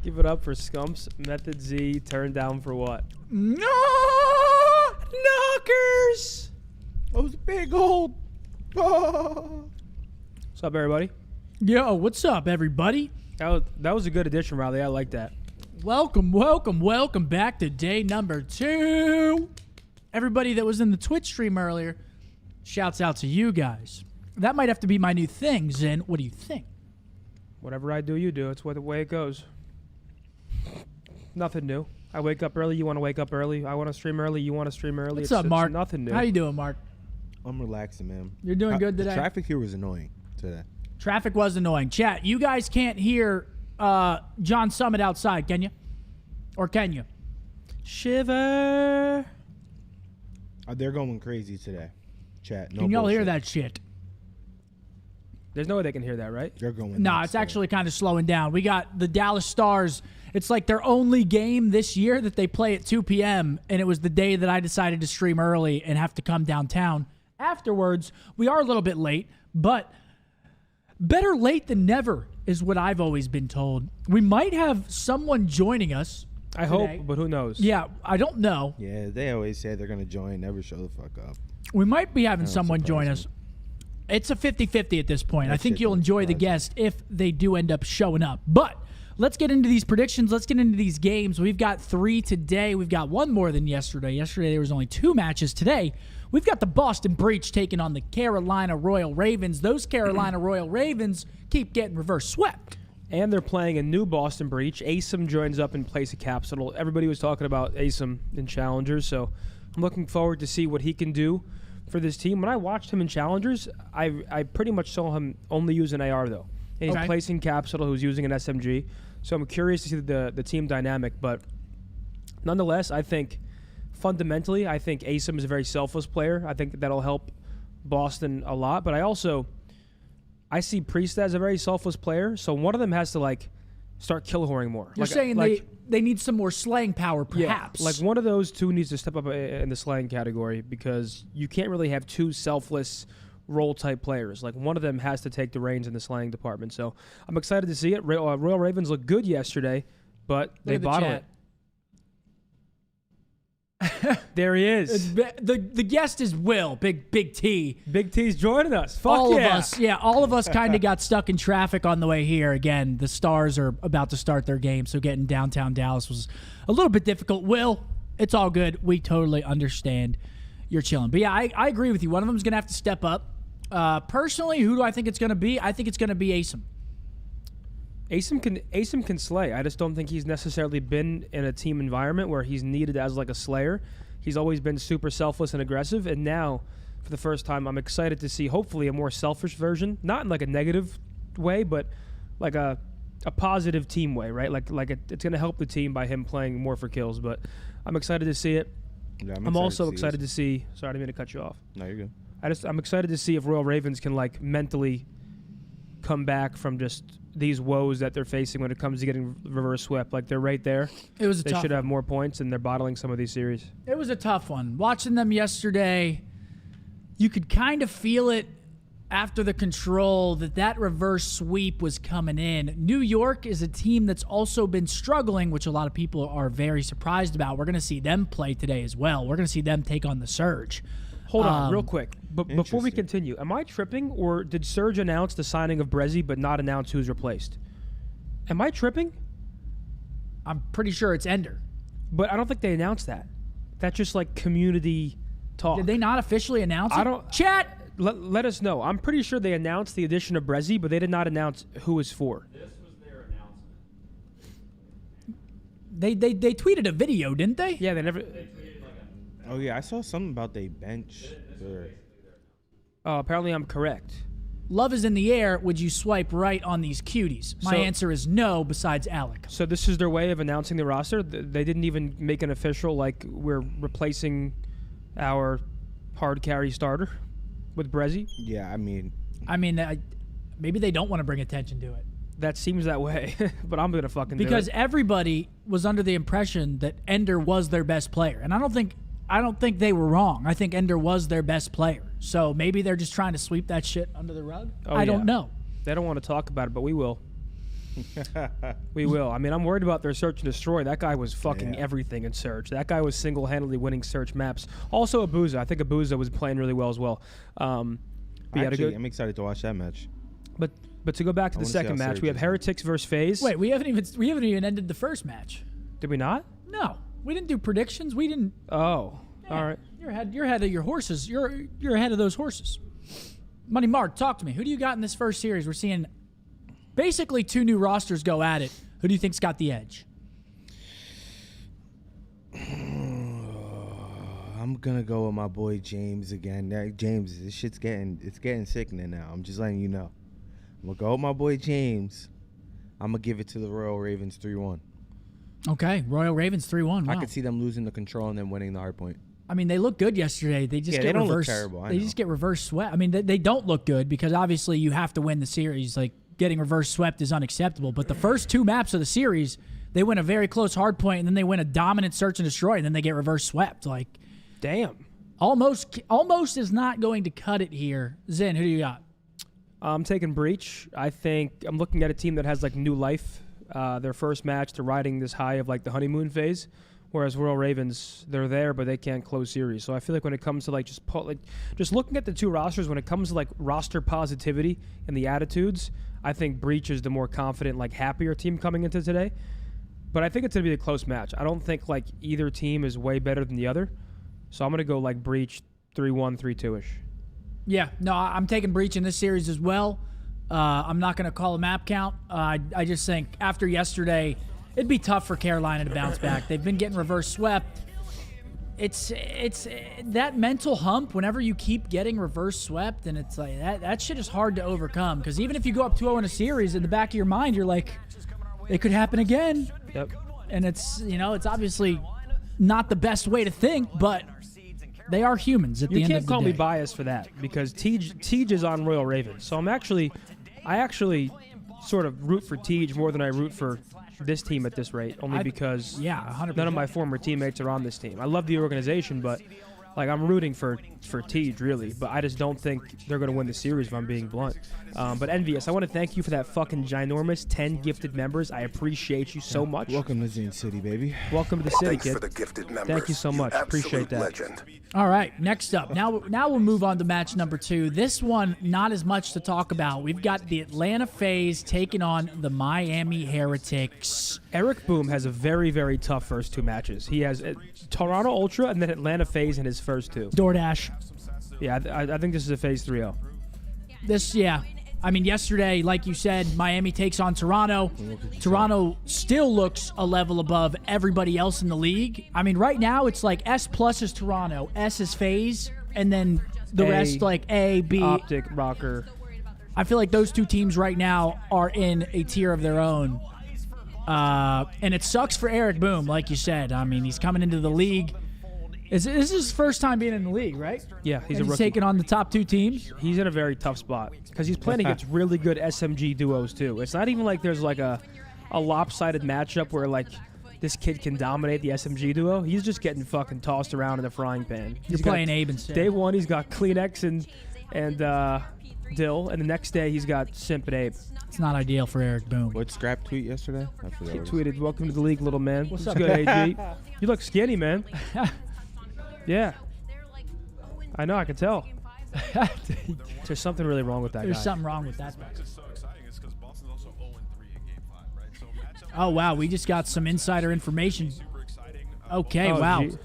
Give it up for Scump's Method Z, turned down for what? No! What's up, everybody? Yo, what's up, everybody? That was a good addition, Riley. I like that. Welcome back to day number 2. Everybody that was in the Twitch stream earlier, shouts out to you guys. That might have to be my new thing, Zen. What do you think? Whatever I do, you do. It's the way it goes. Nothing new. I wake up early. You want to wake up early. I want to stream early. You want to stream early. What's up, Mark? Nothing new. How you doing, Mark? I'm relaxing, man. You're doing good today? The traffic here was annoying today. Traffic was annoying. Chat, you guys can't hear John Summit outside, can you? Or can you? Shiver. They're going crazy today. Chat. No Can y'all hear bullshit. that shit? There's no way they can hear that, right? They're going. No, nuts it's today. actually kind of slowing down. We got the Dallas Stars. It's like their only game this year that they play at 2 p.m., and it was the day that I decided to stream early and have to come downtown. Afterwards, we are a little bit late, but better late than never is what I've always been told. We might have someone joining us I today. hope, but who knows? Yeah, I don't know. Yeah, they always say they're gonna join, never show the fuck up. We might be having That someone join surprise us. It's a 50-50 at this point. That I think shit you'll don't enjoy the surprise me. guest if they do end up showing up. But let's get into these predictions. Let's get into these games. We've got 3 today. We've got one more than yesterday. Yesterday there was only 2 matches. Today we've got the Boston Breach taking on the Carolina Royal Ravens. Those Carolina Royal Ravens keep getting reverse swept. And they're playing a new Boston Breach. Asim joins up in place of Capsule. Everybody was talking about Asim in Challengers, so I'm looking forward to see what he can do for this team. When I watched him in Challengers, I pretty much saw him only use an AR, though. And he's Okay. placing Capsule, who's using an SMG. So I'm curious to see the team dynamic. But nonetheless, I think fundamentally, Asim is a very selfless player. I think that'll help Boston a lot. But I see Priest as a very selfless player, so one of them has to start kill whoring more. You're saying they need some more slaying power, perhaps. Yeah, like one of those two needs to step up in the slaying category because you can't really have 2 selfless role type players. Like one of them has to take the reins in the slaying department. So I'm excited to see it. Royal Ravens looked good yesterday, but they at the bottled chat. it. There he is. The guest is Will, Big T. Big T's joining us. Fuck all yeah. All of us kind of got stuck in traffic on the way here. Again, the Stars are about to start their game, so getting downtown Dallas was a little bit difficult. Will, it's all good. We totally understand. You're chilling. But yeah, I agree with you. One of them is going to have to step up. Personally, who do I think it's going to be? I think it's going to be Asim. Asim can slay. I just don't think he's necessarily been in a team environment where he's needed as like a slayer. He's always been super selfless and aggressive, and now, for the first time, I'm excited to see hopefully a more selfish version, not in like a negative way, but like a positive team way, right? It's going to help the team by him playing more for kills. But I'm excited to see it. Yeah, I'm also excited to see. Sorry, I didn't mean to cut you off. No, you're good. I'm excited to see if Royal Ravens can mentally come back from just these woes that they're facing when it comes to getting reverse swept. Like they're right there. It was a They tough should one. have more points, and they're bottling some of these series. It was a tough one. Watching them yesterday, you could kind of feel it after the control that reverse sweep was coming in. New York is a team that's also been struggling, which a lot of people are very surprised about. We're going to see them play today as well. We're going to see them take on the Surge. Hold on, real quick. But before we Interesting. continue, am I tripping, or did Surge announce the signing of Brezzy but not announce who's replaced? Am I tripping? I'm pretty sure it's Ender. But I don't think they announced that. That's just like community talk. Did they not officially announce it? I don't- Chat! Let us know. I'm pretty sure they announced the addition of Brezzy, but they did not announce who is for. This was their announcement. They tweeted a video, didn't they? Yeah, they never. Oh yeah, I saw something about they bench. Apparently, I'm correct. Love is in the air. Would you swipe right on these cuties? My So- answer is no, besides Alec. So this is their way of announcing the roster. They didn't even make an official like we're replacing our hard carry starter with Brezzy. Yeah, I mean, Maybe they don't want to bring attention to it. That seems that way, but I'm gonna fucking Because do it. everybody was under the impression that Ender was their best player. And I don't think they were wrong. I think Ender was their best player. So maybe they're just trying to sweep that shit under the rug. I don't know. They don't want to talk about it, but we will. We will. I mean, I'm worried about their search and destroy. That guy was fucking Yeah. everything in search. That guy was single-handedly winning search maps. Also, OpTicBoZe. I think OpTicBoZe was playing really well as well. But Actually, I'm excited to watch that match. But to go back to I the wanna see second how match, Surge we have is. Heretics versus FaZe. Wait, we haven't even ended the first match. Did we not? No, we didn't do predictions. We didn't. Oh, all right. You're ahead of your horses. You're ahead of those horses. Money Mark, talk to me. Who do you got in this first series? We're seeing basically 2 new rosters go at it. Who do you think's got the edge? I'm gonna go with my boy James again. James, this shit's getting sickening now. I'm just letting you know. I'm gonna go with my boy James. I'm gonna give it to the Royal Ravens 3-1. Okay, Royal Ravens 3-1. Wow. I could see them losing the control and then winning the hard point. I mean, they look good yesterday. They just Yeah, get they don't look reverse. terrible, I They know. just get reverse swept. I mean, they don't look good because obviously you have to win the series. Like getting reverse swept is unacceptable. But the first 2 maps of the series, they win a very close hard point, and then they win a dominant search and destroy, and then they get reverse swept. Like Damn. almost is not going to cut it here. Zen, who do you got? I'm taking Breach. I think I'm looking at a team that has like new life. Their first match, they're riding this high of like the honeymoon phase, whereas Royal Ravens, they're there but they can't close series. So I feel like when it comes to like just looking at the 2 rosters, when it comes to like roster positivity and the attitudes, I think Breach is the more confident, like happier team coming into today. But I think it's gonna be a close match. I don't think like either team is way better than the other. So I'm gonna go like Breach 3-1, 3-2-ish. Yeah, no, I'm taking Breach in this series as well. I'm not going to call a map count. I just think after yesterday, it'd be tough for Carolina to bounce back. They've been getting reverse swept. It's that mental hump whenever you keep getting reverse swept, and it's like that shit is hard to overcome. Because even if you go up 2-0 in a series, in the back of your mind, you're like, it could happen again. Yep. And it's it's obviously not the best way to think, but they are humans at the end of the day. You can't call me biased for that because Tej is on Royal Ravens. So I actually sort of root for Tej more than I root for this team at this rate, only because 100%. none of my former teammates are on this team. I love the organization, but like I'm rooting for Tej really, but I just don't think they're going to win the series if I'm being blunt. But Envious, I want to thank you for that fucking ginormous 10 gifted members. I appreciate you so much. Welcome to Zine City, baby. Welcome to the city, Thanks kid. for the gifted members. Thank you so much. Appreciate absolute that. Legend. All right, next up. Now we'll move on to match number 2. This one, not as much to talk about. We've got the Atlanta FaZe taking on the Miami Heretics. Eric Boom has a very, very tough first 2 matches. He has Toronto Ultra and then Atlanta FaZe in his first 2. DoorDash. Yeah, I think this is a phase 3-0. I mean, yesterday, like you said, Miami takes on Toronto. Toronto still looks a level above everybody else in the league. I mean, right now it's like S+ is Toronto, S is FaZe, and then the rest like A, B. Optic, Rocker. I feel like those 2 teams right now are in a tier of their own. And it sucks for Eric Boom, like you said. I mean, he's coming into the league. This is his first time being in the league, right? Yeah, he's And a rookie. taking on the top 2 teams. He's in a very tough spot because he's playing against really good SMG duos too. It's not even like there's like a lopsided matchup where like this kid can dominate the SMG duo. He's just getting fucking tossed around in the frying pan. You're playing Abe and Sim. Day 1, he's got Kleenex and Dill, and the next day he's got Simp and Abe. It's not ideal for Eric Boom. What Scrap tweet yesterday? I forgot. He what it tweeted, "Welcome to the league, little man." What's It's up, good, AG? You look skinny, man. Yeah. I know, I can tell. There's something really wrong with that There's guy. something wrong with that. It's so exciting is because Boston's also 0-3 in Game 5, right? So matchup Oh, wow. We just got some insider information. super exciting. Okay, Oh, wow. gee.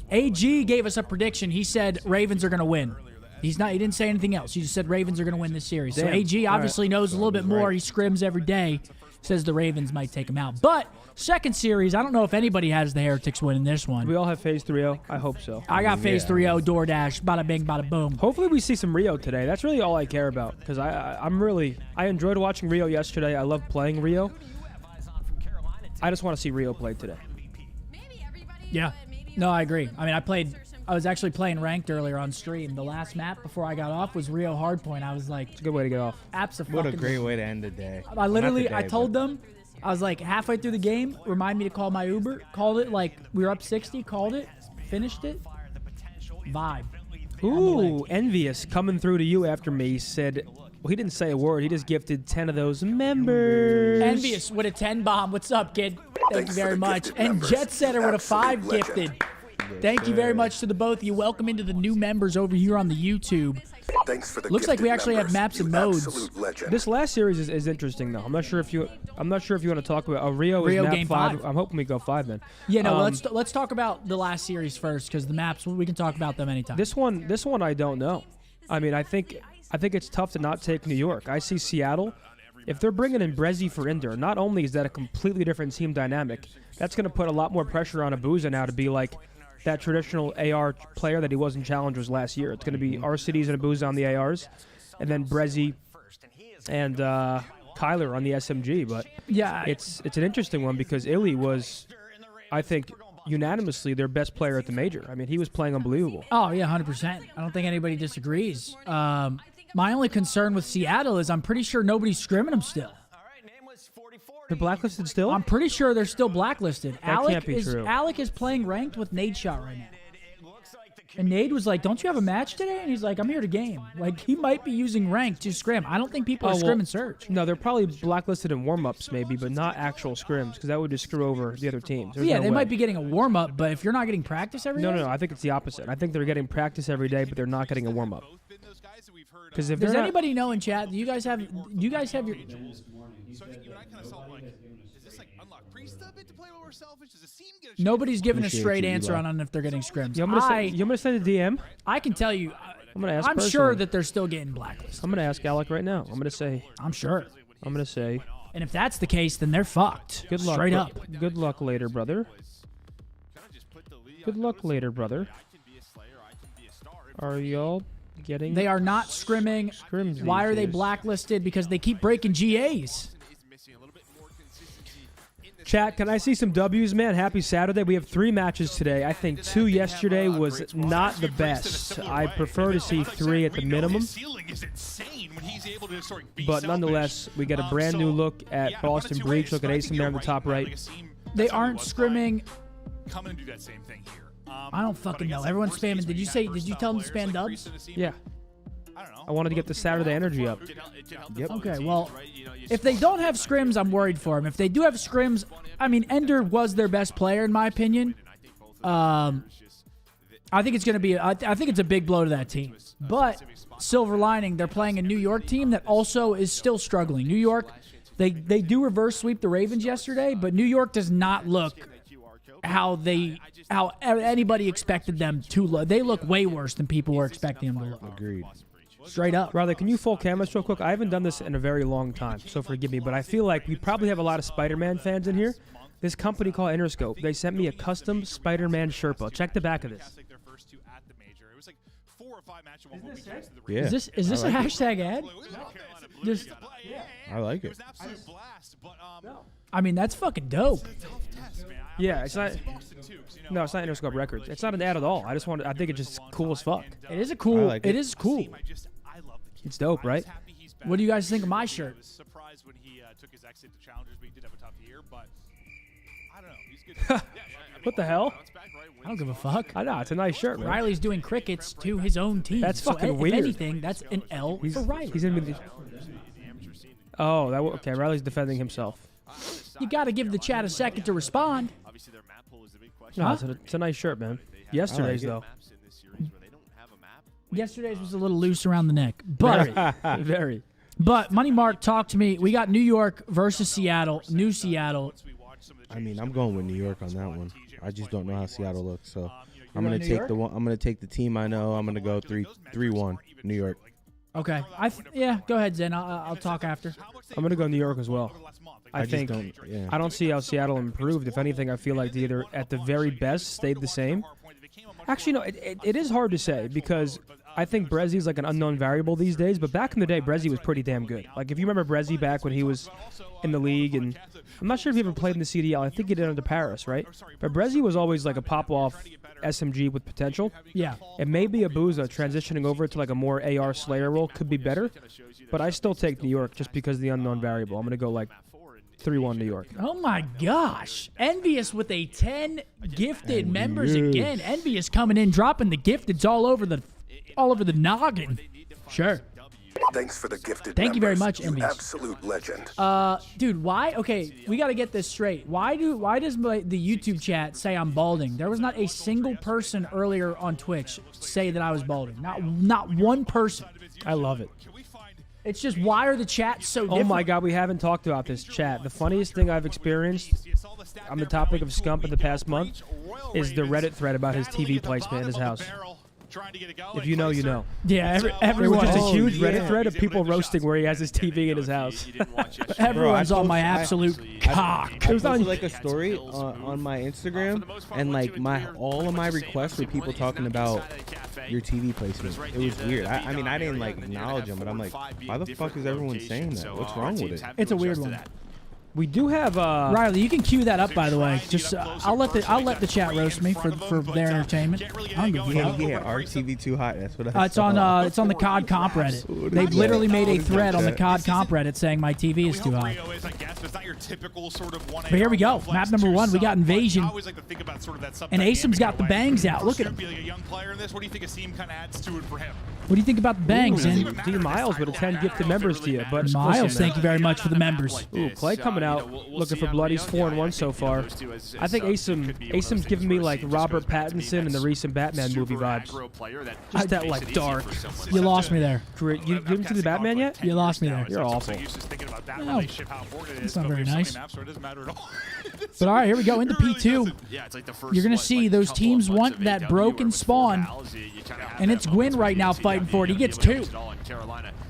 AG gave us a prediction. He said Ravens are going to win. He didn't say anything else. He just said Ravens are going to win this series. So Damn. AG All obviously knows a little bit more. He scrims every day. Says the Ravens might take him out. But second series, I don't know if anybody has the Heretics winning this one. We all have phase 3-0. I hope so. I got phase Yeah. 3-0, DoorDash, bada bing, bada boom. Hopefully we see some Rio today. That's really all I care about because I enjoyed watching Rio yesterday. I love playing Rio. I just want to see Rio play today. Yeah. No, I agree. I mean, I was actually playing ranked earlier on stream. The last map before I got off was Rio Hardpoint. I was like, It's a good way to get off. absolutely. What a great way to end the day. I literally, Not the day, I told but- them, I was like halfway through the game, remind me to call my Uber. Called it like we were up 60, called it, finished it. Vibe. Ooh, Envious coming through to you after me. He said, well, he didn't say a word. He just gifted 10 of those members. Envious with a 10 bomb. What's up, kid? Thank Thanks you for very the much. gifted And members. Jet Setter with a Absolute 5 legend. gifted. Thank you very much to the both of you. Welcome into the new members over here on the YouTube. Thanks for the Looks like we gifted actually have members, maps and you modes. absolute legend. This last series is interesting though. I'm not sure if you want to talk about Rio is map game 5. I'm hoping we go 5 then. Yeah, no, let's talk about the last series first because the maps we can talk about them anytime. This one I don't know. I mean, I think it's tough to not take New York. I see Seattle. If they're bringing in Brezzy for Inder, not only is that a completely different team dynamic, that's going to put a lot more pressure on BoZe now to be like that traditional AR player that he was in Challengers last year. It's going to be RCDs and BoZe on the ARs, and then Brezzy and Kyler on the SMG. But yeah, it's an interesting one because Illy was, I think, unanimously their best player at the major. I mean, he was playing unbelievable. Oh, yeah, 100%. I don't think anybody disagrees. My only concern with Seattle is I'm pretty sure nobody's scrimming them still. They're blacklisted still? I'm pretty sure they're still blacklisted. Can't be true. Alec is playing ranked with Nade Shot right now. And Nade was like, don't you have a match today? And he's like, I'm here to game. Like, he might be using ranked to scrim. I don't think people are scrim and search. No, they're probably blacklisted in warm-ups maybe, but not actual scrims, because that would just screw over the other teams. There's Yeah, no they way. might be getting a warm-up, but if you're not getting practice every day? No, I think it's the opposite. I think they're getting practice every day, but they're not getting a warm-up. Because if Does they're not- anybody know in chat, do you guys have your... So I think you and I kind of saw like, is this like unlock priest a bit to play a little more selfish? Does it seem get a chance? Nobody's giving a Appreciate straight you, answer Eli. on if they're getting scrims. You want me to send a DM? I can tell you, I'm going to ask I'm sure personally. that they're still getting blacklisted. I'm going to ask Alec right now. I'm going to say, I'm sure. And if that's the case, then they're fucked. good luck. Straight bro- up. Good luck later, brother. Good luck later, brother. Are y'all getting... They are not scrimming. Scrims Why these are they days. blacklisted? Because they keep breaking GAs. Chat, can I see some W's, man? Happy Saturday. We have 3 matches today. I think 2 yesterday was not the best. I prefer to see 3 at the minimum. But nonetheless, we get a brand new look at Boston Breach. Look at Asim there on the top right. They aren't scrimming. Come and do that same thing here. I don't fucking know. Everyone's spamming. Did you tell them to spam dubs? Yeah. I wanted to get the Saturday energy up. Yep. Okay, well, if they don't have scrims, I'm worried for them. If they do have scrims, I mean, Ender was their best player, in my opinion. I think it's going to be, I think it's a big blow to that team. But, silver lining, they're playing a New York team that also is still struggling. New York, they do reverse sweep the Ravens yesterday, but New York does not look how anybody expected them to look. They look way worse than people were expecting them to look. Agreed. Straight up. Riley, can you full canvas real quick? I haven't done this in a very long time, so forgive me, but I feel like we probably have a lot of Spider-Man fans in here. This company called Interscope, they sent me a custom Spider-Man Sherpa. Check the back of this. Yeah. Is this a hashtag ad? Just, I like it. I mean, that's fucking dope. Yeah, it's not... No, it's not Interscope Records. It's not an ad at all. I think it's just cool as fuck. It is a cool. like it it. is cool. It's dope, right? What do you guys think of my shirt? Surprised when he took his exit to Challengers, but he did have a tough year. But I don't know. He's good. What the hell? I don't give a fuck. I know, it's a nice shirt, man. Riley's doing crickets to his own team. That's So, fucking if weird. anything, that's an L for Riley. He's in with the... Oh, okay, Riley's defending himself. You got to give the chat a second to respond. Obviously, their map pool is a big question. No, Huh? it's a nice shirt, man. Yesterday's, it. though. Maps in this series where they don't have a map. Yesterday's was a little loose around the neck, but Very. Money Mark, talk to me. We got New York versus Seattle. New Seattle. I mean, I'm going with New York on that one. I just don't know how Seattle looks, so I'm gonna going New take York? the one. I'm gonna take the team I know. I'm gonna go 3-1 New York. Okay. Yeah. Go ahead, Zen. I'll talk after. I'm going to go New York as well. I just think don't. Yeah. I don't see how Seattle improved. If anything, I feel like they either, at the very best, stayed the same. Actually, no, it is hard to say because I think Brezzy's like an unknown variable these days, but back in the day, Brezzy was pretty damn good. Like, if you remember Brezzy back when he was in the league, and I'm not sure if he ever played in the CDL. I think he did under Paris, right? But Brezzy was always like a pop-off SMG with potential. Yeah. And maybe BoZe transitioning over to like a more AR Slayer role could be better, but I still take New York just because of the unknown variable. I'm going to go like 3-1 New York. Oh my gosh. Envious with a 10 gifted members again. Envious coming in, dropping the gifteds all over the noggin. Sure. Thanks for the gifted Thank you very members. much, You Emmys. absolute legend. Dude, why? Okay, we got to get this straight. Why does the YouTube chat say I'm balding? There was not a single person earlier on Twitch say that I was balding. Not one person. I love it. It's just, why are the chats so different? Oh my God, we haven't talked about this chat. The funniest thing I've experienced on the topic of Scump in the past month is the Reddit thread about his TV placement in his house. If you know, you know. Yeah, There was everyone. just a huge yeah. Reddit thread of people roasting where he has his TV in his house. Everyone's Bro, I on my post- absolute cock. I posted like a story on my Instagram, and like all of my requests were people talking about your TV placement. It was weird. I mean, I didn't like acknowledge them, but I'm like, why the fuck is everyone saying that? What's wrong with it? It's a weird one. We do have Riley, you can cue that up, by the way. Just I'll let the chat roast me for their entertainment. I don't give a fuck. Yeah, our TV too hot. That's what I It's on the COD Comp Reddit. They've literally made a thread on the COD Comp Reddit saying my TV is too high. But here we go. Map number 1. We got Invasion. And Asim's got the bangs out. Look at him. What do you think about the bangs, in? D Miles with a 10 gifted members to you. But Miles, listen, thank you very much for the members. Ooh, Clay coming out looking for blood. He's 4-1 so far. I think Asim's giving me like Robert Pattinson in the recent Batman movie vibes. Just that like dark. You lost me there. You didn't see the Batman yet? You lost me there. You're awful. No, it's not very nice. But all right, here we go into P2. You're going to see those teams want that broken spawn, and it's Gwyn right now fighting for it. He gets 2.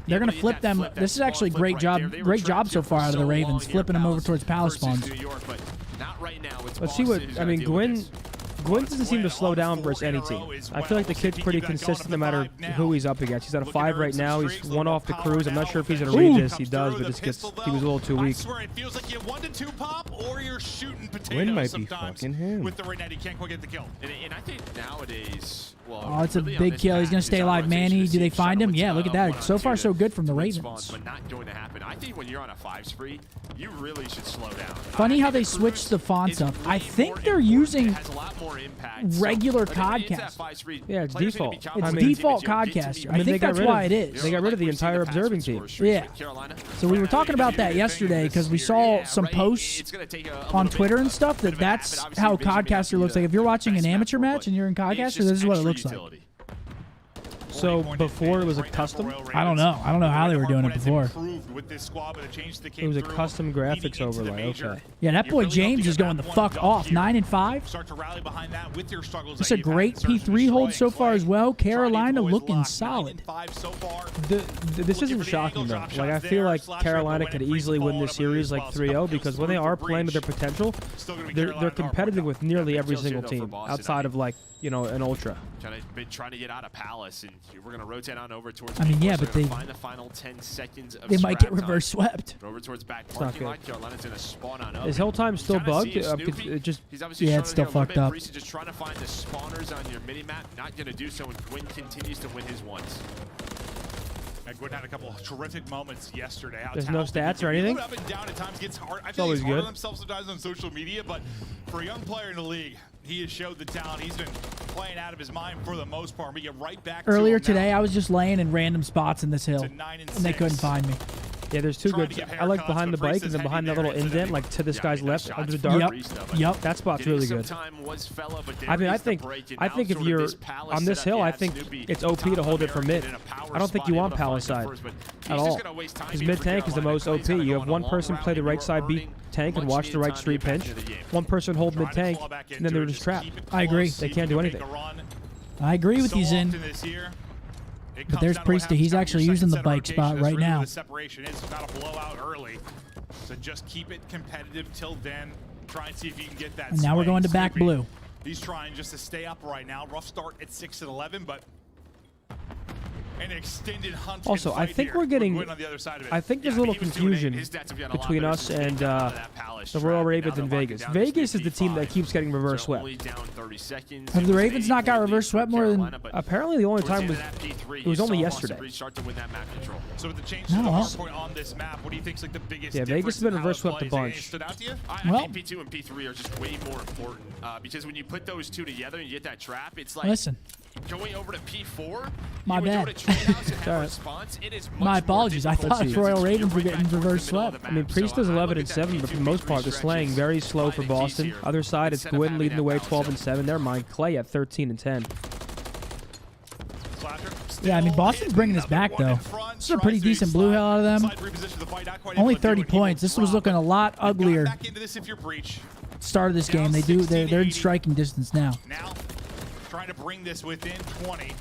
They're going to flip them. This is actually great job so far out of the Ravens, flipping them over towards palace spawns. Let's see what, I mean, Gwyn doesn't seem to slow down versus any team. I feel like the kid's pretty consistent no matter who he's up against. He's at a 5 right now. He's 1 off the cruise. I'm not sure if he's going to read this. He does, but he was a little too weak. Gwyn might be fucking him. With the right net, he can't quite get the kill. And I think nowadays, Oh, it's a big kill. He's going to stay alive. Manny, do they find him? Yeah, look at that. So far, so good from the Ravens. But not going to happen. I think when you're on a 5 spree, you really should slow down. Funny how they switched the fonts up. I think they're using regular Codcaster. Yeah, it's default. It's default Codcaster. I think that's why it is. They got rid of the entire observing team. Yeah. So we were talking about that yesterday because we saw some posts on Twitter and stuff that's how Codcaster looks like. If you're watching an amateur match and you're in Codcaster, this is what it looks like. So before it was a custom? I don't know. I don't know how they were doing it before. It was a custom graphics overlay. Okay. Yeah, that boy James is going the fuck off. 9 and 5. It's a great P3 hold so far as well. Carolina looking solid. This isn't shocking though. Like I feel like Carolina could easily win this series like 3-0 because when they are playing to their potential, they're competitive with nearly every single team outside of like an ultra. Trying to get out of Palace, and we're gonna rotate on over towards. I mean, yeah, but find the final 10 seconds of they might get reverse swept. Over towards back parking lot. Carolina's gonna spawn on up. Is Hill time still bugged? It just yeah, it's still fucked up. Just trying to find the spawners on your mini map. Not gonna do so, and Gwyn continues to win his ones. Gwyn had a couple of terrific moments yesterday. There's no stats or anything? Up and down at times gets hard. I It's feel always he's hard good. on himself sometimes on social media, but for a young player in the league, he has showed the talent. He's been playing out of his mind for the most part. We get right back Earlier to him today, now. I was just laying in random spots in this hill, To 9 and and they 6. couldn't find me. Yeah, there's two good. I like behind the bike and then behind that little indent, like to this guy's left under the dark. Yep. That spot's really good. I mean, I think if you're on this hill, I think it's OP to hold it from mid. I don't think you want palace side at all. Because mid tank is the most OP. You have one person play the right side beat tank and watch the right street pinch. One person hold mid tank, and then they're just trapped. I agree. They can't do anything. I agree with you, Zin. But there's Priesta. He's actually using the bike spot right now. The separation is about a blowout early, so just keep it competitive till then. Try and see if you can get that. And now we're going to back blue. He's trying just to stay up right now. Rough start at 6 and 11, but an extended hunt. Also, I think we're getting. I think there's a little confusion between us and the Royal Ravens in Vegas. Vegas is the team that keeps getting reverse swept. Have the Ravens not got reverse swept more than? Apparently, the only time was only yesterday. So with the change to the hardpoint on this map, what do you think is like the biggest? Yeah, Vegas has been reverse swept a bunch. I Well, think P2 and P3 are just way more important because when you put those two together and you get that trap, it's like listen. going over to P4. My You would bad. go to Trade House and have a Sorry. response. It is much My more apologies. I difficult thought to Royal do. Ravens You're were getting right back towards reverse the middle of swept. the I mean, map. Priest So does I 11 look and at 7, that but for the P2, most part, the P3 slaying stretches. very slow for Finding Boston. keys here. Other side, it's Instead of Gwyn having leading the that way balance 12 out. and 7. Never mind, Clay at 13 and 10. Slasher Yeah, I mean, still Boston's bringing this hitting, back, another one though. in front, This is a pretty tries to decent blue slide- hell out of them. slide reposition the fight, not quite Only able to do 30 it. He will points. This was drop, looking a but lot you've got uglier. back into this if you're breach. Start of this game, Down they're in 16-80. striking distance now. Now, trying to bring this within 20.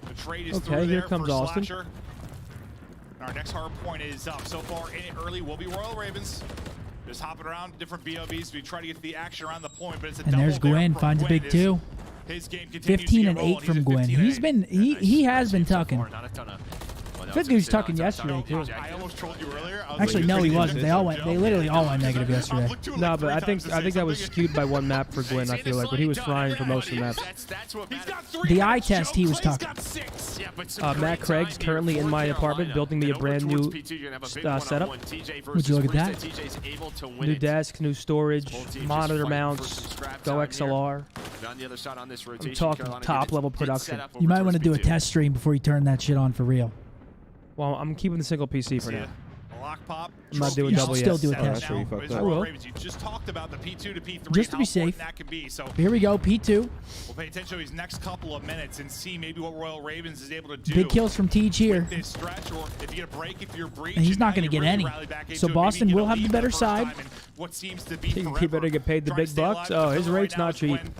The trade is Okay, through here there comes for Austin. Slasher. Our next hard point is up. So far in it early will be Royal Ravens. Just hopping around different BOVs. We try to get the action around the point, but it's a And double there's there Gwyn, from finds a Gwyn. big two. His game continues 15 to and get 8 rolling. from He's at Gwyn. 15 and He's 8. been he has been Nice so tucking. far, not a ton of- well, I think he was tucking I yesterday don't- too. I almost trolled you earlier. I was Actually, like, no, he "You're wasn't. They all went. They literally all went negative yesterday. No, but I think that was skewed by one map for Gwyn. I feel like, but he was flying for most of the maps. That's what He's matters. got 3 The eye minutes, test, Joe. he was Clay's tucking. got 6. Yeah, but some Matt great Craig's time currently here in for my apartment Carolina. building me a And over brand towards new P2, you're gonna have a big setup. one-on-one. TJ Would you look at versus that? Priest. TJ's able to win New it. desk, new storage, Both teams just monitor fighting for mounts, some scrap Go time here. XLR. But on the other side on this rotation, talking Carolina top did level set production. up You over might towards want to do a P2. test stream before you turn that shit on for real. Well, I'm keeping the single PC for See now. ya. Lock pop. I'm not doing You double should yet. still do a Set test now. stream. You fucked As up. Royal I will. Ravens, you just talked about the P2 to P3 Just to and be how important safe. that could be. So Here we go, P2. we'll pay attention to these next couple of minutes and see maybe what Royal Ravens is able to do. Big kills from Teach here. with this stretch, or if you get a break, if you're breach, And he's not now gonna you get really any. rally back into So it, maybe Boston get a will have the lead better for first side. time in what seems to be He forever. better get paid the Trying to big stay bucks. alive. Oh, his Right now rate's not is cheap. Gwyn,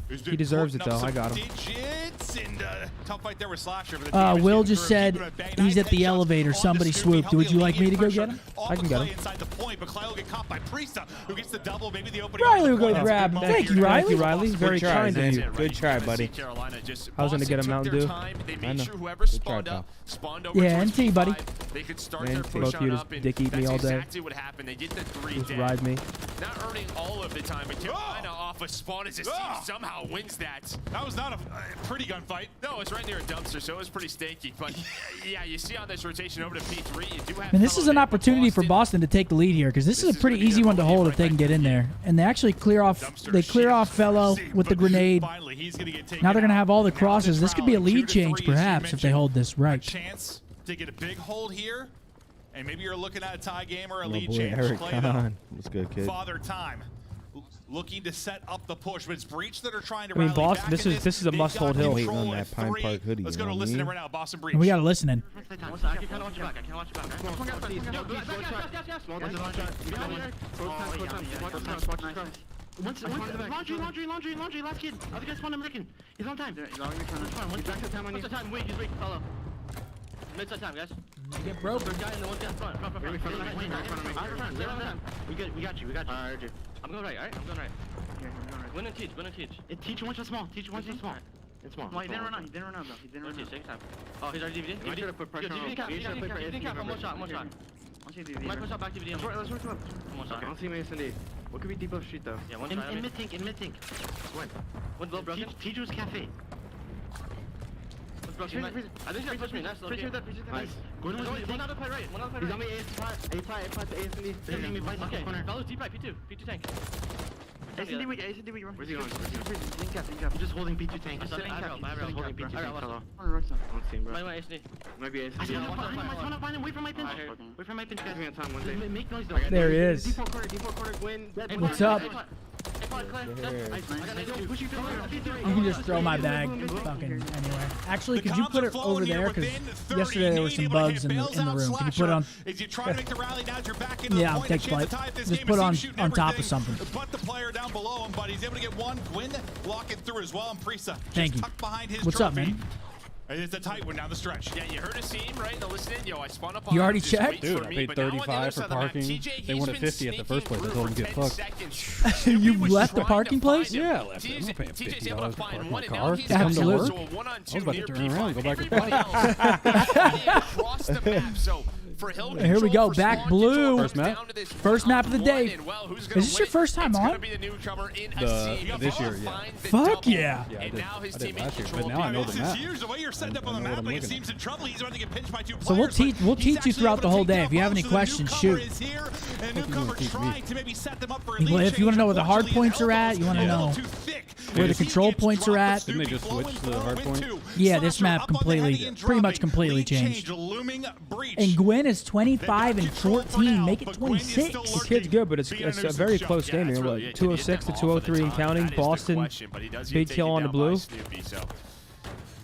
who's been He deserves putting it, up though. I some got him. digits and, tough fight there with Slasher, but the team is Will getting just through, said keeping it bang. he's Nice at the headshots elevator. onto Somebody Scooby. swooped. Healthy Would you like me to go pressure get him? off I can the get play him. inside the point, but Clay will get caught by Priesta, who gets the double, maybe the opening. Riley on the will go point. grab. That's a good Thank moment you, here. Thank you, Riley. Riley. Very try, kind of Zan. you. Good try, buddy. I was gonna get a Mountain Dew. They I made know. sure whoever Good try, spawned pal. up, spawned over Yeah, towards NT, buddy. P5. They could start Yeah, their NT. push Both on you just up, and dick eat me that's all day. exactly what happened. They get the 3 Just dead. ride me. Not earning all of the time, but Carolina off a spawn as a team Ah. somehow wins that. That was not a pretty gunfight. No, it's right near a dumpster, so it was pretty stanky. But yeah, you see on this rotation over to P3, you do have. And this is an fellow opportunity for Boston to take the lead here because this is a pretty easy one to hold if they can get in there. And they actually clear off. They clear off Fellow with the grenade. Finally, he's gonna get taken Now they're going to out. have all the Now crosses. This could be a round, lead 2 to change 3, as you perhaps if they mentioned. hold this A right. chance to get a big hold here, and maybe you're looking at a tie game or a My lead boy change. Eric Clay, though, Khan. What's good, kid? Father Time looking to set up the push, but it's Breach that are trying to I mean, rally Boston, back this in is a They've must got hold hill. Waiting control on at that Pine 3. Park hoodie, Let's you go know to what I listen mean? right now. Boston Breach. And we got to listen in. Laundry, last kid. Other guys spawned American. He's on time. He's back to time on you. What's the time? Wait, he's weak. Follow. Mid-side time, guys. Get broke. Third guy in the one guy in front. We got you. Alright, I'm going right, alright? I'm going right. Win and teach. Teach one shot small. Teach one shot small. It's small. No, he didn't run out. He didn't run out though. He didn't run out. Take time. Oh, he's already DVD? You should have put pressure on him. DVD cap. One shot. I'll see the Might push out back to DVD. Let's work him up. One shot. I don't see him in S&D. What could be deep of street though? Yeah, one shot. In mid-tank. One low broken. Teacher's cafe. One's broken. I think he's gonna push me. Nice. Nice. One out of play right. He's on me A5 to A&D. Okay. Fellows deep right. P2 tank. A&D weak. Where's he going? Link cap. I'm just holding P2 tank. I said I have holding P2 P2 tank. fellow. I don't see him, bro. Might want SD. Might be I A&D. see him behind him. Wait for my pinch. Wait for my pinch, guys. Give me a time one day. Make noise though. There he is. D4 corner, Gwyn. What's up? You can just throw my bag fucking anywhere. Actually, could you put it over there? Because yesterday there were some bugs in the room. Could you put it on? As you try to make the rally, now you're back into Yeah, the I'll point, take a chance to flight. tie up this Just game. put It on seems shooting top of everything, something. But the player down below him, but he's able to get one. Gwyn locking through as well, and Priesta Thank just you. tucked behind his What's up, trophy. man? It's a tight one down the stretch. Yeah, you heard us team, right? Now listen in, yo, I spawned up You on already him, just checked? wait Dude, for I me, paid but now on the other 35 side for of the map, parking. TJ, They he's wanted been 50 at the sneaking first place. I through told them for to get 10 fucked. seconds. You Nobody was left the trying to parking find place? him. Yeah, I left. TJ's I'm not paying TJ's able to $50 find to one, park and my now car. he's Come able to to work. go a 1-on-2 I was about to near turn around and go back to P5. Everybody else is already across the map, so For Hill Here we go, back Spawn blue. Control First map. down to this First map of the day. 1-and, well, who's Is gonna this your win? first time It's on? gonna be the newcomer in a The- scene. this year, yeah. Find the Fuck double. yeah. Yeah, I And did. now his I did team in last year, control. but now I know This the is map. huge. The way you're setting up on the I know what map, I'm like, it looking seems in trouble. He's about to get pinched by two So we'll players, teach but we'll he's teach you actually throughout able the to whole take day. down If you have any both, so the questions, newcomer shoot. is here, and you're gonna newcomer's teach me. trying to maybe set them up for a Well, lead if you wanna change. know where the hard Unfortunately, points are at, you wanna elbows know a little too thick. where the As he control gets points are dropped, at. the Didn't they Snoopy just switch flowing to the forward hard with point? two. Yeah, this Slasher map up on the completely- heady and pretty much dropping. completely Lead changed. change, looming breach. And Gwen is They've got 25 and control for 14. now, Make it but Gwen is still 26. lurking. The kid's good, but it's Being a a nuisance very shot. close game. That's You're really like it. Can you get 206 to them off at the 203 and time? counting. That is the Boston, question, but he does get big taken kill on the down by blue. Snoopy, so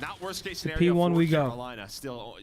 not worst case The scenario P1 for we go. Carolina. Still,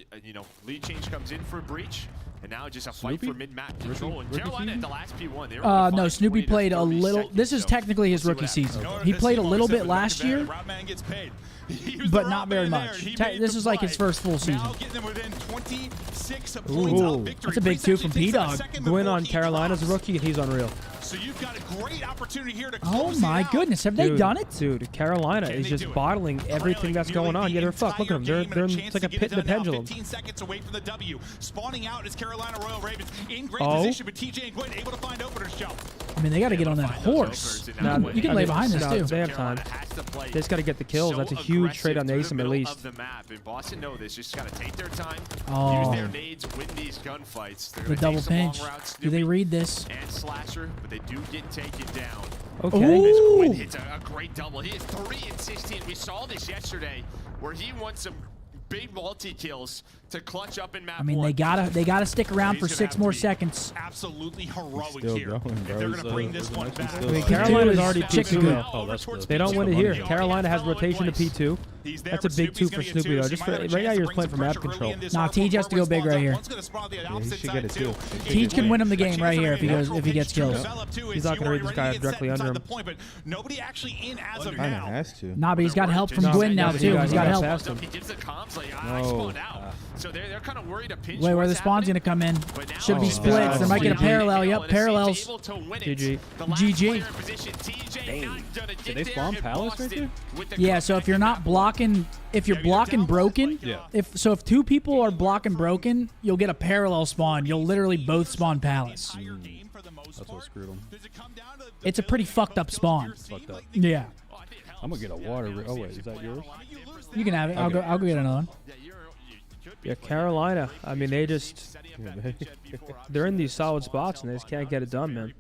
lead change comes in for breach, and now just a fight Snoopy? for mid-map control. And Rookie Carolina season? at the last P1, they were on No, fire Snoopy 20 to played a 30 little. seconds, This is so technically his we'll see rookie what happens. season. He played a little bit last year, Route gets paid. He was but the not route very man there, much. and he Te- made This the is like his play. first full season. Now getting them within 26 Ooh. points of victory. That's a big Priest two from actually takes P-Dog. a second Gwyn before on he Carolina's a drops. rookie, and he's unreal. So you've got a great opportunity here to Oh close my it out. goodness, have they Dude, done it? Dude, Carolina Can is they just do it? bottling everything that's Trailing going on. nearly Yeah, they're the fucked. Look at them. entire They're game and a it's chance like a to get pit in it the done now. pendulum. 15 seconds away from the W. Spawning out is Carolina Royal Ravens in great Oh. position, but TJ and Gwyn able to find openers, Joe. I mean, they got to get on that horse. Nah, You can I lay mean, behind this no, too. They have time. They just got to get the kills. That's a huge trade on Asim at least. Of the map, and Boston know this. Just got to take their time, Oh. use their nades, win these gunfights. They're The gonna double take some long pinch. routes, Do they Snoopy read this? and Slasher, but they do get taken down. Okay. Ooh. Quinn hits a great double. He is 3 and 16. We saw this yesterday, where he won some big multi-kills to clutch up in map I mean, one. they gotta stick around He's for gonna 6 have more to be seconds. Absolutely heroic still here. going, If bro. they're He's going to bring this there's one actually back. still I mean, going. Carolina's already Chicken P2 good. now. Oh, that's the- They don't win it here. Yeah. Carolina has rotation to P2. He's there, That's a but big Snoopy's two for gonna get Snoopy, two, though. so Just he might for, have a right now, chance to you're bring playing for some map pressure early control. in this Nah, hardcore. Tej has to go big Whoever right here. responds, one's gonna spawn the he opposite should get it side, too. Tej can win him the game right here if he A chance goes if he gets to kills. develop, too, He's is not you gonna are read this ready guy to get directly set under inside him. the point, but nobody actually in as of Kind of now. has to. Nah, but he's got help from Just- Gwyn now Yeah, too. but He's you got guys help. asked him. He gives the comms like, I No. spawned out. So they're kind of worried a pinch. Wait, where the what's spawn's happening. gonna come in? But now Should be Oh, splits. God. There might get a GG. parallel. Yep, And it seems parallels. able to win it. GG. The last GG. player in position, TJ, not gonna get Did they there, spawn and Palace right Boston with the Yeah, so if you're not blocking, if you're blocking broken, Yeah. if 2 people are blocking broken, you'll get a parallel spawn. You'll literally both spawn palace. That's what screwed him. It's a pretty fucked up spawn. Fucked up. Yeah, I'm gonna get a water. Oh wait, is that yours? you can have it. I'll go get another one. Yeah, Carolina. I mean, they just they're in these solid spots and they just can't get it done, man.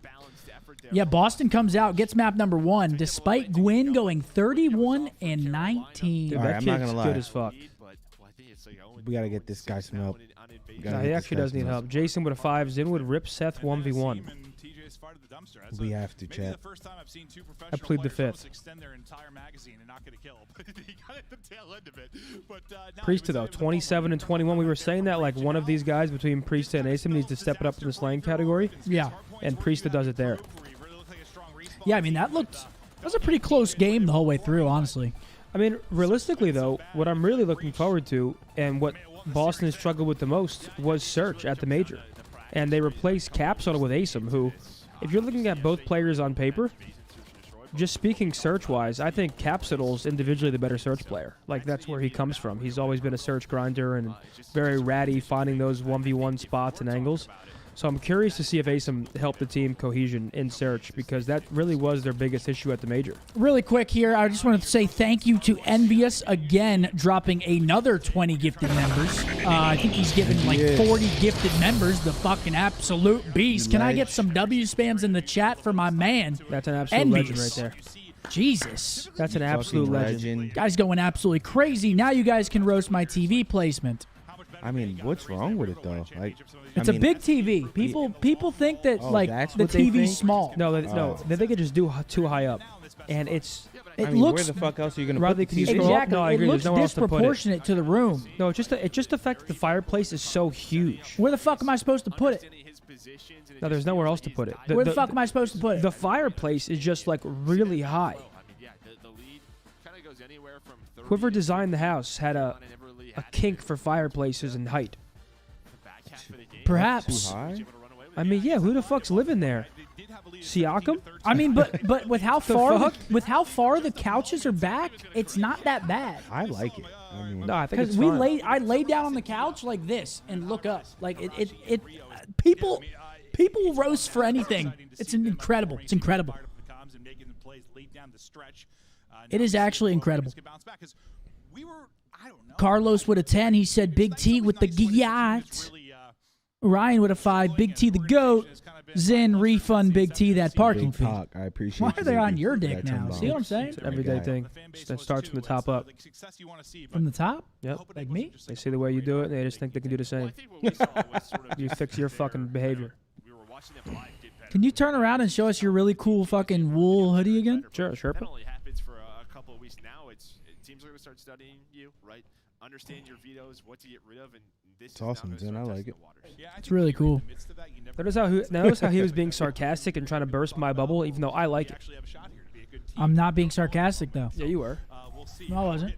Yeah, Boston comes out, gets map number 1, despite Gwyn going 31 and 19. Dude, All right, that I'm not kid's gonna good lie. as fuck. We gotta get this guy some help. We gotta Nah, get he this actually guy does some need help. Jason with a 5, Zin would rip Seth 1v1. We have to, chat. I plead the fifth. Priesta though, 27 and 21. We were saying that like one of these guys between Priesta and Asim needs to step it up in the slaying category, Yeah. and Priesta does it there. Yeah, I mean, that was a pretty close game the whole way through, honestly. I mean, realistically though, what I'm really looking forward to and what Boston has struggled with the most was Search at the major. And they replaced Capsule with Asim, who, if you're looking at both players on paper, just speaking search-wise, I think Capsule's individually the better search player. Like, that's where he comes from. He's always been a search grinder and very ratty finding those 1v1 spots and angles. So I'm curious to see if Asim helped the team cohesion in search, because that really was their biggest issue at the major. Really quick here, I just wanted to say thank you to Envious again, dropping another 20 gifted members. I think he's given like 40 gifted members, the fucking absolute beast. Can I get some W spams in the chat for my man? That's an absolute Envious. legend right there. Jesus. That's an absolute Fucking legend. Guy's going absolutely crazy. Now you guys can roast my TV placement. I mean, what's wrong with it though? Like, It's a big TV. People think that like that's the what they TV's think? small. No, they could just do too high up. And it's... It I mean, looks where the fuck else are you gonna Rather put the can you TV? scroll up? exactly. No, I It agree. looks There's nowhere else to put it. disproportionate to the room. No, it's just the fact that the fireplace is so huge. Where the fuck am I supposed to put it? No, there's nowhere else to put it. Where the fuck am I supposed to put it? The fireplace is just like really high. Whoever designed the house had a kink for fireplaces and height. Perhaps. Too high? I mean, yeah, who the fuck's living there? Siakam? I mean, but with how fuck? far the couches are back, it's not that bad. I like it. I mean, No, I think it's Because fine. I lay down on the couch like this and look up. Like people roast for anything. It's incredible. It's incredible. It is actually incredible. Carlos with a 10. He said Big T with the yacht. Ryan with a 5. Big T the GOAT. Zen refund Big T that parking Big fee. Pac, I appreciate. Why you, are they on baby. your dick That now? $10. See what I'm saying? It's an everyday guy. thing. That starts from the top up. From the top? Yep. Like me? They see the way you do it, and they just think they can do the same. You fix your fucking behavior. Can you turn around and show us your really cool fucking wool hoodie again? Sure, sure. That only happens for a couple of weeks now. Teams are going to start studying you, right? Understand your vetoes, what to get rid of, and this It's awesome, Zen. I like it. It's really cool. Notice how he was being sarcastic and trying to burst my bubble, even though I like it. I'm not being sarcastic though. Yeah, you were. No, I wasn't.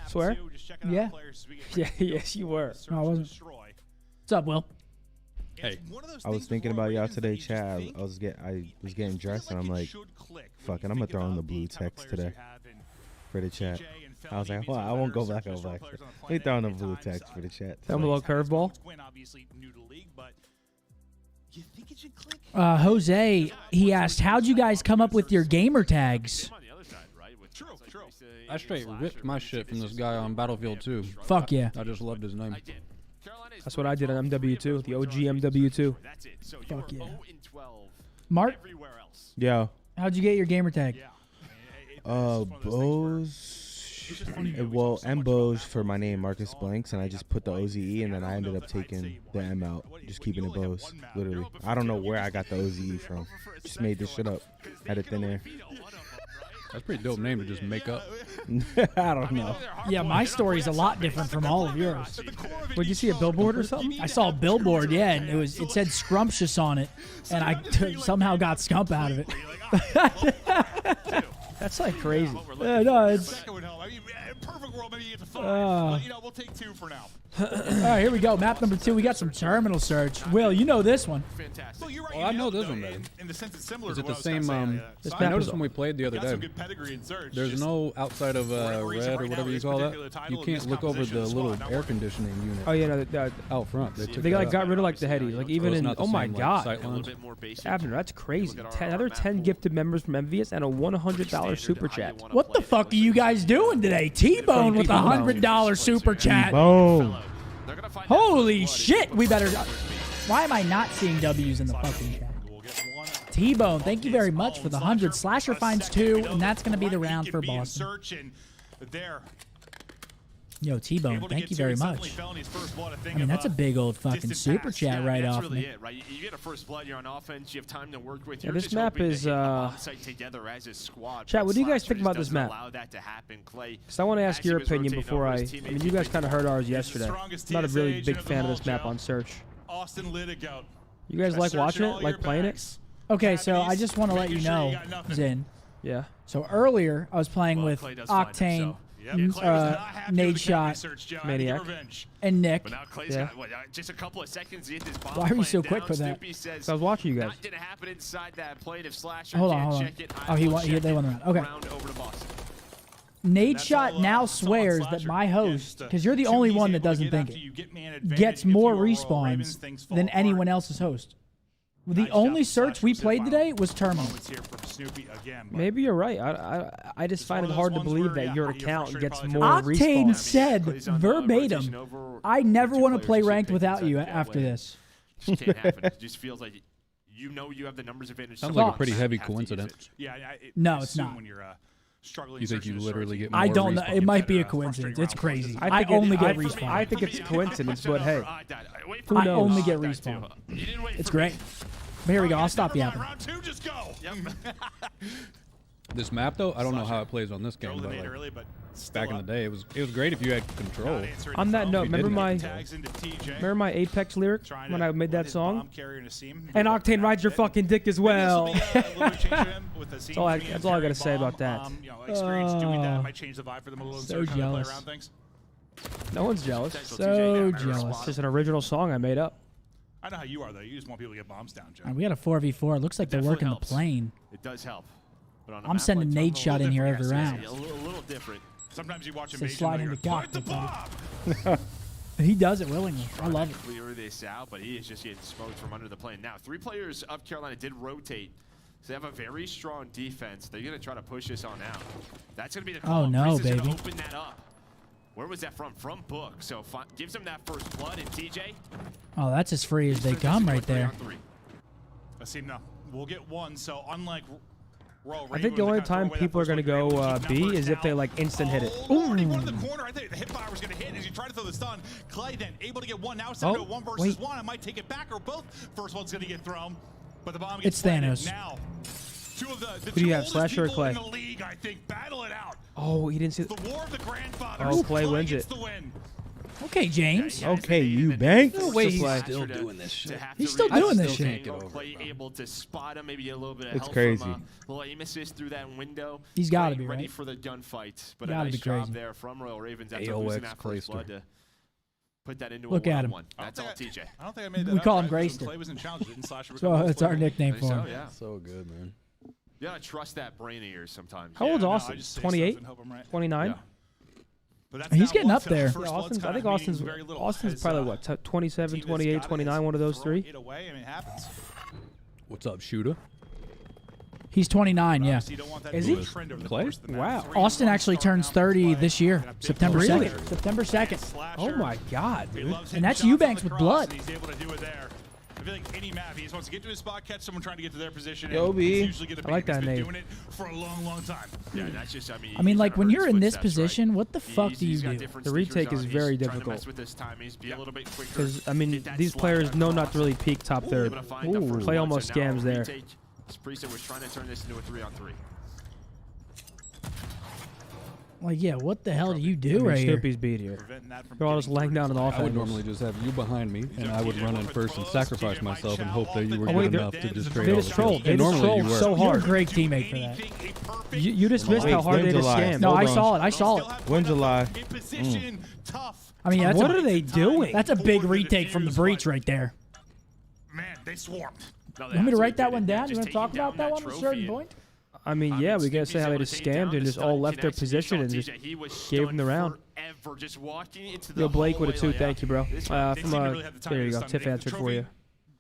Swear? Yeah. Yeah, yes, you were. No, I wasn't. What's up, Will? Hey, I was thinking about y'all today, Chad. I was getting dressed, and I'm like, fuck it, I'm gonna throw in the blue text today for the chat. I was like, well, I won't go back. Let me throw in the blue text for the chat. Tell him a little curveball. Jose, he asked, how'd you guys come up with your gamer tags? I straight ripped my shit from this guy on Battlefield 2. Fuck yeah. I just loved his name. That's what I did on MW2, the OG MW2. Fuck yeah. Mark, Yo, how'd you get your gamer tag? Boz. Well, MBoz for my name, Marcus Blanks, and I just put the OZE, and then I ended up taking the M out, just keeping it Boz. Literally, I don't know where I got the OZE from. Just made this shit up. Had it thin air. That's a pretty dope name to just make up. I don't know. Yeah, my story's a lot different from all of yours. Would you see a billboard or something? I saw a billboard, yeah, and it said Scrumptious on it, and I somehow got Scump out of it. That's like crazy. Yeah, no, it's. Perfect world, maybe you get to 5. But, we'll take 2 for now. All right, here we go. Map number 2. We got some terminal search. Will, you know this one. Well, you're right. Well, I know this one better. In the sense it's similar Is to it what the I was same? gonna say, This I map noticed is- when we played the other got some day. good pedigree in search. There's Just no outside of whatever reason red or right whatever now, you this call particular that. title You and can't this look over the composition is little not air working. conditioning unit Oh yeah, no, out front. They took they that like out. got rid of like the headies, like even it's in. not the Oh my same, like, god, sight lines. Abner, that's crazy. Another 10 gifted members from Envious and a $100 super chat. What the fuck are you guys doing today? T-Bone with a $100 super chat. Boom. Holy shit! We better. Why am I not seeing W's in the fucking chat? T-Bone, thank you very much for the 100. Slasher finds 2, and that's going to be the round for Boston. Yo, T-Bone, thank you very much. I mean, that's a big old fucking super chat right off. Really Man. it, right? You get a first blood, you're on offense, you have time to work with. Yeah, You're this just map hoping is, to get on-site together as a squad. Chat, but what do you guys Slasher think just about this doesn't map? allow that to happen. Clay, Because I want to ask as he your was opinion rotating before over I. his I mean, teammates, you guys he kind of heard ours the yesterday. strongest Not a TSA really agent big of them fan of all, this map Joe. on search. Austin Lidigout. You guys like watching it? Like playing it? Okay, so I just want to let you know, Zin. Yeah. So earlier, I was playing with Clay does find Octane, himself. Clay was not happy Nade with the cavity Shot, search, Joe. Had to Maniac. get revenge. and Nick. But now Clay's Yeah. got what, just a couple of seconds to get this bomb Why are you so plant quick down. with that? Snoopy says, So I was watching you guys. not gonna happen inside that plate if Slasher Hold on, can't hold on. check it. Oh, they won the round. Okay. Round over to Boston. Nade That's Shot all, now that's all on swears that Slasher. my Again, host, just, because you're the too only easy one that able to doesn't get think after it, you, get man advantage gets if more you are Royal Ravens, respawns things fall than apart. anyone else's host. The Nice only job, search Slasher we said played final. today was Terminal. Moments here from Snoopy again, but Maybe you're right. I just It's find one it of hard those to ones believe where, that your yeah, you're account frustrated gets probably more Octane respawns. said Clay's on the verbatim, rotation over I never two want to players play just ranked picked without inside you the after gateway. this. Just can't happen. It just feels like you know you have the numbers advantage. Sounds so like a much, pretty you heavy have to use coincidence. it. yeah, No, I it's assume not. when you're struggling You think searching you the literally search, get I more don't know. respawn. It might be a That, coincidence. It's frustrating crazy. round I only get I respawn. think it's coincidence, but hey, who I knows? only get That respawn. too. You didn't wait It's for me. great. But here we go. I'll stop Never mind, yapping. round 2, just go. This map though, I don't know how it plays on this game, Drove the but nade like, early, but still back in the up. day, it was great if you had control. Not answering On the that phone. note, He remember didn't. my Tags into TJ. remember my Apex lyric Trying when to I made let that his song? bomb carrier in a seam. And Octane rides your fucking dick as well. Maybe this will be, a little bit of change for him with the seam all I- being that's all I gotta carrying say about bomb. that. You know, experience doing Oh. that might change the vibe for them a little. So and start trying to jealous. play around things. No one's jealous. Potential So TJ. jealous. It's just an original song I made up. I know how you are, though. You just want people to get bombs down, Joe. All right, we got a 4v4. It looks like they're Definitely working helps. the plane. It does help. But on a I'm map sending like nade Terminal, shot in here every Yes, round. a little different. Sometimes you watch Say Invasion. slide and into you're, cockpit, "Put the buddy." bomb!" He does it willingly. I love it. Clear this out, but he is just getting smoked from under the plane. Now, 3 players of Carolina did rotate. So they have a very strong defense. They're going to try to push this on out. That's going to be the call. Oh, no, Breeze is gonna baby. open that up. Where was that from? From Book. So gives him that first blood. And TJ? Oh, that's as free as they come right there. Let's see, no. We'll get one, so unlike Royal I think the only time people are going to go B is if they like instant hit it. One in the corner. I think the hip fire was going to hit as you try to throw the stun. Clay then able to get one. Now it's down to a 1 versus 1. I might take it back or both. First one's going to get thrown, but the bomb gets It's Thanos. Now, two of the Who do you have, oldest Slasher or people in Clay? the league, I think, battle it out. Oh, he didn't see. The war of the grandfathers. Oh, Clay wins gets it. the win. Okay, James. Okay, you bank. No way he's Play. still doing this shit. He's still doing this still shit. can't get over Clay it, bro. able to spot him, maybe a little bit of It's help crazy. from a little aim assist through that window. He's gotta Clay be, ready right? for the gunfight, but a Gotta nice be job crazy. there from Royal Ravens after AOX losing that first Clayster. blood to put that into Look a at him. one-on-one. That's all TJ. I don't think I made that We up. call him Right? Grayster. Clay was in challenge. Didn't Slasher So become that's our player? nickname I for think him. so, yeah. So good, man. You gotta trust that brain of yours sometimes. How old is Yeah, no, I Austin? just say 28? stuff and hope I'm right. 29? Yeah. But that's He's now getting one up there. first Yeah, blood's Austin's, I kinda think meaning Austin's very little. Austin's As, probably what, 27, team that's 28, got it 29, is one of those throw 3. it away. I mean, it happens. What's up, shooter? He's 29, yeah. Obviously, you don't want that Is to be he? a trend over the Clay? course of the Wow. match. Austin actually turns 30 this year, September Really? 2nd. September 2nd. Oh my God, He dude. loves hitting And that's shots on Eubanks the with cross, blood. and he's able to do it there. I feel like any map, he just wants to get to his spot, catch someone trying to get to their position. Yo, and B. he's usually gonna I like beat him. that He's name. been doing it for a long, long time. Yeah, that's just, I I mean, like, kinda when heard you're his in this footsteps, right? position, what the fuck do you He's got do? different The sneakers retake on. is He's very trying to difficult. mess with his timings, be a little bit quicker. Because, I mean, Get that these slide players right know not across. to really peak top third. Able to find the first Clay one, almost so now scams there. retake. Preset was trying to turn this into a 3-on-3. Like, yeah, what the hell do you I do mean, right here? Snoopy's beat here. Preventing that from They're all just getting laying through down his on line. I would offense. normally just have you behind me, and I would run in first and sacrifice myself and hope that you were Oh, wait, good they're- enough to just they trade They all just the trolled. kills. They And just normally trolled you were. so You're a hard. great teammate for that. You just missed how Wait, hard they when's just July? scammed. No, I Hold on. saw it. I saw it. When's July? I mean, that's What a, are they doing? that's a big retake from the breach right there. Man, they swarmed. No, You want me to write that one absolutely did. down? You Just want to talk taking about down that one at a trophy certain and- point? I mean, yeah, we gotta say how they Snoopy's just able to take scammed down and the just all stun left their connects. You position saw and just TJ, he was gave him the stunned round. forever, just walking into the Yo, Blake with a hallway 2. like, Thank you, bro. They From seem to really have the time there to you go. stun. Tiff The answered for trophy you.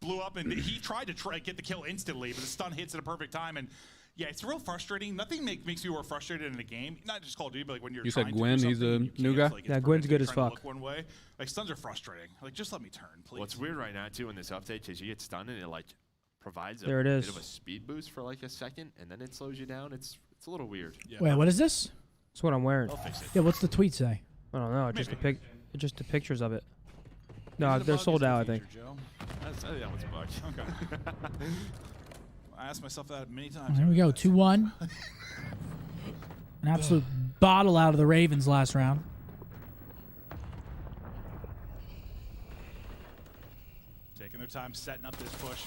Blew up, and he tried to get the kill instantly, but the stun hits at a perfect time. And yeah, it's real frustrating. Nothing makes you more frustrated in a game. Not just Call of Duty, but like when you're You said trying to Gwen, do he's something a and you new can't, guy? like, it's Yeah, Gwen's prevented good you as trying to fuck. look one way. Like stuns are frustrating. Like just let me turn, please. What's weird right now too in this update is you get stunned and it like provides a There it bit is. of a speed boost for like a second and then it slows you down. It's a little weird. Yeah, Wait, what is this? That's what I'm wearing. they'll fix it. Yeah, what's the tweet say? I don't know. Just the pictures of it. No, Is it a they're bug? sold Is it a out. I think. feature, Joe? I think that one's bugged. Okay. I asked myself that many Oh, times. here we go, 2-1. An absolute bottle out of the Ravens last round. Taking their time setting up this push.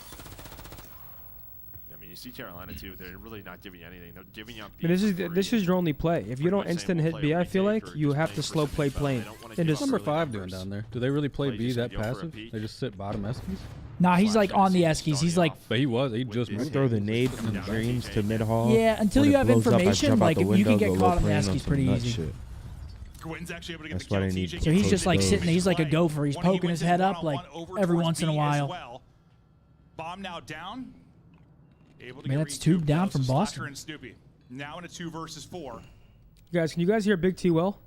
I mean, you see Carolina too. They're really not giving you anything. They're giving you. I mean, this is your only play. If you don't much instant saying hit we'll B, play I feel retake like or you just have play to for slow some play info. plane. They don't wanna And give just up Number early 5 doing numbers. down there? Do they really play Clay B just that said, "Yo, for a passive? peek." They just sit bottom Eskies? Nah, he's like on the Slash Eskies. He's like, But he was. He just With moved. Throw the nade from Yeah. dreams to mid hall. yeah, until When you it have blows up, I information, jump out like the if you can window, get go caught low on the plane Eskies some pretty nut easy. shit. Gwen's actually able to get That's the kill. what I need TJ to So he's Coach just like Bo. sitting there. He's like a Clay. gopher. He's When he poking wins his head up one-on-one like over every towards once in a B as while. well. Bomb now down. Able to Man, get that's two recouped down now, from so Boston. Slasher and Snoopy. Now in a 2 versus 4. Guys, can you guys hear Big T well?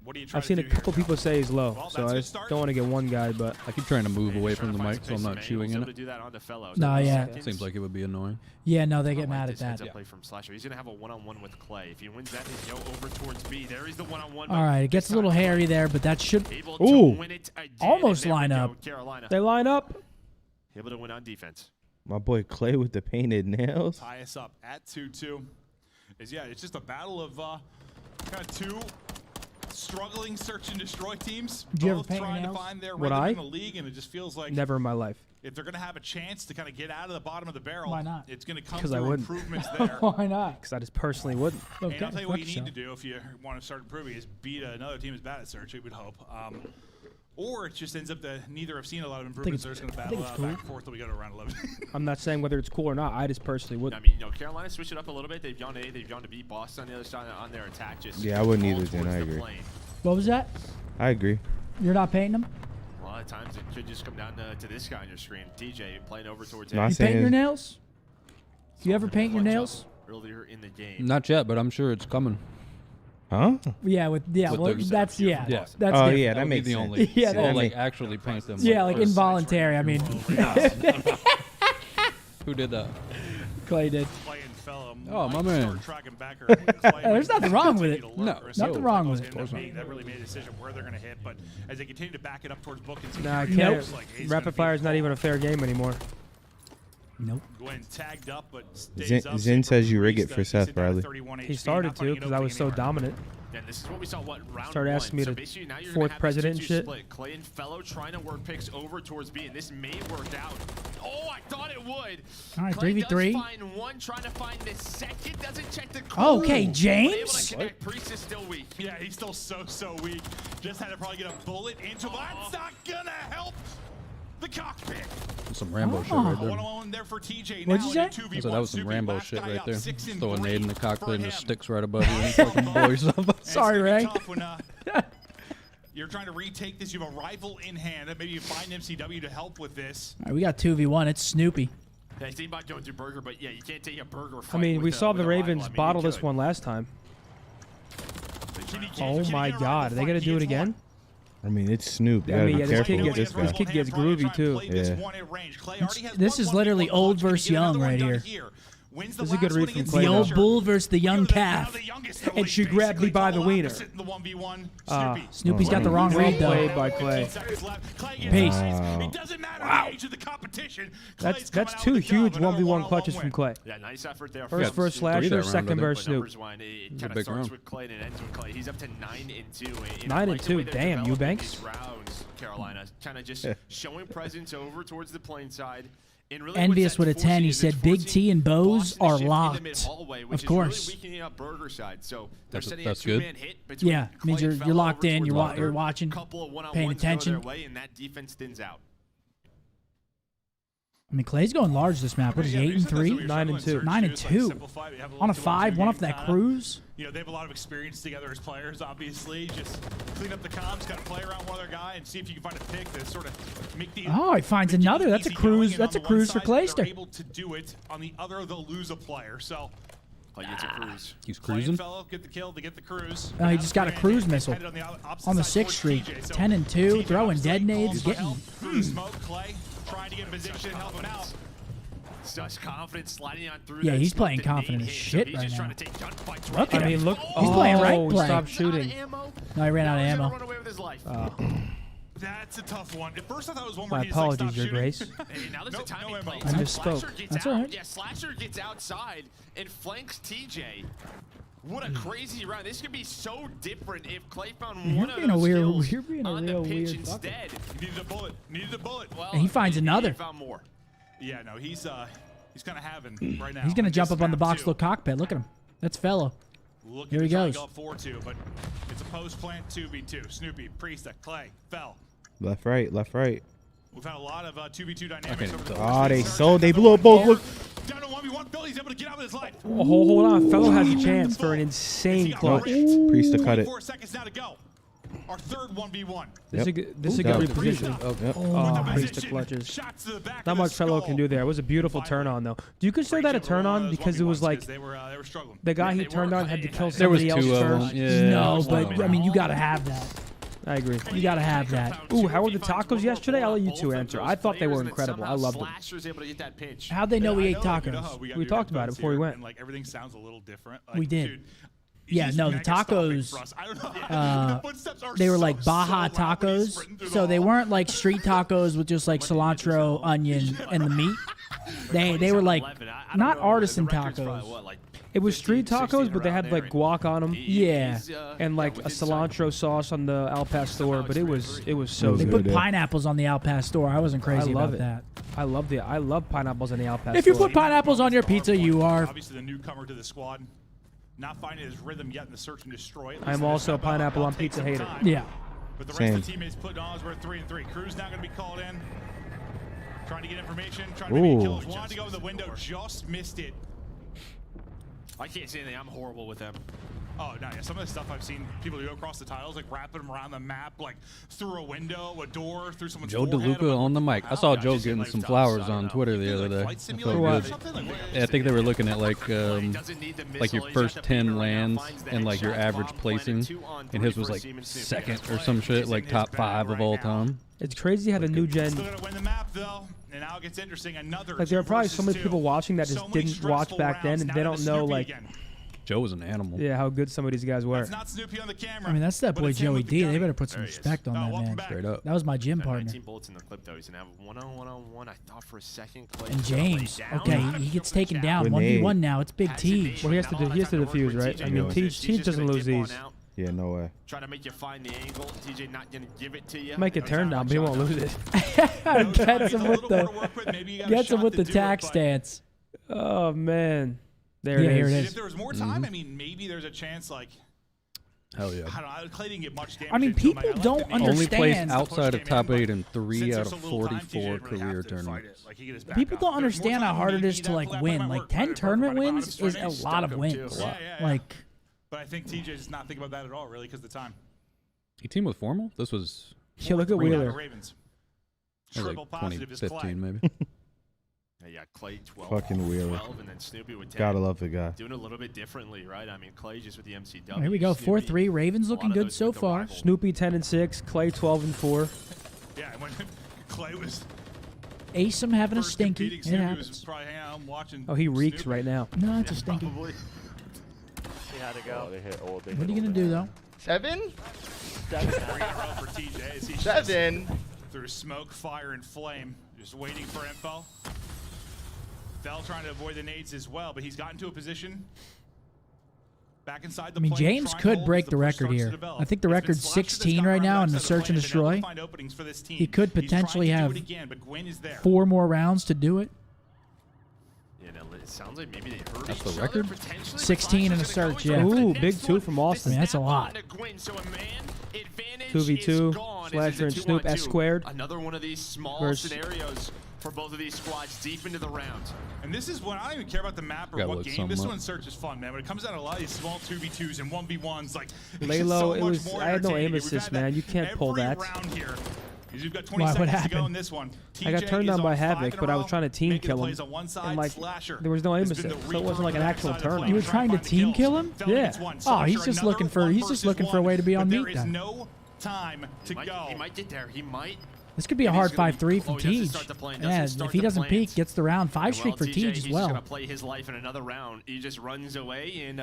What are you trying I've seen to a do here, couple Joe? people say he's low, Well, so that's a I good just start. don't want to get one guy, but I keep trying to move He's away trying from to the find mic so I'm space not to chewing He's in able it. to do that on the fellow. No, yeah. Seems like it would be annoying. Yeah, no, they I get like mad at this that. heads-up play from Slasher. He's gonna have a one-on-one with Clay. If he wins that, then go over towards B. There is the one-on-one. All right, it gets a little hairy there, but that should Able to Ooh. win it again, Almost and there we line go, up. Carolina they line up. able to win on defense. My boy Clay with the painted nails. Tie us up at 2-2. Yeah, it's just a battle of kind of two struggling search and destroy teams. Do you ever both paint trying to nails? find their Would rhythm I? in the league, and it just feels like Never in my life. if they're going to have a chance to kind of get out of the bottom of the barrel, Why not? it's going to come 'Cause I through wouldn't. improvements there. Why not? Because I just personally wouldn't. Okay, And I'll tell you what fuck you need to yourself. do if you want to start improving is beat another team as bad at search, we would hope. or it just ends up that neither have seen a lot of improvements. They're just going to battle out back and forth till we go to round 11. I'm not saying whether it's cool or not. I just personally would. I mean, Carolina switched it up a little bit. They've gone to A, they've gone to B. Boston on the other side on their attack. Just Yeah, I wouldn't all either, Jen. towards I the agree. plane. What was that? I agree. You're not painting them? A lot of times it could just come down to this guy on your screen. TJ playing over towards No, A. I You saying- paint your nails? You ever paint your Clutch up nails? earlier in the game. Not yet, but I'm sure it's coming. Huh? Yeah, With well, the- that's Yeah. That's Oh different. yeah, That that would be makes the sense. only. Yeah, Oh, that- like actually paint them. Yeah, like or- involuntary. I mean, Who did that? Clay did. Clay and Fellow Oh, my might man. start tracking back or Clay There's might nothing wrong with continue it. to lurk No, or something. nothing wrong with Those it. end up being- That really made a decision where they're going to hit, but as they continue to back it up towards book and Nah, I security, can't. it looks like A's gonna Rapid be fire is not even a fair game anymore. Nope. Gwen tagged up, but stays up. Zin says you rig Priest, it for he's Seth sitting down at Bradley. 31 He HP, started not to finding because an I was so opening anywhere. dominant. And this is what we saw, round Started one. asking me So to basically now you're fourth gonna have president this 2-2 shit. split. Clay and Fellow trying to work picks over towards B, and this may work out. Oh, I thought it would. All right, Clay 3v3. does find one, trying to find the second. Doesn't check the Okay, code. James. Able to connect. Priest is still weak. Yeah, he's still so weak. Just had to probably get a bullet into him. That's not gonna help the cockpit. Some Rambo shit Oh. right there. 1-1 there for TJ. What'd now you say? in a 2v1. I said that was some Snoopy, Rambo last shit guy right up, there. 6 and Throw a 3 nade in the for cockpit and him. it sticks right above you and fucking blow yourself up. And it's Sorry, gonna be Ray. tough when, you're trying to retake this. You have a rival in hand. Maybe you find MCW to help with this. All right, we got 2v1. It's Snoopy. Yeah, I think about going through Burger, but yeah, you can't take a Burger fight. I mean, with we a- saw with the a rival. Ravens I mean, bottle you this could. one last time. Can he Oh get my a rival God, are they gonna fight? do it He gets again? one. I mean, it's Snoop. You I gotta mean, be yeah, this careful kid with gets- this guy. kid gets groovy, too. Yeah. This is literally old versus young right here. This is a good read from Clay, The though. old bull versus the young calf. And she grabbed me by the wiener. Snoopy's got the wrong Well read, though. played by Clay. Peace. It doesn't matter the age of the competition. That's Clay's coming out two with a dub, huge another 1v1 one-on-one clutches from win. Clay. Yeah, nice effort there. First versus three Slasher, that round second right there. versus Snoop. Numbers-wise, it a kind of big starts round. with Clay and it ends with Clay. He's up to 9-2. And 9 I and like the 2. way they're Damn, developing Eubanks. these rounds, Carolina, kind of just showing presence over towards the plane side. And really Envious what's with a 10. He forcing is said Big forcing T and BoZe Boston to are shift in the locked. mid-hallway, which Of is course. really weakening up Burger side. So they're That's- setting that's a good. two-man hit between Yeah, Clay means and you're Fellow locked over in. towards You're Walker. watching, Couple of one-on-ones paying go their attention. way, and that defense thins out. I mean, Clay's going large this map. What is he, 8 and 3? 9 and 2. 9 and 2. On a 5, one off that cruise. You know, they have a lot of experience together as players, obviously. Just clean up the comms, kind of play around one other guy, and see if you can find a pick to sort of make the. Oh, he finds the game another. That's a easy cruise. going, and That's on a the one cruise for side, Clayster. They're able to do it. On the other, they'll lose a player. So. Clay gets a cruise. He's Clay and cruising. Fellow get the kill. They get the cruise. He just got a cruise missile on the 6th streak. 10 and 2, throwing dead nades, getting. Smoke. Clay trying to get in position, help him out. Such confidence sliding on through. Yeah, that he's smoke, playing the confident nade as hit, shit he's right just now. trying to take gunfights Look right at now. him. Oh, He's playing right play. Stop he's shooting. out of ammo. No, he ran out of Now he's gonna ammo. run away with his life. That's a tough one. At first, I thought it was one where My he just, like, apologies, stopped Your shooting. Grace. Hey, now there's Nope, a timing no play. ammo. I misspoke. Slasher gets That's out. all right. Yeah, Slasher gets outside and flanks TJ. What a crazy round. This could be so different if Clay found one of being a those weird- kills you're being a on real the pitch weird fucker. instead. Needed a bullet. Needed a bullet. Well, And he finds another. found more. Yeah, no, he's kind of having right now. He's going to on jump this up on the map, box too. low cockpit. Look at him. That's Fellow. Looking Here to he try and goes. Go up 4-2, but it's a post plant 2v2. Snoopy, Priesta, Clay, Fell. Left, right, left, right. We've had a lot of 2v2 dynamics over the course Oh, of they this search. sold. They blew up both. Look. Down to 1v1. Bill, he's able to get out with his life. Oh, hold on. Fellow has a chance for an insane clutch. Priest to cut it. 4 seconds now to go. Our third 1v1. This is a good, this is a good repositioning. Yep. Oh, Position. Priest to clutches. Shots to the back Not of the much Fellow skull. can do there. It was a beautiful turn on, though. Do you consider that a turn on? Because it was like They were struggling. the guy he they turned were. on had to kill There was somebody else two of first. them. Yeah. No, but I mean, you got to have that. I agree. You got to have that. Ooh, how were the tacos yesterday? I'll let you two answer. I thought they were incredible. I loved them. Slasher's able to get that pinch. How'd they know we I ate know, like, you know tacos? how got We your talked about it headphones before we here, went. And, like, everything sounds a little different. We Like, did. dude, Yeah, he's no, the mega stopping tacos, for us. I don't know. The footsteps are They were so, like Baja so loud when he's tacos, sprinting through so the they hall. weren't like street tacos with just like cilantro, onion, and the meat. They were like not artisan tacos. It was street tacos, but they had like guac on them Yeah. and like a cilantro sauce on the Al Pastor. But it was so They good. put good. pineapples on the Al Pastor. I wasn't crazy love about it. that. I love pineapples on the Al Pastor. If you put pineapples on your pizza, you are. Obviously, the newcomer to the squad, not finding his rhythm yet in the search and destroy. At least I'm in this also a map, I'll pineapple on take pizza some hater. time. Yeah. But the rest Same. of the teammates putting on is we're 3-3. Crew's now going to be called in. Trying to get information, trying to make kills. Wanted to go in the window, just missed it. I can't say anything. I'm horrible with them. Oh, no, yeah. Some of the stuff I've seen people do across the tiles, like wrapping them around the map, like through a window, a door, through someone's Joe forehead. DeLuca on the mic. I saw Joe just getting like some tops, flowers I don't on know. Twitter the other day. Flight I simulator felt or good. something? Like, Yeah, I think they were looking at like Doesn't need the your missile, first he's got the beamer 10 right now, lands finds the and like your headshot, average bomb placing, planted, 2-on-3 and his was for like Seaman Snoopy. second or some shit, like top 5 of all time. It's crazy how the new gen. Still gonna win the map though, and now it gets interesting. Another Like there are probably so many 2 people watching that So just many didn't watch stressful back then, rounds. and Now they to don't know Snoopy like again. Joe was an animal. yeah how good some of these guys were. It's not Snoopy on the camera. I mean, that's that but boy it's him Joey with the D. They gun. better put some There he is. respect on that welcome man. back. Straight up. That was my gym Got partner. 19 bullets in the clip though. He's gonna have one-on-one. I thought for a second. Clay And was gonna lay James, down. okay, he gets taken down. Grenade. 1v1 now. It's Big T. Well, he has to defuse, right? I mean, Teej doesn't lose these. Yeah, no way. Trying to make you find the angle. TJ not gonna give it to you. Might get turned down, but he won't lose it. Gets him with the tack stance. Oh man, there Yeah, it here is. it If is. there was more time, I mean, maybe there's a chance. Like, Hell yeah. I don't know. Clay didn't get much damage. I mean, into him. people I like don't that maybe Only placed understand. outside of top 8 in 3 since out there's of so little time, TJ 44 didn't really career have to fight tournaments. it. Like, he could just back People up. don't If there's more understand how time, hard it maybe is to that like play win. might Like work. 10 Might tournament work. wins is a lot of Scump wins. too. Yeah. Like But I think TJ just not thinking about that at all, really, because the time. He teamed with Formal? This was Yeah, look at 4-3 down to Wheeler. Ravens. that was Triple like positive is Clay. 2015 maybe. Yeah, Clay 12. Fucking Wheeler. 12, and then Snoopy with 10. Gotta love the guy. Doing a little bit differently, right? I mean, Clay just with the MCW. here we go. Snoopy, 4-3. Ravens a lot looking of good those so with the far. rival. Snoopy 10-6, Clay 12-4. Yeah, when Clay was Asim having a first stinky. competing, It Snoopy was happens. probably hanging out and watching. Oh, he reeks Snoopy. right now. No, it's a stinky. Probably. He had to go. What are you gonna do though? 7? 3 in a row for TJ as he's just 7. through smoke, fire, and flame, just waiting for info. Fell trying to avoid the nades as well, but he's gotten to a position back inside the I mean, plane, James trying to could hold break as the push record starts to here. develop. I think the It's been record's Slasher that's 16 gotten right around now in the outside search and plane. They've been able to destroy. find openings for this team. He could He's trying potentially to do have it again, but Gwyn is there. 4 more rounds to do it. Yeah, no, it sounds like maybe they heard That's each the other, record? potentially. 16 and a Flashers are gonna search, go yeah. for the Ooh, next big 2 one. from Austin. The I mean, that's a snap lot. onto Gwyn, so a man advantage 2v2, is gone. Slasher and This is a Snoop, 2-on-2. S squared. Another one of these small Versus- scenarios for both of these squads deep into the round. And this is when I don't even care about the map or Gotta what look game. something This up. one search is fun, man. When it comes down to a lot of these small 2v2s and 1v1s, like it's just Laylo, so it much was- more I had no entertaining. aim We've assist, had that man. You can't pull every that. round here. You've got 20 Why, what seconds to go happened? in this one. I got TJ turned is down by on 5 Havoc, in a but I was row, trying to team making the kill him. plays on one side. And like, Slasher there was no aim has been assist, the so it wasn't like an recon actual backside of the turn. plane, You were trying to find the team kills. kill him? Fell Yeah. against one. Oh, he's Slasher, just another looking for one he's just versus looking for a one, way to be on but meat there is then. no time to go. He might get there. He might. This could be a And hard he's gonna be- 5-3 from oh, he doesn't start the Teej. plan, Yeah, doesn't start if he the doesn't plans. peak, gets the round 5 And streak for TJ, Teej as he's just well. gonna play his life in another round. He just runs away, and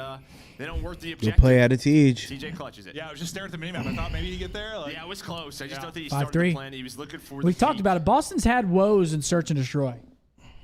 they don't work the You'll objective. play at a Teej. TJ clutches it. Yeah, I was just staring at the minimap. I thought maybe he'd get there. Like, Yeah, it was close. I just Yeah. don't think he started 5-3. the plan. He was looking for We've the talked peak. about it. Boston's had woes in search and destroy.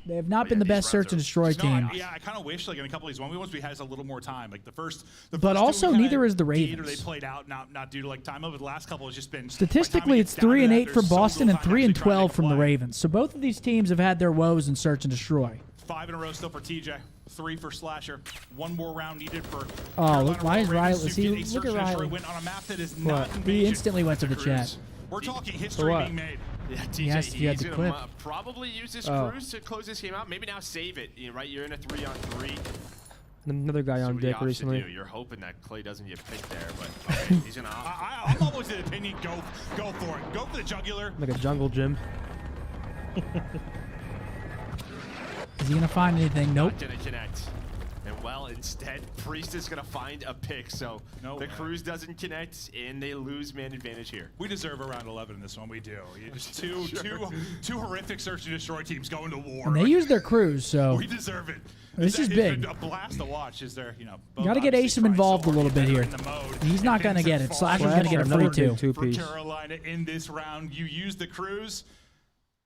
They have not Oh, been yeah, the these best rounds search and are- destroy No, team. yeah, I kind of wish like in a couple of these 1v1s we had a little more time. Like the first But two also we kinda neither is the did, or Ravens. they played out not due to like time. But the last couple has just been Statistically, it's 3 and 8 for Boston and 3 and 12 from the Ravens. So both of these teams have had their woes in search and destroy. 5 in a row still for TJ. 3 for Slasher. 1 more round needed for. Oh, Carolina look, why is Ravens Riley? to See, get a look search at and destroy Riley. win on a map that is What? not He invasion. instantly went to the Cruz. chat. We're talking history what? being made. Yeah, He asked if you had he's the gonna clip. probably use this Oh. cruise to close this game out. Maybe now save it. Right, you're in a 3-on-3. Another guy So on what he dick opts to recently. do. You're hoping that Clay doesn't get picked there, but okay, he's gonna opt. I'm always of the opinion go for it. Go for the jugular. Like a jungle gym. Is he going to find anything? Nope. Not gonna connect. And well, instead, Priest is gonna find a pick. So No the way. cruise doesn't connect, and they lose man advantage here. We deserve around 11 in this one. We do. Just two horrific search and destroy teams going to war. And they used their crews, so We deserve it. This is It's big. been a blast to watch. Is there, Gotta get Asim involved a little bit here. He's not gonna get it. Slasher's gonna get a Another free big 2. For two-piece. Carolina in this round, you use the cruise,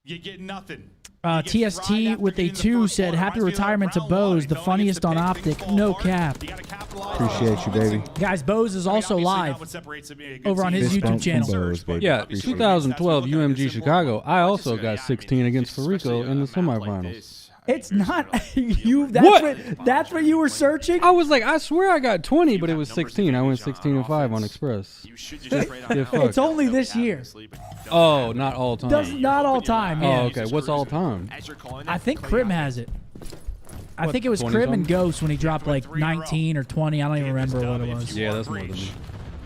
you get nothing. You get fried TST after with a getting the 2 first said, one. happy Reminds me of retirement to round one. Boze, He the fell funniest against on the pick, things Optic. fall No apart. cap. You gotta capitalize. Appreciate you, baby. Guys, Boze is also Obviously not live what separates it being a good over on team. his Fist YouTube bump from channel. Boze, baby. Yeah, Appreciate it. 2012 UMG Chicago. I also got Yeah, I mean, 16 against especially Farico in the a map like semifinals. this, It's not you. That's what you were searching. I was like, I swear I got 20, but it was 16. I went 16 and 5 on Express. You should just trade on Yeah, now. fuck. It's only this year. Oh, not all time. Not all time. Yeah. Oh, okay. What's all time? As you're calling I it, think Clay Crim got has it. I think it was 20 Crim and something? Ghost when he dropped like 19 or 20. I don't even remember what it was. Yeah, that's more than me.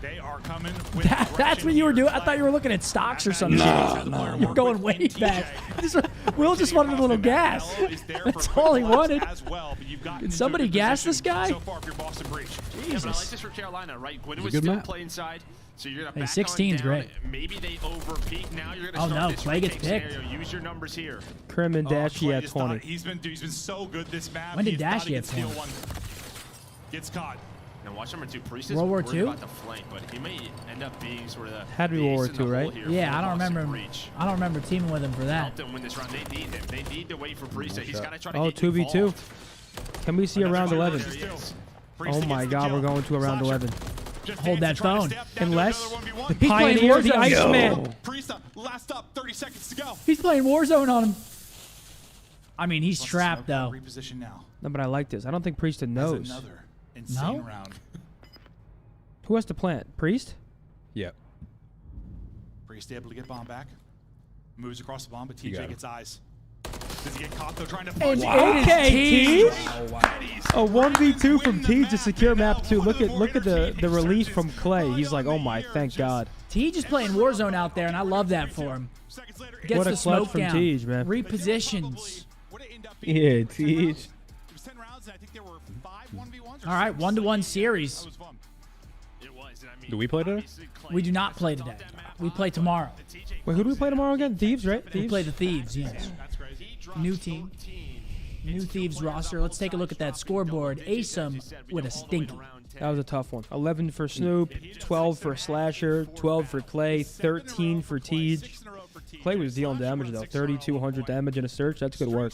They are coming with That's aggression what you were here. doing. I thought you were looking at stocks or some shit. You're going way back. Will just wanted a little gas. That's all he wanted. Did somebody gas this guy? So far, if you're Boston Breach. Yeah, but I like this for Carolina, right? Gwynn was good still map. playing inside, so you're gonna Hey, back 16's on down. great. Maybe they overpeak. Now you're gonna Oh, start no, this Clay gets retake picked. scenario. Use your numbers here. Crim and Dashy at 20. He's been so good this map. When did He thought Dashy he have could steal 20? one. Gets caught. Now watch number 2. Priest is World War worried II? about the flank, but he may end up being sort of the Had to be World War ace in the II, hole right? here Yeah, for I don't Boston remember. Breach. I don't remember teaming with him for that. Help them win this round. They need him. They need to wait for Priest. He's got to try to Oh, get 2v2. involved. Can we see a round 11? There he is. Oh my God, we're going to a round 11. Hold that phone. Unless the He's playing Pioneer, the Warzone. Iceman. Priest last up, 30 seconds to go. He's playing Warzone on him. I mean, he's trapped though. Reposition now. No, but I like this. I don't think Priest knows. Another insane No? round. Who has to plant? Priest? Yeah. Priest able to get bomb back. Moves across the bomb, but You got TJ him. gets eyes. Does he get caught though? Trying to And punch. okay, T. A 1v2 from T to secure map 2. Look at the release from Clay. He's like, oh my, thank God. T just playing Warzone out there, and I love that for him. Seconds later, Gets What a the clutch smoke from down. Tej, man. Repositions. would it end up being Yeah, crazy? Teach. It was 10 rounds, and I think there were 5 1v1s. All right, 1-to-1 series. That was fun. It was. And I mean, Do we play today? obviously Clay We do not play today. We play tomorrow. Wait, who do we play tomorrow again? Thieves, right? We Thieves? play the Thieves, yes. That's crazy. New team. New Thieves roster. Let's take a look at that scoreboard. Asim with a stinky. That was a tough one. 11 for Snoop, 12 for Slasher, 12 for Clay, 13 for Tej. Clay was dealing damage though. 3,200 damage in a search. That's good work.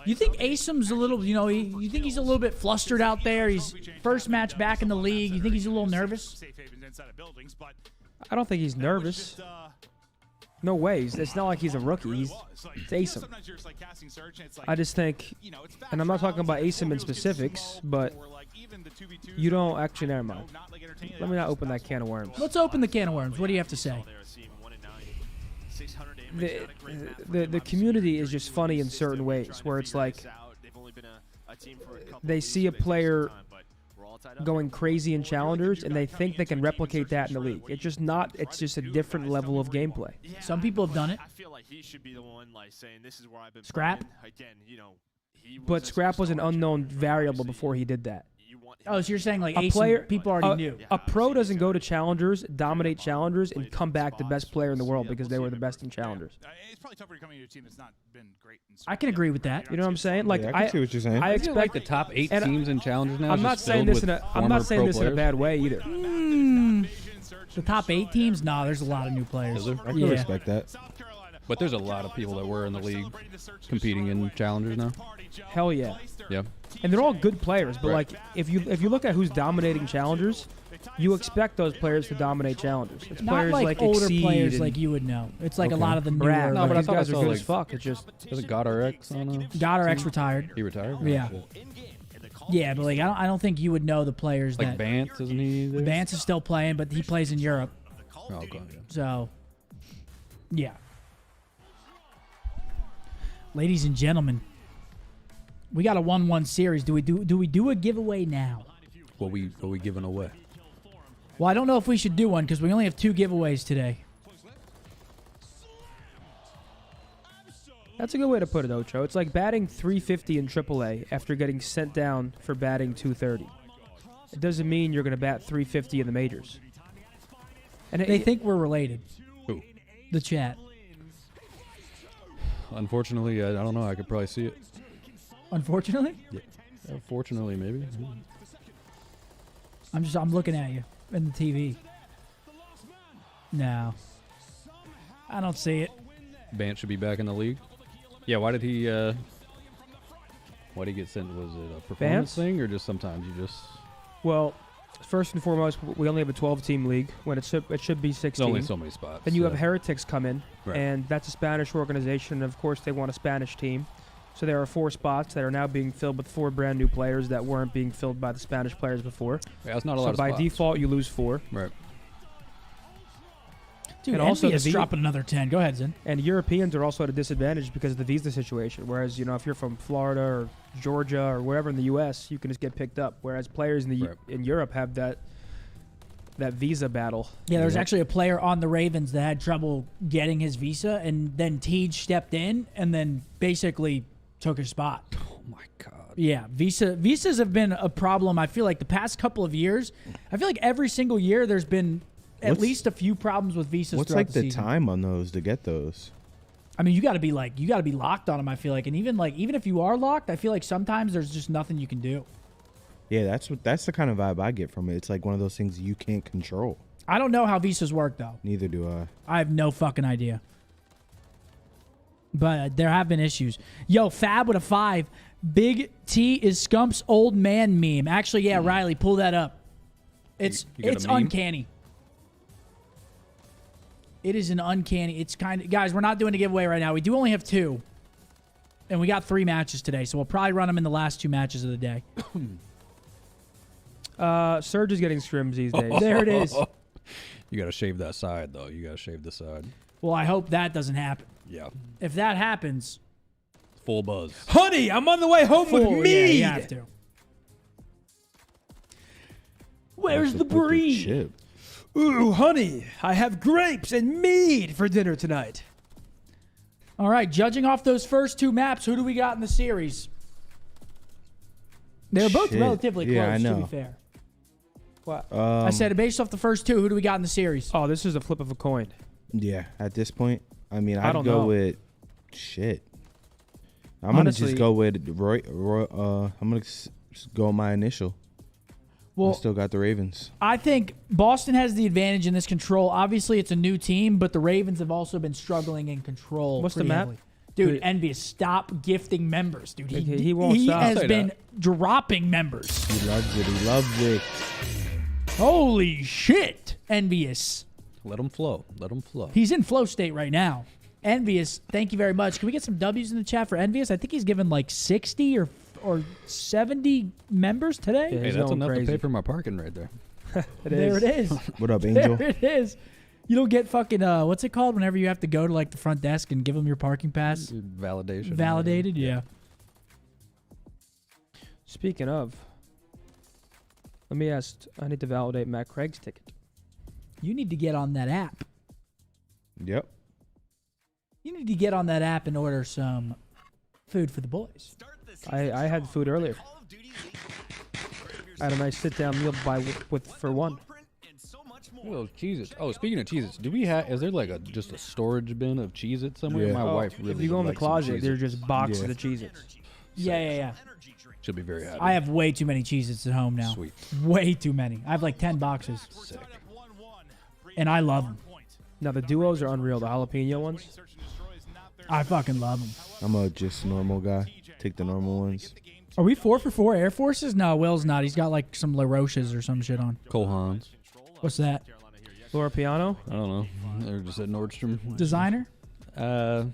You think Asim's a little, you think he's a little bit flustered out there? He's first match back in the league. You think he's a little nervous? Safe havens inside of buildings, but I don't think he's nervous. No ways. It's not like he's a rookie. It's Asim. sometimes you're just like casting search, and it's like, I just think, you know, it's and I'm not talking about fast Asim in rounds, specifics, but or like even the 2v2s you don't were, actually. Never you know, mind. not like entertaining. Let me not open that can of worms. Let's open the can of worms. What do you have to say? The community is just funny in certain ways, where it's like they see a player going crazy in challengers and they think they can replicate that in the league. It's just not. It's just a different level of gameplay. Some people have done it. I feel like he should be the one like saying this is where I've been Scrap? playing. Again, you know, he was But a Scrap was an superstar. unknown variable before he did that. You want Oh, so you're saying like A Asim, player, people already knew. a pro doesn't go to challengers, dominate challengers, and come back the best player in the world because they were the best in challengers. It's probably tougher coming to a team that's not been great. In I can agree with that. You know what I'm saying? Like Yeah, I can see what you're saying. I Isn't it expect like the top 8 and teams in challengers now. I'm is not just saying filled this with in a. I'm former not saying pro this in a players? bad way either. The top 8 teams? Nah, there's a lot of new players. Is there? I can Yeah. respect that. But there's a lot of people that were in the league competing in challengers now. Hell yeah. Yeah. And they're all good players, but Right. like if you look at who's dominating challengers, you expect those players to dominate challengers. It's Not players like older Exceed players and like you would know. It's like a Okay. lot of the newer. Brad. No, Like, but I these thought I guys are saw, good like- as fuck. It's just Was it God RX on Goddard X retired. He retired? Yeah. Shit. Yeah, but like I don't think you would know the players Like that. Vance, isn't he? There? Vance is still playing, but he plays in Europe. Oh, God, yeah. So, yeah. Ladies and gentlemen, we got a 1-1 series. Do we do a giveaway now? What we giving away? Well, I don't know if we should do one because we only have 2 giveaways today. that's a good way to put it, Ocho. It's like batting 350 in AAA after getting sent down for batting 230. It doesn't mean you're going to bat 350 in the majors. And They think we're related. Who? The chat. Unfortunately, I don't know. I could probably see it. Unfortunately, Fortunately, maybe. I'm looking at you in the TV. No, I don't see it. Vance should be back in the league. Yeah. Why did he get sent? Was it a performance Vance? thing or just sometimes you just? well, first and foremost, we only have a 12-team league when it should be 16. There's only so many spots. Then you have yeah. Heretics come in, Right. and that's a Spanish organization. And of course, they want a Spanish team. So there are 4 spots that are now being filled with 4 brand new players that weren't being filled by the Spanish players before. Yeah, that's not a lot So of by spots. default, you lose 4. Right. Dude, And also Envious the V- dropping another 10. Go ahead, Zen. And Europeans are also at a disadvantage because of the visa situation. Whereas, if you're from Florida or Georgia or wherever in the U.S., you can just get picked up. Whereas players in Europe have that visa battle. Yeah, there was actually a player on the Ravens that had trouble getting his visa, and then Tej stepped in and then basically took his spot. Oh my God. Yeah, visas have been a problem. I feel like the past couple of years, I feel like every single year there's been at least a few problems with visas. What's throughout like the season. time on those to get those? I mean, you got to be locked on them. I feel like, and even if you are locked, I feel like sometimes there's just nothing you can do. Yeah, that's the kind of vibe I get from it. It's like one of those things you can't control. I don't know how visas work though. Neither do I. I have no fucking idea. But there have been issues. Yo, Fab with a 5. Big T is Scump's old man meme. Actually, yeah, Riley, pull that up. It's You got a meme? uncanny. It is an uncanny. It's kind of, guys, we're not doing a giveaway right now. We do only have 2. And we got 3 matches today, so we'll probably run them in the last 2 matches of the day. Surge is getting scrims these days. There it is. You got to shave that side, though. You got to shave the side. Well, I hope that doesn't happen. Yeah. If that happens, Full buzz. Honey, I'm on the way home full, with me. yeah, you have to. Where's the breed? Chip. Ooh, honey, I have grapes and mead for dinner tonight. All right, judging off those first 2 maps, who do we got in the series? They're both Shit. relatively close, Yeah, I to know. be fair. What? I said based off the first 2, who do we got in the series? Oh, this is a flip of a coin. Yeah, at this point, I mean, I I'd don't go know. with shit. I'm gonna Honestly- just go with Roy. I'm gonna go my initial. Well, I still got the Ravens. I think Boston has the advantage in this control. Obviously, it's a new team, but the Ravens have also been struggling in control. What's the pretty map? heavily. Dude, Dude. Envious, stop gifting members, dude. He won't stop. has Say been that. dropping members. He loves it. He loves it. Holy shit, Envious. Let them flow. Let them flow. He's in flow state right now. Envious, thank you very much. Can we get some W's in the chat for Envious? I think he's given like 60 or 70 members today. Yeah. Hey, He's that's going enough to crazy. pay for my parking right there. There it is. What up, Angel? There it is. You don't get fucking, what's it called whenever you have to go to like the front desk and give them your parking pass? Validation. Validated? Yeah. Speaking of, let me ask. I need to validate Matt Craig's ticket. You need to get on that app. Yep. You need to get on that app and order some food for the boys. I had food earlier. I had a nice sit-down meal for one. Well, Cheez-Its. Oh, speaking of Cheez-Its, do we have? Is there like just a storage bin of Cheez-Its somewhere? Yeah. My Oh, wife really. if you go in the likes some closet, they're Cheez-Its. just boxes Yeah. of Cheez-Its. Yeah. Should be very happy. I have way too many Cheez-Its at home now. Sweet. Way too many. I have like 10 boxes. Sick. And I love them. Now the duos are unreal. The jalapeno ones. I fucking love them. I'm a just normal guy. Take the normal ones. Are we 4 for 4 Air Forces? No, Will's not. He's got like some La Roches or some shit on. Kohans. What's that? Laura Piano. I don't know. They're just at Nordstrom. Designer? I'll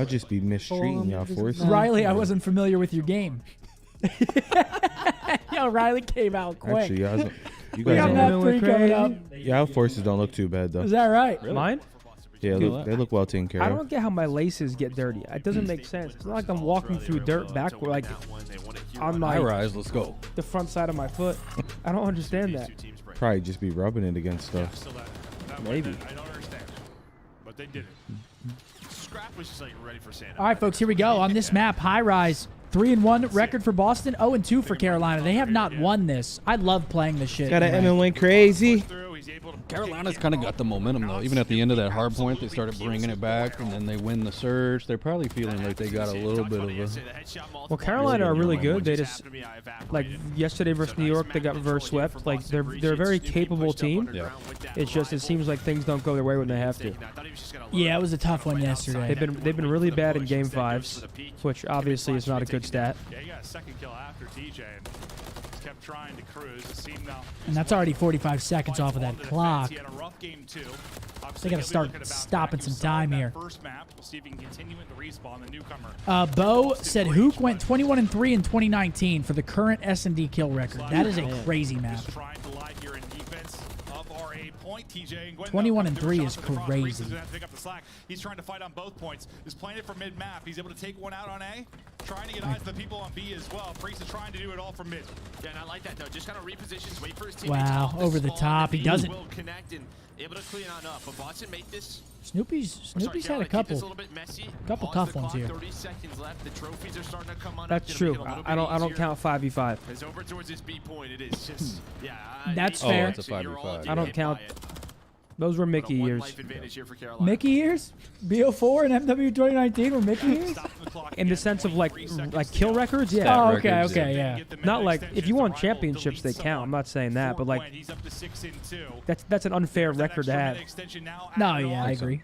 just be mistreating y'all forces. Riley, I wasn't familiar with your game. Yo, Riley came out quick. Actually, you We got guys, map don't, 3 coming up. y'all forces don't look too bad though. Is that right? Mine? Yeah, they look well taken care I of. don't get how my laces get dirty. It doesn't make sense. It's not like I'm walking through dirt backward, like on High my rise. Let's go. the front side of my foot. I don't understand that. Probably just be rubbing it against stuff. Maybe. I don't understand. But they did it. Scrap was just like ready for Santa. All right, folks, here we go. On this map, high rise. 3-1 record for Boston, 0-2 for Carolina. They have not won this. I love playing this shit. Got an Right. Emma went crazy. Carolina's kind of got the momentum though. Even at the end of that hard point, they started bringing it back, and then they win the surge. They're probably feeling like they got a little bit of a. Well, Carolina are really good. They just like yesterday versus New York, they got reverse swept. Like they're a very capable team. Yeah. It's just it seems like things don't go their way when they have to. Yeah, it was a tough one yesterday. They've been really bad in game fives, which obviously is not a good stat. Yeah, he got a second kill after TJ. kept trying to cruise. It seemed now. And that's already 45 seconds off of that clock. He had a rough game too. They got to start stopping some time here. First map. We'll see if he can continue in the respawn. The newcomer. Bo said Hook went 21-3 in 2019 for the current S&D kill record. That is a crazy map. Trying to lie here in defense of our A point. TJ and Gwen 21-3 is crazy. Pick up the slack. He's trying to fight on both points. He's playing it for mid map. He's able to take one out on A. Trying to get eyes to the people on B as well. Priest is trying to do it all from mid. Yeah, and I like that though. Just kind of repositions, wait for his team. Wow, over the top. He doesn't. Will connect and able to clean on up. But Boston made this. Snoopy's had a couple tough ones here. 30 seconds left. The trophies are starting to come on. That's true. I don't count 5v5. It's over towards this B point. It is just That's fair. It's a 5v5. I don't count. Those were Mickey years. Mickey years? BO4 and MW 2019 were Mickey years? In the sense of like kill records, yeah. Oh, okay, okay, yeah. Not like if you want championships, they count. I'm not saying that, but like that's an unfair record to have. No, yeah, I agree.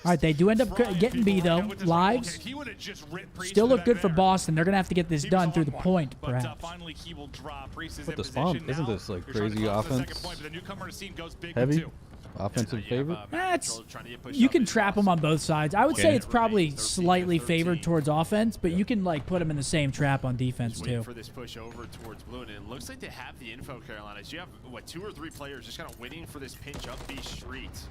All right, they do end up getting B, though. Lives still look good for Boston. They're going to have to get this done through the point, perhaps. But the spawn, isn't this like crazy offense? Heavy? Offensive favorite? You can trap them on both sides. I would say it's probably slightly favored towards offense, but you can like put them in the same trap on defense, too. For this push over towards blue, and it looks like they have the info, Carolina. You have, what, 2 or 3 players just kind of waiting for this pinch up these streets.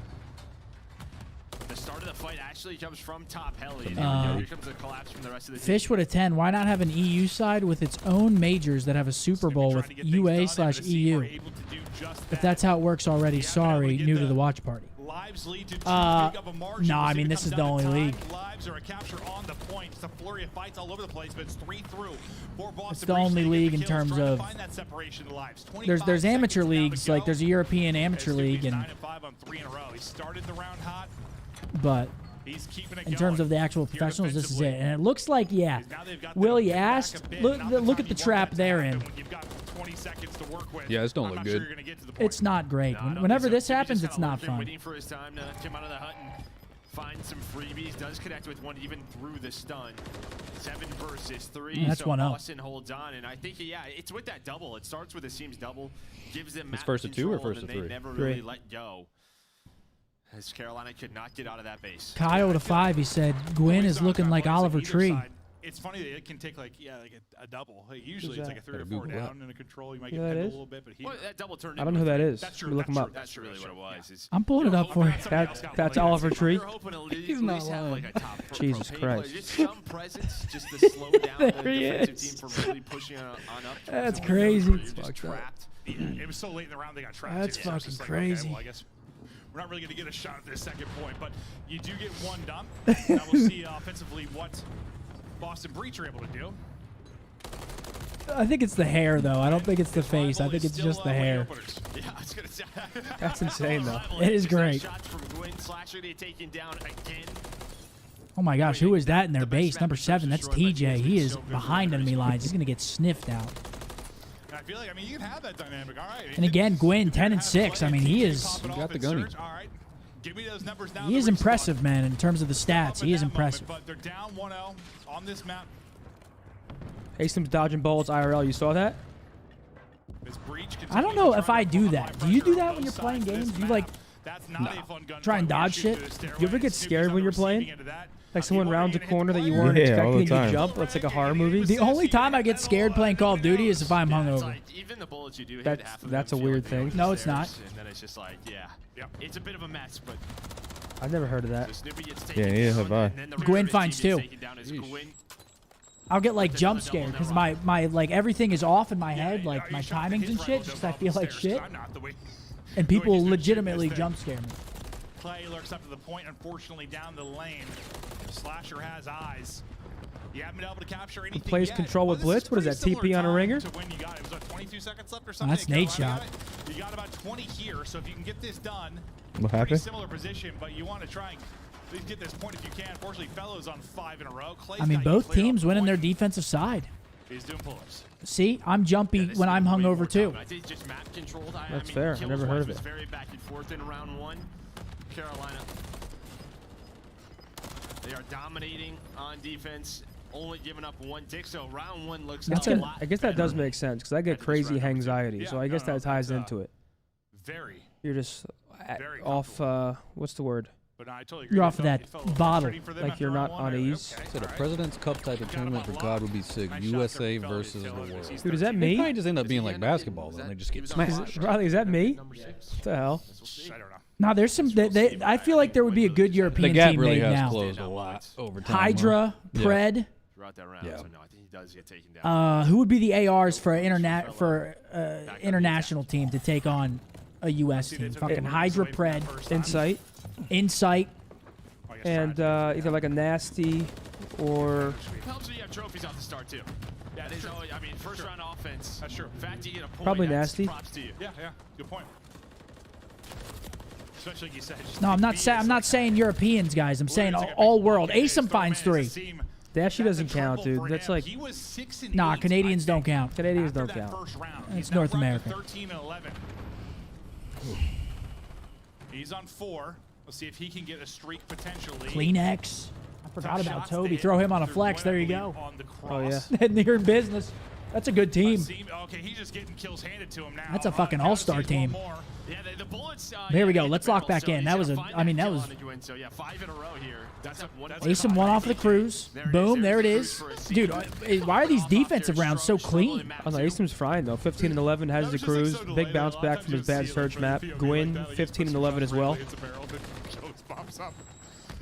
The start of the fight actually comes from top heli. Here comes a collapse from the rest of the Fish would attend. Why not have an EU side with its own majors that have a Super Bowl with UA/EU? If that's how it works already, sorry, new to the watch party. No, I mean, this is the only league. It's the only league in terms of there's amateur leagues, like there's a European amateur league, and but in terms of the actual professionals, this is it. And it looks like, yeah, Willie asked, look at the trap they're in. Yeah, this don't look good. It's not great. Whenever this happens, it's not fun. Waiting for his time to come out of the hut and find some freebies. Does connect with one even through the stun. 7 versus 3. That's so 1-0. Boston holds on, and I think it's with that double. It starts with a seems double, gives them It's first to 2 or first to 3? They never really let go. As Carolina could not get out of that base. Kyle to 5, he said, Gwyn is looking like Oliver Tree. It's funny that it can take like a double. Like, usually it's like a 3 or 4 down in a control. You might get pinned a little bit, but that double turned. I don't know who that is. That's true. Look him up. That's really what it was. I'm pulling it up for you. That's Oliver Tree. He's not lying. Jesus Christ. Just some presence, just to slow down the defensive team from really pushing on up. That's crazy. Trapped. It was so late in the round they got trapped. That's fucking crazy. Well, I guess we're not really going to get a shot at this second point, but you do get one dump. Now we'll see offensively what Boston Breach are able to do. I think it's the hair, though. I don't think it's the face. I think it's just the hair. Yeah, I was going to say. That's insane, though. It is great. Oh my gosh, who is that in their base? Number 7, that's TJ. He is behind enemy lines. He's going to get sniffed out. I feel like, you can have that dynamic. All right. And again, Gwyn, 10 and 6. I mean, he is. You got the gunny. All right. Give me those numbers now. He is impressive, man, in terms of the stats. He is impressive. But they're down 1-0 on this map. Hastem's dodging bullets IRL. You saw that? I don't know if I do that. Do you do that when you're playing games? You like try and dodge shit? You ever get scared when you're playing? Like someone rounds a corner that you weren't expecting and you jump? It's like a horror movie. The only time I get scared playing Call of Duty is if I'm hungover. That's a weird thing. No, it's not. And then it's just like, it's a bit of a mess, but I've never heard of that. Yeah, have I. Gwyn finds 2. I'll get like jump scared because my like everything is off in my head, like my timings and shit, just I feel like shit. And people legitimately jump scare me. Clay lurks up to the point, unfortunately down the lane. Slasher has eyes. You haven't been able to capture anything. He plays control with blitz. What is that? TP on a ringer? To when you got it. It was 22 seconds left or something. That's Nate's shot. You got about 20 here, so if you can get this done, what happened? Similar position, but you want to try and at least get this point if you can. Fortunately, Fellows on 5 in a row. Clay's I mean, both teams winning their defensive side. He's doing pull-ups. See, I'm jumpy when I'm hungover too. That's fair. I never heard of it. Very back and forth in round 1. Carolina. They are dominating on defense. only giving up 1 tick, so round 1 looks That's a a, lot I guess that better. does make sense because I get crazy anxiety, so I guess that ties into it. Very. You're just Very off. What's the word? But I totally agree. You're It off of felt- that it felt a little bottle. frustrating for them Like after you're round not one. on Okay, ease. okay, So the alright. President's Cup type of tournament for God would be sick. Nice USA shot, versus the Philly. world. Dude, is that It me? probably just end up being like basketball, then they just get smashed. Riley, is that me? What the hell? I don't know. Now there's some. I feel like there would be a good The European gap team really made has now. closed a lot over time. Hydra, Yeah. Pred. Throughout that round, Yeah. so no, I think he does get taken down. Who would be the ARs for international team to take on a U.S. team? Fucking Hydra, Pred, Insight Insight. and either like a nasty or Helps when you have trophies off the start too. That is always, I mean, first round offense. That's true. In fact, you get a point. Probably that's nasty. Props to you. Yeah, good point. Especially like you said. just No, I'm not beat saying. us I'm not like saying that. Europeans, guys. I'm saying It's like a all big world. bucket. Asim It's finds Thurman 3. as a team. Dashy That's a doesn't count, trouble dude. for That's him. like He was 6 and Nah, 8, Canadians I don't think, count. Canadians after don't that count. first round. It's He's North now ranked America. 13 and 11. He's on 4. Let's see if he can get a streak potentially. Kleenex. I forgot Tough about shots to Toby. hit. Throw him on a There's flex. one, There I you believe, go. on the Oh, yeah. cross. And you're in business. That's a good team. Okay, he's just getting kills handed to him now. That's a fucking Gotta all-star see one team. more. Yeah, the bullets. There we yeah, go. hit Let's the lock barrel, back so in. he's That gonna was a. find I mean, that kill was. on the win. So yeah, 5 in a row here. That's up one. Asim one off the cruise. Boom. There it is. Dude, why are these defensive rounds so clean? Oh no, Asim's fine though. 15 and 11 has the cruise. Big bounce back from his bad surge map. Gwyn 15 and 11 as well.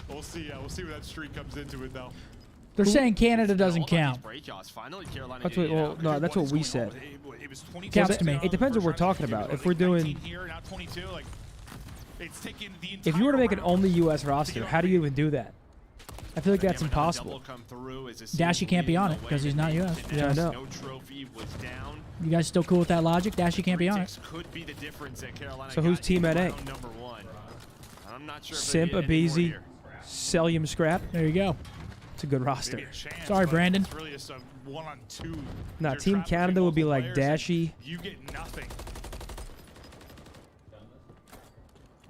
We'll see where that streak comes into it though. They're saying Canada doesn't count. That's what. Well, no, that's what we said. It was 22 Counts to me. It depends what we're talking about. If we're doing, 19 here, now 22, like, it's taking the if you were to make an entire only round U.S. to roster, get how do you even do that? I feel like that's impossible. Dashy can't be on it because he's not US. Yeah, I know. No trophy was down. You guys still cool with that logic? Dashy can't be on it. Could be the difference that Carolina So who's got team in at A? round number 1. I'm not sure if Simp, there'll be any more Abizi, here. Celium Scrap. There you go. It's a good roster. maybe a chance, Sorry, but Brandon. It's really just a 1-on-2. Nah, You're Team trapped Canada between would be multiple like players, and Dashy. You get nothing.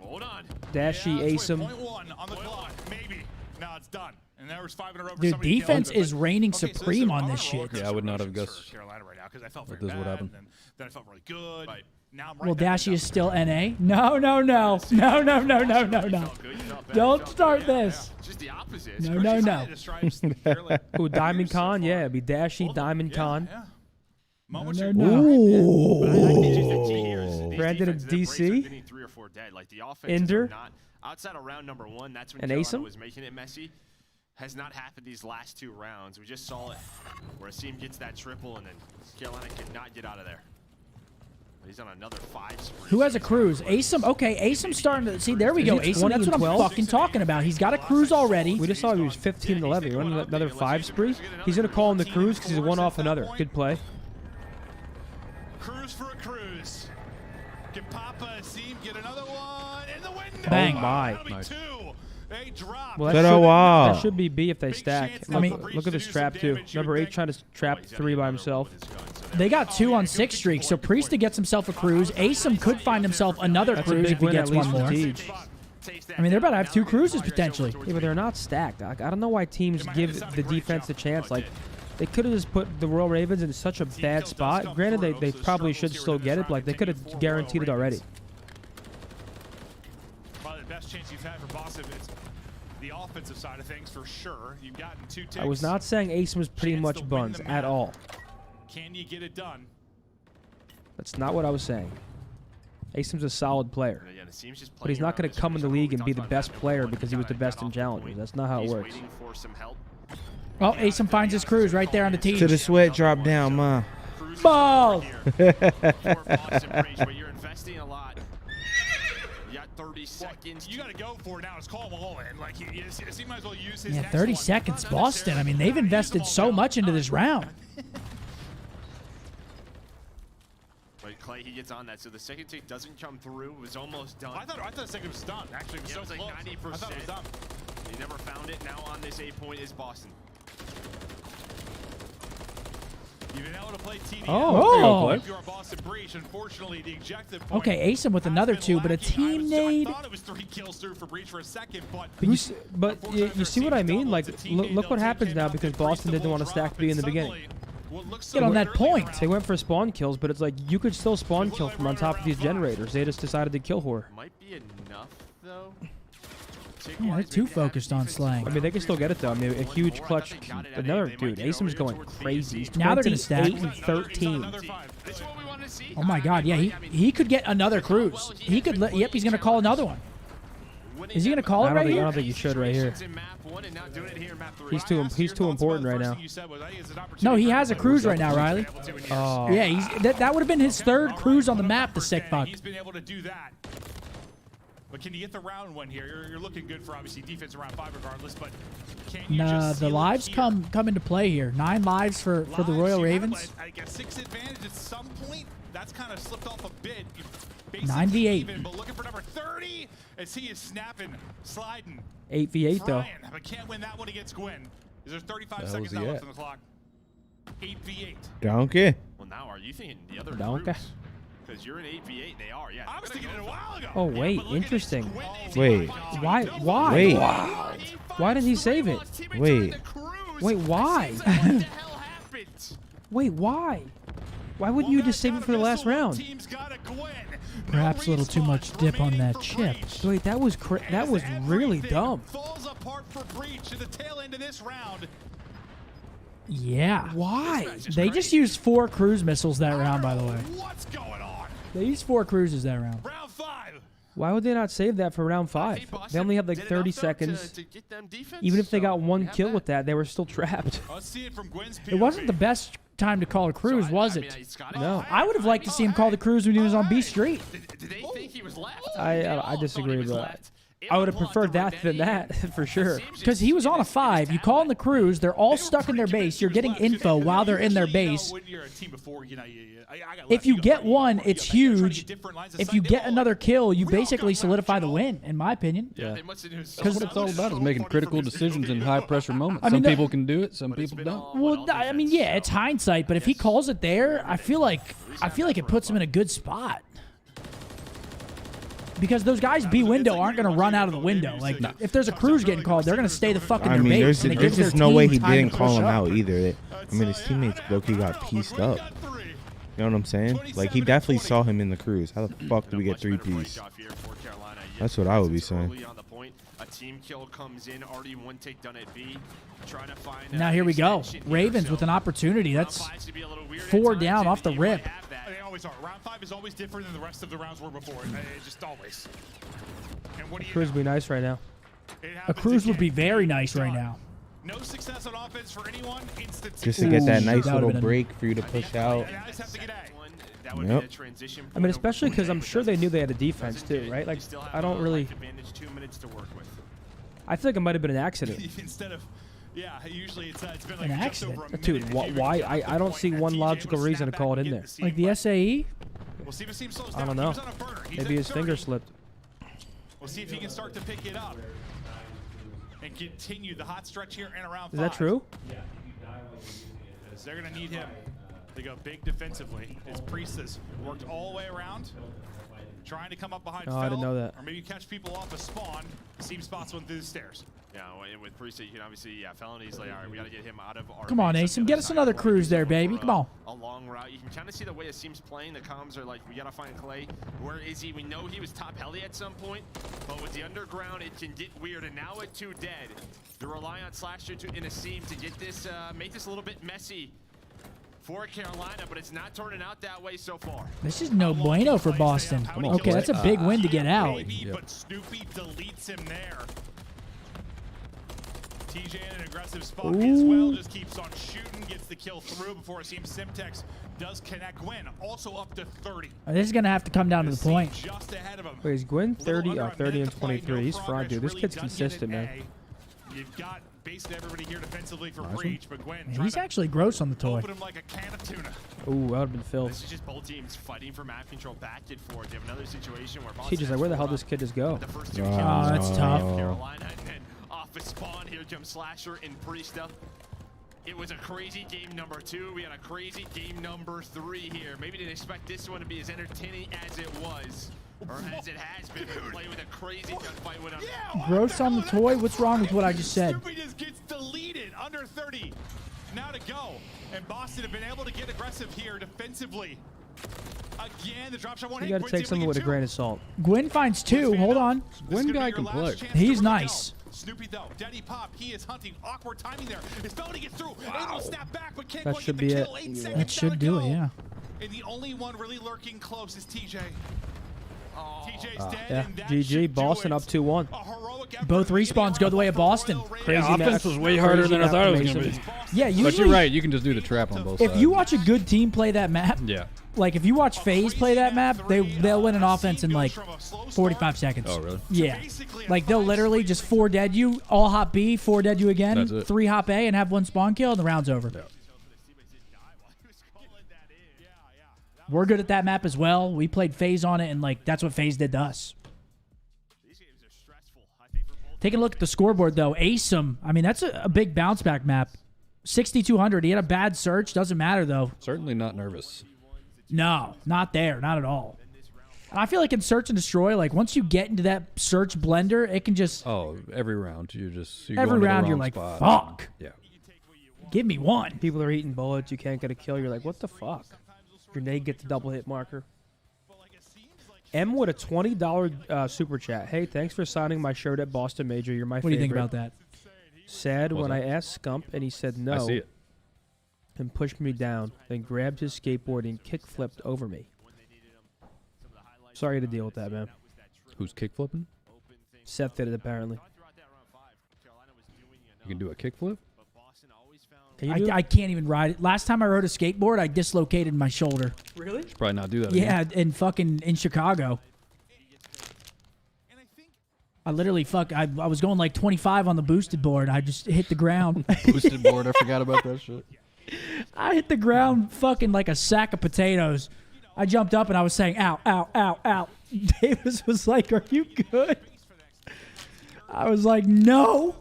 Hold on. Dashy, Yeah, let's wait. Asim. Point 1 on the clock. Maybe. Now it's done. And there was 5 in a row for Dude, somebody defense killing it, is but- reigning Okay, so supreme I'm on on this a shit. rollercoaster Yeah, I would not have emotions guessed for Carolina right now because I felt that very this would bad, happen. and then I felt really good. Right. Now I'm right Well, back Dashy in is down. still NA. No, no, no. No, no, no, no, no, no. Felt good, you felt bad, Don't you felt start good. this. It's just the opposite. No, no, no. Ooh, Diamond Con, yeah, it'd be Dashy, Diamond Con. Yeah. Moments No, are- no, no. But I think it's just the key here is these Brandon and defenses, their breaks are DC. getting 3 or 4 dead. Like the offenses Ender. are not outside of round number 1. That's when And Carolina Asim. was making it messy. Has not happened these last 2 rounds. We just saw it where Asim gets that triple and then Carolina cannot get out of there. But he's on another 5 spree. Who has a cruise? Asim. Okay, Asim's starting to see. There we go. Is he Asim. 20 That's what and I'm 12? fucking talking about. He's got a cruise already. We just saw he was 15 and 11. He won another 5 spree. He's gonna call in the cruise because he's one off another. Good play. Cruise for a cruise. Can Papa Asim get another one in the window? Bang. Oh my. That'll be Nice. 2. They drop. Well, Set that a should, wall. that should be B if they stack. chance Look, that look at this trap too. Number 8 trying to trap 3 by himself. They got 2 on 6 streaks, so Priesta gets himself a cruise. Asim could find himself another That's a cruise big if he win, gets at least one for more. Teej. I mean, they're about to have 2 cruises potentially. Yeah, but they're not stacked. I don't know why teams give the defense a chance. Like, they could have just put the Royal Ravens in such a bad spot. Granted, they probably should still get it, but like, they could have guaranteed it already. Probably the best chance you've had for Boston is the offensive side of things for sure. You've gotten 2 ticks. I was not saying Asim was pretty Chance much to win buns the at map. all. Can you get it done? That's not what I was saying. Asim's a solid player. Yeah, Asim's just But he's playing not around going this to come in the first league round. and be We the talked best about player number 1, because he was the kinda best got in off the challengers. point. That's not how it He's works. waiting for some help. Oh, Asim finds his cruise right there on the tee. To the sweat drop down, ma. Cruise is Ball. over here. For Boston Breach, but you're investing a lot. You got 30 seconds. You got to go for it now. It's call him all in. Like, he might as well use his Yeah, next 30 one. seconds, Not Boston. I mean, necessarily. they've Use them invested all so now. much into this round. But Clay, he gets on that, so the second tick doesn't come through. It was almost done. I thought the second was done. Actually, it was Yeah, so it was like close. 90%. I thought it was done. He never found it. Now on this 8 point is Boston. You've been able to play TV. Oh. If you're a Boston Breach, unfortunately, the objective point Okay, Ace him with another 2, but a team nade. I thought it was 3 kills through for Breach for a second, but you see what I mean? Like, look what happens now because Boston didn't want to stack B in the beginning. Get on that point. They went for spawn kills, but it's like you could still spawn kill from on top of these generators. They just decided to kill whore. Might be enough, though. Yeah, they're too focused on slaying. I mean, they can still get it though. I mean, a huge clutch. Another dude, Asim's going crazy. He's Now they're gonna stack. 28 and 13. Oh my God, yeah, he could get another cruise. He could. Yep, he's gonna call another one. Is he gonna call it right I here? don't think you should right here. He's too important right now. No, he has a cruise right now, Riley. Oh. Yeah, that would have been his 3rd cruise on the map. The sick fuck. He's been able to do that. But can you get the round 1 here? You're looking good for obviously defense around 5 regardless, but can you just The seal it lives here? come into play here. 9 lives for the Royal Ravens. Like a 6 advantage at some point. That's kind of slipped off a bit. 9v8. Even, but looking for number 30 as he is snapping, sliding. 8v8 though. Trying, but can't win that one against Gwen. There's 35 That seconds was now it. left on the clock. 8v8. Donkey. Well, now are you thinking the other Donkey. groups? Because you're in 8v8, they are, yeah. I was thinking it a while ago. Oh wait, but look at this interesting. Gwen Wait. Why? Wait. Why did he save it? Wait. Wait, why? What the hell happened? Wait, why? Why wouldn't you just save it for the last round? Perhaps a little too much dip on that chip. Wait, that was really dumb. Falls apart for Breach at the tail end of this round. Yeah. Why? They just used 4 cruise missiles that round, by the way. What's going on? They used 4 cruises that round. Round 5. Why would they not save that for round 5? They only had like 30 seconds. Even if they got 1 kill with that, they were still trapped. Let's see it from Gwen's It wasn't the best time to call a cruise, was it? No. I would have liked to see him call the cruise when he was on B Street. Did they think he was left? I disagree with that. I would have preferred that than that, for sure. Because he was on a 5. You call in the cruise, they're all stuck in their base. You're getting info while they're in their base. If you get 1, it's huge. If you get another kill, you basically solidify the win, in my opinion. Yeah. Because what it's all about is making critical decisions in high-pressure moments. I mean, Some people can do it, some people don't. Well, I mean, yeah, it's hindsight, but if he calls it there, I feel like it puts him in a good spot. Because those guys B window aren't going to run out of the window. Like, if there's a cruise getting called, they're going to stay the fuck in I their mean, base. there's and it gives just their no way team he time didn't to call push him up. out either. I mean, his teammates low-key got pieced up. You know what I'm saying? Like, he definitely saw him in the cruise. How the fuck do we get 3-piece? That's what I would be saying. A team kill comes in, already 1 take done at B. Trying to find Now here we go. Ravens with an opportunity. That's 4 down off the rip. They always are. Round 5 is always different than the rest of the rounds were before. Just always. And what do you Cruise would be know? nice right now. It A happens cruise would again. be very nice right now. No success on offense for anyone. Instant Just to get that Ooh, nice that little would've been- break for you to push out. And I just have to get A. That would Yep. be a transition I mean, especially because I'm sure they knew they had a defense too, right? Like, I don't really. advantage 2 minutes to work with. I feel like it might have been an accident. Instead of, yeah, usually it's been An like just accident? over a Dude, minute. If you why? even get I don't see point, one TJ logical would reason snap to call it back in and there. get the Like the scene, SAE? but we'll see if his team slows I down. don't He know. was on a burner. He's Maybe at his finger 30. slipped. We'll see if he can start to pick it up and continue the hot stretch here and around 5. Is that true? They're going to need him. They go big defensively. His Priest has worked all the way around, trying to come up behind Oh, I didn't Fel, know that. or maybe catch people off a spawn. Seam spots one through the stairs. Yeah, and with Priest, you can obviously, Felony's like, all right, we got to get him out of our Come on, base Asim, get us another cruise there, baby. Come on. A long route. You can kind of see the way Asim's playing. The comms are like, we got to find Clay. Where is he? We know he was top heli at some point, but with the underground, it can get weird. And now at 2 dead, they rely on Slasher in Asim to get this, make this a little bit messy for Carolina, but it's not turning out that way so far. This is no bueno for Boston. Okay, that's a big win to get out. Maybe, but Snoopy deletes him there. TJ in an aggressive spot as well, just keeps on shooting, gets the kill through before Asim Simtex does connect. Gwen also up to 30. This is going to have to come down to the point. Just ahead of him. Wait, is Gwen 30? Little Oh, under a 30 minute and to play, 23. no He's fried, progress, dude. This really kid's done yet consistent, at man. A. You've got basically everybody here defensively for Nice Breach, but Gwen He's trying to actually gross on the toy. open him like a can of tuna. Ooh, that would have been This filth. is just both teams fighting for map control back and forth. They have another situation where He just like, where the hell does this kid just go? the first 2 Oh, kills. Oh, that's tough. Carolina, and then off a spawn, here comes Slasher and Priesta. It was a crazy game number 2. We had a crazy game number 3 here. Maybe didn't expect this one to be as entertaining as it was. Or as it has been. Play with a crazy gunfight with him. Gross on the toy? What's wrong with what I just said? Snoopy just gets deleted. Under 30. Now to go. And Boston have been able to get aggressive here defensively. Again, the drop shot one hit. You got to take something with a grain of salt. Gwyn finds 2. Hold on. Gwyn guy can play. He's nice. Snoopy though, Daddy Pop, he is hunting. Awkward timing there. His felony gets through. Able to snap back, but can't That quite should get the be kill. it. 8 seconds That should down do to it, go. yeah. And the only one really lurking close is TJ. TJ's dead, Yeah, and that GG. should do Boston it. up 2-1. A heroic effort Both in the respawns go the way of Boston. Crazy Yeah, match. offense was way harder than I thought it was going to be. Yeah, usually. But you're right. You can just do the trap on both sides. If you watch a good team play that map, Yeah. like if you watch FaZe play that map, they'll win an offense in like 45 seconds. Oh, really? Yeah. Like they'll literally just 4 dead you, all hop B, 4 dead you again, That's it. 3 hop A, and have 1 spawn kill, and the round's over. Yeah. We're good at that map as well. We played FaZe on it, and like that's what FaZe did to us. Taking a look at the scoreboard though, Asim, I mean that's a big bounce back map. 6,200. He had a bad search. Doesn't matter though. Certainly not nervous. No, not there, not at all. And I feel like in Search and Destroy, like once you get into that search blender, it can just Oh, every round you're every going to the round you're wrong like, spot. fuck, Yeah. give me one. People are eating bullets. You can't get a kill. You're like, what the fuck? Grenade gets the double hit marker. M with a $20 super chat. Hey, thanks for signing my shirt at Boston Major. You're my What do favorite. you think about that? Sad What's when that? I asked Scump and he said no I see it. and pushed me down, then grabbed his skateboard and kick flipped over me. Sorry to deal with that, man. Who's kick flipping? Seth did it apparently. You can do a kick flip? Can you do I can't even ride it. Last time I rode a skateboard, I dislocated my shoulder. really? Should probably not do that. Yeah, in Chicago. I literally I was going like 25 on the boosted board. I just hit the ground. Boosted board. I forgot about that shit. I hit the ground fucking like a sack of potatoes. I jumped up and I was saying, ow, ow, ow, ow. Davis was like, are you good? I was like, no.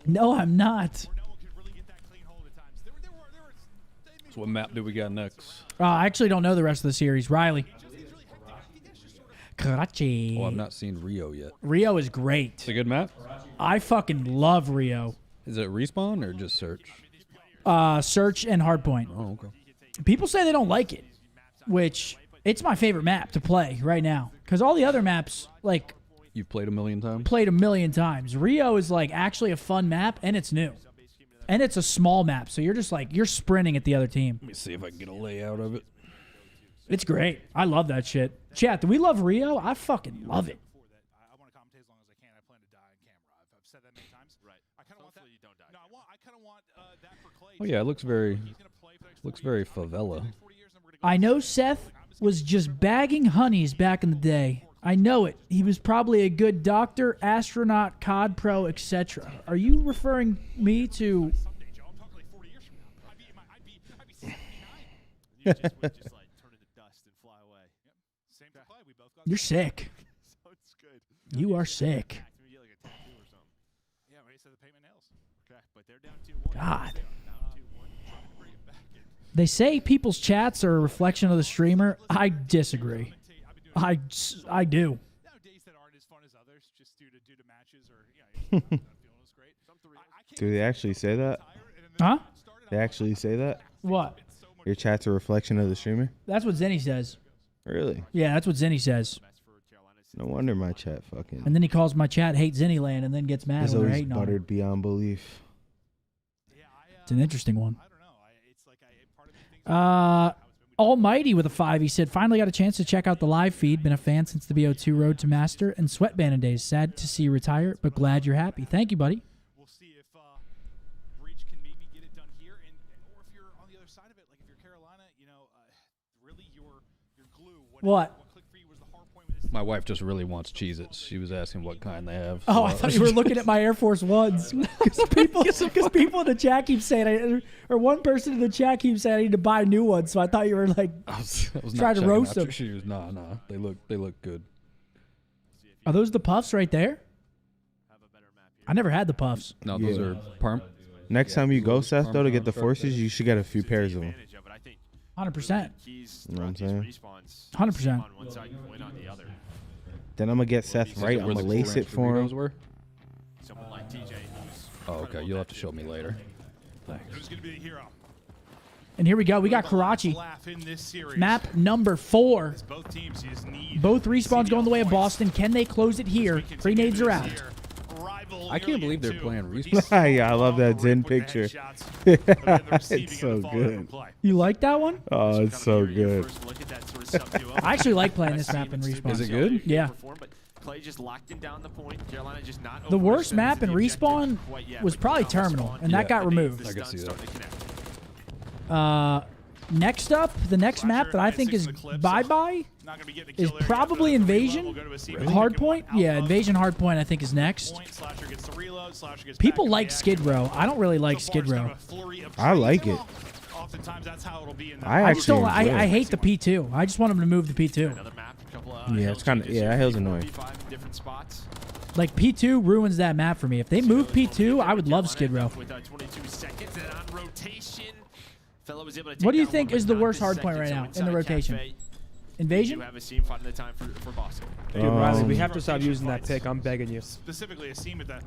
No, I'm not. So what map do we got next? I actually don't know the rest of the series. Riley. Karachi. Oh, I've not seen Rio yet. Rio is great. It's a good map? I fucking love Rio. Is it respawn or just search? Search and Hardpoint. Oh, okay. People say they don't like it, which it's my favorite map to play right now. Because all the other maps, like, You've played a million times? played a million times. Rio is like actually a fun map, and it's new. And it's a small map, so you're just like, you're sprinting at the other team. Let me see if I can get a layout of it. It's great. I love that shit. Chat, do we love Rio? I fucking love it. I want to commentate as long as I can. I plan to die on camera. I've said that many times. Right. I kind of want that. you don't die. No, I kind of want that for Clay. Oh, yeah, it looks very favela. I know Seth was just bagging honeys back in the day. I know it. He was probably a good doctor, astronaut, COD pro, etc. Are you referring me to... Someday, Joe. I'm talking like 40 years from now. I'd be 69. You just would just like turn into dust and fly away. Same for Clay. We both got. You're sick. So it's good. You are sick. Maybe get like a tattoo or something. Yeah, we said the payment nails. Okay, but they're down 2-1. God. Down 2-1. Trying to bring it back in. They say people's chats are a reflection of the streamer. I disagree. I do. Days that aren't as fun as others, just due to matches or not feeling as great. Do they actually say that? Huh? They actually say that? What? Your chat's a reflection of the streamer? That's what Zenny says. Really? Yeah, that's what Zenny says. No wonder my chat fucking And then he calls my chat Hate Zennyland and then gets mad is when they're always hating on him. buttered beyond belief. It's an interesting one. I don't know. It's like part of me thinks Almighty with a 5. He said, finally got a chance to check out the live feed. Been a fan since the BO2 Road to Master and Sweat Bandit days. Sad to see you retire, but glad you're happy. Thank you, buddy. we'll see if Breach can maybe get it done here, or if you're on the other side of it, like if you're Carolina, really your glue. What? clicked for you was the hard point with this. My wife just really wants Cheez-Its. She was asking what kind they have. Oh, so I thought you were looking at my Air Force Ones. Because people in the chat keep saying, or one person in the chat keeps saying I need to buy new ones. So I thought you were like, I was Try not to checking roast out them. your shoes. Nah. They look good. are those the puffs right there? I never had the puffs. No, those Yeah. are perm. Next time you go, Seth, though, to get the forces, you should get a few pairs of them. 100%. You know what I'm saying? 100%. Then I'm gonna get Seth right. I'm Where gonna the lace Cool it Ranch for Doritos him. were? Someone like TJ who's Oh, okay. You'll have to show me later. Who's going to be the hero? And here we go. We got Karachi. Laugh in this series. Map number 4. Both teams just need Both respawns going the way of Boston. Can they close it here? Pre-nades are out. Rival I can't believe they're Alien playing 2. respawn. Yeah, I love that Zen With the picture. headshots, but then the receiving It's of so the follow-up good. play. You like that one? Oh, it's so good. I actually like playing this map in respawn. Is it good? Yeah. Clay just locked him down the point. Carolina just not The worst overextended map to in the objective respawn quite yet, was but probably Carolina Terminal, spawned. and that got The names, removed. the I can stuns see that. starting to connect. Next up, the next map that I think is bye-bye Not gonna be getting a is kill there. probably After the reload, Invasion. we'll go to a seam. Hardpoint? Yeah, Invasion Hardpoint I think is next. Point, Slasher gets the reload, Slasher gets People back like in the Skid action. Row. I don't really like So far, Skid it's kind Row. of a flurry of I like trades. it. Oftentimes, that's how it'll be in the I I just don't. actually enjoy I it. hate the P2. I just want them to move the P2. Another map, a couple of Yeah, hill it's kinda- changes yeah, here. that hill's V4, annoying. V5 in different spots. Like P2 ruins that map for me. If they move P2, I would love Skid Row. With 22 seconds and on rotation, Fella was able to take What do you down think one, is but the not worst this hard point second, right so now in inside the rotation? Cafe, Invasion? You have a scene finding the time for Boston. Dude, Riley, we Um, have to stop using that pick. I'm begging you. Specifically, a seam at the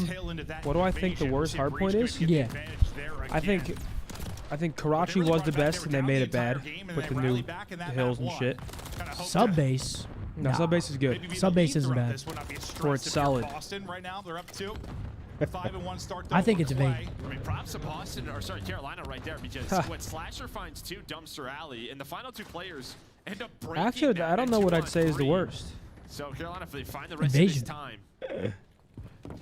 tail end of that What do I think the invasion. worst See if hard Breach point gonna is? get the Yeah. advantage there I think again. Karachi They really was the brought it back. best, They and they were made down it the entire bad game, and with they the new rallied back, and that hills map and shit. won. Kinda hope Sub that base. No, Nah. sub base is good. maybe be the Sub base lead isn't throughout bad. this would not be a stress Or it's if you're solid. Boston right now, they're up 2. 5-1 start. I think though it's for Invasion. Clay. I mean, props to Boston, or sorry, Carolina right there, because what Slasher finds 2 Dumpster Alley, and the final 2 players end up breaking Actually, that I don't know at what 2 I'd on say is the 3. worst. So Carolina, if they find the rest Invasion. of this time.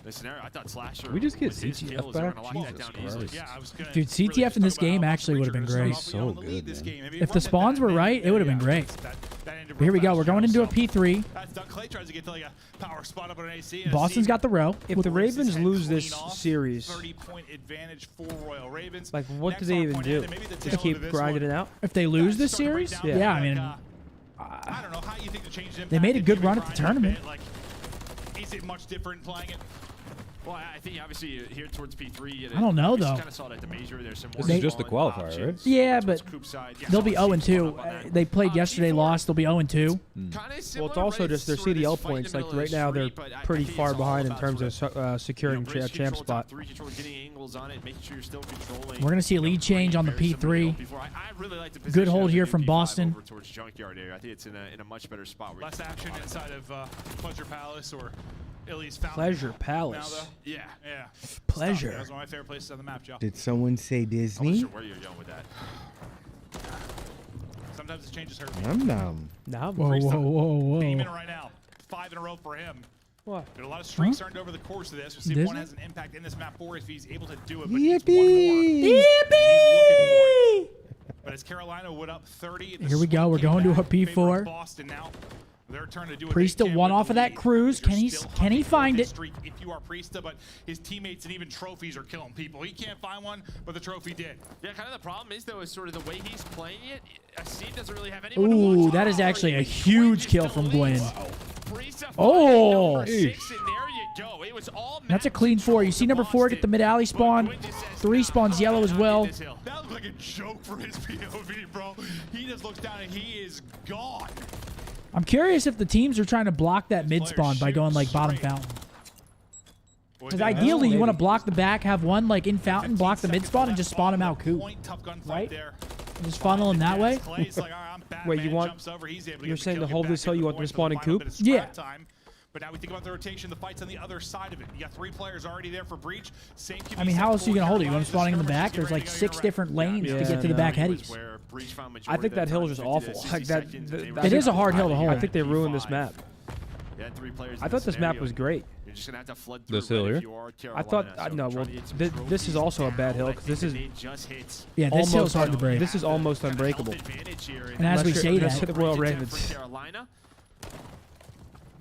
The scenario, I thought Slasher. We just get with his CTF kills, they were back? gonna lock that Jesus down easily. Christ. Yeah, I was gonna Dude, CTF in this game actually would've been great. So good, man. If the spawns were right, it would have been great. But here we go. We're going into a P3. Clay tries to get to like a power spot up on an AC. and a Boston's seam. got the row. If the Ravens Head lose clean this off, series, 30-point advantage for Royal Ravens. like, what Next do they hard even point, do? and then maybe the tail Just end keep of this grinding one. it out? If they lose this Starting to break series, down, yeah, I like, mean, I don't know how you think the change They made a good run at the tournament. Like, is it much different playing it? Well, I think obviously here towards P3. I don't know, though. Kind of saw it at the major. There's some This more is just the spawn qualifier, options. right? yeah, Towards but Coop side. Yeah, they'll be so 0-2. up on that. They played yesterday, P4, lost. They'll be 0-2. kinda Well, similar, it's also right? just their Sort of this CDL fight in points. the Like middle of right the now, they're street, but I pretty think far it's all behind in about terms sort of securing bridge champ control, spot. top 3 control, getting angles on it, making sure you're still controlling. We're gonna see a lead change on the Very similar to P3. before. I really like the Good position hold of the here new from P5 Boston. over towards Junkyard area. I think it's in a much better spot. where you Less can action spot it. inside of Pleasure Palace or Ellie's Fountain. Pleasure Now, Palace. though, yeah. Pleasure. That was one of my favorite places on the map, Joe. Did someone say I wasn't Disney? sure where you're going with that. Sometimes the changes hurt me. I'm dumb. Nah, Whoa, whoa, whoa, Beaming whoa. right now. 5 in a row for him. what? There are a lot of streaks earned over the course of this. We'll see if Disney? one has an impact in this map or if he's able to do it. But he needs one more. Yippee! He's looking for it. But as Carolina would up 30. the Here we go. swing We're came going to back a in favor of P4. Boston now. Their turn to do what Priesta they can one with off the of that lead. cruise. You're Can he- still can he hunting for find this it? streak if you are Priesta, but his teammates and even trophies are killing people. He can't find one, but the trophy did. Yeah, kind of the problem is though is sort of the way he's playing it. Asim doesn't really have anyone to watch. Ooh, that is actually a huge Gwen kill just from deletes. Gwen. Priesta Oh. finding number 6, and there you go. It was all That's a match clean 4. You see number 4 get the mid alley But spawn. Gwen just says, 3 "Nah, spawns I'm yellow as not well. in this hill." That looked like a joke for his POV, bro. He just looks down and he is gone. I'm curious if the teams are trying to block that mid Player spawn by going like bottom straight. fountain. Boy, Because that- ideally, you want to maybe. block the back, have one like in fountain, block the mid 15 spawn, and seconds just left, spawn him bottom out coop. point, tough gunfight Right? there. Just funnel him that way. Clay's like, "All right, I'm Batman," Wait, you want- jumps over, he's able to you're get the saying kill, to get hold back this hill, into you the want them to point for spawn the in final coop? bit of Yeah. scrap time. But now we think about the rotation, the fight's on the other side of it. You got 3 players already there for breach. Same can I be mean, said how else are you for going to hold it? You Carolina. want him spawning in the Skirmishers back? get There's ready like to go 6 your different lanes to Yeah, get to the no. back Was headies. where Breach found I majority think of that their hill time, is just 50 to awful. 60 Like that. seconds, and they th- were It is a hard hill to fighting hold. I think they ruined this P5. map. Yeah, 3 players I in thought the this map scenario. was great. You're just gonna have to flood This through hill it here? if you are I thought Carolina. no. So Well, trying to get some this is also a trophies bad hill down. because I this think is the nade just hits. Yeah, this almost hill's hard to break. This is almost unbreakable. Advantage here, And as we Unless say you're- that, unless you're the Royal Ravens. For Carolina.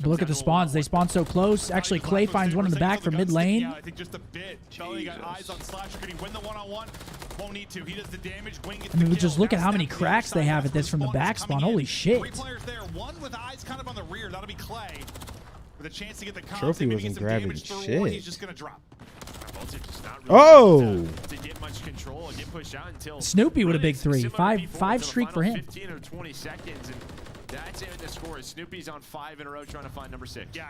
But look at the spawns. They spawn so close. Actually, Clay finds one in the back from mid lane. I think just a bit. Belly got eyes on Slasher. Could he win the one-on-one? Won't need to. He does the damage. Gwen gets I mean, the but just kill. look at Now how many step to the other cracks they side. have at this from the Spawn is back spawn. coming in. Holy shit. 3 players there. One with eyes kind of on the rear. That'll be Clay. with a chance to get the comms. Trophy Maybe wasn't get some grabbing damage through shit. one, he's just gonna drop. Oh! To get much control and get pushed out until Snoopy with a big really 3. similar to before, Five until the streak for final him. 15 or 20 seconds, and that's it in the score. Snoopy's on 5 in a row trying to find number 6. Yeah,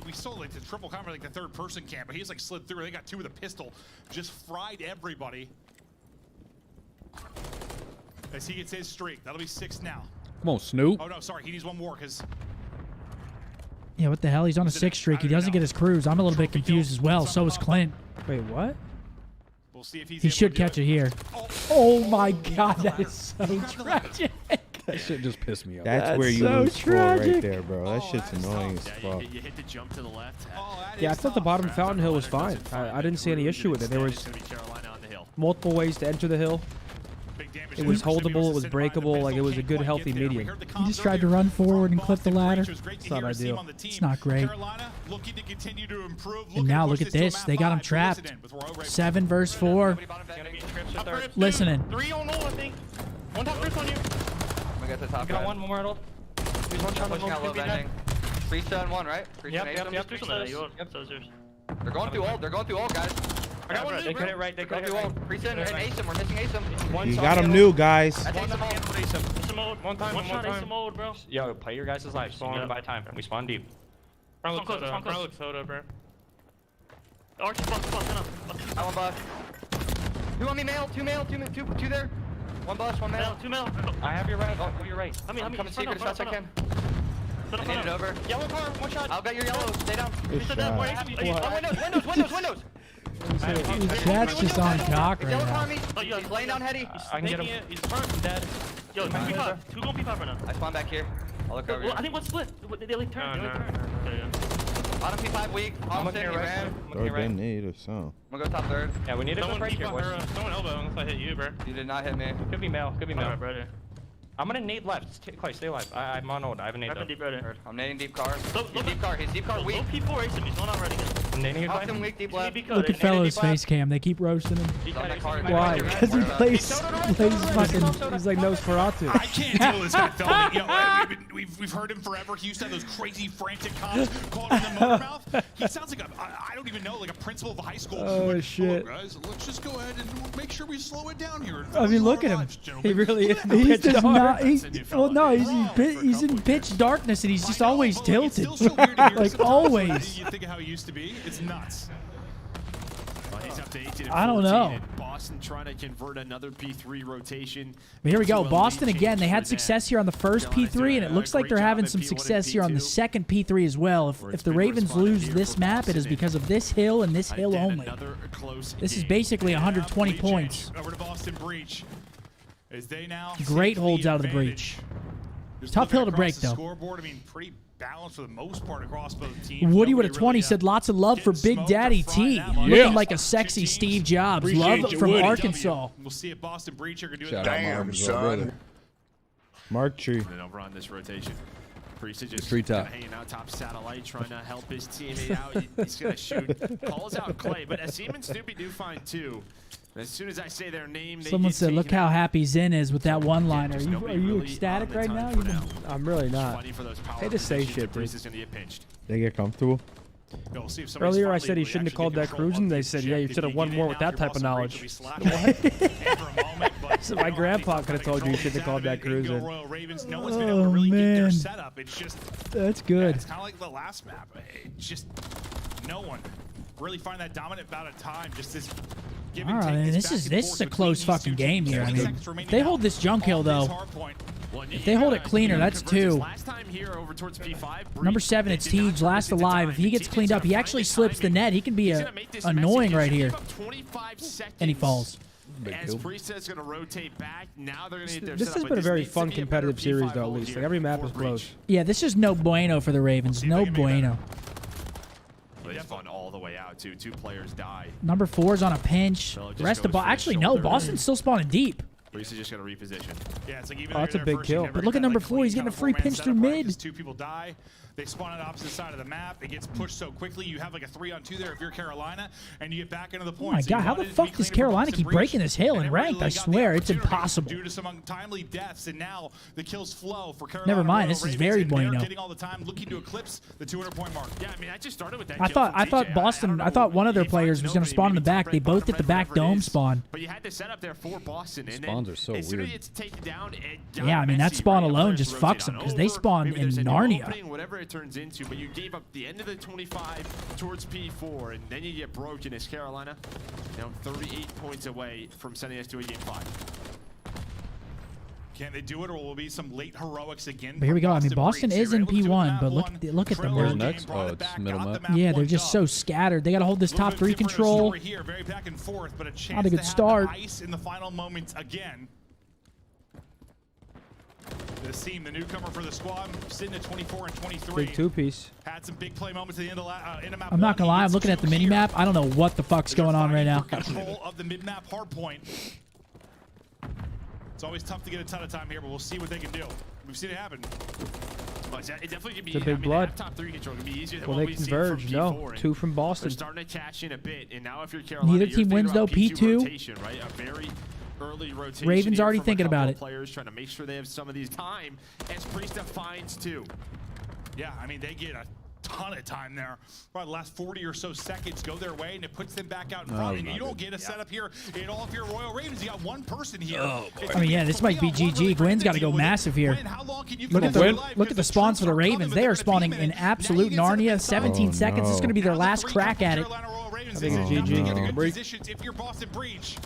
we saw like the triple combo, like the third person camp, but he's like slid through. They got 2 with a pistol, just fried everybody. As he gets his streak, that'll be 6 now. Come on, Snoop. Oh no, sorry, he needs one more because Yeah, what the hell? He's on a 6 streak. He doesn't get his cruise. I'm a little bit confused as well. So is Clint. Wait, what? we'll see if he's He able should to do catch it. it here. Oh, Oh my God, that is so tragic. That shit just pissed me off. That's where you so lose score right tragic. there, bro. That shit's annoying as Yeah, fuck. you hit the jump to the left. Oh, that Yeah, I is thought the tough. bottom Fountain Hill was fine. I didn't see any issue with it. There was It's gonna be Carolina on the hill. multiple ways to enter the hill. Big damage It was there for Snoopy holdable, it was versus Sid breakable, behind the like it was a pistol. good, Can't healthy quite get there. We medium. heard the He just comms tried to earlier run forward and from clip the Boston ladder. Breach. It was great to It's not hear his team ideal. on the team. It's not great. Carolina looking to continue to improve. And now look at this. They got him trapped. 7 versus 4. Listening. 3 on 0, I think. One top first on you. We got the top Got red. one more adult. He's one shot on Pushing out low vending. 3 stun 1, right? 3 Yep, stun yep, Ace yep. them. Yep, so there's. They're going through ult. They're going through ult, guys. I got one. They cut it right. They cut it right. Pre-stun and ace him. We're missing ace him. You got him new, guys. That's ace him ult. One time, one shot, ace mode, bro. Yo, play your guys' life. Spawn by time. We spawn deep. Front look soda, front look soda, bro. Archie, fucking up. I one buff. 2 on me, male. 2 male. 2 there. 1 bus, 1 male. 2 mil. I have your right. Oh, have your right. I mean, I'm coming front secret as fast as I can. Front I need it over. Yellow car, one shot. I'll get your yellow. Stay down. Good shot. Windows. Chat's just on cock right Yellow car now. on me. Oh, you He's laying down heady. I can get him. He's front. Dead. Yo, 2 P5. 2 gon' P5 right now. I spawn back here. I'll look over Well, I here. think one split. They like turn. Bottom P5 weak. I'm Off looking city at right. ran. I'm Or looking at right. damn need or something. I'm gonna go top third. Yeah, we need to go right here, boys. Someone elbow unless I hit you, bro. You did not hit me. Could be male. Could be male. Alright, brother. I'm gonna nade left. Clay, stay alive. I'm on hold. I have a nade though. Deep, brother. I'm nading deep car. Look, He's deep car. He's deep car Low weak. P4 ace him. He's going on right again. I'm nading your Off him guy. weak deep left. Look at Fellow's face cam. They keep roasting him. On that car. Why? Because he plays fucking. He's like Nosferatu. I can't deal with this guy filming. You know, we've heard him forever. He used to have those crazy frantic comms calling him the motor mouth. He sounds like I don't even know, like a principal of a high school. Oh, Like, shit. "Look, guys, let's just go ahead and make sure we slow it down here. I mean, look at him. He really is. He Pitch does dark. not. Well, no, he's in pitch darkness and he's just always tilted. Like always. You think of how he used to be? It's nuts. He's up to 18 and I don't 14, know. and Boston trying to convert another P3 rotation. But here we go. into a Boston lead again. They change had for success them. here on the first Carolina P3, and doing it a looks like great they're job having at some P1 and success here on the P2. second P3 as well. Where If it's the been Ravens responded lose here this for map, it is Boston. because of this hill and this hill Again, only. another close This is game. basically 120 Lead points. change Over to Boston Breach. As they now Great take holds the out of the advantage. breach. Just Tough looking hill to across break, the though. Scoreboard, I mean, pretty balanced for the most part across both teams. Woody with a Nobody 20 really, said lots of love for getting Big smoked or Daddy fried T. that much. Looking like a sexy Two teams. Steve Jobs. Appreciate Love you, from Woody. Arkansas. We'll see if Boston Breach are going to do Shout it. out Damn, Mark, son. brother. Mark Tree. And over on this rotation. Priest is just Treetop. kinda hanging out top satellite, trying to help his teammate out. He's going to shoot. Calls out Clay, but Asim and Snoopy do find 2. As soon as I say their name, they Someone get said, "Look taken how out. happy Zen is with that one-liner." Just Are nobody you really ecstatic on the right time now? for now. I'm really not. Fighting for those power Hate to say positions, shit, and Priest dude. is going to get pinched. They get comfortable. We'll see if somebody's Earlier, I finally said he able to shouldn't have actually called get that control of cruising. the They said, yeah, you objective. should have You won get more in with now, that your type of Boston knowledge. Breach will be slapped away. And for a moment, but So my grandpa could have told you you shouldn't have called that cruising. Royal Ravens. No one's been able to really get their man. setup. It's just That's good. it's kind of like the last map. It's just no one really find that dominant bout of time. Just this give All and right, take. man, This this back is and this forth is a between close these fucking two game teams. here. I 20 mean, seconds remaining if they now hold this junk hill on this though. hard point. If they hold it cleaner, that's 2. Last time here over towards P5, Number 7, it's Teej, last alive. If he gets cleaned up, he actually slips the net. He can be annoying right here. And he falls. As Priest is going to rotate back, now they're going to get their This setup, has but been a very needs to fun be a better competitive series, P5 though, at hold least. here Like, every map for is Breach. close. Yeah, this is no bueno for the Ravens. No bueno. But it's fun all the way out, too. 2 players die. Number 4's on a pinch. So it The just rest of goes for the Actually, no. shoulder. Boston's still spawning deep. Brees is just going to reposition. Yeah, it's like even Oh, that's a big kill. But look at number 4. He's getting a free pinch through mid. Two people die. They spawn on the opposite side of the map. It gets pushed so quickly. You have like a 3-on-2 there if you're Carolina, and you get back into the point. Oh my God, how the fuck does Carolina keep breaking this hill in ranked? I swear, it's impossible. Due to some untimely deaths, and now the kills flow for Carolina. Never mind, this is very bueno. Getting all the time, looking to eclipse the 200-point mark. Yeah, I mean, I just started with that. I thought Boston. I thought one of their players was going to spawn in the back. They both get the back dome spawn. But you had the setup there for Boston. And Spawns are so as soon as weird. it's taken down, Yeah, I mean that spawn alone just fucks them because they spawn in Narnia. Whatever it turns into, but you gave up the end of the 25 towards P4, and then you get broken as Carolina. Now 38 points away from sending us to a game 5. Can they do it, or will be some late heroics again? But here we go. I mean, Boston is in P1, but look at them. Where's They're- next? Oh, it's middle map. Yeah, they're just so scattered. They got to hold this top 3 control. Here, very back and forth, but a chance Not a good to have start. the ice in the final moments again. The team, the newcomer for the squad, sitting at 24 and 23. Big 2-piece. Had some big play moments at the end of map. I'm not gonna one. lie. He I'm looking at gets the 2 mini map. here. I don't know what the fuck's going on right now. Control of the mid-map hard point. It's always tough to get a ton of time here, but we'll see what they can do. We've seen it happen. It definitely could be. It's a big blood. Top 3 control can be easier than Well, what they we've seen from converge. P4, No, and 2 from They're Boston. starting to cash in a bit, and now if you're Carolina, Neither you're team thinking wins, about though. P2 P2. rotation, right? A very early rotation. Ravens here already from a thinking couple about of it. Players trying to make sure they have some of these time as Priesta finds 2. Yeah, I mean, they get a ton of time there. Probably the last 40 or so seconds go their way, and it puts them back out in front. And you don't get a setup here at all if you're Royal Ravens. You got one person here. I mean, yeah, this might be GG. Gwen's got to go massive here. Look at the spawns for the Ravens. They are spawning in absolute Narnia. 17 seconds. This is going to be their last crack at it. I think it's GG. If you're Boston Breach.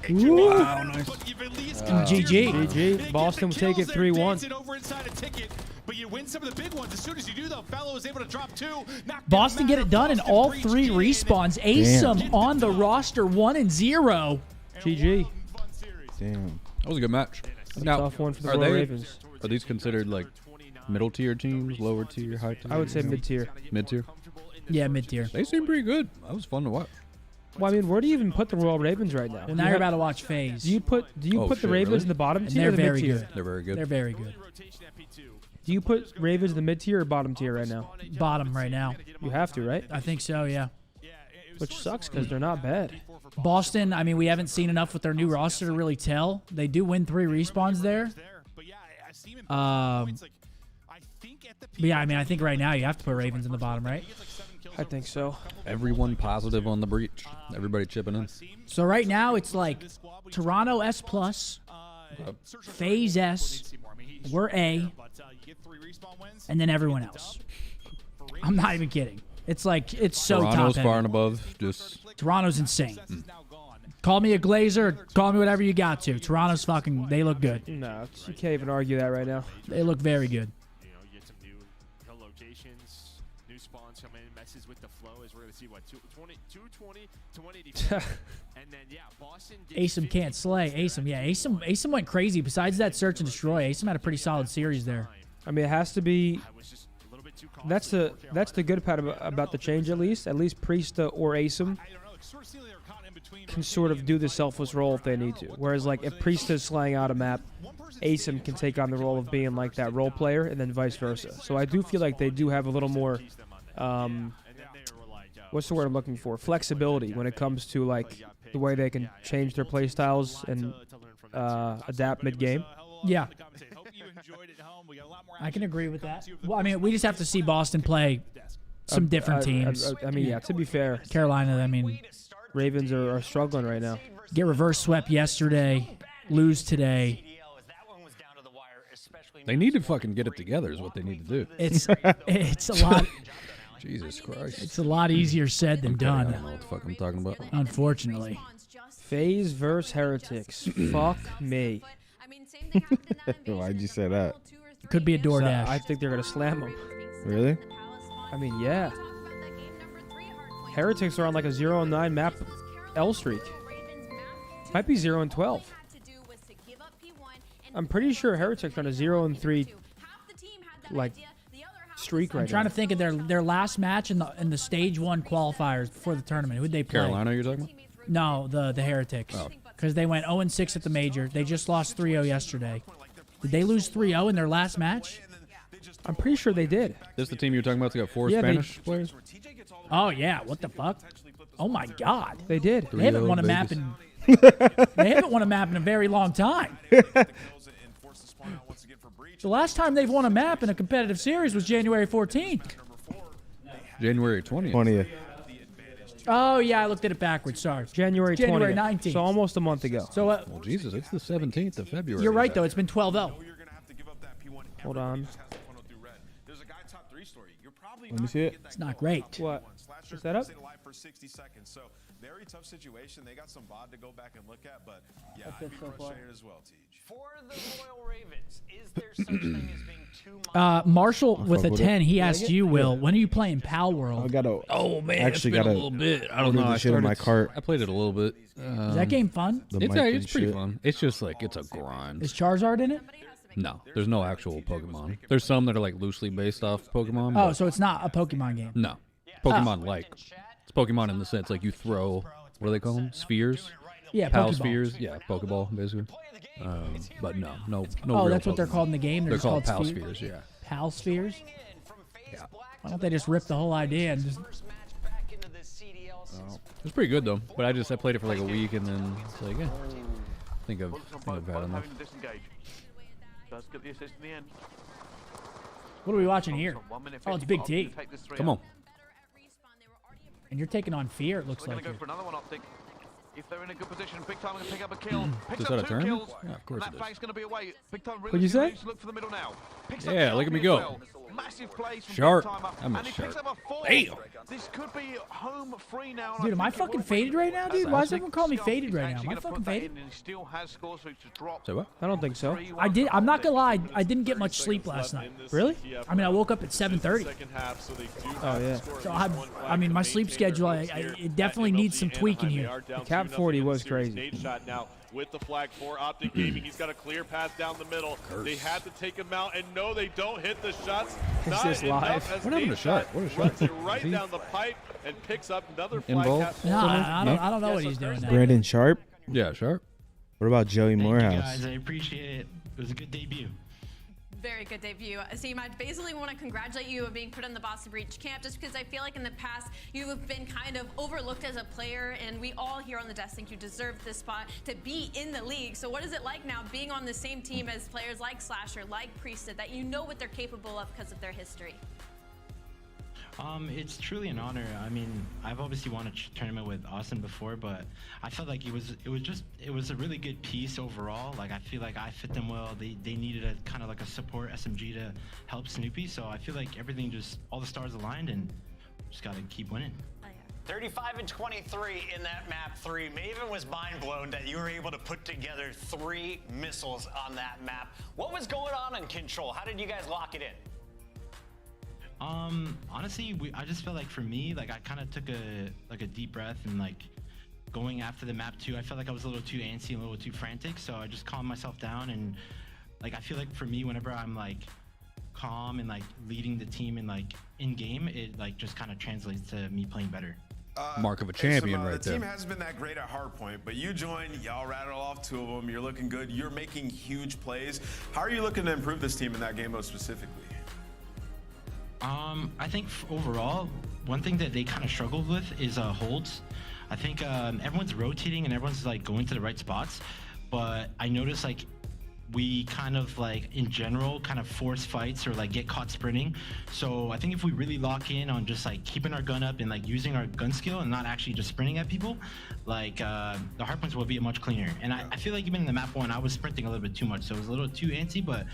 Ooh. Wow, nice. GG. GG. Boston will take it 3-1. But you win some of the big ones. As soon as you do, though, Fellow is able to drop 2. Boston get it done in all 3 respawns. Asum on the roster, 1-0. GG. Damn. That was a good match. Now, Tough one for the are Royal they- Ravens. Are these considered like middle tier teams, lower tier, high tier? I would say mid-tier. Mid tier. Yeah, mid-tier. They seem pretty good. That was fun to watch. Well, I mean, where do you even put the Royal Ravens right now? Well, now you're about to watch FaZe. Do you put Oh, the shit, Ravens really? in the bottom And tier they're or the very mid-tier? good. They're very good. They're very good. Do you put Ravens in the mid-tier or bottom tier right now? Bottom right now. You have to, right? I think so, yeah. Which sucks because they're not bad. Boston, I mean, we haven't seen enough with their new roster to really tell. They do win 3 respawns there. But yeah, I mean, I think right now you have to put Ravens in the bottom, right? I think so. Everyone positive on the breach. Everybody chipping in. So right now it's like Toronto S+, FaZe S, we're A, and then everyone else. I'm not even kidding. It's like, it's so Toronto's top far heavy. and above. Just Toronto's insane. Call me a Glazer, call me whatever you got to. Toronto's fucking, they look good. No, you can't even argue that right now. They look very good. You know, you get some new hill locations, new spawns come in, messes with the flow as we're going to see, what, 220 to 184. And then, yeah, Boston did Asum can't slay. Asum, yeah, Asum went crazy. Besides that search and destroy, Asum had a pretty solid series there. I mean, it has to be. I was just a little bit too That's the good part about the change, at least. At least Priesta or Asum can sort of do the selfless role if they need to. Whereas, like, if Priesta's slaying out a map, Asum can take on the role of being like that role player, and then vice versa. So I do feel like they do have a little more, what's the word I'm looking for? Flexibility when it comes to like the way they can change their play styles and adapt mid-game. Yeah. I can agree with that. Well, I mean, we just have to see Boston play some different teams. I mean, yeah. To be fair, Carolina, I mean, Ravens are struggling right now. get reverse swept yesterday, lose today. they need to fucking get it together. Is what they need to do. It's a lot. Jesus Christ. It's a lot easier said than I done, don't know what the fuck I'm talking about. unfortunately. FaZe versus Heretics. Fuck me. Why'd you say that? Could be a DoorDash. I think they're gonna slam them. Really? I mean, yeah. Heretics are on like a 0-9 map L streak. Might be 0-12. I'm pretty sure Heretics are on a 0-3 like streak right I'm trying now. to think of their last match in the stage 1 qualifiers before the tournament. Who'd they play? Carolina, you're talking about? No, the Heretics. Oh. because they went 0-6 at the major. They just lost 3-0 yesterday. Did they lose 3-0 in their last match? I'm pretty sure they did. This the team you're talking about? They got 4 Yeah, Spanish players. Oh yeah, what the fuck? Oh my God, They did. they haven't won a map Vegas. in. They haven't won a map in a very long time. The last time they've won a map in a competitive series was January 14th. January 20th. 20th. Oh yeah, I looked at it backwards. Sorry. January 20th. 19th. So almost a month ago. So Well, Jesus, it's the 17th of February. you're right though. It's been 12-0. Hold on. Let me see it. It's not great. What? Is that up? Very tough situation. They got some VOD to go back and look at, but yeah, That's I'd it be so far. frustrated as well, Teach. For the Royal Ravens, is there such thing as being too Marshall with a fuck with it. 10. He asked you, Will, when are you playing Pal I World? gotta. Oh man, Actually it's been gotta a little bit. I don't order know. the I shit in my started- cart. I played it a little bit. Is that game fun? The It's mic and it's pretty shit. fun. It's just like it's a grind. Is Charizard in it? No, there's no actual Pokemon. There's some that are like loosely based off Pokemon. Oh, but so it's not a Pokemon game. no, Pokemon like it's Pokemon in the sense like you throw what do they call them? Spheres, Yeah, Pal Pokeball. spheres. Yeah, Pokeball basically. But no. Oh, real that's what they're Pokemon. call in the game. They're just called Pal spheres? spheres. Yeah. Pal spheres? Yeah. Why don't they just rip the whole idea and just... It's pretty good though. But I played it for like a week and then it's like, yeah, I think I've had enough. Does get the assist in the end. What are we watching here? Oh, it's Big T. Come on. And you're taking on Fear, it looks They're like. going to go for another one, Optic. If they're in a good position, Big Time going to pick up a kill. Picks Is up that a 2 tournament? kills. Yeah, of course and it that is. bank's going to be away. Big Time really What'd you say? needs to look for the middle now. Picks up Yeah, look at me Sharpie go. as well. Massive plays from Sharp. Big Timer, I meant and he picks Sharp. up a 4. Damn. This could be home free now. Dude, am I fucking faded right now, dude? Why does everyone call me faded right now? Am I fucking faded? Still has scores for it to drop. So what? I don't think so. I'm not gonna lie, I didn't get much sleep last night. Really? I mean, I woke up at 7:30. Oh, yeah. So I mean, my sleep schedule, it definitely needs some tweaking here. The Cap 40 was crazy. Shot now with the flag for Optic Gaming. He's got a clear path down the middle. They had to take him out, and no, they don't hit the shots. Is this live? What happened to Sharp? What is Sharp? Runs it right down the pipe and picks up another flag. Involved? No, I don't know what he's doing now. Brandon Sharp. Yeah, Sharp. What about Joey Morehouse? I appreciate it. It was a good debut. Very good debut. Asim, I basically want to congratulate you on being put in the Boston Breach camp, just because I feel like in the past you have been kind of overlooked as a player, and we all here on the desk think you deserve this spot to be in the league. So what is it like now being on the same team as players like Slasher, like Priestess, that you know what they're capable of because of their history? It's truly an honor. I mean, I've obviously won a tournament with Austin before, but I felt like it was a really good piece overall. Like, I feel like I fit them well. They needed a kind of like a support SMG to help Snoopy, so I feel like everything just, all the stars aligned, and just got to keep winning. 35 and 23 in that map 3. Maven was mind blown that you were able to put together 3 missiles on that map. What was going on in Control? How did you guys lock it in? Honestly, I just felt like for me, like I kind of took a deep breath and like going after the map 2, I felt like I was a little too antsy and a little too frantic, so I just calmed myself down, and like I feel like for me, whenever I'm like calm and like leading the team and like in game, it like just kind of translates to me playing better. Mark of a champion right The team there. hasn't been that great at hardpoint, but you joined, y'all rattled off 2 of them. You're looking good. You're making huge plays. How are you looking to improve this team in that game mode specifically? I think overall, one thing that they kind of struggled with is holds. I think everyone's rotating and everyone's like going to the right spots, but I noticed like we kind of like in general kind of force fights or like get caught sprinting. So I think if we really lock in on just like keeping our gun up and like using our gun skill and not actually just sprinting at people, like the hardpoints will be much cleaner. And I feel like even in the map 1, I was sprinting a little bit too much, so it was a little too antsy, but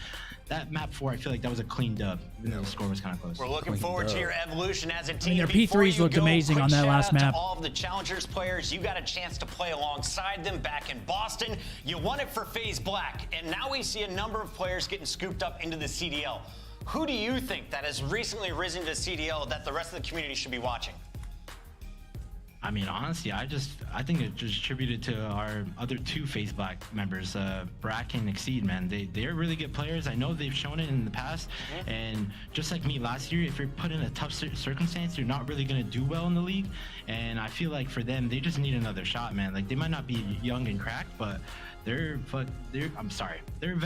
that map 4, I feel like that was a clean dub, even though the score was kind of close. We're looking forward to your evolution as a team. I mean, their Before P3s you looked go, amazing quick on that shout last out to map. all of the Challengers players. You got a chance to play alongside them back in Boston. You won it for FaZe Black, and now we see a number of players getting scooped up into the CDL. Who do you think that has recently risen to CDL that the rest of the community should be watching? I mean, honestly, I think it's just attributed to our other 2 FaZe Black members, Brack and Exceed, man. They're really good players. I know they've shown it in the past, and just like me last year, if you're put in a tough circumstance, you're not really gonna do well in the league. And I feel like for them, they just need another shot, man. Like, they might not be young and cracked, but they're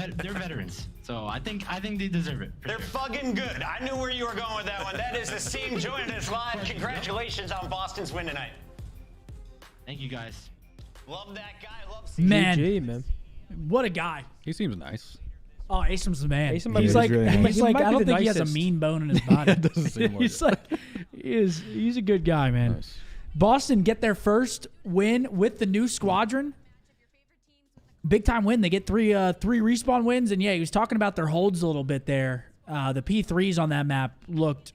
veterans. So I think they deserve it. They're fucking good. I knew where you were going with that one. That is the scene joining us live. Congratulations on Boston's win tonight. Thank you, guys. Love that guy. Love seeing Man, GG, man. what a guy. He seems nice. Oh, Asim's the man. Asim might He's be like, really nice. he's He like, might I be don't the think he has a nicest. mean bone in his body. It doesn't seem like he's it. like, he's a good guy, man. Nice. Boston get their first win with the new squadron. Big time win. They get three respawn wins, and yeah, he was talking about their holds a little bit there. The P3s on that map looked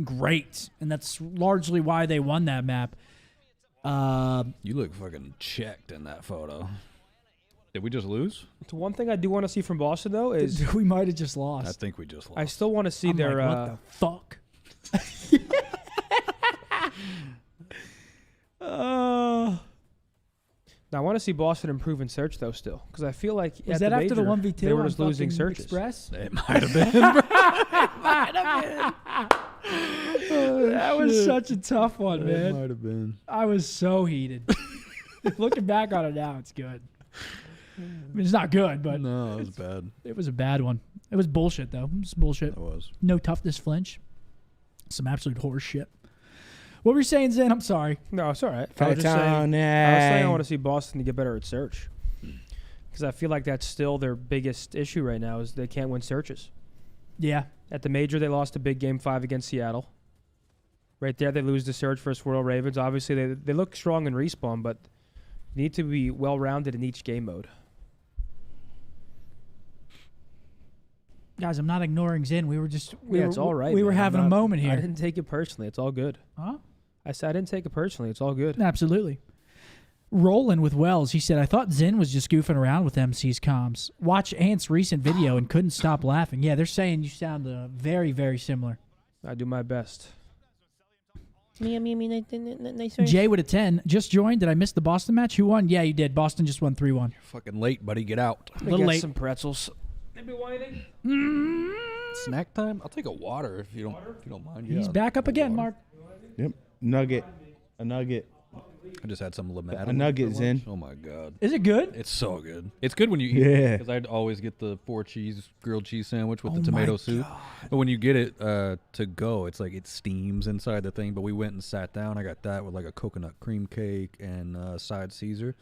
great, and that's largely why they won that map. You look fucking checked in that photo. Did we just lose? It's one thing I do want to see from Boston though is We might have just lost. I think we just lost. I still want to see I'm their. like, what the fuck? Now I want to see Boston improve in search though still because I feel like Was at that after the major, 1v2 they were on just losing fucking searches. Express? It might have been. That was such a tough one, It man. might have been. I was so heated. Looking back on it now, it's good. I mean, it's not good, but No, it was bad. it was a bad one. It was bullshit, though. It was bullshit. It was. No toughness flinch. Some absolute horse shit. What were you saying, Zen? I'm sorry. No, it's all right. I was just saying I want to see Boston to get better at search because I feel like that's still their biggest issue right now is they can't win searches. Yeah. At the major, they lost a big game 5 against Seattle. Right there, they lose the search versus Royal Ravens. Obviously, they look strong in respawn, but you need to be well-rounded in each game mode. Guys, I'm not ignoring Zen. We were just... It's all right. We were man. having a moment here. I didn't take it personally. It's all good. Huh? I said I didn't take it personally. It's all good. Absolutely. Rolling with Wells, he said, I thought Zen was just goofing around with MC's comms. Watch Ant's recent video and couldn't stop laughing. Yeah, they're saying you sound very, very similar. I do my best. Nice. Jay with a 10. Just joined. Did I miss the Boston match? Who won? Yeah, you did. Boston just won 3-1. Fucking late, buddy. Get out. A little late. Some pretzels. Maybe whining. Snack time? I'll take a water if you don't mind. He's Yeah, back up again, water. Mark. Yep. Nugget. A nugget. I just had some lametta. A nugget, Zen. Oh my god. Is it good? It's so good. It's good when you eat Yeah. because I'd always get the 4-cheese grilled cheese sandwich with Oh the tomato my soup. God. But when you get it to go, it's like it steams inside the thing. But we went and sat down. I got that with like a coconut cream cake and side Caesar.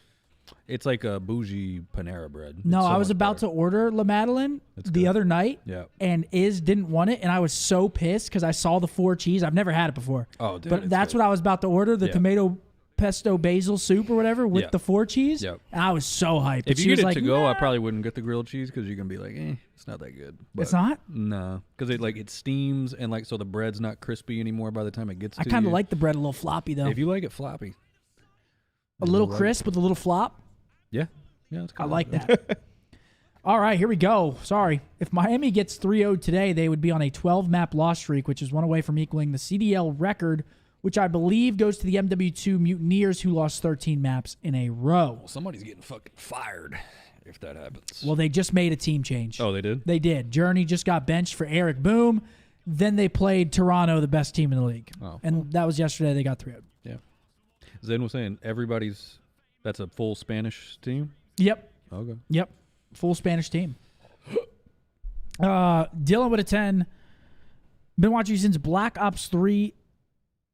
It's like a bougie Panera bread. No, It's so I was much about better. to order La Madeleine the other night. Yeah. And didn't want it, and I was so pissed because I saw the 4 cheese. I've never had it before. Oh, dude, but it's that's good. what I was about to order, the Yeah. tomato pesto basil soup or whatever with Yeah. the 4 cheese. Yep. And I was so hyped. If She you was get it like, to go, I "Nah." probably wouldn't get the grilled cheese because you can be like, it's not that good. It's not? No, because it steams and like so the bread's not crispy anymore by the time it gets. I to kind you. of like the bread a little floppy, though. If you like it floppy, a little crisp with a little flop. yeah, it's I kinda like that. All right, here we go. Sorry. If Miami gets 3-0 today, they would be on a 12-map loss streak, which is one away from equaling the CDL record, which I believe goes to the MW2 Mutineers, who lost 13 maps in a row. Well, somebody's getting fucking fired if that happens. Well, they just made a team change. Oh, they did? They did. Journey just got benched for Eric Boom. Then they played Toronto, the best team in the league. Oh. And that was yesterday. They got 3-0. Yeah. Zen was saying that's a full Spanish team? Yep. Okay. Yep. Full Spanish team. Dylan with a 10. Been watching you since Black Ops 3.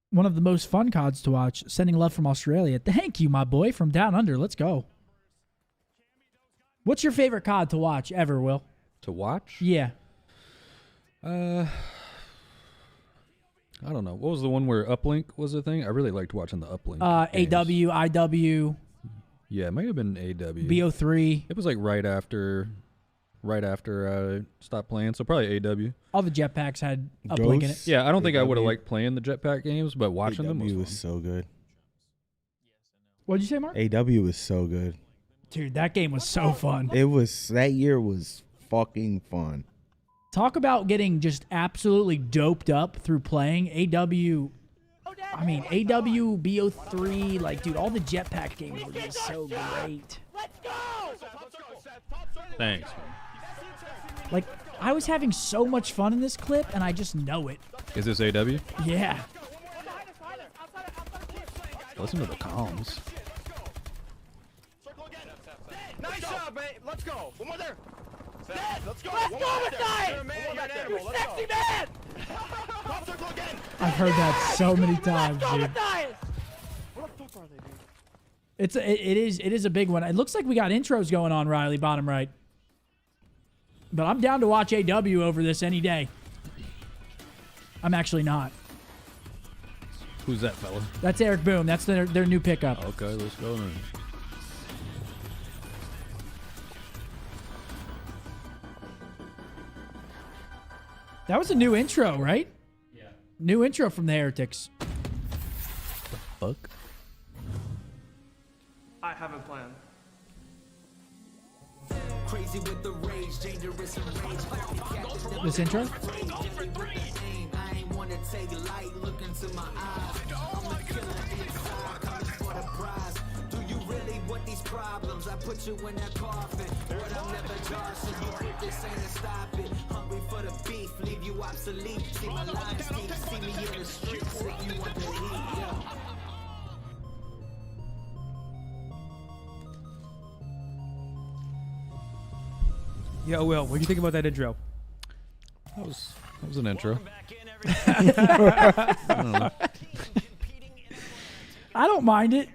One of the most fun CODs to watch. Sending love from Australia. Thank you, my boy, from down under. Let's go. What's your favorite COD to watch ever, Will? To watch? Yeah. I don't know. What was the one where Uplink was the thing? I really liked watching the Uplink. games. AW, IW, Yeah, it might have been AW. BO3. It was like right after I stopped playing, so probably AW. All the jetpacks had Uplink in it. Yeah, I don't think I would have AW. liked playing the jetpack games, but watching them was, was fun. so good. What'd you say, Mark? AW was so good. Dude, that game was so fun. That year was fucking fun. Talk about getting just absolutely doped up through playing. AW I mean, AWBO3, like, dude, all the jetpack games were just so great. Thanks. Like, I was having so much fun in this clip, and I just know it. Is this AW? Yeah. Listen to the comms. Nice job, mate. Let's go. One more there. Let's go. Let's go with that. You sexy man. Top circle again. I've heard that so many times, dude. It is a big one. It looks like we got intros going on, Riley, bottom right. But I'm down to watch AW over this any day. I'm actually not. Who's that fella? That's Eric Boom. That's their new pickup. Okay, let's go then. That was a new intro, right? Yeah. New intro from the Heretics. Fuck. I have a plan. Crazy with the rage, dangerous and rage. This intro? I ain't wanna take light, look into my eyes. I'm a killer inside, coming for the prize. Do you really want these problems? I put you in that coffin. But I'm never Johnson. You think this ain't a stop it? Hungry for the beef, leave you obsolete. See my lives deep, see me in the streets if you want the heat. Yeah. Yo, Will, what do you think about that intro? That was an intro. I don't mind it,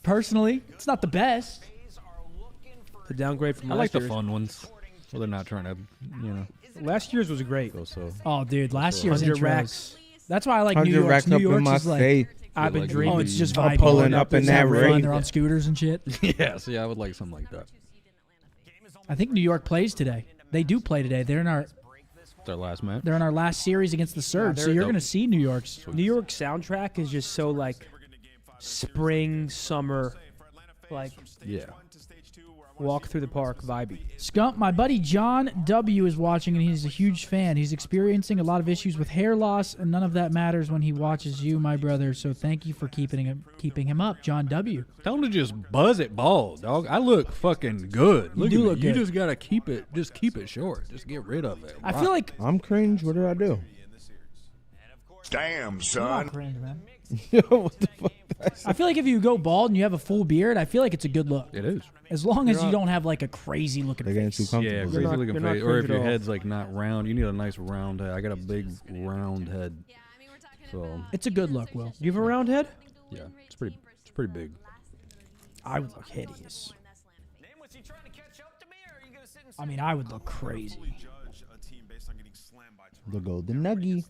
personally. It's not the best. The downgrade from I last like the year's. fun ones. Well, they're not trying to, you know. Last year's was great. So. Oh, dude, last year's 100 intros. racks. That's why I like 100 New York's. racks New up in York's my is like, face. I've been dreaming. oh, it's just I'm vibing. pulling up in It's that having fun. rave. They're on scooters and shit. Yeah, see, I would like something like that. I think New York plays today. They do play today. They're in our Their last match. they're in our last series against the Surge, so you're gonna see New York's. New York soundtrack is just so like spring, summer, like Yeah. walk through the park vibey. Scump, my buddy John W is watching, and he's a huge fan. He's experiencing a lot of issues with hair loss, and none of that matters when he watches you, my brother. So thank you for keeping him up, John W. Tell him to just buzz it bald, dog. I look fucking good. You Look do at me. look You good. just gotta keep it short. Just get rid of it. I feel like I'm cringe. What did I do? Damn, you're not son. cringe, man. Yo, what the fuck? I feel like if you go bald and you have a full beard, I feel like it's a good look. it is. As long as You're you not- don't have like a crazy looking They're getting too face. comfortable. Yeah, with crazy it. looking you're not face. Or if cringe your at all. head's like not round, you need a nice round head. I got a big round head. So It's a good look, Will. Do you have a round head? yeah, it's pretty big. I would look hideous. I mean, I would look crazy. The golden nuggie.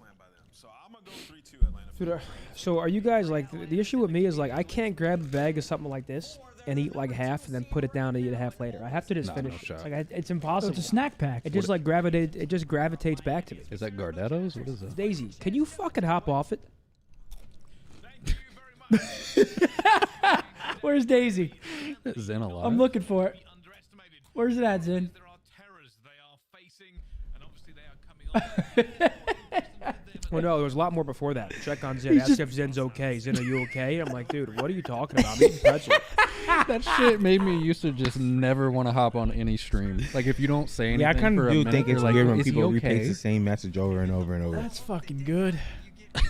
Dude, so are you guys like the issue with me is like I can't grab a bag of something like this and eat like half and then put it down and eat half later. I have to just No, finish no it. shot. Like it's So impossible. it's a snack pack. It just like gravitates back to me. Is that Gardetto's? What is that? Daisy, can you fucking hop off it? Where's Daisy? Zen alive. I'm looking for it. Where's it at, Zen? Well, no, there was a lot more before that. Check on Zen. Ask if Zen's okay. Zen, are you okay? I'm like, dude, what are you talking about? I'm eating pretzel. That shit made me used to just never want to hop on any stream. Like if you don't say anything Yeah, I kind for of a do minute, think you're it's like, weird when is he people repeat okay? the same message over and over and over. That's fucking good.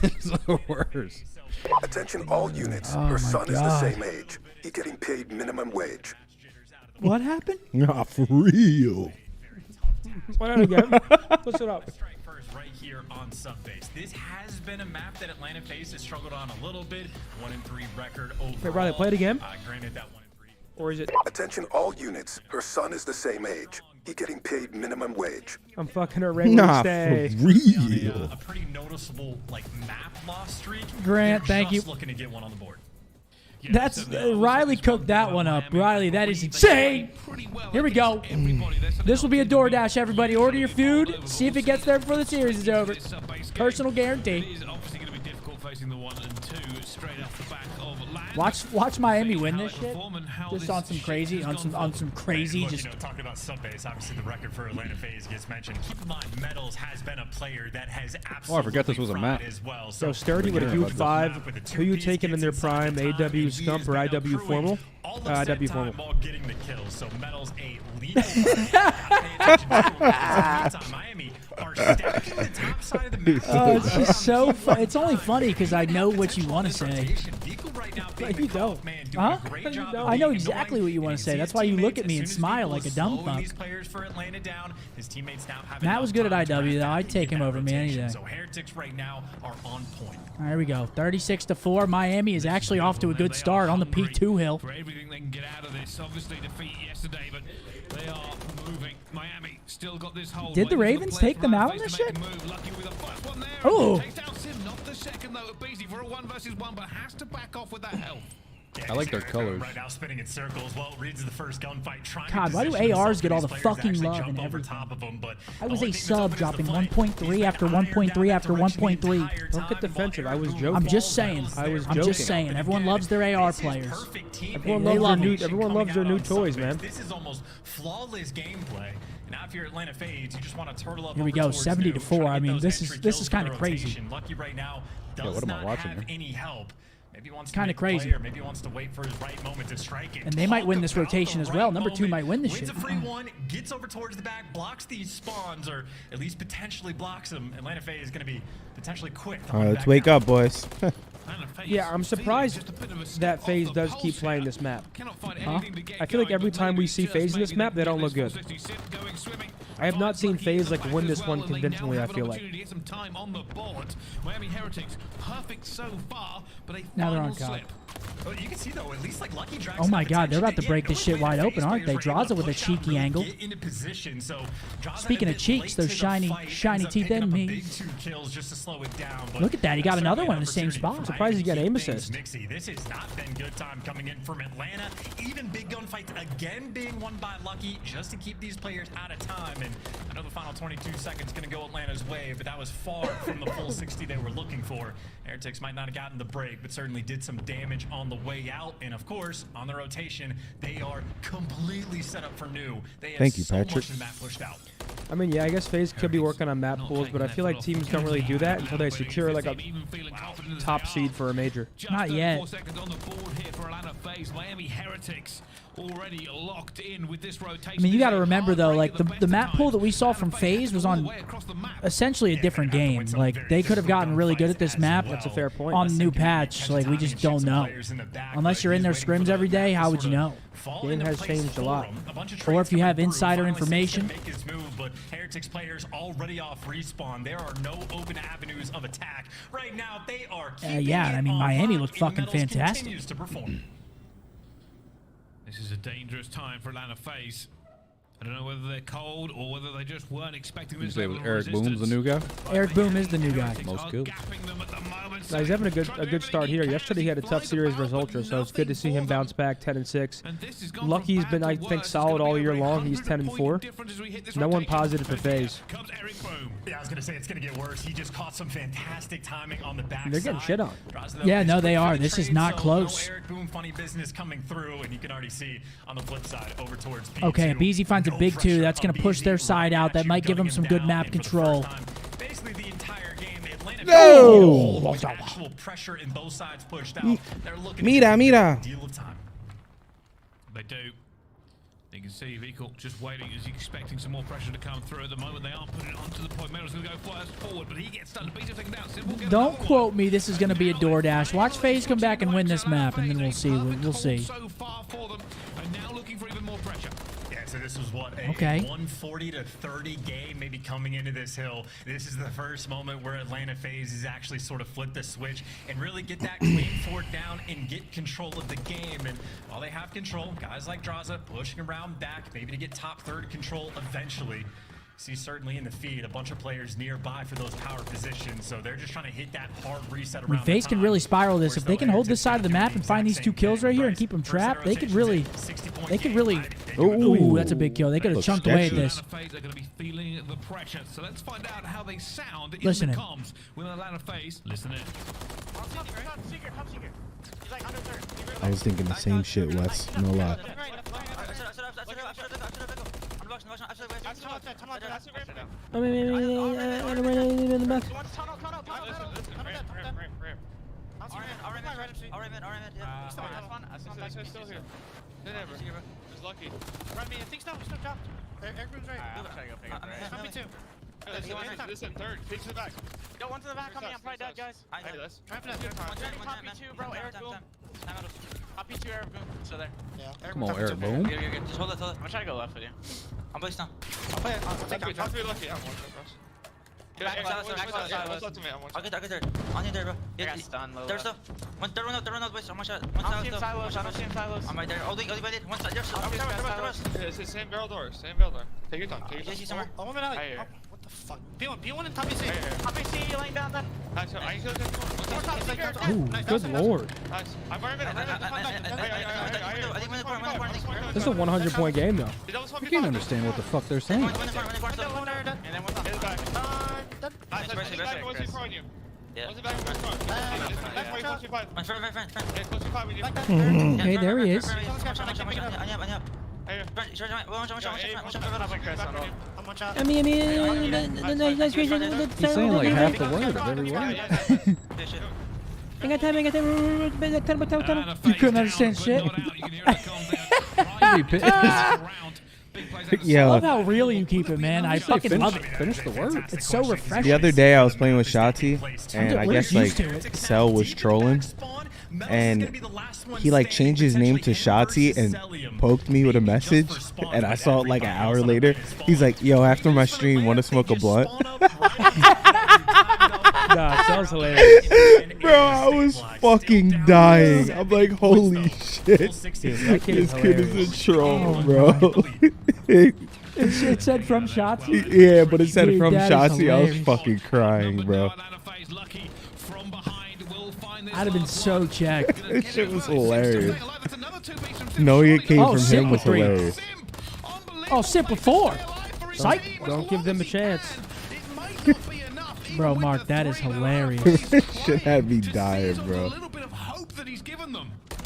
It's the worst. Attention all units. Oh Her my son is the God. same age. He getting paid minimum wage. What happened? Nah, for real. Why not again? What's it up? Right here on Subbase. This has been a map that Atlanta Face has struggled on a little bit. 1-3 record overall. Wait, Riley, play it again? Granted that 1-3. Or is it? Attention all units. Her son is the same age. He getting paid minimum wage. I'm fucking her regular Nah, stay. for real. A pretty noticeable map loss streak. Grant, They're thank just you. looking to get one on the board. Yeah, That's so Riley cooked that one up. Riley, that is insane. Here we go. This will be a DoorDash, everybody. Order your food. See if it gets there before the series is over. Personal guarantee. It is obviously going to be difficult facing the 1 and 2 straight off the back of land. Watch Miami win this shit. Just on some crazy, on some crazy. Look, just you know, talking about sub-base, obviously the record for Atlanta FaZe gets mentioned. Keep in mind, Metals has been a player that has absolutely. Oh, I forgot this was a map. As well. So Sturdy with a huge 5. Who you taking in their prime? AW Scump or IW Formal? IW Formal. While getting the kills, so Metals a lead. Miami are stacking the top side of the map. Oh, it's just so fun. It's only funny because I know what you want to say. But you don't. Huh? I know exactly what you want to say. That's why you look at me and smile like a dumb fuck. Matt was good at IW, though. I'd take him over me any day. So Heretics right now are on point. All right, here we go. 36-4. Miami is actually off to a good start on the P2 hill. For everything they can get out of this. Obviously defeat yesterday, but they are moving. Miami still got this hold. Did the Ravens take them out on this shit? Oh. Takes down Sim, not the second though. BZ for a 1 versus 1, but has to back off with that health. I like their colors. Right now, spinning in circles. Well, reads the first gunfight. God, why do ARs get all the fucking love and everything? I was a sub dropping 1.3 after 1.3 after 1.3. Don't get defensive. I was joking. I'm just saying. I'm just saying. Everyone loves their AR players. Everyone loves their new toys, man. This is almost flawless gameplay. Now, if you're Atlanta FaZe, you just want to turtle up. Here we go, 70-4. I mean, this is kind of crazy. Lucky right now Yeah, what am I watching here? any help. Maybe wants kind of crazy. Maybe he wants to wait for his right moment to strike it. And they might win this rotation as well. Number 2 might win this shit. Wins a free 1, gets over towards the back, blocks these spawns, or at least potentially blocks them. Atlanta FaZe is going to be potentially quick. All right, let's wake up, boys. Yeah, I'm surprised that FaZe does keep playing this map. Huh? I feel like every time we see FaZe in this map, they don't look good. I have not seen FaZe like win this one convincingly, I feel like. Now they're on top. Oh, you can see though, at least like Lucky Drax. Oh my God, they're about to break this shit wide open, aren't they? Draza with a cheeky angle. Speaking of cheeks, those shiny teeth in me. Look at that, he got another one in the same spot. I'm surprised he got aim assist. This has not been good time coming in from Atlanta. Even big gunfights again being won by Lucky just to keep these players out of time. And I know the final 22 seconds going to go Atlanta's way, but that was far from the full 60 they were looking for. Heretics might not have gotten the break, but certainly did some damage on the way out. And of course, on the rotation, they are completely set up for new. They have so much of the map pushed out. I mean, yeah, I guess FaZe could be working on map pools, but I feel like teams don't really do that until they secure like a top seed for a major. Not yet. 4 seconds on the board here for Atlanta FaZe. Miami Heretics already locked in with this rotation. I mean, you got to remember though, like the map pool that we saw from FaZe was on essentially a different game. Like they could have gotten really good at this map. That's a fair point. On the new patch, like we just don't know. Unless you're in their scrims every day, how would you know? Game has changed a lot. Or if you have insider information. But Heretics players already off respawn. There are no open avenues of attack right now. They are yeah, I mean Miami looked fucking fantastic. This is a dangerous time for Atlanta FaZe. I don't know whether they're cold or whether they just weren't expecting this. You say it was Eric Boom's the new guy? Eric Boom is the new guy. Most skilled. Now, he's having a good start here. Yesterday he had a tough series versus Ultra, so it's good to see him bounce back 10-6. Lucky's been, I think, solid all year long. He's 10-4. No one positive for FaZe. Yeah, I was gonna say it's gonna get worse. He just caught some fantastic timing on the back. They're getting shit on. Yeah, no, they are. This is not close. Eric Boom, funny business coming through, and you can already see on the flip side over towards P2. Okay, BZ finds a big 2. That's going to push their side out. That might give them some good map control. Basically, the entire game, Atlanta No! actual pressure in both sides pushed out. They're looking Mira. Deal of time. They do. You can see Vical just waiting as he's expecting some more pressure to come through. At the moment, they aren't putting it onto the point. Metal's going to go first forward, but he gets stunned. BZ taken down. Simple Don't quote me. This is going to be a DoorDash. Watch FaZe come back and win this map, and then we'll see. We'll see. So far for them, and now looking for even more pressure. Yeah, so this was what, a okay. 140-30 game maybe coming into this hill. This is the first moment where Atlanta FaZe is actually sort of flip the switch and really get that clean fort down and get control of the game. And while they have control, guys like Draza pushing around back, maybe to get top third control eventually. See certainly in the feed a bunch of players nearby for those power positions, so they're just trying to hit that hard reset around. FaZe can really spiral this. If they can hold this side of the map and find these 2 kills right here and keep them trapped, they could really. Ooh, that's a big kill. They could have chunked away at this. They're going to be feeling the pressure, so let's find out how they sound in Listen the comms with Atlanta FaZe. Listen in. I was thinking the same shit, Wes. No lie. Listen, third. Take to the back. Go one to the back. I'm probably dead, guys. Hey, this. Try for that. Copy 2, bro. Eric Boom. Copy 2, Eric Boom. So there. Yeah. Come on, Eric Boom. You're good. Just hold it. I'm gonna try to go left with you. I'm placed down. I'll play it. I'll take it. I'll be lucky. I'm one across. I'll get there. On you there, bro. I got stunned low. There's stuff. They're run out, boys. I'm one shot. I don't see him silos. I'm right there. Only by it. One shot. There's It's the same barrel door. Same barrel door. Take your time. Take your time. Somewhere. What the fuck? P1 and top AC. Top AC laying down there. Nice. I ain't killing him. Ooh, good lord. Nice. I'm right This is a 100-point game, though. I can't understand what the fuck they're saying. And then one Okay, there he is. He's saying like half the word of every word. You couldn't understand shit. Yeah. I love how real you keep it, man. I fucking love it. Finish the word. It's so refreshing. The other day I was playing with Shotzi, and I guess like used to it. Cell was trolling, and he like changed his name to Shotzi and poked me with a message, and I saw it like an hour later. He's like, "Yo, after my stream, want to smoke a blunt?" Nah, sounds hilarious. Bro, I was fucking dying. I'm like, holy shit. That kid This kid is a troll, bro. It said from Shotzi. Yeah, but it said Dude, from that is Shotzi. I was hilarious. fucking crying, bro. I'd have been so checked. That shit was hilarious. Knowing it came from Simp him with was 3. hilarious. Oh, Simp with 4. Psych. Don't give them a chance. Bro, Mark, that is hilarious. This shit had me dying, bro.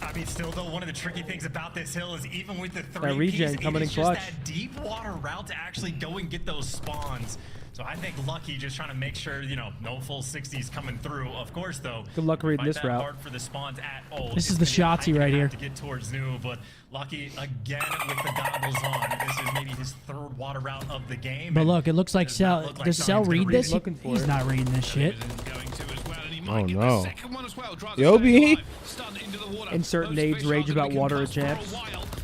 I mean, still though, one of the tricky things about this hill is even with the 3 regen coming in clutch. that deep water route to actually go and get those spawns. So I think Lucky just trying to make sure, you know, no full 60s coming through. Of course, though. Good luck reading this route. Hard for the spawns at all. This is the Shotzi right here. To get towards new, but Lucky again with the goggles on. This is maybe his 3rd water route of the game. But look, it looks like Cell. Does Cell read this? Looking for He's it. not reading this shit. Oh no. Yobi? Insert Nade's rage about water at champs.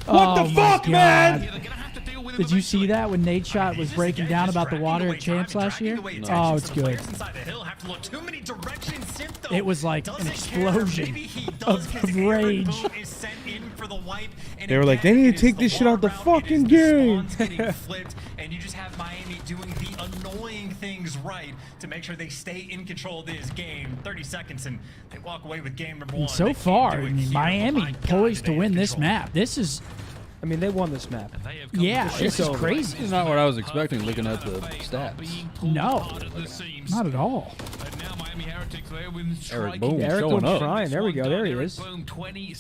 What the fuck, man? Did you see that when Nate Shot was breaking down about the water at champs last year? Oh, it's good. It was like an explosion of rage. They were like, they need to take this shit out the fucking game. And you just have Miami doing the annoying things right to make sure they stay in control of this game. 30 seconds and they walk away with game number 1. And so far, I mean, Miami poised to win this map. This is, I mean, they won this map. yeah, this is crazy. It's not what I was expecting looking at the stats. No, not at all. Eric Boom Eric showing Boom's up. trying. There we go. There he is.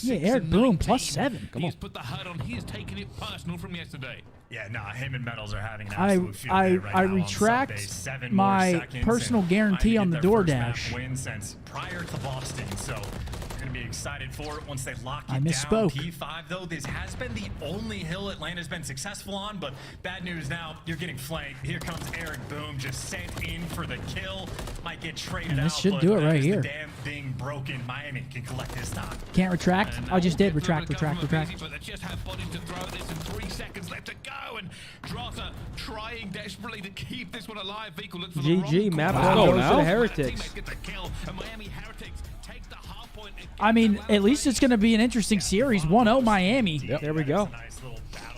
Yeah, Eric Boom +7. Come on. Put the HUD on. He is taking it personal from yesterday. Yeah, nah, him and Metals are having an absolute field day right I now on retract Sunday. 7 more my seconds, personal and guarantee Miami on the get their first map DoorDash. win since prior to Boston, so you're gonna be excited for it once they lock it I down. misspoke. P5 though, this has been the only hill Atlanta's been successful on, but bad news now, you're getting flanked. Here comes Eric Boom, just sent in for the kill. Might get traded out. This should but do it that right is the here. damn thing broken. Miami can collect this time. Can't retract. I just did retract. But they just have bodies to throw at this and 3 seconds left to go. And Drata trying desperately to keep this one alive. Vehicle looks for the GG, wrong map corner. one go goes now. to the Heretics. Teammates get the kill, and Miami Heretics take the hard point and I mean, at least it's going to be an interesting series. 1-0 Miami. Yep. There we go.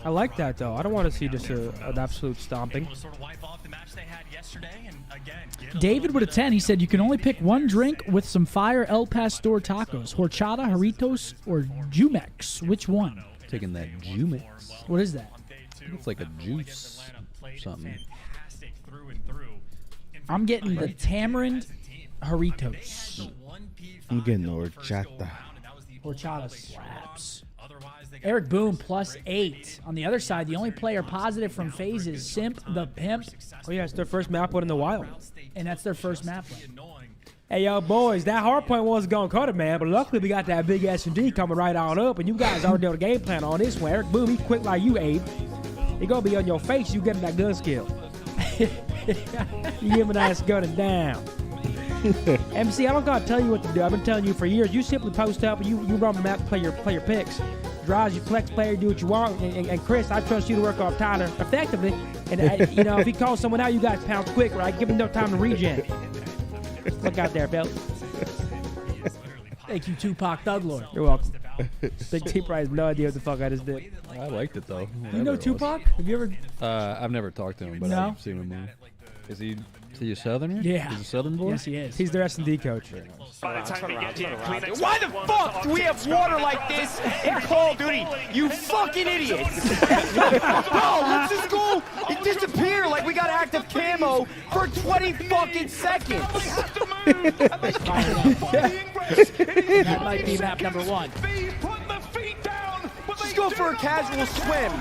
I like that, though. I don't want to see just an absolute stomping. David with a 10. He said you can only pick one drink with some fire El Pastor tacos. Horchata, Jarritos, or Jumex. Which one? Taking that Jumex. What is that? It's like a juice or something. I'm getting the tamarind Horitos. I'm getting horchata. Horchata slaps. Eric Boone +8. On the other side, the only player positive from FaZe is Simp the Pimp. Oh yeah, it's their first map win in the wild. And that's their first map win. Hey, yo, boys, that hardpoint wasn't going to cut it, man, but luckily we got that big S&D coming right on up, and you guys already know the game plan on this one. Eric Boom, he quick like you, Abe. He going to be on your face, you getting that gun skill. You give me that gunning down. MC, I don't got to tell you what to do. I've been telling you for years. You simply post up and you run the map, play your picks. Draws, you flex player, do what you want. And Chris, I trust you to work off Tyler effectively. And, you know, if he calls someone out, you guys pounce quick, right? Give him no time to regen. Look out there, Bill. Thank you, Tupac Thug Lord. You're welcome. Big T probably has no idea what the fuck I just did. I liked it though. You know Tupac? Have you ever? I've never talked to him, but No? I've seen him move. Is he a Southerner? Yeah. He's a Southern boy? Yes, he is. He's their S&D coach. By the time we get to Kleenex, Why the fuck do we have water like this in Call of Duty? You fucking idiot! Bro, let's just go and disappear like we got active camo for 20 fucking seconds. That might be map number 1. Just go for a casual swim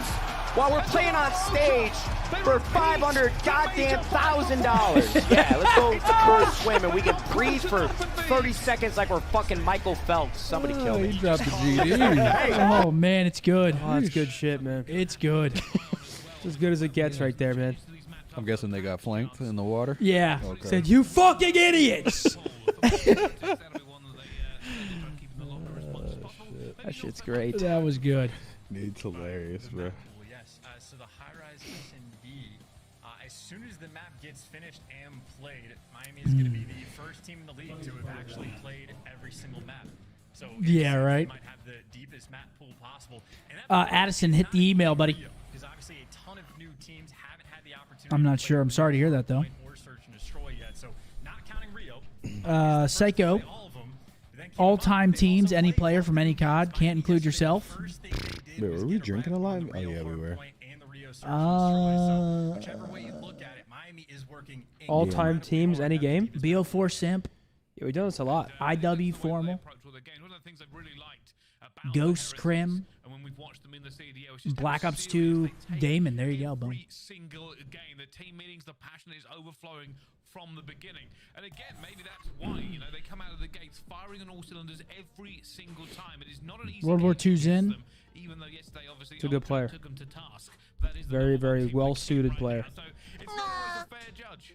while we're playing on stage for $500 goddamn $1,000. Yeah, let's go for a swim and we can breathe for 30 seconds like we're fucking Michael Phelps. Somebody kill me. He dropped the GD. Oh, man, it's good. Oh, that's good shit, man. It's good. It's as good as it gets right there, man. I'm guessing they got flanked in the water. Yeah. Okay. Said, you fucking idiots! That shit's great. That was good. It's hilarious, bro. Yes. So the high-rise S&D, as soon as the map gets finished and played, Miami is going to be the first team in the league to have actually played every single map. So Yeah, right. might have the deepest map pool possible. And that Addison, hit the email, buddy. because obviously a ton of new teams haven't had the opportunity. I'm not sure. I'm sorry to hear that, though. Or search and destroy yet. So not counting Rio. Psycho. All-time teams, any player from any COD. Can't include yourself. Wait, were we drinking a lot? Oh, yeah, we were. All-time teams, any game? BO4 Simp. Yeah, we've done this a lot. IW Formal. Ghost Crim. Black Ops 2 Damon. There you go, boom. Single game, the team meetings, the passion is overflowing from the beginning. And again, maybe that's why, you know, they come out of the gates firing on all cylinders every single time. It is not an easy World War game II's against in. them, even though yesterday obviously It's a good player. took them to task. That is the Very, normal very team well-suited right player. now. So it's not always a fair judge.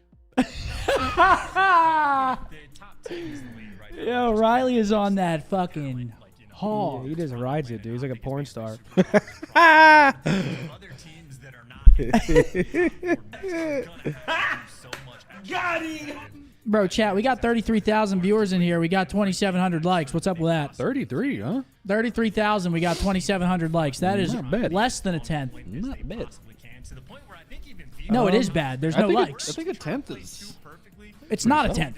Yo, Riley is on that fucking hall. He just rides it, dude. He's like a porn star. got him! Bro, chat, we got 33,000 viewers in here. We got 2,700 likes. What's up with that? 33, huh? 33,000. We got 2,700 likes. That is Not bad. less than a tenth. Not bad. No, it is bad. There's no likes. I think a tenth is. It's not a tenth.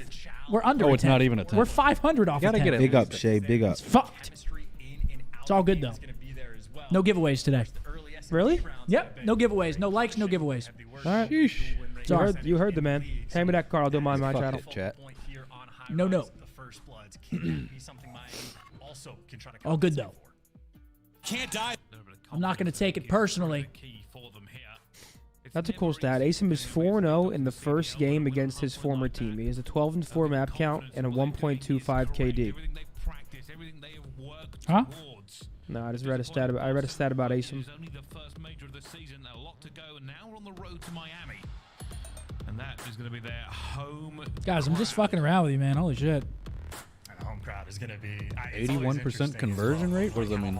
We're under Oh, a it's tenth. not even a tenth. We're 500 off a Gotta tenth. get it. Big up, Shay. Big up. It's fucked. It's all good, though. No giveaways today. Really? Yep. No giveaways. No likes, no giveaways. All right. You heard the man. Hand me that card. I'll do mine my Fuck channel. it, chat. No. All good, though. Can't die. I'm not going to take it personally. That's a cool stat. Asim is 4-0 in the first game against his former team. He has a 12-4 map count and a 1.25 KD. Huh? No, I just read a stat about Asim. Only the first major of the season, a lot to go, and now we're on the road to Miami. And that is going to be their home. Guys, I'm just fucking around with you, man. Holy shit. And the home crowd is going to be 81% conversion rate? What does that mean?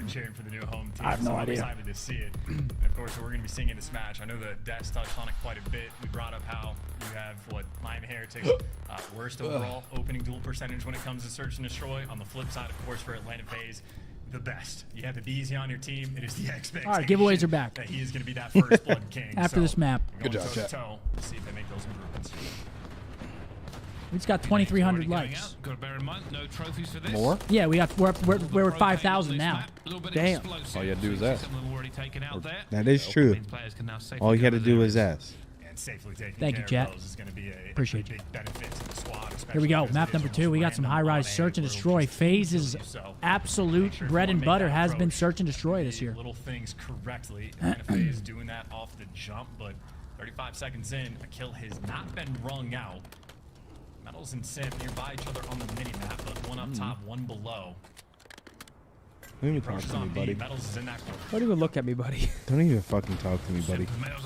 Cheering for the new home team. I have no so idea. I'm excited to see it. And of course, we're going to be singing this match. I know that Des touched on it quite a bit. We brought up how you have Miami Heretics worst overall opening duel percentage when it comes to search and destroy. On the flip side, of course, for Atlanta FaZe, the best. You have the BZ on your team. It is the expectation. All right, giveaways are back. That he is going to be that first blood king. After this map. Good job, chat. See if they make those improvements. We just got 2,300 likes. Got to bear in mind, no trophies for this. More? Yeah, we're at 5,000 now. Damn. All you had to do is ask. That is true. All you had to do is ask. and safely taking Thank you, care of chat. those is going to be a Appreciate big benefit to the squad. Here we go. especially Map because number it is 2. We got some random high-rise on search and A where destroy. we just FaZe's kill you. So absolute make sure if bread you and wanna make butter that has been approach, search and destroy this year. little things correctly. And FaZe is doing that off the jump, but 35 seconds in, a kill has not been rung out. Metals and Simp nearby each other on the mini-map, but one up top, one below. Don't even talk Approaches to me, on B. buddy. Metals is in that corner. Don't even look at me, buddy. Don't even fucking talk to me, buddy. Metals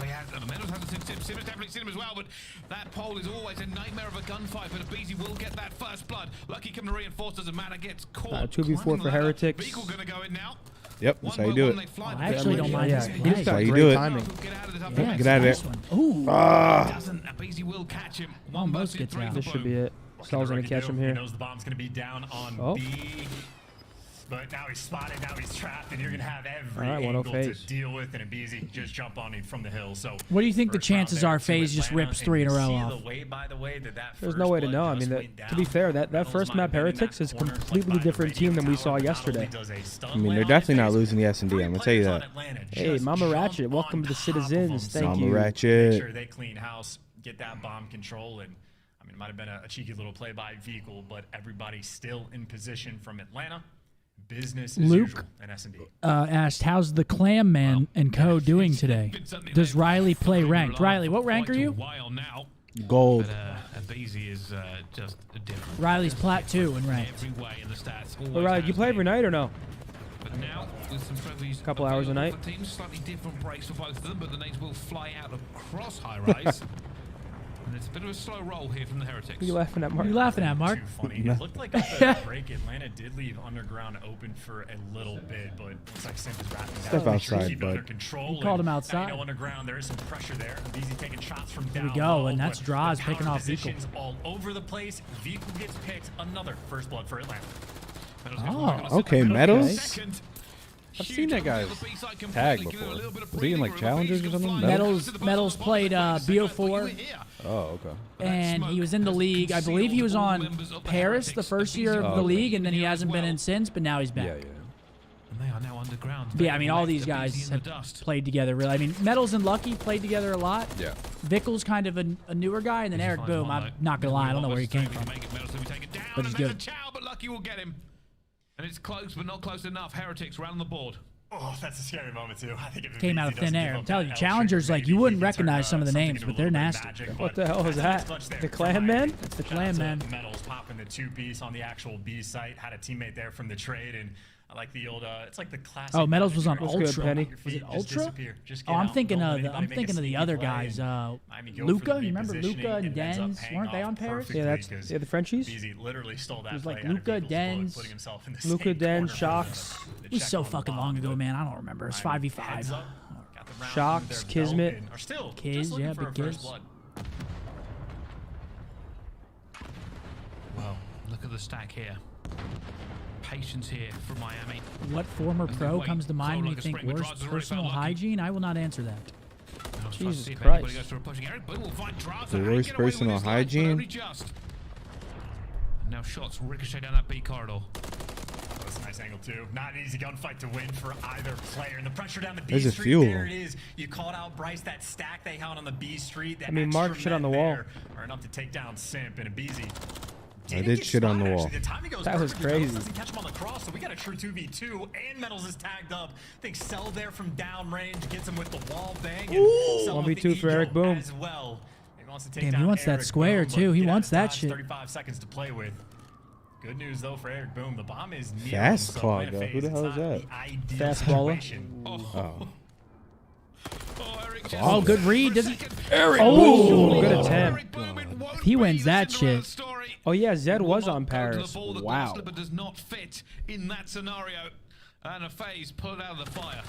hasn't seen Sim. Sim has definitely seen him as well, but that pole is always a nightmare of a gunfight. But BZ will get that first blood. Lucky coming to reinforce as a Mana gets caught. 2v4 for Heretics. Vehicle gonna go in now. Yep, that's how you do it. I actually don't mind this. He's That's how got you great do it. timing. Yeah, Get out of nice there. one. Ooh. Doesn't. BZ will catch him. One Almost versus gets three out. for This should boom. be it. Sal's gonna catch him He here. knows the bomb's going to be down on Oh. B. But now he's spotted, now he's trapped, and you're going to have every All right, angle 1-0 to FaZe. deal with, and a BZ just jump on him from the hill. So What do you think the first round chances there are to FaZe just Atlanta, rips and 3 in a you row see off? the way, by the way, that There's first no way to blood know. I just mean, went to be down. fair, that Metals first might map have been in Heretics that is a corner, completely like by the different team than we radio saw tower. Not yesterday. only does a stun I mean, they're land on definitely not FaZe, losing the S&D. I'm gonna tell you that. Hey, Mama Ratchet, welcome to the citizens. Thank Mama you. Ratchet. Make sure they clean house, get that bomb control, and I mean, it might have been a cheeky little play-by vehicle, but everybody's still in position from Atlanta. Business as Luke usual in S&D. Asked, how's the Clam Man and Co. doing today? Does Riley play ranked? Riley, what rank are you? Gold. But BZ is just different. Riley's plat 2 in ranked. Every way in the stats. All right, you play every night or no? But now, with some trophies, Couple hours a night. for teams, slightly different breaks for both of them, but the names will fly out across high rise. And it's a bit of a slow roll here from the Heretics. What are you laughing at, Mark? You laughing at, Mark? Too funny. It looked like off the break, Atlanta did leave underground open for a little bit, but looks like Simp is wrapping Step down. outside, Keep it under bud. control. You called and him now outside. you know underground there is some pressure there. BZ taking shots from There down we go, low, and that's but Draws the picking counter off Vehicle. positions all over the place. Vehicle gets picked. Another first blood for Atlanta. Oh, okay, Metals. I've seen that guy's tag before. Was he in like challenges or something? Metals played BO4. Oh, okay. And he was in the league. I believe he was on Paris the first year of the league, and then he hasn't been in since, but now he's back. Yeah, yeah. And they are now underground. But yeah, I mean, all these guys have played together, really. I mean, Metals and Lucky played together a lot. Yeah. Vickle's kind of a newer guy, and then Eric Boom, I'm not going to lie, I don't know where he came from. But he's good. But Lucky will get him. And it's close, but not close enough. Heretics right on the board. Oh, that's a scary moment too. I think if Came out of BZ thin doesn't air. give I'm up telling that you, L challengers, trigger, like, you maybe wouldn't he can recognize turn, some of the something names, into but a they're little bit of nasty. magic, What but the hell is that's a that? clutch there The from Clan Miami. Man? It's the Shout out Clan to Man. Metals popping the 2-piece on the actual B site. Had a teammate there from the trade, and I like the old. It's like the classic. Oh, Metals was on That's good, Ultra. Penny. Was it Just Ultra? disappear. Just Oh, get I'm out, thinking don't let of the anybody make a other sneaky play, guys. and Miami go for Luca, the you remember repositioning Luca and ends up Dens? paying Weren't they off on Paris? perfectly Yeah, that's because the Frenchies. BZ literally stole that It was play like out of Luca, Beagle's foot, Dens. putting himself in the Luca, same Den, corner Shocks. for the It was check so on the fucking bomb, long ago, but man. I don't remember. It's Miami 5v5. heads up, got the round Shocks, under their belt, Kismet. and are still Kiz, just looking yeah, for a big first Kiz. blood. Well, look at the stack here. Patience here from Miami. What former As they pro wait, comes to mind flow when you like a think spring, but worst Draws has already personal found Lucky. hygiene? I will not answer that. And I'll Jesus see if Christ. anybody goes for a pushing. Eric Boom will find Draws. The How do worst you get away with personal his life, but hygiene? only just. And now shots ricochet down that B corridor. That was a nice angle too. Not an easy gunfight to win for either player. And the pressure down the B There's a street, few of there them. it is. You called out Bryce, that stack they held on the B street. That I mean, Mark extra shit on the men wall. there Are enough to take down Simp and a BZ. I did shit on the wall. The timing goes That was perfect. Metals crazy. Doesn't catch him on the cross, so we got a true 2v2, and Metals is tagged up. I think Cell there from downrange gets him with the wall bang. And Cell with 1v2 the for Eric ego Boom. as well. He wants to take Damn, he down wants that Eric square, Boom, too. but He get out wants of that dodge, shit. 35 seconds to play with. Good news though for Eric Boom. The bomb is near Fast him, so clog, in a though. Who the phase, hell it's is not that? the ideal Fastballer. situation. Oh. Oh, good read. Does he? Eric Oh, good attempt. If he wins that shit. Oh yeah, Zed was on Go to the Paris. ball, the Wow. glass slipper does not fit in that scenario. And a phase pulled out of the fire.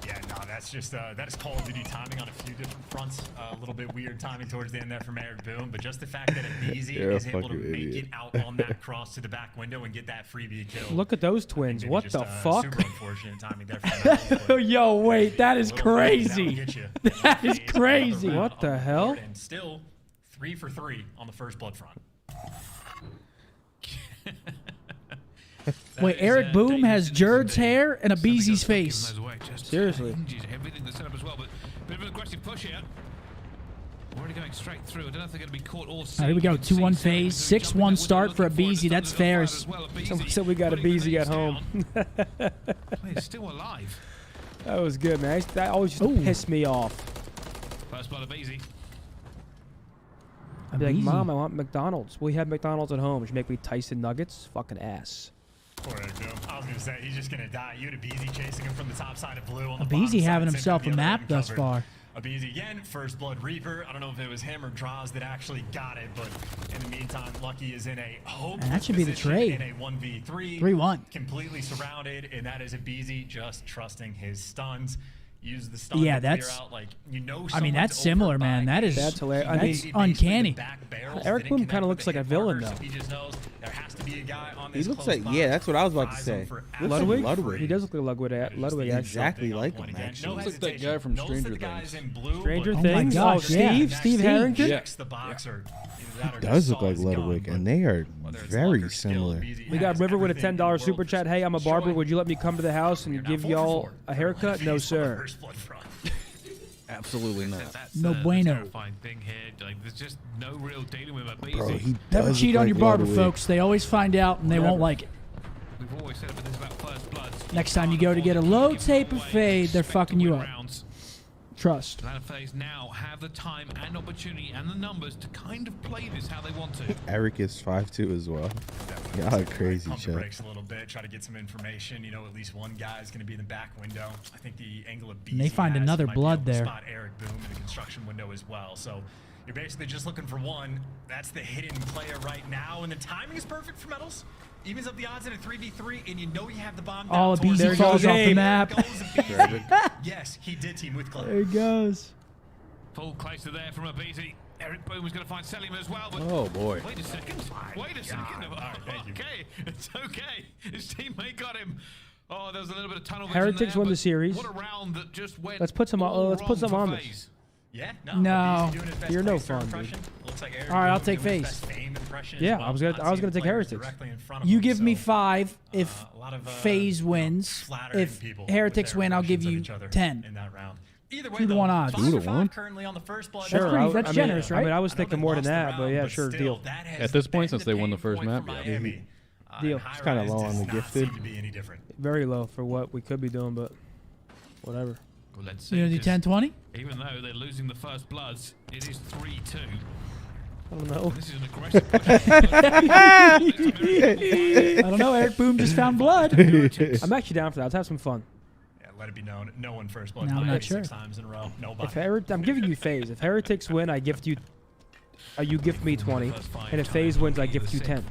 Yeah, no, that's just that is Call of Duty timing on a few different fronts. A little bit weird timing towards the end there from Eric Boom, but just the fact that BZ You're a is able to fucking make idiot. it out on that cross to the back window and get that freebie kill. Look at those twins. Maybe What just, the fuck? Super unfortunate timing there from Metals, but Yo, wait, that is a little phase, that'll crazy. get you. That is Phase, crazy. another round What the on hell? board, and still 3 for 3 on the first blood front. Wait, Eric Boom has Jerd's hair and a BZ's face. Seriously. Everything that's set up as well, but bit of an aggressive push here. through. I don't know if they're going to be caught or All right, here we go. 2-1 phase. 6-1 start for a BZ. That's fair. Someone said we got a BZ at home. He's still alive. That was good, man. That always used to piss me off. First blood of BZ. I'd be like, Mom, I want McDonald's. We have McDonald's at home. Should make me Tyson nuggets? Fucking ass. Poor Eric Boom. I was gonna say he's just gonna die. You had a BZ chasing him from the top side of blue on the BZ having side, himself a map thus covered. far. A BZ again, first blood Reaper. I don't know if it was him or Draws that actually got it, but in the meantime, Lucky is in a hopeless And that should be the position trade. in a 1v3. 3-1. Completely surrounded, and that is a BZ just trusting his stuns. Use the stun Yeah, to clear that's. out, like, you know, I mean, that's someone's similar, over man. by That is. That's hilarious. That's uncanny. Eric Boom kind of looks like a villain, though. He just knows there has to be a guy on He this looks close like, by. yeah, that's what I was about to say. Looks like Ludwig. He does look like Ludwig. Exactly like him, actually. Looks like that guy from Stranger Things. Stranger Oh my Things? gosh, yeah. Steve Harrington? He does look like Ludwig, and they are very similar. We got River with a $10 super chat. Hey, I'm a barber. Would you let me come to the house and give y'all a haircut? No, sir. Absolutely not. No bueno. Terrifying thing here. Like, there's just no real dealing with a BZ. Bro, he Never does cheat look on like your barber, Ludwig. folks. They always find out and they won't like it. We've always said this about first bloods. Next time you go to get a low taper fade, they're fucking you up. Trust. Atlanta FaZe now have the time and opportunity and the numbers to kind of play this how they want to. Eric is 5'2" as well. Y'all are crazy, Pump the Chuck. brakes a little bit, try to get some information. You know, at least one guy is going to be in the back window. I think the angle of BZ And they find has another might be blood able to there. Spot Eric Boom in the construction window as well. So you're basically just looking for one. That's the hidden player right now, and the timing is perfect for Metals. Evens up the odds in a 3v3, and you know you have the bomb. Oh, down towards BZ the falls off the game. map. There goes BZ. Yes, he did team with Clay. There he goes. Full closer there from a BZ. Eric Boom is going to find Selim as well. But Oh, boy. Wait a second. Wait a second. All right, thank you. Okay, it's okay. His teammate got him. Oh, there was a little bit of tunnel vision Heretics there, won the but series. What a round that just went. Let's put some. all Let's put wrong some for on FaZe. this. Yeah, No. BZ doing his best You're no Facer fun, impression. Looks like Eric All right, I'll Boom take doing his FaZe. best fame impression as Yeah, well. I was gonna Not seeing take players Heretics. directly in front of You him, give me so, 5 if a lot of, FaZe wins. flattering If people with Heretics their win, I'll give impressions you of each other 10. in that round. Either way, 2 to 1 odds. 5 for 2 to 1? 5 currently on the first blood. Sure, That's I mean, generous, right? I mean, I was I know thinking they more than lost the that, but round, yeah, but sure, still, deal. that has At this point, been since they won the pain first point map, for yeah. Miami. Deal. And It's kinda High-Rise low on does the not gifted. seem to be any different. Very low for what we could be doing, but whatever. Well, let's see. You gonna do 'cause 10-20? Even though they're losing the first bloods, it is 3-2. I don't know. This is an aggressive push. I don't know. Eric Boom just found blood. I'm actually down for that. Let's have some fun. Yeah, let it be known. No one first blood. No, I'm Miami not sure. 6 times in a row. Nobody. If I'm giving you FaZe. If Heretics win, I gift you. You gift me 20, and if FaZe wins, I gift you 10.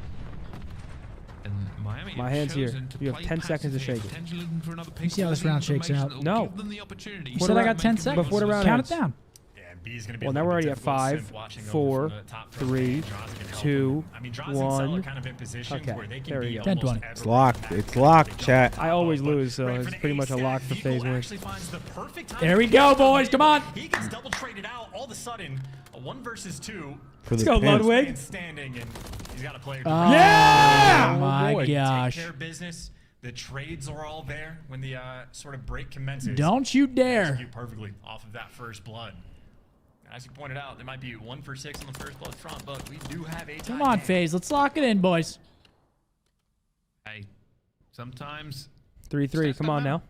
And Miami My have hand's here. chosen to You have play 10 seconds to passive here, shake it. potentially looking for another Let me see how pick this round shakes out. that'll No. give them the opportunity. You said I got 10 Before seconds. the round Count ends. it down. Yeah, and B is going to be Well, a now little we're bit already at difficult 5, since watching over 4, from the top 3, Draws can help 2, him. I mean, Draws and Cell 1. are kind of in positions Okay, where they can there be we go. almost 10-20. everywhere It's locked. in the It's map. locked, chat. I always lose, so Right it's for the pretty much a ace lock for set, FaZe Vico wins. actually finds the perfect time There to we get go, the boys. lead. Come on. He gets double traded out. All of a sudden, a 1 versus 2. For the Let's go, pimp. Ludwig. Standing, and he's got a player. Yeah! Oh, My boy. gosh. Take care of business. The trades are all there when the sort of break commences. Don't you dare. Execute perfectly off of that first blood. As you pointed out, there might be 1 for 6 on the first blood front, but we do have a tie Come on, game. FaZe. Let's lock it in, boys. Hey, sometimes 3-3. Come on now.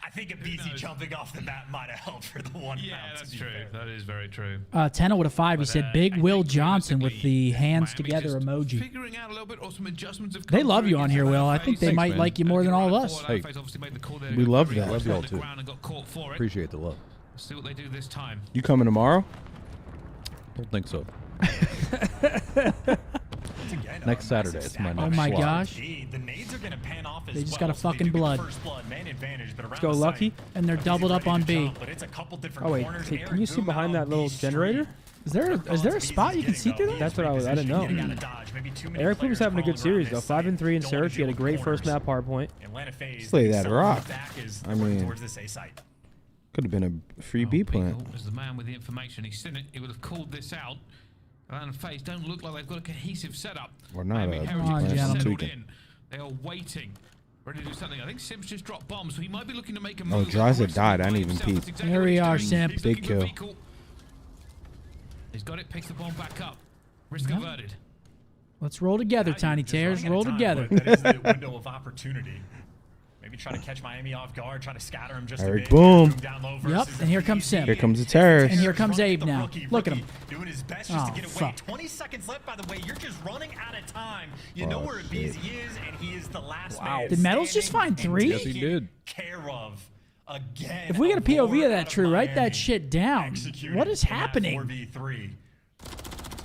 I think a BZ jumping off the map might have helped for the 1 yeah, round. that's true. That is very true. Tenno with a 5. He But, said I Big think Will Johnson with the realistically, hands Miami together just emoji. Figuring out a little bit, or some adjustments have They come love through you on against here, Will. I Atlanta think they FaZe. might like you more than all of us. Atlanta Hey, FaZe obviously made the call there. we love Very that. close Love y'all on the too. ground and got caught for it. Appreciate the love. Let's see what they do this time. You coming tomorrow? Don't think so. Again, Next Saturday, it's my Oh next my slot. gosh. The nades are going to pan off as They just well, got a so they fucking do get the blood. first blood, man advantage, but around Go the Lucky. site, And they're BZ doubled up ready on to B. jump, but it's a couple different Oh wait, corners. can Eric you see Boom behind out that little on B Street. generator? Is there a spot you can see through that? That's what I didn't know. Eric Boom's having a good series though. 5-3 in search. He had a great first map hard point. Slay that rock. I mean, towards this A site. could have been a free B plant. Pickle was the man with the information. He's seen it. He would have called this out. Atlanta FaZe don't look like they've got a cohesive setup. Or not Miami a Heritage Come on, is gentlemen. settled tweaking. in. They are waiting, ready to do something. I think Sims just dropped bombs, so he might be looking to make a Oh, move. Dryza died. I didn't even peep. There we are, Simp. Big kill. He's got it, picks the bomb back up. Risk averted. Let's roll together, Tiny Tears. Roll together. That is the window of opportunity. Maybe try to catch Miami off guard, try to scatter him just a Eric bit. Boom. Down low Yep, versus and here comes Sim. Here comes the terrorist. And here comes Abe now. Look at him. Doing his best just to get away. Fuck. 20 seconds left, by the way. You're just running out of time. You know where BZ is, and he is the last man. Did Metals just find 3? Yes, he did. Care of again. If we get a POV of that, True, write that shit down. What is happening? 4v3.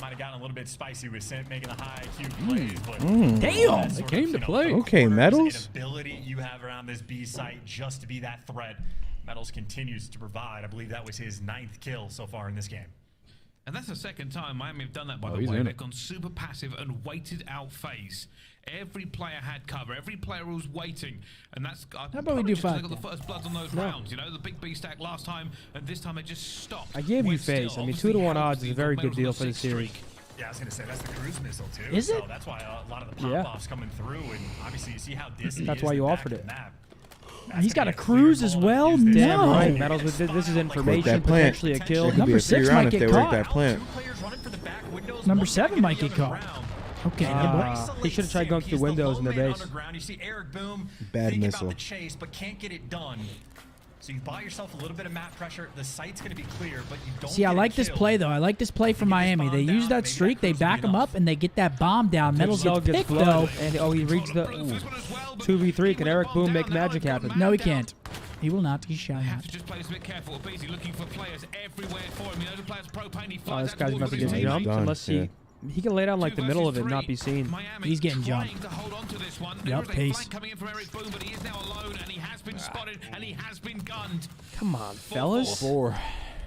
Might have gotten a little bit spicy with Sim making the high IQ plays, but Damn, they came to play. Okay, Metals. ability you have around this B site just to be that threat. Metals continues to provide. I believe that was his 9th kill so far in this game. And that's the second time Miami have done that, by the he's way. in They've it. gone super passive and waited out phase. Every player had cover. Every player was waiting. And that's... How about we do 5? Look at the first bloods on those rounds. You know, the big B stack last time, and this time it just stopped. I gave you We're phase. still I mean, obviously 2-to-1 healthy, odds is a got very good medals on deal the for the 6th series. streak. Yeah, I was going to say, that's the cruise missile, too. Is it? So that's why a lot of the Yeah. pop-offs coming through, and obviously you see how distant That's he why is you in the offered back of it. the map. He's got a cruise as well? Damn No. right. Metals with this is information, that plant. potentially a kill. It could Number be a 6 free round might if get they work caught. that plant. Number 7 might get caught. Okay, He should have tried going through windows in their base. You see Eric Boom Bad thinking missile. about the chase, but can't get it done. So you buy yourself a little bit of map pressure. The site's going to be clear, but you don't See, I get a like this kill. play, though. I like this play from Miami. They use that streak, they back him up, and they get that bomb down. Metals Cell gets gets picked, blood, though. and he reads the 2v3. Can Eric Boom make magic happen? No, he can't. He will not. He shall Have not. to just play this a bit careful. Beezy looking for players everywhere for him. You know, the players propane. He Oh, flies this out guy's towards about to his get teammate. jumped Done, unless yeah. he can lay down like the 2 middle of versus it and not 3. be seen. Miami He's getting trying jumped. to hold on to this one. Yep, There is a pace. flank coming in from Eric Boom, but he is now alone, and he has been spotted, and he has been gunned. Come on, fellas. 4.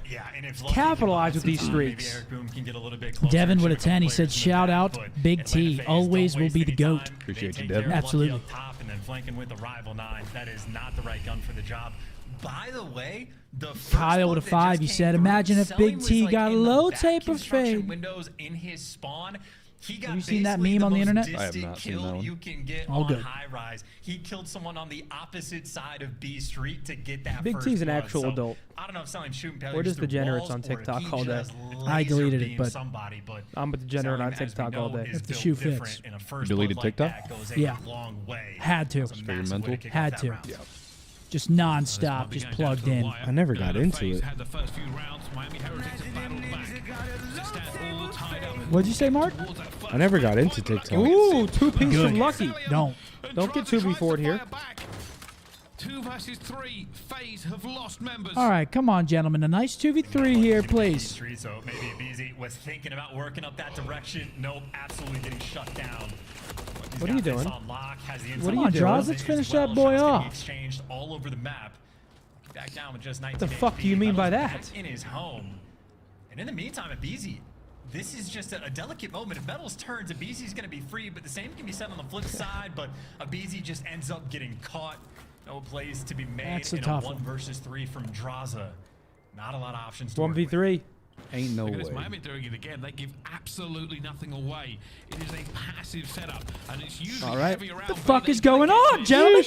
Yeah, and if Lucky Capitalize can with buy these some time, maybe streaks. Eric Boom can get a little bit closer, Devin with a check 10. He players said, in the shout back, out, but Big Atlanta T. fans Always don't will be waste the any GOAT. time. Appreciate They you, take Devin. care of Lucky Absolutely. up top and then flanking with the rival 9. That is not the right gun for the job. By the way, the first Kyle blood with a that 5. just He came said, through, imagine if Selling Big was, T like, got a in the low back tape of construction fade. windows in his spawn. He got Have you seen that basically meme on the most internet? I have distant not seen kill that one. you can get All on good. high rise. He killed someone on the opposite side of B Street to get that Big first T's an blood. actual So, adult. I don't know if selling shooting pellets We're just through degenerates walls on or if TikTok he all day. just I laser deleted it, beamed but somebody, but I'm a degenerate on selling, as we TikTok all know, day. is If the built shoe different, fits. and a first Deleted blood like TikTok? that goes a Yeah. long way. Had to. That's a Experimental. massive way to kick Had off to. that round. Just non-stop, just plugged in. I never got into it. Had the first few rounds. Miami Heretics have battled back. As it stands all tied up. What'd you say, Mark? Towards that first I never got into TikTok. Ooh, 2-piece Good. from Lucky. Don't. Don't get 2v4'd here. 2 versus 3. FaZe have lost members. All right, come on, gentlemen. A nice 2v3 here, please. Street, so maybe BZ was thinking about working up that direction. Nope, absolutely getting shut down. What are you doing? Come on, Draws. Let's finish that boy off. Exchanged all over the map. Back down with just 19 What the fuck do you mean by that? In his home. And in the meantime, at BZ, this is just a delicate moment. If Metals turns, Abizi's going to be free, but the same can be said on the flip side. But Abizi just ends up getting caught. No plays to be made That's a in tough a 1 one. versus 3 from Draza. Not a lot of options to work with. 1v3. Ain't no Look at this, way. Miami doing it again. They give absolutely nothing away. It is a passive setup, and it's usually All right. heavy around. What the fuck is going on, gentlemen?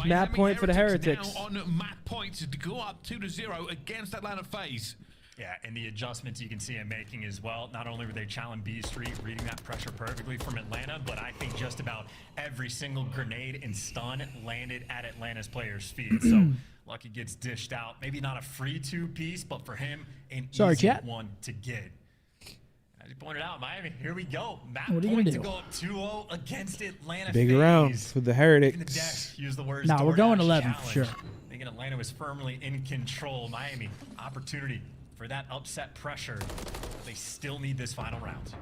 Map point for the Heretics. Now on map points to go up 2-0 against Atlanta FaZe. Yeah, and the adjustments you can see him making as well. Not only were they challenging B Street, reading that pressure perfectly from Atlanta, but I think just about every single grenade and stun landed at Atlanta's players' feet. So Lucky gets dished out. Maybe not a free 2-piece, but for him, an Sorry, easy chat. one to get. As you pointed out, Miami, here we go. Map What are you point gonna to do? go up 2-0 against Atlanta Big FaZe. round for the Even the Heretics. deck used the words Nah, we're going DoorDash 11 for challenge. sure. Thinking Atlanta was firmly in control. Miami, opportunity for that upset pressure. They still need this final round.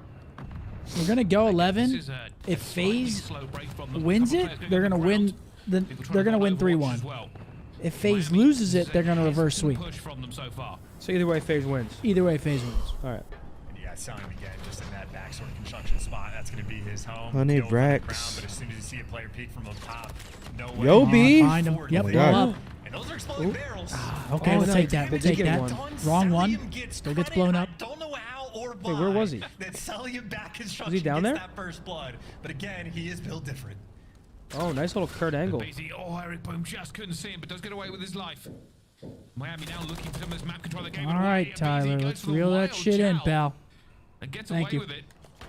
We're gonna go 11. This is a If slightly FaZe slow break from them. wins Couple it, players they're getting gonna the win. ground. People trying They're to gonna win Overwatch 3-1. as well. If FaZe Miami, loses this it, is they're a gonna reverse hesitant sweep. push from them so far. So either way, FaZe wins. Either way, FaZe wins. All right. And yeah, selling again just in that back sort of construction spot. That's going to be his home. 100 Go for the crown, racks. but as soon as you see a player peek from up top, no way. Yo, B. Find him. Yep, my blow God. up. And those are exploding barrels. Okay, Oh, we'll no, take that. they We'll did take get that. one. Wrong one. Salium gets Still gets credit. blown up. I don't know how or why. Wait, where was he? That Salium back construction Was he down gets there? that first blood. But again, he is built different. Oh, nice little Kurt angle. BZ, oh, Eric Boom just couldn't see him, but does get away with his life. Miami now looking for some of this map control of the game. All right, Tyler, let's reel that shit in, pal. and gets Thank away you. with it.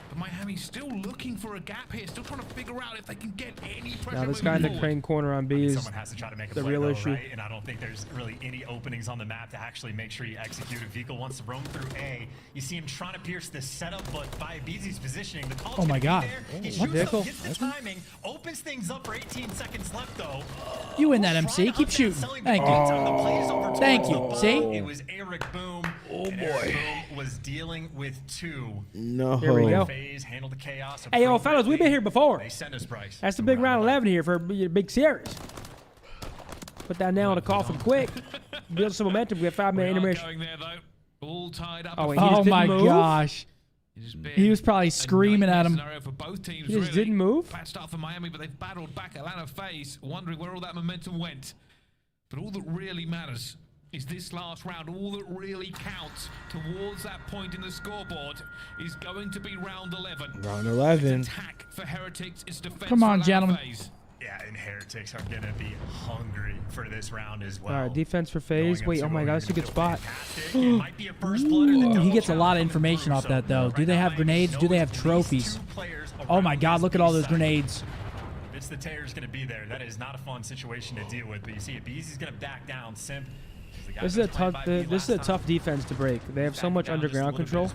But Miami's still looking for a gap here, still trying to figure out if they can get any pressure. Now this guy in the crane corner on B is Someone has to try to make a the play, real though, issue. right? And I don't think there's really any openings on the map to actually make sure you execute. If Vehicle wants to roam through A, you see him trying to pierce the setup, but by BZ's positioning, the call's Oh my gonna be God. there. He What? shoots Vehicle? up, gets the timing, opens things up for 18 seconds left, though. You win that, MC. Keep shooting. Thank you. Thank you. See? It was Eric Boom. Oh boy. Eric Boom was dealing with two. No. Here we go. FaZe handled the chaos. Hey, yo, fellas, we've been here before. They sent us Bryce. That's the big round 11 here for a big series. Put that nail in the coffin quick. Build some momentum. We have 5-minute intermission. Going there, though. All tied up. Oh, wait, he just Oh didn't my move? gosh. He was probably screaming at him. Scenario for both teams, He just really. didn't move? Bad start for Miami, but they've battled back Atlanta FaZe, wondering where all that momentum went. But all that really matters is this last round. All that really counts towards that point in the scoreboard is going to be round 11. Round 11. It's attack for Heretics. It's defense Come on, for gentlemen. FaZe. Yeah, and Heretics are going to be hungry for this round as well. All right, defense for FaZe. Wait, oh my God, that's a good spot. Ooh, he gets a lot of information off that, though. Do they have grenades? Do they have trophies? Oh my God, look at all those grenades. If it's the Terror's going to be there, that is not a fun situation to deal with. But you see, if BZ's going to back down, Simp. This is a tough defense to break. They have so much underground control.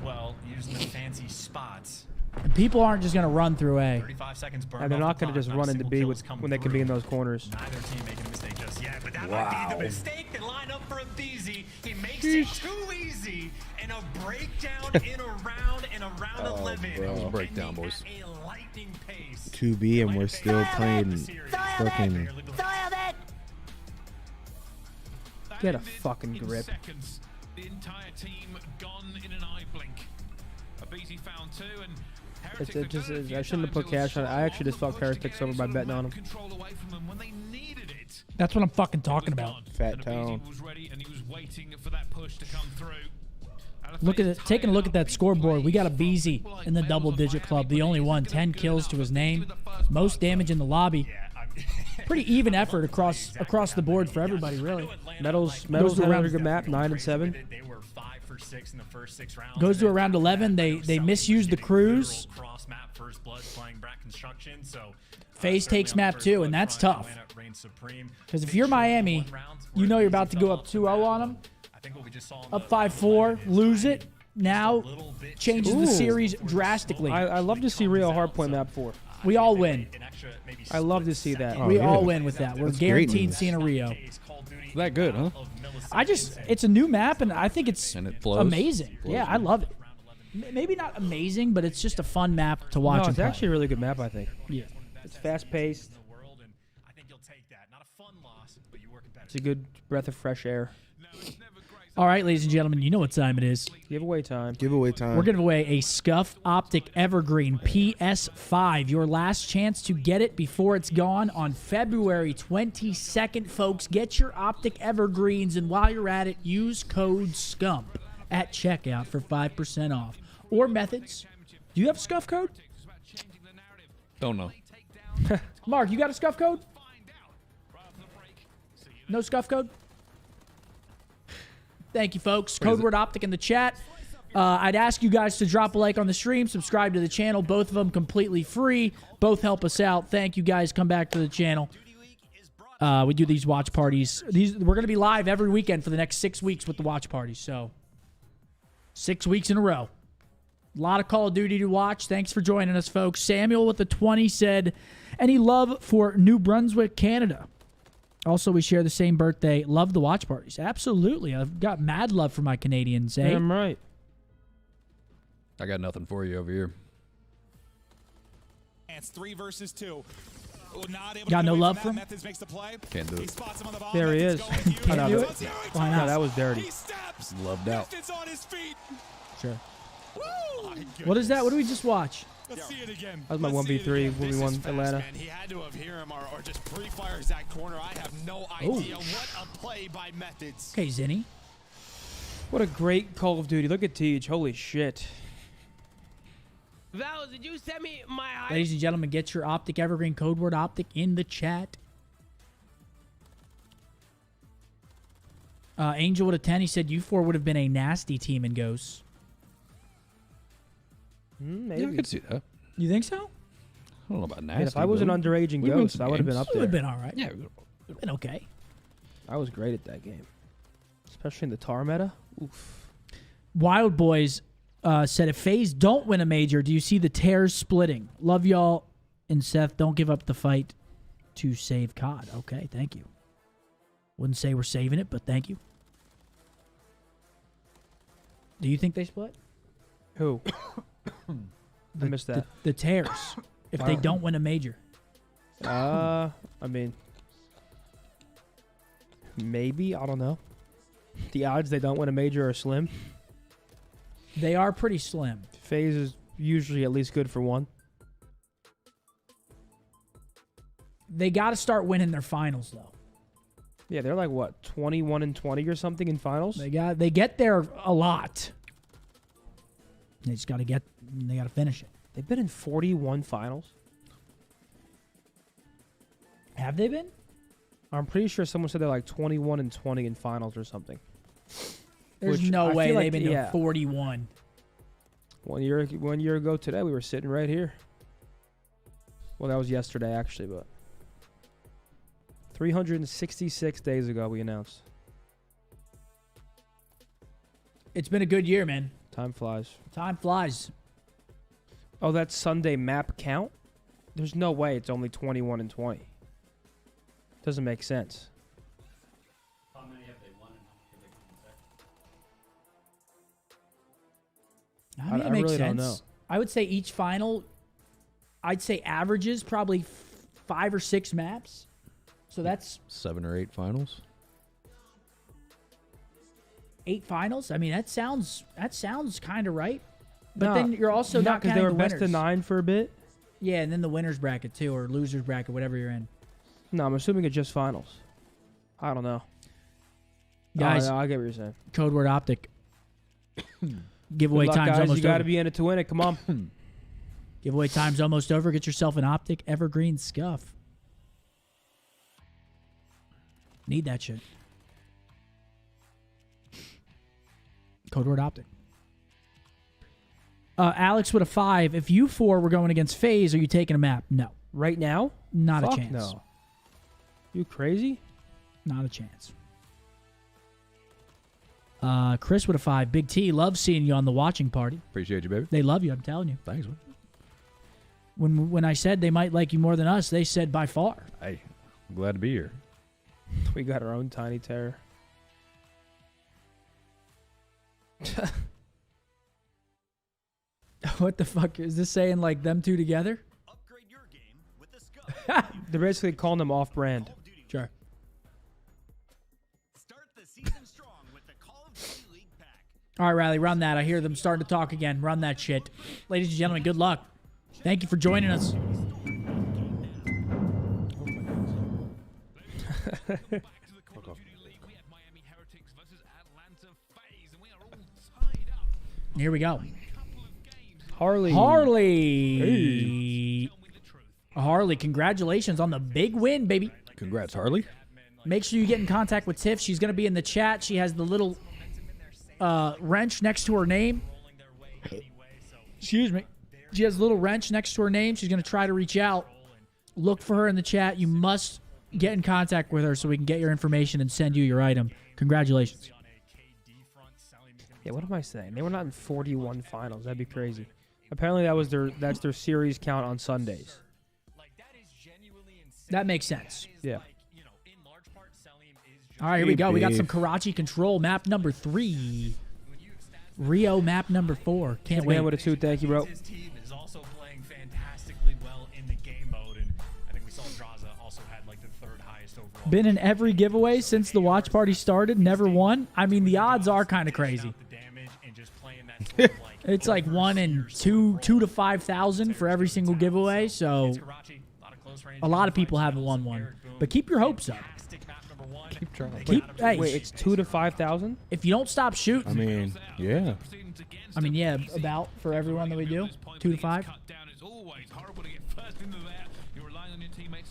Using the fancy spots. And people aren't just going to run through A. 35 seconds burned And they're off not the going to clock, just not a run into single B kill with, has come when they can be in those corners. Neither team making a mistake just yet, but that might be the mistake that line up for a BZ. He makes it too easy, and a breakdown in around 11. That was a breakdown, boys. A lightning pace. 2B, and we're still playing fucking. Get a fucking grip. Seconds, the entire team gone in an eye blink. A BZ found two, and It just is. I shouldn't have put cash on it. I actually just fucked Heretics over by betting on them. control away from them when they needed it. That's what I'm fucking talking about. Fat town. Was ready, and he was waiting for that push to come through. Look at it. Taking a look at that scoreboard, we got a BZ in the double-digit club. The only one, 10 kills to his name, most damage in the lobby. Pretty even effort across the board for everybody, really. Metals had a good map, 9 and 7. They were 5 for 6 in the first 6 rounds. Goes to around 11. They misused the cruise. Cross map, First Blood playing Brat Construction, so FaZe takes map 2, and that's tough. Because if you're Miami, you know you're about to go up 2-0 on them. Up 5-4, lose it. Now changes the series drastically. I love to see Real Hardpoint map 4. We all win. I love to see that. We all win with that. We're That's great guaranteed news. seeing a Rio. Is that good, huh? It's a new map, and I think it's And it flows? amazing. Flows Yeah, I love it. Maybe not amazing, but it's just a fun map to watch. No, and it's play. actually a really good map, I think. Yeah. It's fast paced. It's a good breath of fresh air. All right, ladies and gentlemen, you know what time it is. Giveaway time. Giveaway time. We're giving away a Scump Optic Evergreen PS5. Your last chance to get it before it's gone on February 22nd, folks. Get your Optic Evergreens, and while you're at it, use code SCUMP at checkout for 5% off. Or methods. Do you have a scuff code? Don't know. Mark, you got a scuff code? No scuff code? Thank you, folks. Code word Optic in the chat. I'd ask you guys to drop a like on the stream, subscribe to the channel. Both of them completely free. Both help us out. Thank you, guys. Come back to the channel. We do these watch parties. We're going to be live every weekend for the next 6 weeks with the watch parties. So, 6 weeks in a row. A lot of Call of Duty to watch. Thanks for joining us, folks. Samuel with the 20 said, any love for New Brunswick, Canada? Also, we share the same birthday. Love the watch parties. Absolutely. I've got mad love for my Canadians, eh? Damn right. I got nothing for you over here. It's 3 versus 2. Not able Got to no get away love from from that. Methods makes the play. Can't do He it. spots him on the bomb. There he is. Methods going Can't huge. do it. Why not? No, that was dirty. He steps. Loved out. Methods on his feet. Sure. Woo! What is that? What do we just watch? Let's see it again. That was my Let's see it 1v3 again. when we This won is fast, Atlanta. Man. He had to have heard him or just pre-fire exact corner. I have no idea. What a play by Methods. Okay, Zinni. What a great Call of Duty. Look at Teej. Holy shit. Val, did you send me my Ladies and gentlemen, get your Optic Evergreen code word Optic in the chat. Angel with a 10, he said U4 would have been a nasty team in Ghosts. Maybe. Yeah, I could see that. You think so? I don't know about nasty. Man, if I was an underaging we won ghost, some I would have been games. up Would have there. been all right. Yeah. Been okay. I was great at that game, especially in the tar meta. Oof. Wild Boys said, if FaZe don't win a major, do you see the tears splitting? Love y'all. And Seth, don't give up the fight to save COD. Okay, thank you. Wouldn't say we're saving it, but thank you. Do you think they split? Who? I missed that. The tears. If they Oh. don't win a major. I mean, maybe. I don't know. The odds they don't win a major are slim. They are pretty slim. FaZe is usually at least good for one. They got to start winning their finals, though. Yeah, they're like what, 21-20 or something in finals. They get there a lot. They just got to get. They got to finish it. They've been in 41 finals. Have they been? I'm pretty sure someone said they're like 21-20 in finals or something. There's Which no I way feel they've like, been yeah. to 41. 1 year ago today, we were sitting right here. Well, that was yesterday actually, but 366 days ago we announced. It's been a good year, man. Time flies. Time flies. Oh, that Sunday map count? There's no way it's only 21-20. Doesn't make sense. I mean, I it makes really don't sense. know. I would say each final, I'd say averages probably 5 or 6 maps. So that's 7 or 8 finals. 8 finals. I mean, that sounds kind of right. But Nah, then you're also not because counting they were the best winners. of 9 for a bit. Yeah, and then the winners bracket too, or losers bracket, whatever you're in. No, I'm assuming it's just finals. I don't know. Guys, I get what you're saying. Code word Optic. Giveaway Good luck, time's guys. almost You got over. to be in it to win it. Come on. Giveaway time's almost over. Get yourself an Optic Evergreen Scuff. Need that shit. Code word Optic. Alex with a 5. If you 4 were going against FaZe, are you taking a map? No. Right now? Not Fuck a chance. no. You crazy? Not a chance. Chris with a 5. Big T, love seeing you on the watching party. Appreciate you, baby. They love you, I'm telling you. Thanks, man. When I said they might like you more than us, they said by far. Hey, I'm glad to be here. We got our own tiny terror. What the fuck is this saying? Like them two together? They're basically calling them off-brand. Sure. All right, Riley, run that. I hear them starting to talk again. Run that shit. Ladies and gentlemen, good luck. Thank you for joining us. Here we go. Harley. Harley, congratulations on the big win, baby. Congrats, Harley. Make sure you get in contact with Tiff. She's going to be in the chat. She has the little wrench next to her name. Excuse me. She has a little wrench next to her name. She's going to try to reach out. Look for her in the chat. You must get in contact with her so we can get your information and send you your item. Congratulations. Yeah, what am I saying? They were not in 41 finals. That'd be crazy. Apparently that's their series count on Sundays. That makes sense. Yeah. All right, here we go. We got Beef. some Karachi Control map number 3. Rio map number 4. Can't wait. Man with a 2, thank you, bro. His team is also playing fantastically well in the game mode, and I think we saw Draza also had like the 3rd highest overall. Been in every giveaway since the watch party started. Never won. I mean, the odds are kind of crazy. It's like 1 in 2 to 5,000 for every single giveaway. So a lot of people haven't won one. But keep your hopes up. Keep trying. Hey, Wait, it's 2 to 5,000? if you don't stop shooting. I mean, yeah. I mean, yeah, about for everyone that we do, 2 to 5.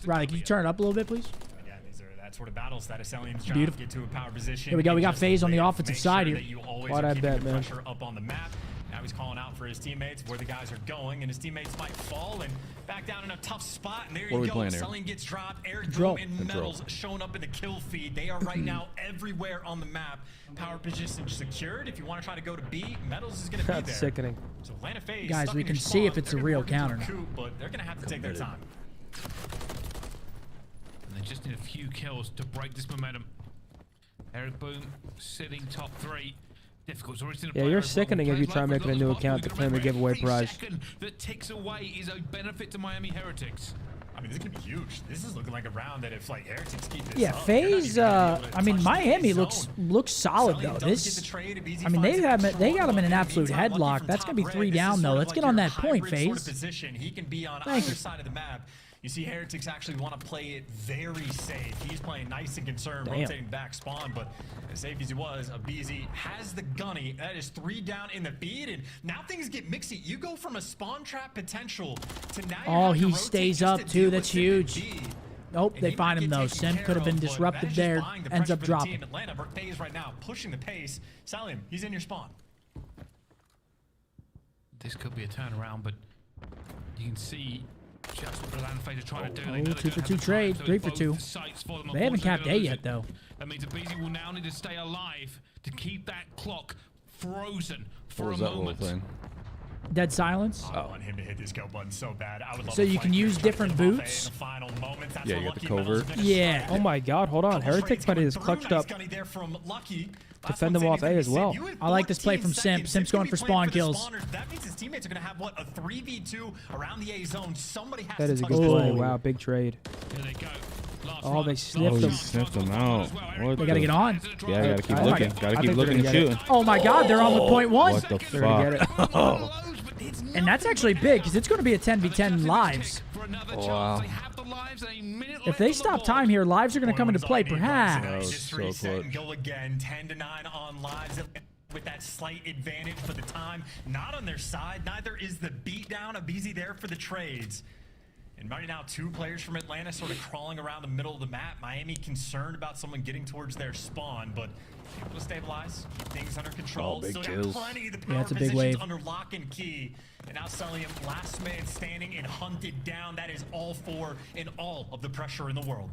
Riley, can you turn it up a little bit, please? Yeah, these are that sort of battles that Ascelium's trying Beautiful. to get to a power position. Here we go. We got Just FaZe on the make offensive sure side that here. you always Why'd are I keeping bet, the man? pressure up on the map. Now he's calling out for his teammates where the guys are going, and his teammates might fall and back down in a tough spot. And there What are we you go. playing here? Selling gets dropped. Eric Control. Boom and Metals showing up in the kill feed. They are right now everywhere on the map. Power position secured. If you want to try to go to B, Metals is going to be there. That's sickening. So Atlanta FaZe Guys, stuck we in can your see spawn. if it's a They're real gonna work counter into now. a coup, but they're going to have to take their time. And they just need a few kills to break this momentum. Eric Boom sitting top 3. Difficult. Yeah, you're sickening if you try making a new account to claim a giveaway prize. That ticks away is a benefit to Miami Heretics. I mean, this could be huge. This is looking like a round that if like Heretics keep this Yeah, up, FaZe. I mean, Miami looks solid though. This, I mean, they got him in an absolute headlock. That's gonna be 3 down though. Let's get on that point, FaZe. Position. He can be on Thank either you. side of the map. You see Heretics actually want to play it very safe. He's playing nice and concerned, Damn. rotating back spawn, but as safe as he was, OpTicBoZe has the gunny. That is 3 down in the feed, and now things get mixy. You go from a spawn trap potential to now Oh, he stays up too. That's huge. Nope, they find him though. Sim could have been disrupted there. Ends up dropping. Atlanta FaZe right now pushing the pace. Salim, he's in your spawn. This could be a turnaround, but you can see just what Atlanta FaZe are trying to do. Oh, They know 2 they're for gonna 2 have trade, time, so 3 for both 2. sites for them. They haven't Unfortunately, capped they're A gonna yet lose it. though. That means OpTicBoZe will now need to stay alive to keep that clock frozen What for was a that little moment. thing? Dead silence. I want him to hit this go button so bad. I would love So to you fight can here, use try to different get him off A boots? in the final moments. That's Yeah, where you get the Lucky Metals covert. are gonna Yeah. strike. Oh my God! Hold on. Heretics might have just clutched up. Gunny there from Lucky. Defend them off A as well. I like this play from Simp. Simp's going for spawn kills. That means his teammates are going to have, what, a 3v2 around the A zone. Somebody has That to is a touch good this play. ball. Wow, big trade. Here they go. Last Oh, run. they sniffed Oh, him. he sniffed him out. What They gotta get on. Yeah, you gotta keep I looking. think Gotta they're keep looking and gonna get it. shooting. Oh my God, they're on the point one. What the They're gonna get fuck? it. Oh. And that's actually big because it's going to be a 10v10 lives. Wow. If they stop time here, lives are going to come into play, That perhaps. was just so reset and clutch. go again. 10-9 on lives with that slight advantage for the time. Not on their side. Neither is the beatdown. OpTicBoZe there for the trades. And right now, 2 players from Atlanta sort of crawling around the middle of the map. Miami concerned about someone getting towards their spawn, but able to stabilize, keep things under control. Oh, big Still kills. got plenty of the Yeah, power it's a big positions wave. under lock and key. And now Celium, last man standing and hunted down. That is all 4 in all of the pressure in the world.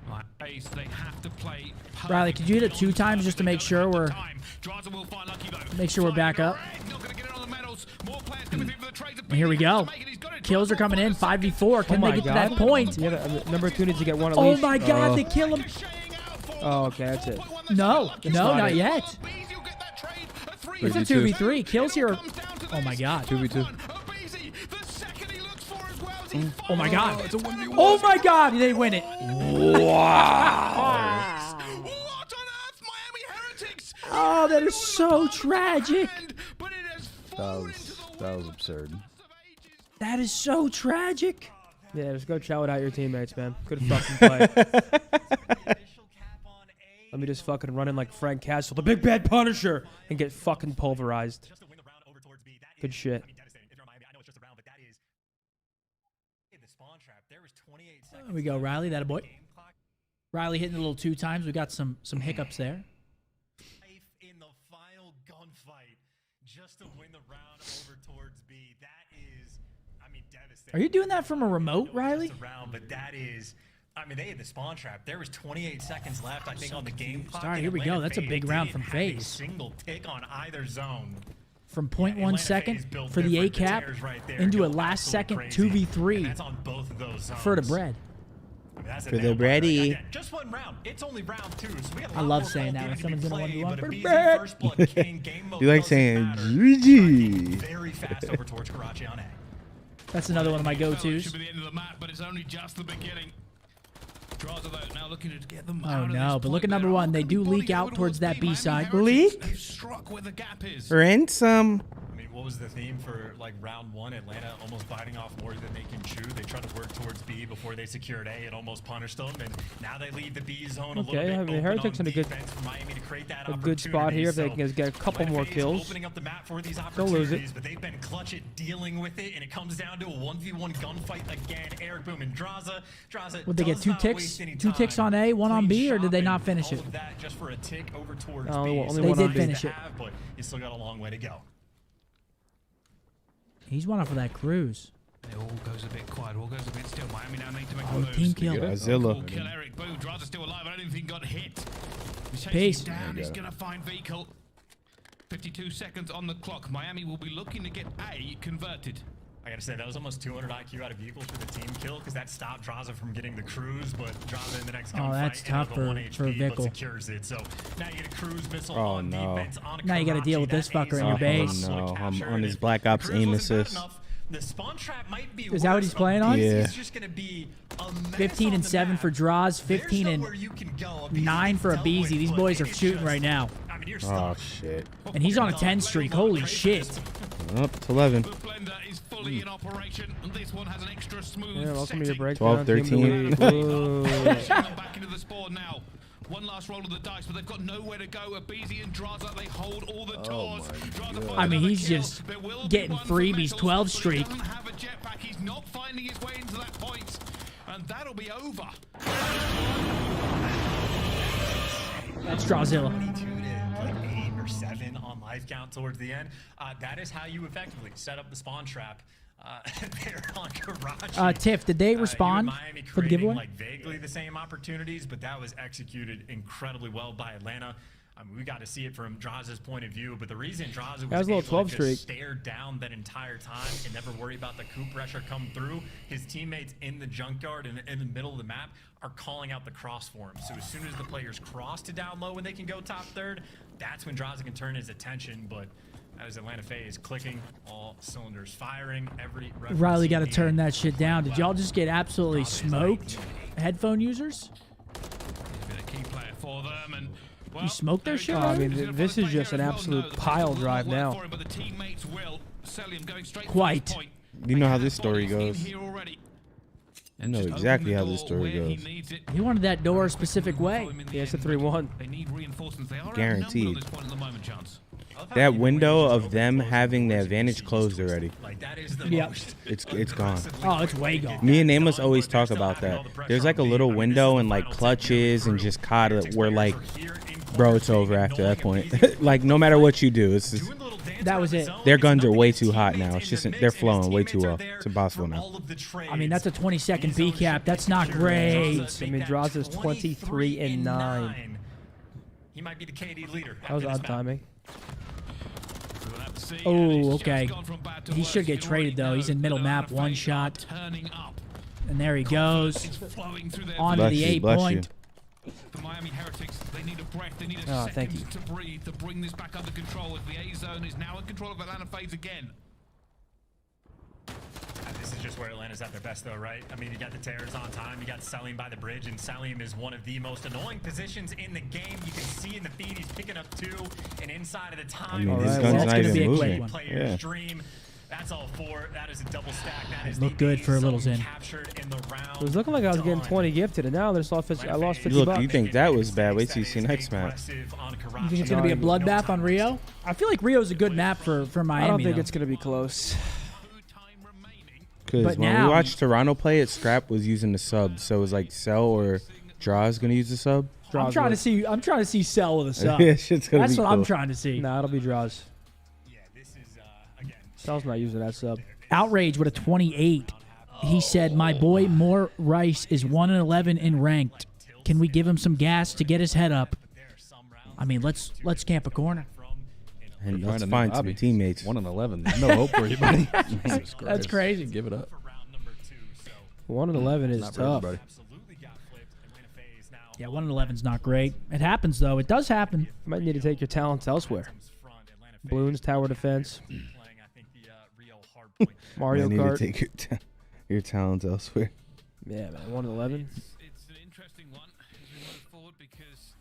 Like Ace, they have to play Riley, could you hit it 2 times just to make sure we're back up? And here we go. Kills are coming in. 5v4. Can Oh they my get to God. that point? Yeah, number 2 needs to get one at Oh least. my God, they kill him. Oh, okay, that's it. No, Spotted. not yet. It's a 2v3. Kills here. Oh my God. 2v2. Oh my God. Oh my God. They win it. Wow. Oh, that is so tragic. That was absurd. That is so tragic. Yeah, just go chow it out your teammates, man. Good fucking play. Let me just fucking run in like Frank Castle, the big bad Punisher, and get fucking pulverized. Good shit. There we go, Riley. That a boy. Riley hitting a little 2 times. We got some hiccups there. In the final gunfight, just to win the round over towards B. That is, I mean, devastating. Are you doing that from a remote, Riley? Round, but that is, I mean, they had the spawn trap. There was 28 seconds left, I think, on the game clock. All right, and here we go. Atlanta That's a FaZe big round from didn't have a FaZe. single tick on either zone. From 0.1 Atlanta second FaZe built for the A different. cap Tears right there into a go last second absolutely crazy. 2v3 And that's on both of those zones. for the bread. I mean, that's a For the nail biter. bready. Again, just 1 round. It's only round 2, so we got a I lot love more saying Call that of when Duty to someone's be in a played, 1v1 but for OpTicBoZe bread. First Blood King game mode You like doesn't saying matter. GG. Very fast over towards Karachi on A. That's another one of my go-tos. Should be the end of the map, but it's only just the beginning. Draza though now looking to get them Oh out of no, this but look at point. number 1. They do leak out towards that B side. Leak? They've struck where the gap is. Ransom. I mean, what was the theme for like round 1? Atlanta almost biting off more than they can chew. They tried to work towards B before they secured A and almost punished them, and now they leave the B zone a little Okay, bit I mean, open Heretics on in a good, defense for Miami to create that spot here if they opportunity. can get a couple more kills. Opening up the map for these They'll lose opportunities, it. but they've been clutch at dealing with it, and it comes down to a 1v1 gunfight again. Eric Boom and Draza. Would they get 2 ticks? 2 ticks on A, 1 on B, or did they not finish it? All of that just for a tick over towards No, B. only So one They on did B. finish it. but you still got a long way to go. He's one off of that cruise. It all goes a bit quiet, all goes a bit still. Miami now need to make a Oh, move. team kill. Godzilla. Kill Eric Boom. Draza's still alive. I don't even think got hit. He's chasing Peace. him down. He's going to find vehicle. 52 seconds on the clock. Miami will be looking to get A converted. I gotta say, that was almost 200 IQ out of vehicles for the team kill, because that stopped Draza from getting the cruise, but Draza in the next gunfight that's tough ends up at 1 for HP, Vickle. but secures it. So now you get a cruise missile Oh, on no. defense on Now you gotta deal with this fucker in your base. No, I'm on his Black Ops aim assist. The spawn trap might be Is that what he's playing on? Yeah. It's just gonna be a mess 15 on and the 7 map. for Draws, 15 and There's nowhere you can go. 9 for Abizi. These boys are shooting right now. I mean, you're Oh, stuck. shit. And he's on a 10 streak. Holy shit. Up to 11. The blender is fully in operation, and this one has an extra smooth Yeah, welcome to your setting. breakdown. 12, 13. Pushing them back into the spawn now. One last roll of the dice, but they've got nowhere to go. Abizi and Draza, they hold all the doors. Draza finds I mean, another he's kill. just There will be getting one for freebies, Metals, 12 but he streak. doesn't have a jetpack. He's not finding his way into that point, and that'll be over. That's Drawzilla. 22 to like 8 or 7 on life count towards the end. That is how you effectively set up the spawn trap. There on Karachi. Tiff, did they You and respond Miami for the creating, giveaway? like vaguely the same opportunities, but that was executed incredibly well by Atlanta. I mean, we got to see it from Draza's point of view, but the reason Draza was That was a little able 12 to just streak. stare down that entire time and never worry about the coup pressure come through, his teammates in the junkyard and in the middle of the map are calling out the cross for him. So as soon as the players cross to down low when they can go top third, that's when Draza can turn his attention. But as Atlanta FaZe clicking, all cylinders firing, every Riley got to turn that shit down. Did y'all just get absolutely smoked, headphone users? Been a key player for them, and well, You smoked their shit? I Riley? mean, this is just an absolute pile drive now. for him, but the teammates will. Celium going straight for Quite. the point. You know how this story In goes. here already. I know exactly how this story Where he goes. needs it. He wanted that door a specific way. Yeah, it's a 3-1. They need reinforcements. They are Guaranteed. outnumbered at this point at the moment, Chance. That window of them having the advantage closed already. Like that is the Yep. most It's gone. Oh, it's way gone. Me and Amos always talk about that. There's like a little window and like clutches and just COD where like, bro, it's over after that point. Like no matter what you do, it's just, That was it. their guns are way too hot now. It's just they're flowing way too well. It's impossible now. I mean, that's a 20-second B cap. That's not great. I mean, Draza's 23 and 9. He might be the KD leader. That was odd timing. Oh, okay. He should get traded, though. He's in middle map, one shot. And there he goes. On to the 8 point. For Miami Heretics, they need a breath, they need a Oh, thank second to breathe to bring this back under control as the A zone is now in control of Atlanta FaZe again. This is just where Atlanta's at their best, though, right? I mean, you got the Terrors on time, you got Salim by the bridge, and Salim is one of the most annoying positions in the game. You can see in the feed he's picking up 2, and inside of the time, mean, his gun's well, not that's gonna even be a moving. quick one. player's Yeah. dream. That's all 4. That is a double stack. That is Looked the good A for a little zone Zen. captured in the round. It was looking like I was getting done. 20 gifted, and now I lost 50 Look, bucks. you think that was bad? Wait till you see next map. You think it's going to be a bloodbath on Rio? I feel like Rio's a good map for Miami. I don't think though. it's going to be close. Because But when now- we watched Toronto play it, Scrap was using the sub, so it was like Cell or Draw's gonna use the sub. I'm trying to see Cell with a sub. Yeah, shit's gonna That's be what I'm cool. trying to see. Nah, it'll be draws. Cell's not using that sub. Outrage with a 28. He said, "My boy Moore Rice is 1-11 in ranked. Can we give him some gas to get his head up?" I mean, let's camp a corner. And Find let's a new find some hobby. teammates. 1-11. No hope for you, buddy. Jesus That's Christ. crazy. Give it up. 1-11 is Not for tough. everybody. Yeah, 1-11's not great. It happens though. It does happen. You might need to take your talents elsewhere. Balloons, tower defense, Mario I need to Kart. take your talents elsewhere. Yeah, man, 1-11. It's an interesting one as we move forward because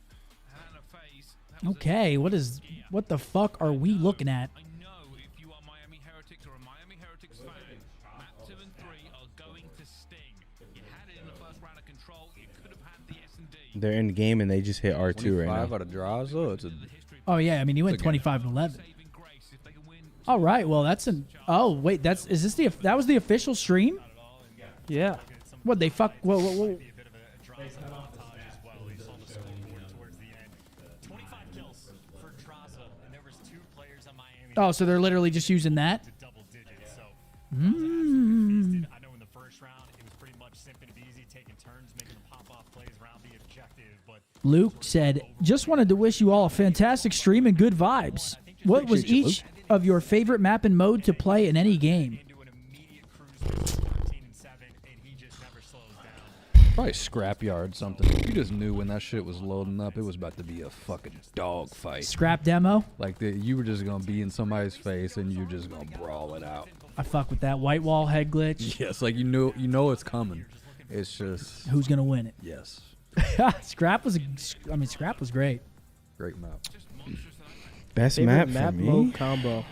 Atlanta FaZe. Okay, what the fuck are we looking at? I know if you are Miami Heretics or a Miami Heretics fan, map 2 and 3 are going to They're in the game and they just hit R2 right 25 now. out of draws though. It's a Oh yeah, I mean he went 25-11. All right, well that's an. Oh wait, that was the official stream? Yeah. What they fuck? Whoa. Oh, so they're literally just using that? I know in the first round it was pretty much simple and easy, taking turns, making them pop off plays around the objective. But Luke said, "Just wanted to wish you all a fantastic stream and good vibes. What was each of your favorite map and mode to play in any game?" probably scrapyard something. You just knew when that shit was loading up, it was about to be a fucking dog fight. Scrap demo? Like you were just gonna be in somebody's face and you're just gonna brawl it out. I fuck with that white wall head glitch. Yes, like you know it's coming. It's just who's gonna win it. Yes. Scrap was great. Great map. Best Favorite map for me? mode combo.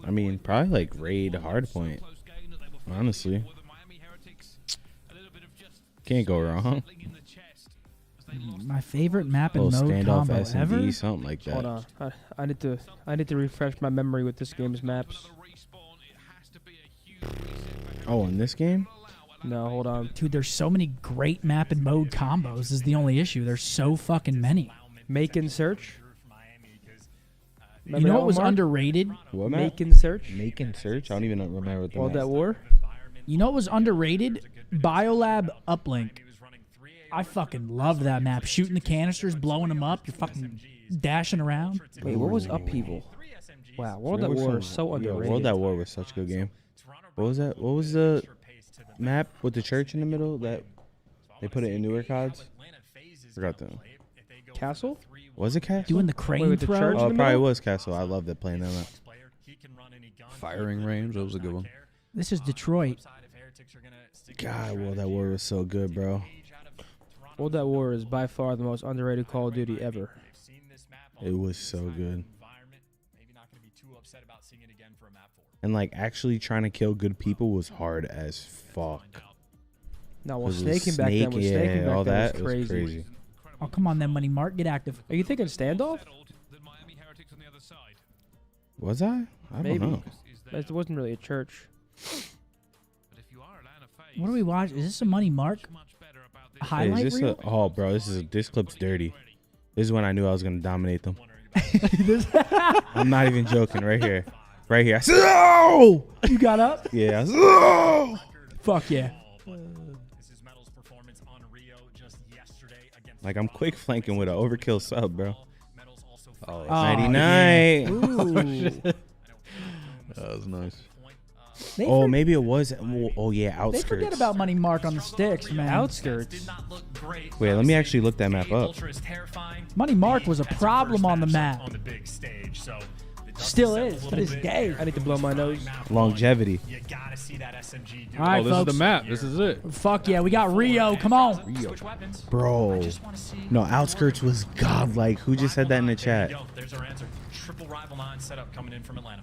I mean, probably like Raid Hardpoint. Honestly. Can't go wrong. My favorite map and Little mode standoff combo S&D, ever? something like that. Hold on. I need to refresh my memory with this game's maps. Oh, in this game? No, hold on. Dude, there's so many great map and mode combos is the only issue. There's so fucking many. Make and search. You know what was underrated? What map? Make and search. Make and search? I don't even remember what the World map. at War. You know what was underrated? Biolab Uplink. I fucking love that map. Shooting the canisters, blowing them up. You're fucking dashing around. Wait, what was Upheaval? Wow, World at War is so underrated. World at War was such a good game. What was that? What was the map with the church in the middle that they put it in newer CODs? Forgot that. Castle? Was it Castle? Doing the crane with the throw? church in Oh, the it probably middle? was Castle. I love that playing that map. Firing range, that was a good one. This is Detroit. God, World at War was so good, bro. World at War is by far the most underrated Call of Duty ever. It was so good. And like actually trying to kill good people was hard as fuck. No, well, 'Cause it was snaking back then was Snake, snaking yeah, back all then that was was crazy. crazy. Oh, come on then, Money Mark. Get active. Are you thinking standoff? Was I? I Maybe. don't know. It wasn't really a church. What do we watch? Is this a Money Mark highlight Is this reel? oh, bro, this clip's dirty. This is when I knew I was gonna dominate them. I'm not even joking. Right here, right here. I said, "Oh!" You got up? Yeah. I said, "Oh!" Fuck yeah. Like I'm quick flanking with an overkill sub, bro. Oh, Nighty night. Ooh. That was nice. Oh, maybe it was. Oh yeah, They outskirts. forget about Money Mark on the sticks, man. Outskirts. Wait, let me actually look that map up. Money Mark was a problem on the map. Still is to this day. I need to blow my nose. Longevity. All right, this folks. is the map. This is it. Fuck yeah, we got Rio. Come on. Rio. Bro. No, outskirts was godlike. Who just said that in the chat? Yo, there's our answer. Triple Rival 9 setup coming in from Atlanta.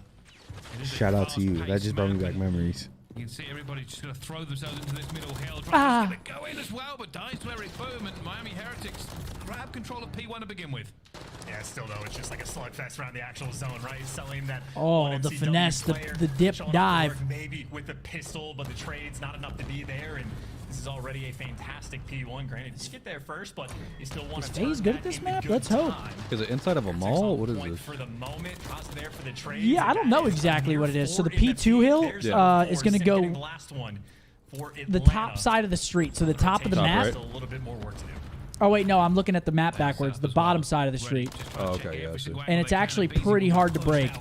Shout out to you. That just brought me back memories. You can see everybody just going to throw themselves into this middle hill. Ah. Going to go in as well, but dies to Eric Boom, and Miami Heretics grab control of P1 to begin with. Yeah, still though, it's just like a slugfest around the actual zone, right? Selling that. Oh, one the MCW finesse, player, the dip showing up dive. for work, maybe with the pistol, but the trade's not enough to be there, and this is already a fantastic P1. Granted, you get there first, but you still want Is to. FaZe good at this map? Let's hope. Is it inside of a mall? What is this? For the moment, Ross there for the trade. Yeah, I don't know exactly what it is. So the P2 hill is going to go the top side of the street. So the top of the Top map. right. A little bit more work to do. Oh, wait, no, I'm looking at the map backwards. The bottom side of the street. Oh, okay, yeah, I see. And it's actually pretty hard to break.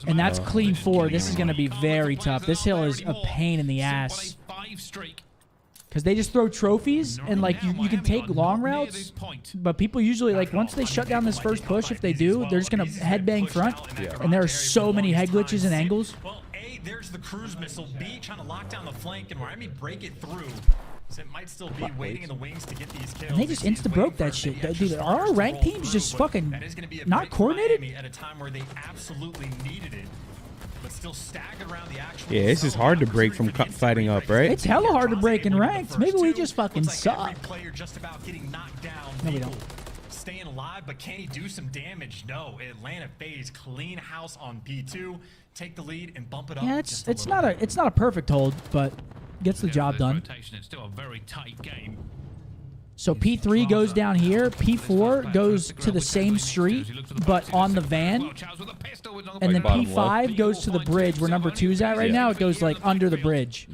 And that's clean 4. This is going to be very tough. This hill is a pain in the ass. Because they just throw trophies, and, like, you can take long routes, but people usually, like, once they shut down this first push, if they do, they're just going to headbang front. And there are so many head glitches and angles. Well, A, there's the cruise missile. B, trying to lock down the flank, and Miami break it through. So it might still be waiting in the wings to get these kills. And they just insta-broke that shit. Dude, are our ranked teams just fucking not coordinated? At a time where they absolutely needed it. still staggered around the actual. Yeah, this is hard to break from fighting up, right? It's hella hard to break in ranked. Maybe we just fucking suck. Player just about getting knocked down. No, we don't. Staying alive, but can he do some damage? No. Atlanta FaZe clean house on P2, take the lead and bump it up. Yeah, it's not a perfect hold, but gets the job done. Rotation, it's still a very tight game. So P3 goes down here. P4 goes to the same street, but on the van. And then P5 goes to the bridge where number 2's at right now. It goes like under the bridge.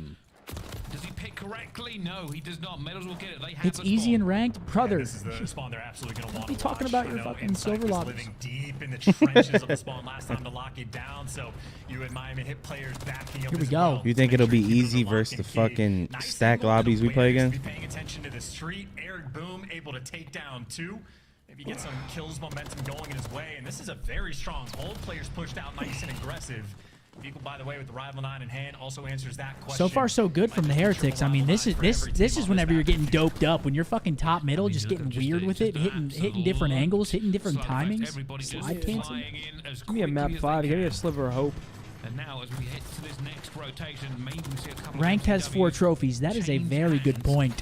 Does he pick correctly? No, he does not. Medals will get it. They have It's the easy spawn. and ranked. Brother, This is the spawn they're absolutely going to want be to talking watch. about I your know fucking Insight silver was lobbies. living deep in the trenches of the spawn last time to lock it down, so you and Miami hit players backing up Here we as go. well. You think it'll be easy versus the fucking stack lobbies we play Be against? paying attention to the street. Eric Boom able to take down 2. Maybe get some kills momentum going in his way, and this is a very strong hold. Players pushed out nice and aggressive. Eagle, by the way, with the Rival 9 in hand, also answers that question. so far so good from the Heretics. I mean, this is whenever you're getting doped up, when you're fucking top middle, just getting weird with it, hitting different angles, hitting different timings, slide canceling. Give me a map 5. Give me a sliver of hope. And now, as we head to this next rotation, maybe we see a couple Ranked of has 4 trophies. That is a very good point.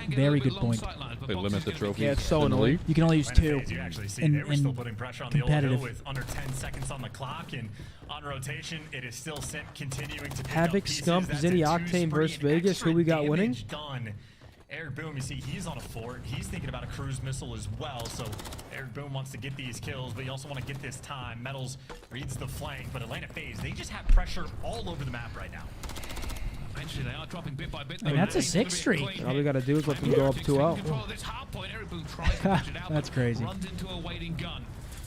Very good point. They limit the trophies. Yeah, it's so in the annoying. league. You can only use 2 You actually see in they were still putting pressure on the old hill competitive. with under 10 seconds on the clock, and on rotation, it is still Simp continuing to pick Havoc, up pieces. Scump, That's Zinni, a 2 Octane spree versus and Vegas. extra Who we got winning? damage done. Eric Boom, you see, he's on a fort. He's thinking about a cruise missile as well. So Eric Boom wants to get these kills, but you also want to get this time. Metals reads the flank, but Atlanta FaZe, they just have pressure all over the map right now. Eventually, they are dropping bit by bit. I mean, that's a 6 streak. All we got to do is let them go up 2-0. That's crazy. Runs into a waiting gun.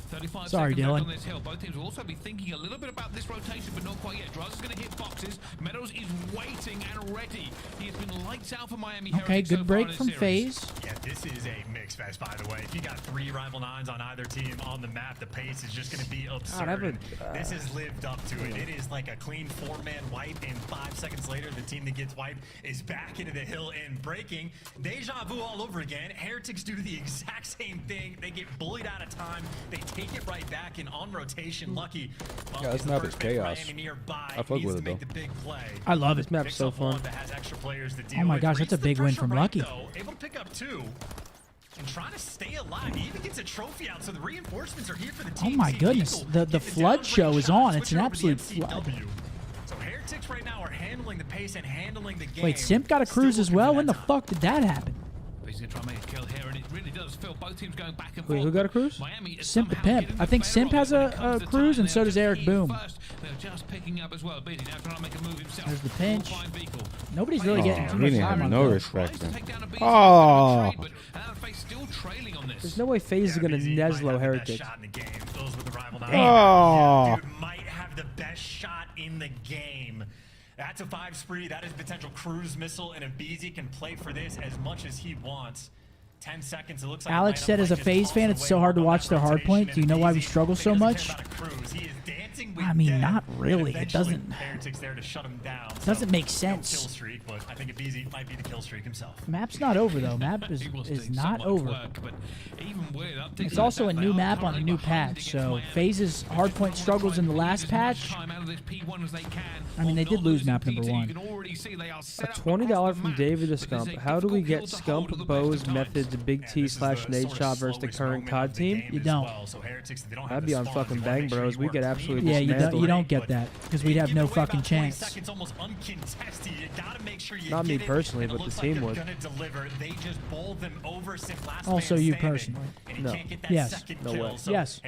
35 Sorry, seconds left Dylan. on this hill. Both teams will also be thinking a little bit about this rotation, but not quite yet. Draz is going to hit boxes. Meadows is waiting and ready. He has been lights out for Miami. Okay, Heretics so good far break in this from series. FaZe. Yeah, this is a mix fest, by the way. If you got 3 Rival 9s on either team on the map, the pace is just going to be absurd. This has lived up to it. It is like a clean 4-man wipe, and 5 seconds later, the team that gets wiped is back into the hill and breaking. Deja vu all over again. Heretics do the exact same thing. They get bullied out of time. They take it right back, and on rotation, Lucky. Yeah, this map is chaos. I fuck with it, though. I love it. This map's so fun. Oh my gosh, that's a big win from Lucky. Able to pick up 2 and trying to stay alive. He even gets a trophy out, so the reinforcements are here for the Oh team. my goodness, the flood show is on. It's an absolute flood. So Heretics right now are handling the pace and handling the game. Wait, Simp got a cruise as well? When the fuck did that happen? He's going to try and make a kill here, and it really does feel both teams going back and Wait, forth. who got a cruise? Miami is Simp somehow Pimp. getting I the think better Simp of has it when it comes a to cruise, time. and so does They're Eric just Boom. first. They're just picking up as well. Beatty now trying to make a move himself. There's the pinch. Full fine vehicle. Nobody's really getting too he much didn't time have on no that. respect then. Oh. Oh. Still trailing on this. There's no way FaZe is going to Neslo Heretics. Oh. Dude might have the best shot in the game. That's a 5 spree. That is potential cruise missile, and if BZ can play for this as much as he wants. 10 seconds. It looks like Alex said, as a FaZe fan, it's so hard to watch their hard point. Do you know why we struggle so much? I mean, not really. It doesn't make sense. Kill streak, but I think BZ might be the kill streak himself. Map's not over though. Map is not over. It's also a new map on a new patch, so FaZe's hardpoint struggles in the last patch. I mean, they did lose map number 1. A $20 from David to Scump. How do we get Scump, Bows, Methods, Big T/Nade Shot versus the current COD team? You don't. I'd be on fucking Bang Bros. We get absolutely Yeah, dismantled. you don't get that because we'd have no fucking chance. Not me personally, but the team would. Also, you personally. No. Yes. No way. Yes.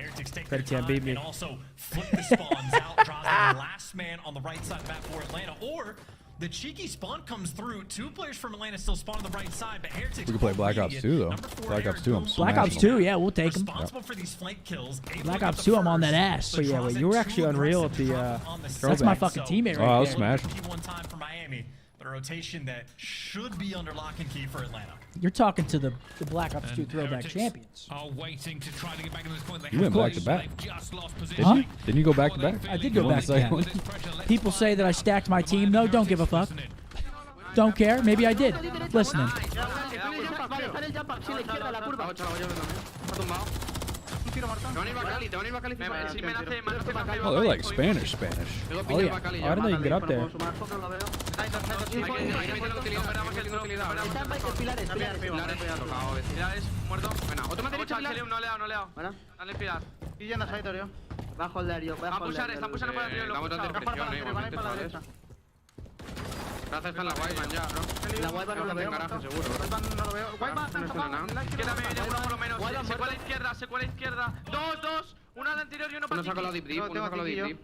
Bet can't beat me. And also flip the spawns out, draws the last man on the right side of the map for Atlanta, or the cheeky spawn comes through. 2 players from Atlanta still spawn on the right side, but Heretics. We can play Black Ops 2 though. Black Ops 2, I'm Black Ops 2, yeah, we'll take them. Responsible for these flank kills. Black Ops 2, I'm on that ass. But yeah, wait, you were actually unreal at the That's my fucking teammate right Oh, I was there. smashing. One time for Miami, but a rotation that should be under lock and key for Atlanta. You're talking to the Black Ops 2 throwback champions. Are waiting to try to get back into this point. They You went have back to back. they've just lost position. Huh? Didn't you go back to back? I did go You won back the to second back. one? People say that I stacked my team. No, don't give a fuck. Don't care. Maybe I did. Listening. Oh, they're like Spanish. Oh yeah. Oh, I didn't know you could get up there. Bajo el diario. Están pushando para arriba. Van para la derecha. Gracias, está en la Waiban ya, bro. La Waiban no lo veo. Garaje, seguro. No lo veo. Waiban está enfocado. Quédame uno por lo menos. Se cuela izquierda. Dos. Una de anterior y uno para ti. Uno saca la deep.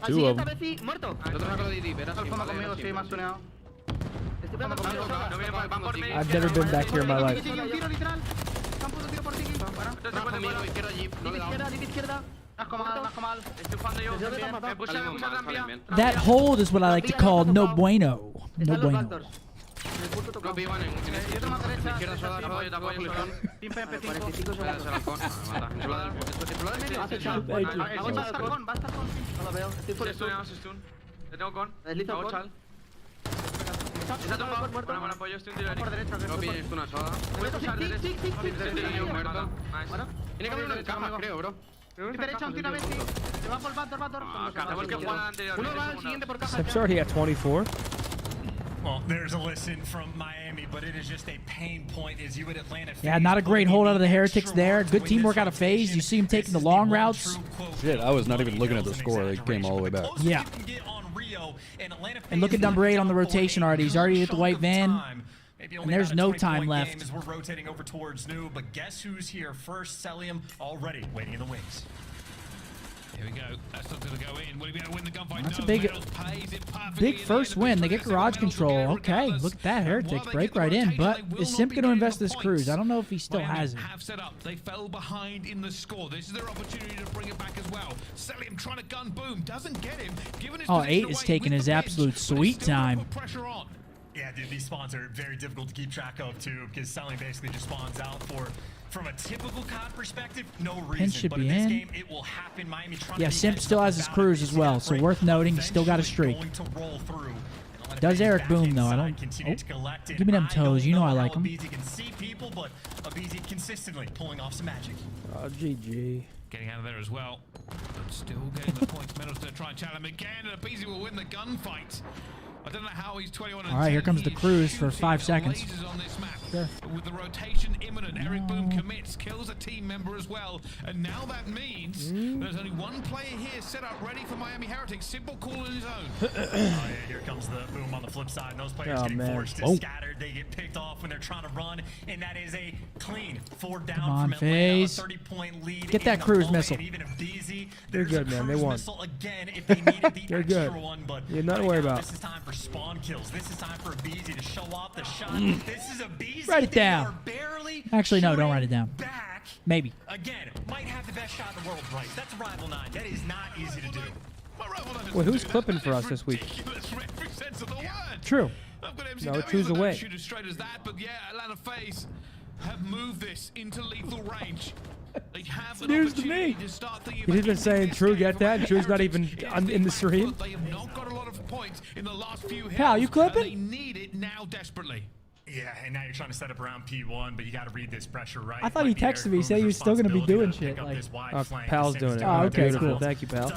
Two of them. Muerto. El otro saca la deep. Era así. Conmigo, sí, más tuneado. Van por medio. I've never been back here in my life. Tiro literal. Campo de tiro por ti. Izquierda. Nasco mal. Estoy jugando yo. Me puse también. That hold is what I like to call no bueno. No bueno. No pivan en izquierda sola, te apoyo, Listón. Pim, P5. 45 segundos. Va a estar con. No lo veo. Estoy full stun. Le tengo con. Deslizo Hago con. chal. Está tumbado. Bueno, apoyo, estoy un tiro. Por derecha. No pilles una sola. Puedes usar derecha. Sí. Muerto. Tiene que haber uno en caja, creo, bro. Derecha, un tiro a 20. Se va por Bator. Tenemos que jugar al anterior. Uno va al siguiente por caja. Sep's already at 24. Well, there's a listen from Miami, but it is just a pain point as you at Atlanta. Yeah, not a great hold out of the Heretics there. Good teamwork out of FaZe. You see him taking the long routes. Shit, I was not even looking at the score. They came all the way back. Yeah. And look at number 8 on the rotation already. He's already at the white van. And there's no time left. As we're rotating over towards New, but guess who's here first? Celium already waiting in the wings. Here we go. That's not going to go in. Will he be able to win the gunfight? That's a big first win. They get garage control. Okay, look at that. Heretics break right in. But is Simp going to invest this cruise? I don't know if he still has it. Have set up. They fell behind in the score. This is their opportunity to bring it back as well. Celium trying to gun boom. Doesn't get him. Oh, 8 is taking his absolute sweet time. Yeah, dude, these spawns are very difficult to keep track of too, because Selling basically just spawns out from a typical COD perspective, no reason. Pin should but be in this in. game, it will happen. Miami trying Yeah, to be Simp still has his cruise as well, so worth noting. He's still got a streak. Does Eric Boom though? I don't. Oh, give me them toes. You know I like them. OpTicBoZe can see people, but OpTicBoZe consistently pulling off some magic. Oh, GG. Getting out of there as well. But still getting the points. Medals to try and challenge him again, and OpTicBoZe will win the gunfight. I don't know how he's 21 and All right, here comes the cruise for 5 seconds. On this map. Sure. With the rotation imminent, Eric Boom commits, kills a team member as well, and now that means there's only one player here set up ready for Miami Heretics. Simple call in his own. Oh, yeah, here comes the Boom on the flip side. Those players getting forced to scatter. They get picked off when they're trying to run, and that is a clean 4 down from Atlanta. FaZe. A 30-point lead. Get that cruise missile. They're good, man. They won. Again, if they needed the They're good. one, but yeah, nothing to worry about. This is time for spawn kills. This is time for OpTicBoZe to show off the shot. This is OpTicBoZe. Write it down. Actually, no, don't write it down. Back. Maybe. Again, might have the best shot in the world, right? That's Rival 9. That is not easy to do. Wait, who's clipping for us this week? True. No, choose a way. Shoot as straight as that, but yeah, Atlanta FaZe have moved this into lethal range. They have news to me. He's even saying True, get that? True's not even in the stream. They have not got a lot of points in the last few hits. Pal, you clipping? They need it now desperately. Yeah, and now you're trying to set up around P1, but you got to read this pressure right. I thought he texted me, saying he was still going to be doing shit. Like, Pal's doing it. Oh, okay, beautiful. cool. Thank you, Pal.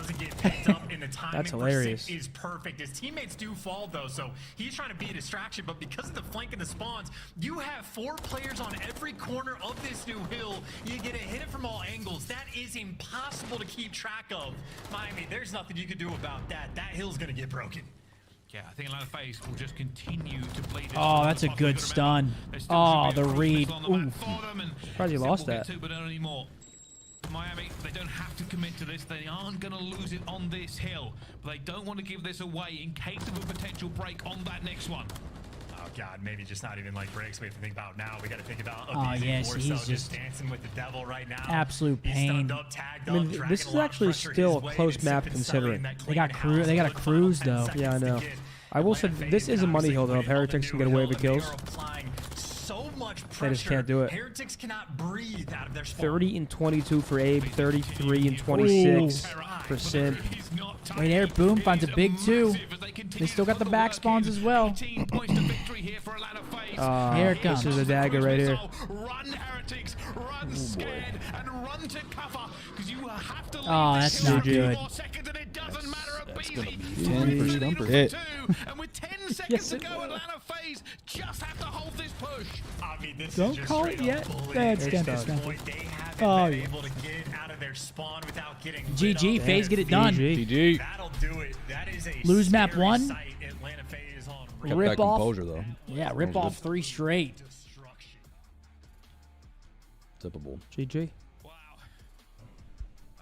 That's hilarious. Is perfect. His teammates do fall though, so he's trying to be a distraction. But because of the flank and the spawns, you have 4 players on every corner of this new hill. You get to hit it from all angles. That is impossible to keep track of. Miami, there's nothing you can do about that. That hill's going to get broken. Yeah, I think Atlanta FaZe will just continue to play this. Oh, that's a good stun. Oh, the read. Ooh. Surprised you lost that. But not anymore. Miami, they don't have to commit to this. They aren't going to lose it on this hill. But they don't want to give this away in case of a potential break on that next one. Oh God, maybe just not even like breaks. We have to think about now. We got to think about. Oh yes, he's just dancing with the devil right now. Absolute pain. Up, tagged I mean, up, this is actually still a close map considering. They got a cruise though. Yeah, I know. I will say this is a money hill though. If Heretics can get away with kills, so much they just can't do it. Heretics cannot breathe out of their spawn. 30 and 22 for Abe. 33 and 26 for Simp. Wait, Eric Boom finds a big 2. They still got the back spawns as well. Here it comes. This is a dagger right here. Run, Heretics, run. unscared and run to cover because you have to leave that's this not good. more seconds and it doesn't matter at That's gonna BZ. be 10 for Scumper. Hit. And with 10 seconds to go, Atlanta FaZe just have to hold this push. I mean, this Don't is just call it straight yet. up bullying. That's At Scump, this Scump. point, they haven't Oh, been yeah. able to get out of their spawn without getting GG, lit FaZe up. get it done. GG. That'll do it. That is a Lose map scary 1. sight Atlanta FaZe on Kept Rip that off. composure, though. Yeah, rip off 3 straight. Tippable. GG.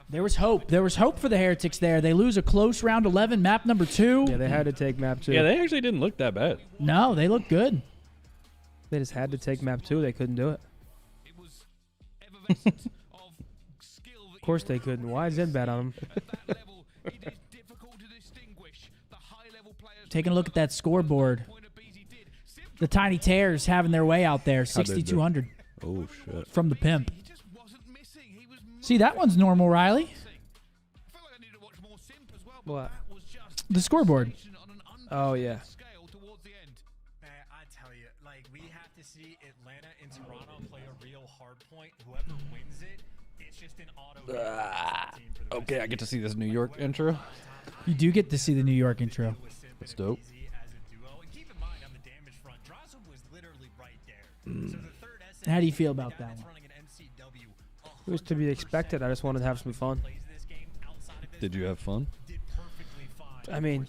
There was hope. There was hope for the Heretics there. They lose a close round 11, map number 2. Yeah, they had to take map 2. Yeah, they actually didn't look that bad. No, they look good. They just had to take map 2. They couldn't do it. Of course they couldn't. Why is Zen bad on them? Taking a look at that scoreboard. The Tiny Tears having their way out there, 6,200 Oh, shit. from the Pimp. See, that one's normal, Riley. What? The scoreboard. Oh, yeah. Man, I tell you, like, we have to see Atlanta and Toronto play a real hard point. Whoever wins it, it's just an auto. Okay, I get to see this New York intro. You do get to see the New York intro. That's dope. How do you feel about that one? It was to be expected. I just wanted to have some fun. Did you have fun? I mean,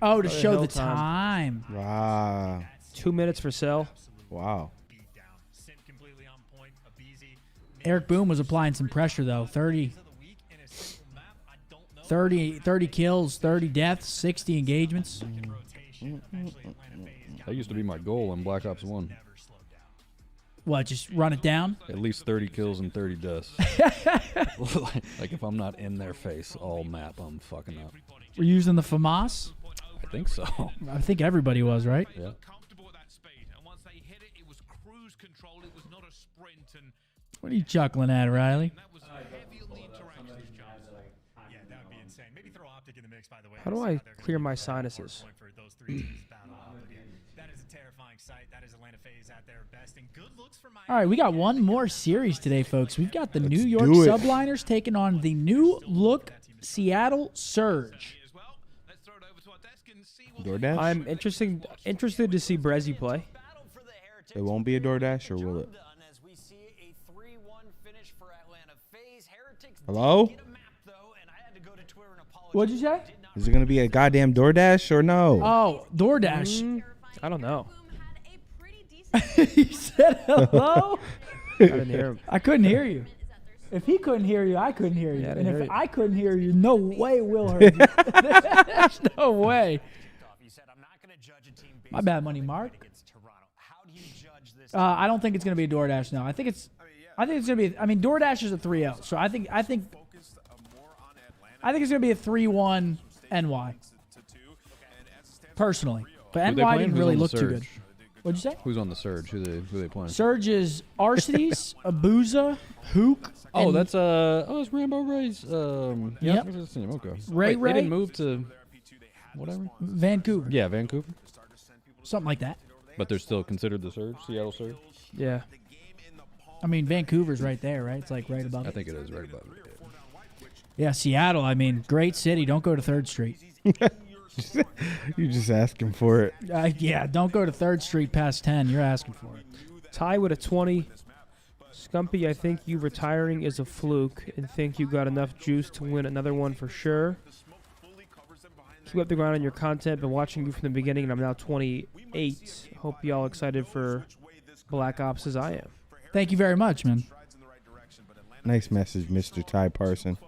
Oh, to Oh, show hill the time. time. Wow. 2 minutes for sell. Wow. Eric Boom was applying some pressure, though. 30 kills, 30 deaths, 60 engagements. That used to be my goal in Black Ops 1. What, just run it down? At least 30 kills and 30 deaths. Like, if I'm not in their face all map, I'm fucking up. We're using the FAMAS? I think so. I think everybody was, right? Yeah. What are you chuckling at, Riley? How do I clear my sinuses? All right, we got one more series today, folks. We've got the New York do it. Subliners taking on the new look Seattle Surge. DoorDash? I'm interested to see Brezzy play. It won't be a DoorDash, or will it? Hello? What'd you say? Is it gonna be a goddamn DoorDash or no? Oh, DoorDash. I don't know. He said hello? I didn't hear him. I couldn't hear you. If he couldn't hear you, I couldn't hear you. Yeah, I And didn't if hear you. I couldn't hear you, no way Will heard you. There's no way. My bad, Money Mark. I don't think it's going to be a DoorDash now. I think it's going to be. I mean, DoorDash is a 3-0, so I think it's going to be a 3-1 NY. Personally, but Who they NY playing? didn't Who's really on the look too good. Surge? What'd you say? Who's on the Surge? Who they playing? Surge is Arceus, Abuza, Hook. Oh, and that's it's Rambo Ray's. Yep. What's his name? Okay. Ray Wait, they didn't Ray? move to whatever. Vancouver. Yeah, Vancouver. Something like that. But they're still considered the Surge, Seattle Surge. Yeah. I mean, Vancouver's right there, right? It's like right above I it. think it is right above it. Yeah, Seattle. I mean, great city. Don't go to 3rd Street. You're just asking for it. Yeah, don't go to 3rd Street past 10. You're asking for it. Ty with a 20. Scumpy, I think you retiring is a fluke and think you got enough juice to win another one for sure. Keep up the grind on your content. Been watching you from the beginning, and I'm now 28. Hope y'all excited for Black Ops as I am. Thank you very much, man. Nice message, Mr. Ty Parson.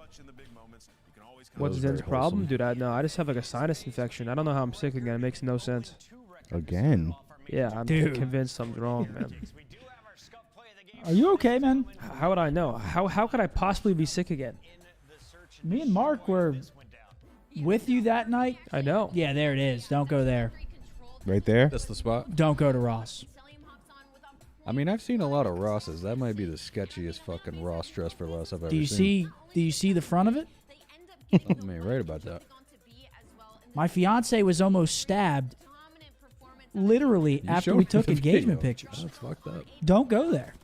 What's Zen's problem? Dude, I just have like a sinus infection. I don't know how I'm sick again. It makes no sense. Again? Yeah, I'm Dude. convinced something's wrong, man. Are you okay, man? How would I know? How could I possibly be sick again? Me and Mark were with you that night. I know. Yeah, there it is. Don't go there. Right there? That's the spot. Don't go to Ross. I mean, I've seen a lot of Rosses. That might be the sketchiest fucking Ross dress for less I've ever seen. Do you see the front of it? I mean, right about that. My fiance was almost stabbed literally You after showed we me took the engagement video. pictures. That's fucked up. Don't go there.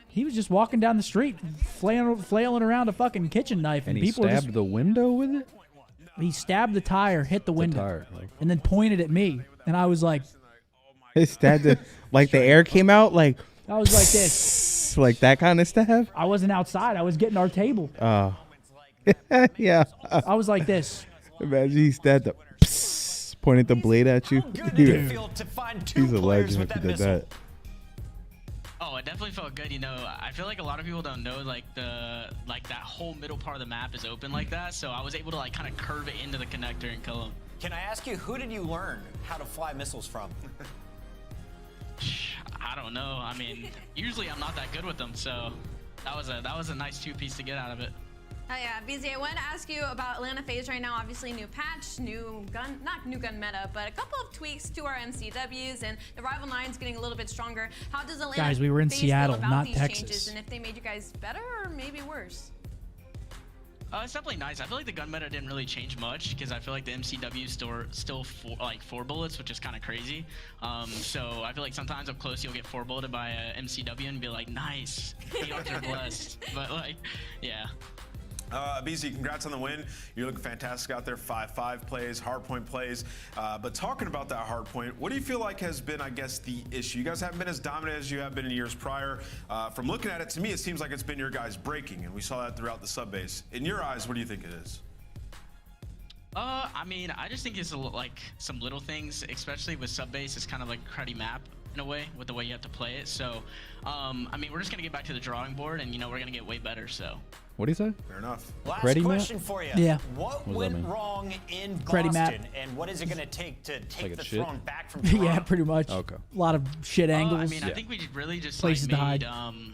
He was just walking down the street, flailing around a fucking kitchen knife, And he people were stabbed just, the window with it? he stabbed the tire, hit the window, tire, like- and then pointed at me, and I was like, He stabbed it like the air came out, like I was like this. like that kind of stab. I wasn't outside. I was getting our table. Oh, yeah. I was like this. Imagine he stabbed the pointed the blade at you. Dude, he's a legend if he did that. Oh, it definitely felt good. You know, I feel like a lot of people don't know like that whole middle part of the map is open like that. So I was able to like kind of curve it into the connector and kill him. Can I ask you, who did you learn how to fly missiles from? I don't know. I mean, usually I'm not that good with them, so that was a nice 2-piece to get out of it. Oh yeah, BZ, I wanted to ask you about Atlanta FaZe right now. Obviously, new patch, new gun, not new gun meta, but a couple of tweaks to our MCWs, and the Rival 9's getting a little bit stronger. How does Atlanta Guys, we were in FaZe Seattle, feel about not these Texas. changes, and if they made you guys better or maybe worse? It's definitely nice. I feel like the gun meta didn't really change much because I feel like the MCW is still 4 bullets, which is kind of crazy. So I feel like sometimes up close you'll get 4 bulleted by a MCW and be like, nice, the arms are blessed. But like, yeah. BZ, congrats on the win. You're looking fantastic out there. 5-5 plays, hardpoint plays. But talking about that hardpoint, what do you feel like has been, I guess, the issue? You guys haven't been as dominant as you have been in years prior. From looking at it, to me, it seems like it's been your guys breaking, and we saw that throughout the sub base. In your eyes, what do you think it is? I mean, I just think it's like some little things, especially with sub base. It's kind of like a cruddy map in a way with the way you have to play it. So, I mean, we're just gonna get back to the drawing board, and you know, we're gonna get way better. So. What do you say? Fair enough. Last Ready, question Matt? for you. Yeah. What What does that went mean? wrong in Creddy Boston, Matt. and what is it going to take to take Like a the shit? throne back from Toronto? Yeah, pretty much. Okay. A lot of shit angles. I mean, I think we really just Places to like, hide. made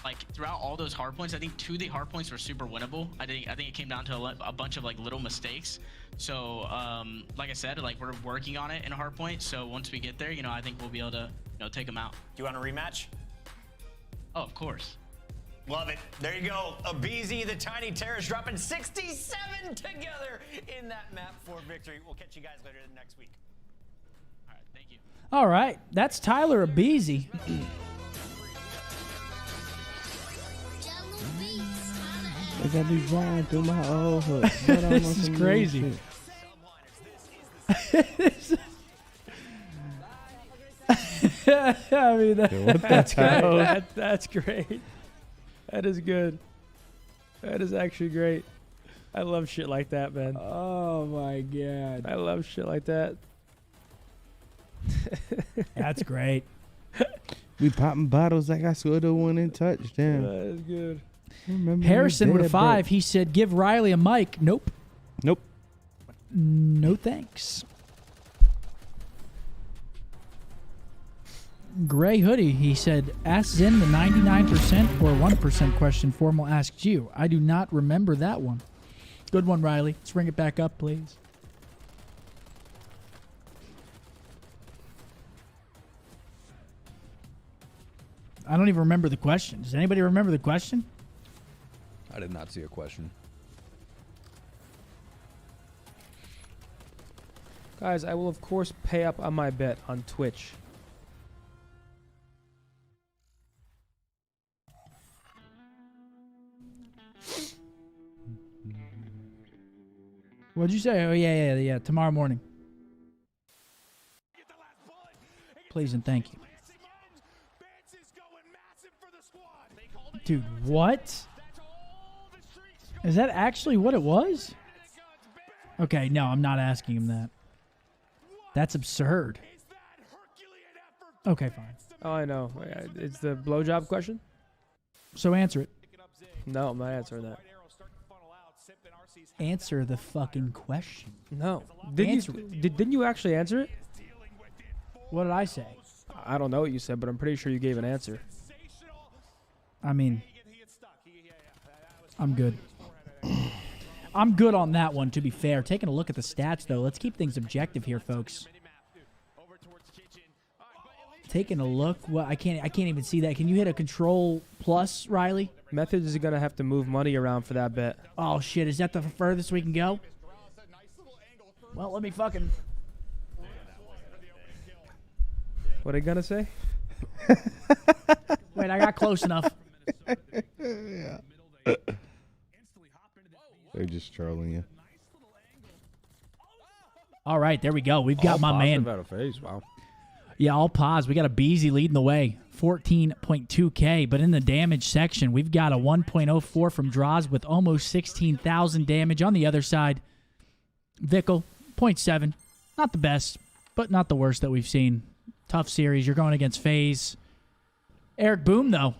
like throughout all those hard points, I think 2 of the hard points were super winnable. I think it came down to a bunch of like little mistakes. So like I said, like we're working on it in a hard point. So once we get there, you know, I think we'll be able to take them out. Do you want a rematch? Oh, of course. Love it. There you go. OpTicBoZe, the Tiny Terrorist, dropping 67 together in that map for victory. We'll catch you guys later next week. All right, thank you. All right, that's Tyler OpTicBoZe. I got me flying through my old hood. This is crazy. I mean, that's great. That's great. That is good. That is actually great. I love shit like that, man. Oh my god. I love shit like that. That's great. We popping bottles like I scored a winning touchdown. That is good. Remember Harrison me with a dead, 5. bro. He said, "Give Riley a mic." Nope. Nope. No thanks. Gray Hoodie, he said, "Ask Zen the 99% or 1% question Formal asked you. I do not remember that one." Good one, Riley. Let's bring it back up, please. I don't even remember the question. Does anybody remember the question? I did not see a question. Guys, I will of course pay up on my bet on Twitch. What'd you say? Oh, yeah. Tomorrow morning. Please and thank you. Dude, what? Is that actually what it was? Okay, no, I'm not asking him that. That's absurd. Okay, fine. Oh, I know. It's the blowjob question? So answer it. No, I'm not answering that. Answer the fucking question. No. Answer Didn't you actually answer it? What did I say? I don't know what you said, but I'm pretty sure you gave an answer. I mean, I'm good. I'm good on that one, to be fair. Taking a look at the stats, though. Let's keep things objective here, folks. Taking a look. Well, I can't even see that. Can you hit a control plus, Riley? Methods is going to have to move money around for that bet. Oh, shit. Is that the furthest we can go? Well, let me fucking... What are you gonna say? Wait, I got close enough. Yeah. They're just trolling you. All right, there we go. We've got my man. Out of phase. Wow. Yeah, all pause. We got a BZ leading the way, 14.2K. But in the damage section, we've got a 1.04 from Draws with almost 16,000 damage. On the other side, Vickle, 0.7. Not the best, but not the worst that we've seen. Tough series. You're going against FaZe. Eric Boom, though.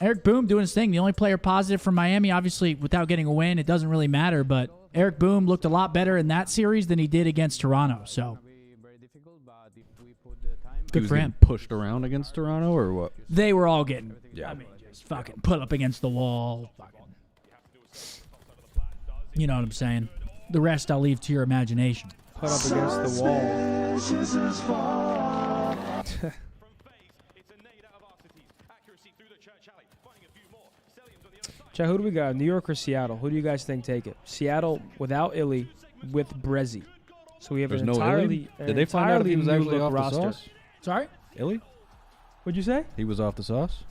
Eric Boom doing his thing. The only player positive from Miami, obviously, without getting a win, it doesn't really matter. But Eric Boom looked a lot better in that series than he did against Toronto. So good for him. Pushed around against Toronto or what? They were all getting, Yeah. I mean, just fucking put up against the wall. Fucking, you know what I'm saying? The rest I'll leave to your imagination. Put up against the wall. Chat, who do we got? New York or Seattle? Who do you guys think take it? Seattle without Illy, with Brezzy. So we have There's an no entirely, Illy? Did they find out if he was entirely actually new off look the roster. sauce? Sorry? Illy? What'd you say? He was off the sauce?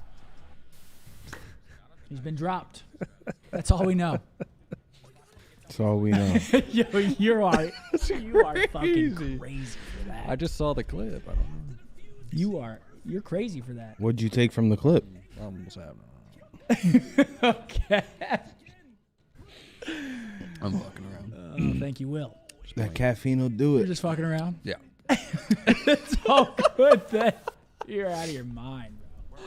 He's been dropped. That's all we know. That's all we know. Yo, you are fucking crazy for that. I just saw the clip. I don't know. You're crazy for that. What'd you take from the clip? What's happening? Okay. I'm fucking around. Thank you, Will. That caffeine will do You're it. just fucking around? Yeah. It's all good then. You're out of your mind, bro.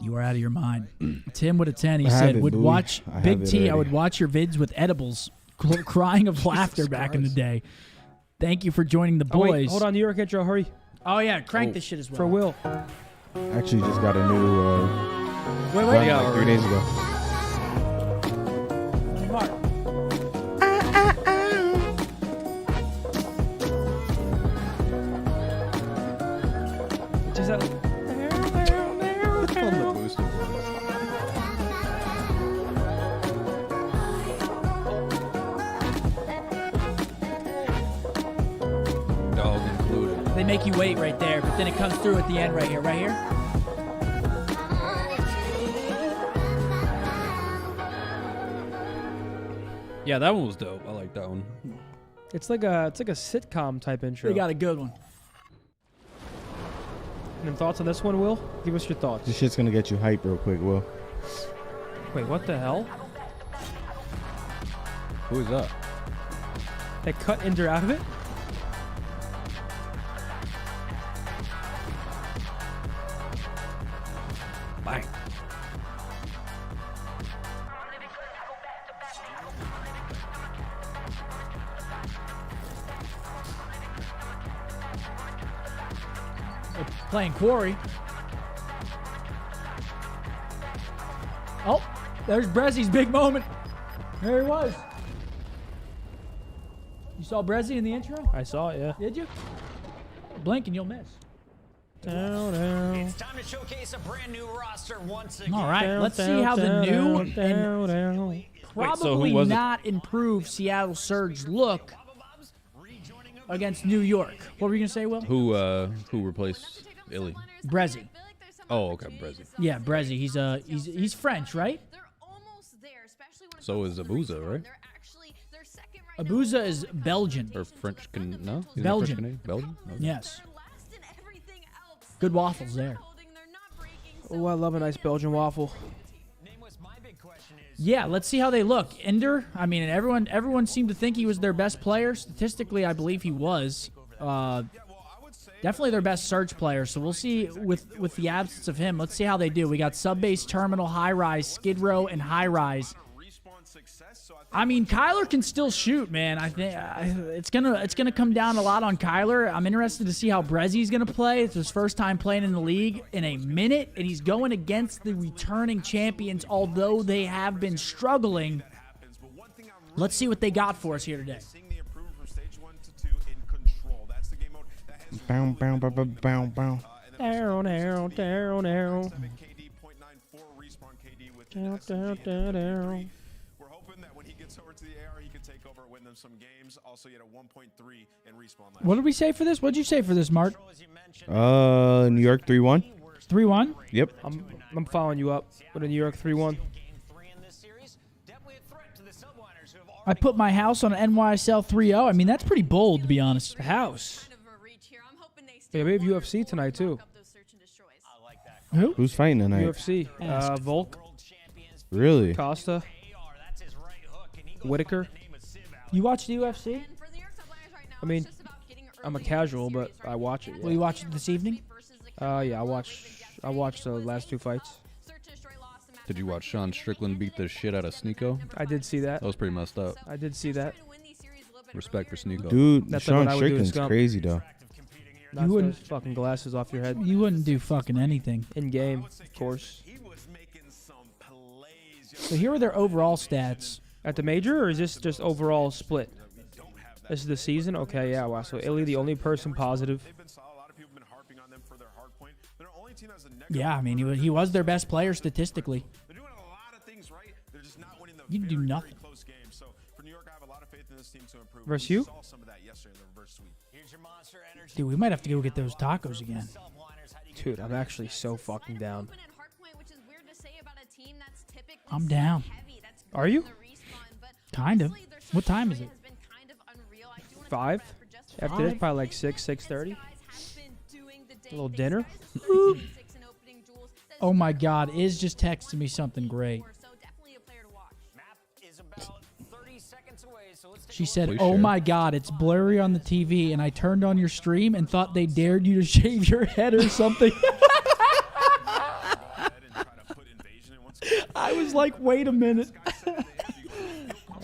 You are out of your mind. Tim with a 10, he I have said, it, would Bowie. watch I have Big it T, I already. would watch your vids with edibles, crying of laughter back in the day. Thank you for joining the Oh, boys. wait, hold on, New York intro, hurry. Oh, yeah, crank this shit as well. For Will. Actually, just got a new. Wait, gun, like 3 days ago. Mark. Just that. On the boosted one. Dog included. They make you wait right there, but then it comes through at the end right here. Right here. Yeah, that one was dope. I like that one. It's like a sitcom type intro. They got a good one. Any thoughts on this one, Will? Give us your thoughts. This shit's gonna get you hyped real quick, Will. Wait, what the hell? Who is that? They cut Ender out of it? Bang. They're playing Quarry. Oh, there's Brezzy's big moment. There he was. You saw Brezzy in the intro? I saw it, yeah. Did you? Blink and you'll miss. Down, down. It's time to showcase a brand new roster once again. All right, let's see how the new and probably not improved Seattle Surge look against New York. What were you gonna say, Will? Who replaced Illy? Brezzy. Oh, okay, Brezzy. Yeah, Brezzy. He's French, right? So is Abuza, right? Abuza is Belgian. Or French? No, He's a Belgian. French Canadian? Belgian? Okay. Yes. Good waffles there. Oh, I love a nice Belgian waffle. Yeah, let's see how they look. Ender, I mean, everyone seemed to think he was their best player. Statistically, I believe he was. Definitely their best Surge player. So we'll see with the absence of him. Let's see how they do. We got Subbase, Terminal, High Rise, Skid Row, and High Rise. I mean, Kyler can still shoot, man. I think it's gonna come down a lot on Kyler. I'm interested to see how Brezzy's gonna play. It's his first time playing in the league in a minute, and he's going against the returning champions. Although they have been struggling, let's see what they got for us here today. Bow, bow, bow, bow, bow, bow. Down, down, down, down. Down, down, down, down. take over, win them some games. Also, you had a 1.3 in respawn. What did we say for this? What did you say for this, Mark? New York 3-1. 3-1. Yep. I'm following you up with a New York 3-1. I put my house on an NYSL 3-0. I mean, that's pretty bold, to be honest. The house. Yeah, we have UFC tonight too. Who? Who's fighting tonight? UFC. Volk. Really? Costa. Whitaker. You watch the UFC? I mean, I'm a casual, but I watch it. Yeah. Will you watch it this evening? Yeah, I watched the last 2 fights. Did you watch Sean Strickland beat the shit out of Sneeko? I did see that. That was pretty messed up. I did see that. Respect for Sneeko. Dude, That's Sean like what I would do to Strickland's Scump. crazy though. Knock You wouldn't- those fucking glasses off your head. You wouldn't do fucking anything. In game, of course. So here are their overall stats. At the major, or is this just overall split? This is the season? Okay, yeah, wow. So Illy, the only person positive. Yeah, I mean, he was their best player statistically. You do nothing. Versus you? Dude, we might have to go get those tacos again. Dude, I'm actually so fucking down. I'm down. Are you? Kind of. What time is it? 5? After this, probably like 6, 6:30. A little dinner. Oh my God, Iz just texted me something great. She said, Please "Oh share. my God, it's blurry on the TV, and I turned on your stream and thought they dared you to shave your head or something." I was like, "Wait a minute."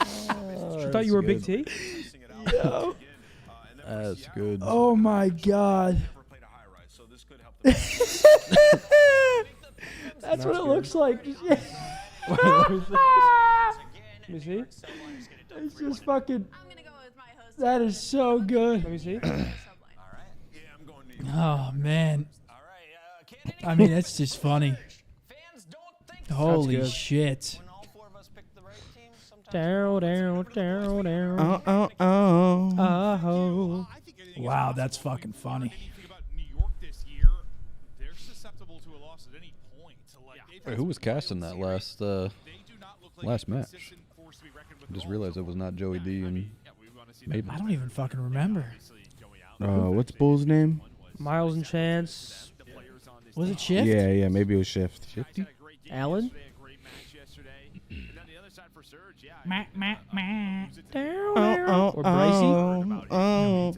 I thought you were Big T. Yo. That's good. Oh my God. That's what it looks like. Let me see. It's just fucking. That is so good. Let me see. Oh man. I mean, it's just funny. Holy good. shit. Down, down, down, down. Oh. Oh. Wow, that's fucking funny. Wait, who was casting that last match? I just realized it was not Joey D and Maiden. I don't even fucking remember. What's Bull's name? Miles and Chance. Was it Shift? Yeah, maybe it was Shift. Shifty? Allen. Or Bracey.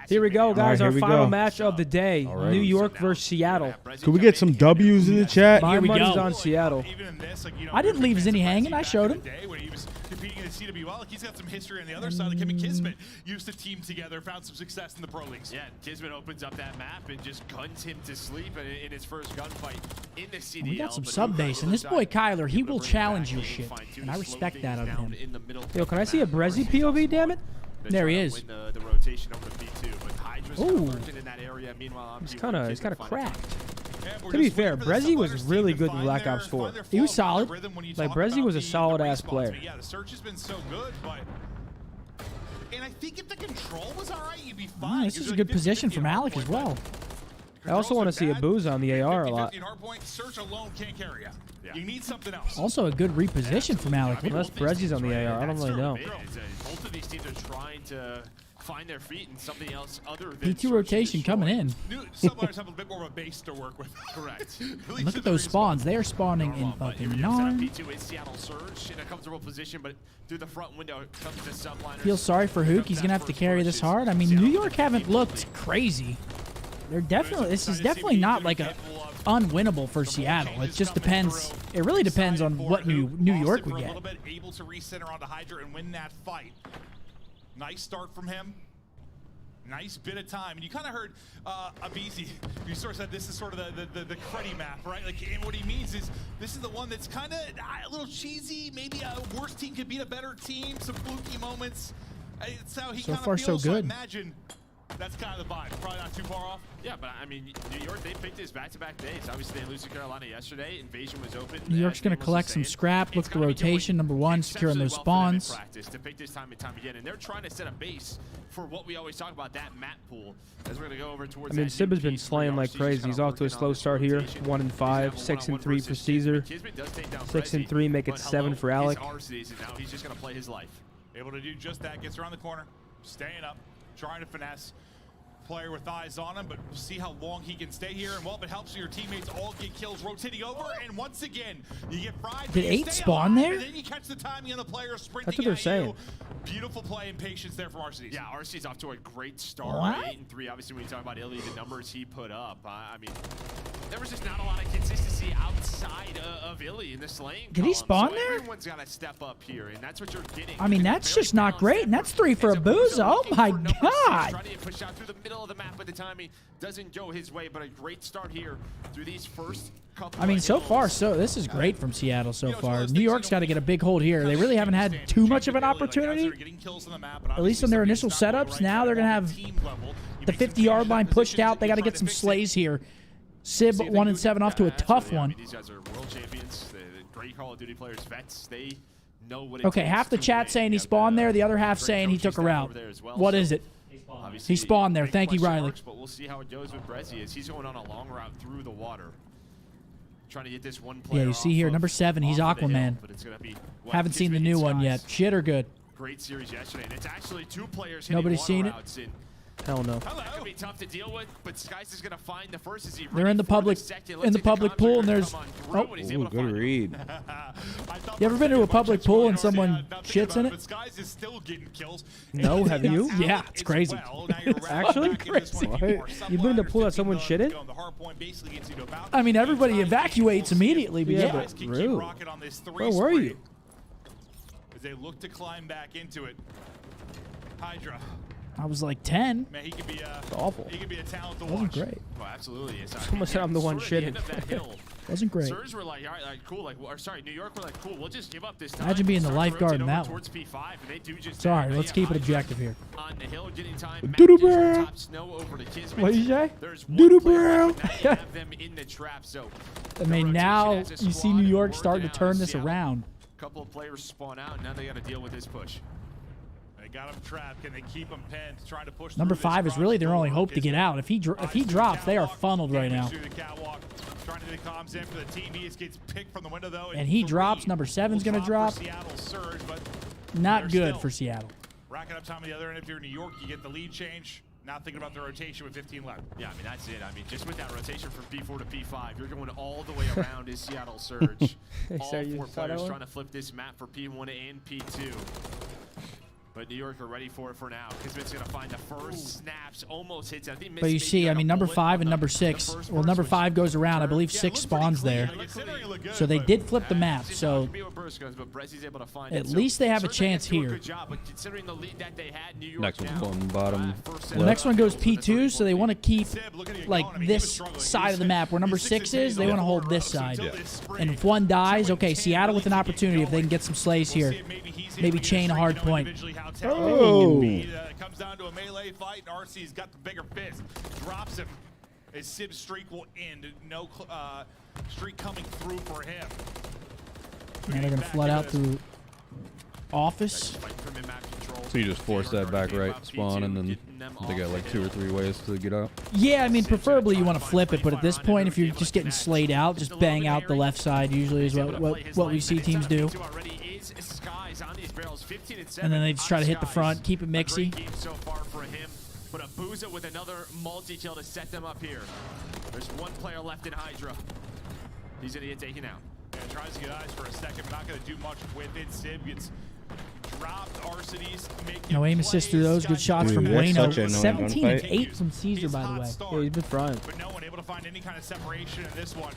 Here we go, guys. All right, Our here we final go. match of the day. right. New York versus Seattle. Could we get some W's in the chat? My Here we money's go. on Seattle. I didn't leave Zinni hanging. I showed him. When he was competing in the CWL, he's got some history on the other side. Like him and Kismet used to team together, found some success in the pro leagues. Yeah, Kismet opens up that map and just guns him to sleep in his first gunfight in the CDL. We got some but sub Nuke base, on and the this other boy side, Kyler, he able to will bring it challenge back your and shit, fine-tune and I slow respect things that of down him. in the middle Yo, of can the I see a map. Brezzy POV, damn it? They're There he trying to is. win the rotation over B2, but Hydra's Ooh. lurking in that area. Meanwhile, He's kind of Kismet cracked. Yeah, we're To be just fair, waiting for the Brezzy was Subliners really team to good in find Black their- Ops 4. find their He was flow, find solid. the rhythm when you Like, talk Brezzy about was a the solid-ass respawns. player. But yeah, the search has been so good, but and I think if the control was all right, you'd be fine. This is a good position from Alec as well. I also want to see a booze on the AR a lot. 50-50 hardpoint, search alone can't carry you. You need something else. Also a good reposition from Alec. Unless Brezzy's on the AR, I don't really know. Both of these teams are trying to find their feet in something else other than P2 rotation coming in. New Subliners have a bit more of a base to work with. Correct. Look at those spawns. They are spawning in fucking Narn. P2 is Seattle Surge in a comfortable position, but through the front window comes the Subliners. Feel sorry for Hook. He's gonna have to carry this hard. I mean, New York haven't looked crazy. They're definitely. This is definitely not like a unwinnable for Seattle. It just depends. It really depends on what New York we For a get. little bit, able to recenter onto Hydra and win that fight. Nice start from him. Nice bit of time. And you kind of heard OpTicBoZe, you sort of said this is sort of the Freddy map, right? Like, and what he means is this is the one that's kind of a little cheesy. Maybe a worse team could beat a better team. Some fluky moments. It's how he So kind far, of so feels. So I good. imagine That's kind of the vibe. Probably not too far off. Yeah, but I mean, New York, they picked this back-to-back days. Obviously, they lose to Carolina yesterday. Invasion was open. New York's going to collect some scrap, look at the rotation. Number one, securing those spawns. To pick this time and time again, and they're trying to set a base for what we always talk about, that map pool. As we're going to go over towards. I mean, Sib has been slaying like crazy. He's off to a slow start here. 1-5, 6-3 for Caesar. 6-3, make it 7 for Alec. Now he's just going to play his life. Able to do just that. Gets around the corner, staying up, trying to finesse. Player with eyes on him, but see how long he can stay here. And well, if it helps your teammates all get kills, rotating over, and once again, you get fried. Did 8 spawn there? And then you catch the timing on the player sprinting. That's what they're saying. Beautiful play and patience there from RCDs. Yeah, RCD's off to a great start. What? 8-3. Obviously, when you talk about Illy, the numbers he put up, I mean, there was just not a lot of consistency outside of Illy in this lane. Did he spawn there? Everyone's got to step up here, and that's what you're getting. I mean, that's just not great, and that's 3 for a BoZe. Oh my God. Trying to get pushed out through the middle of the map, but the timing doesn't go his way. But a great start here through these first couple. I mean, so far, this is great from Seattle so far. New York's got to get a big hold here. They really haven't had too much of an opportunity, at least on their initial setups. Now they're going to have the 50-yard line pushed out. They got to get some slays here. Sib 1-7 off to a tough one. These guys are world champions. The great Call of Duty players, vets. They know what it Okay, takes half the to chat win. saying he spawned there, the other half saying he took a route. What is it? He spawned there. Thank you, Riley. But we'll see how it goes with Brezzy as he's going on a long route through the water. Trying to get this one player. Yeah, you see here, number 7, he's Aquaman. Haven't seen the new one yet. Shit or good? Great series yesterday, and it's actually 2 players. Nobody's seen it? Hell no. That could be tough to deal with, but Skies is going to find the first as he. They're in the public pool, and there's. Oh, ooh, good read. You ever been to a public pool and someone shits in it? Skies is still getting kills. No, have you? Yeah, it's crazy. Actually, you've been to a pool that someone shit in? I mean, everybody evacuates immediately, but yeah. But rude. Where were you? As they look to climb back into it. Hydra. I was like 10. Man, he could be awful. He could be a talent to Wasn't watch. great. Well, absolutely. Someone said I'm the one shitting. Wasn't great. Surge were like, all right, cool. Like, or sorry, New York were like, cool. We'll just give up this time. Imagine being the lifeguard in that one. Towards P5, and they do just Sorry, let's keep it objective here. On the hill, getting time. Doodoo-brow. What did you say? Doodoo-brow. Have them in the trap. So I mean, now you see New York starting to turn this around. A couple of players spawn out, and now they got to deal with this push. They got him trapped. Can they keep him penned? Trying to push. Number 5 is really their only hope to get out. If he drops, they are funneled right now. Trying to do the comms in for the team. He gets picked from the window though. And he drops. Number 7's going to drop. Surge, but not good for Seattle. Racking up time on the other end. If you're New York, you get the lead change. Now thinking about the rotation with 15 left. Yeah, I mean, that's it. I mean, just with that rotation from P4 to P5, you're going all the way around is Seattle Surge. All 4 players trying to flip this map for P1 and P2. But New York are ready for it for now. Kismet's going to find the first snaps, almost hits. I think. But you see, I mean, number 5 and number 6. Well, number 5 goes around. I believe 6 spawns there. So they did flip the map. So at least they have a chance here. Next one's going bottom. The next one goes P2, so they want to keep like this side of the map where number 6 is. They want to hold this side. And if one dies, okay, Seattle with an opportunity if they can get some slays here. Maybe chain a hard point. Oh! Comes down to a melee fight, and RC's got the bigger fist. Drops him. His Sib streak will end. No streak coming through for him. Now they're going to flood out through office. So you just force that back right spawn, and then they got like 2 or 3 ways to get out. Yeah, I mean, preferably you want to flip it, but at this point, if you're just getting slayed out, just bang out the left side usually is what we see teams do. And then they just try to hit the front, keep it mixy. So far for him, but a BoZe with another multi-kill to set them up here. There's 1 player left in Hydra. He's gonna get taken out. Yeah, tries to get eyes for a second, but not gonna do much with it. Sib gets dropped. Arcides making No aim assist through those. Good shots from Bueno. 17 and 8 gunfight. from Caesar, by the way. Yeah, he's been frying. But no one able to find any kind of separation in this one.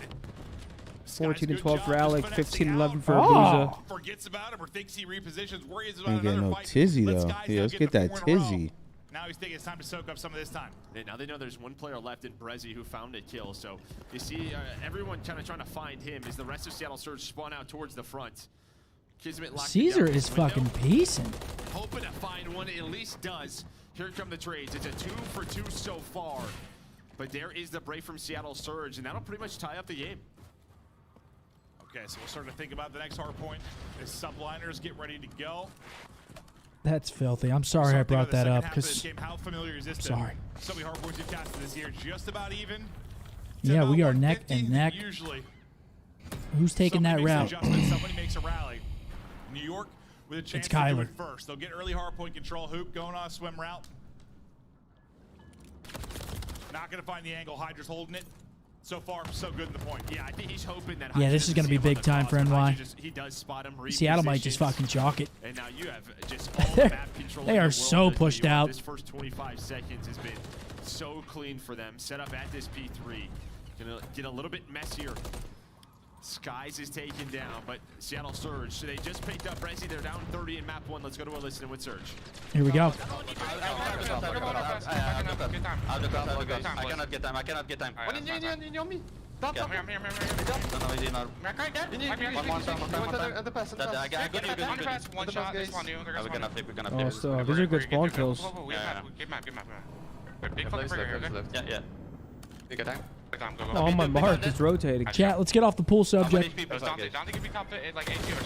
14 and 12 for Alec, 15 and 11 for Oh. Forgets about him or thinks he repositions, worries about Ain't getting another no fight. tizzy though. Yeah, let's get that tizzy. Now he's thinking it's time to soak up some of this time. And now they know there's 1 player left in Brezzy who found a kill. So you see everyone kind of trying to find him as the rest of Seattle Surge spawn out towards the front. Kismet Caesar is fucking piecing. Hoping to find one, at least does. Here come the trades. It's a 2 for 2 so far. But there is the break from Seattle Surge, and that'll pretty much tie up the game. Okay, so we'll start to think about the next hard point as subliners get ready to go. That's filthy. I'm sorry I brought that up because. How familiar is this? Sorry. So many hard points you've casted this year, just about even. Yeah, we are neck and neck. Usually. Who's taking that route? Somebody makes a rally. New York with a chance to do it first. They'll get early hard point control. Hoop going on a swim route. Not going to find the angle. Hydra's holding it. So far, so good in the point. Yeah, I think he's hoping that. Yeah, this is going to be big time for NY. He does spot him. Seattle might just fucking chalk it. And now you have just all the map control. They are so pushed out. This first 25 seconds has been so clean for them. Set up at this P3. Gonna get a little bit messier. Skies is taken down, but Seattle Surge. So they just picked up Resi. They're down 30 in map 1. Let's go to a listen with Surge. Here we go. I cannot get time. I cannot get time. On me. Stop. No, he's not. One shot. This one, we're gonna flip. Oh, so these are good spawn kills. Good map. Big fucking trigger. Yeah. Oh, on my mark, it's rotating. Chat, let's get off the pool subject. Dante could be top like 8 or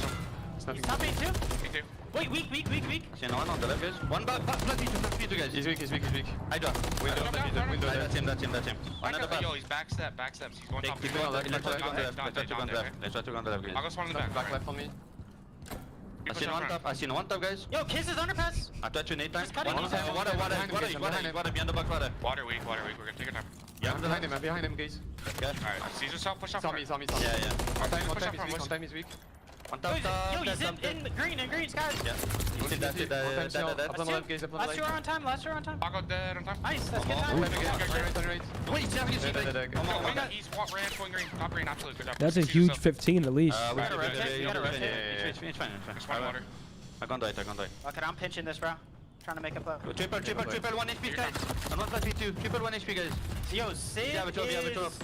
something. Top 8 too? Wait, weak. See, no one on the left, guys. One back, flat P2, guys. He's weak. Hydra. Window. That's him. Another back. Yo, he's backsteps. He's going top. Let's try to go on the left, guys. I'll go spawn in the back. Back left on me. I seen one top, guys. Yo, Kiss is underpass. I touched you 8 times. Water, behind the back, water. Water weak. We're gonna take our time. Yeah, I'm behind him, guys. Okay. Alright, Caesar self push up. Saw me. Yeah. On time is weak. On top, Yo, he's in green, skies. Yeah. He's in that. Last year on time. I'll go dead on time. Nice, that's good time. Wait, he's having a He's ranch going green. Top green, absolutely good job. That's a huge 15 at least. It's fine. I can't die. Okay, I'm pinching this, bro. Trying to make up a... Triple 1 HP, guys. And 1 plus P2. Triple 1 HP, guys. Yo, Sid is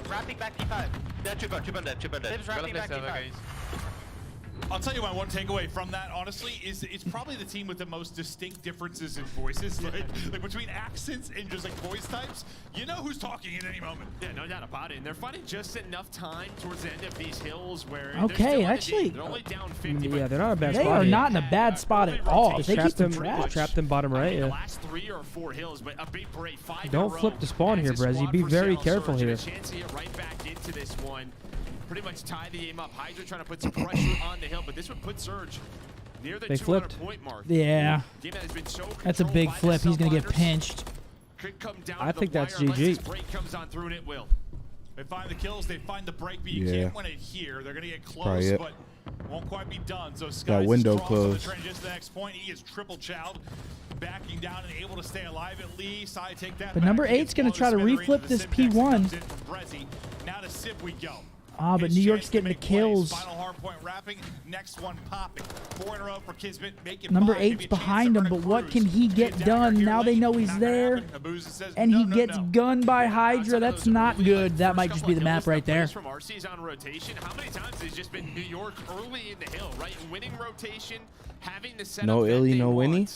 wrapping back P5. Yeah, triple dead. Sib's wrapping back P5. I'll tell you my one takeaway from that, honestly, is it's probably the team with the most distinct differences in voices. Like between accents and just like voice types, you know who's talking at any moment. Yeah, no doubt about it. And they're finding just enough time towards the end of these hills where okay, actually, they're only down 50. Yeah, they're not a bad spot. They are not in a bad spot at all. They keep them trapped in bottom right. The last 3 or 4 hills, but a big break. 5 Don't flip the spawn here, Brezzy. Be very careful here. A chance to get right back into this one. Pretty much tie the game up. Hydra trying to put some pressure on the hill, but this would put Surge near the 200-point mark. Yeah. Game that has been so that's a big flip. He's going to get pinched. Could come down I to think the that's wire unless GG. this break comes on through, and it will. They find the kills, they find the break, but you can't win it here. They're going to get close, but won't quite be done. So Sky's window strong closed. So the transition to the next point. He is triple chowed, backing down and able to stay alive at least. I take that. But number 8's going to try to reflip this P1. Now to Sib we go. Ah, but New York's getting the kills. Final hard point wrapping. Next one popping. 4 in a row for Kismet. Number 8's behind him, but what can he get done? Now they know he's there, and he gets gunned by Hydra. That's not good. That might just be the map right there. From RC's on rotation. How many times has it just been New York early in the hill, right? Winning rotation, having the setup. No illy, no winnie.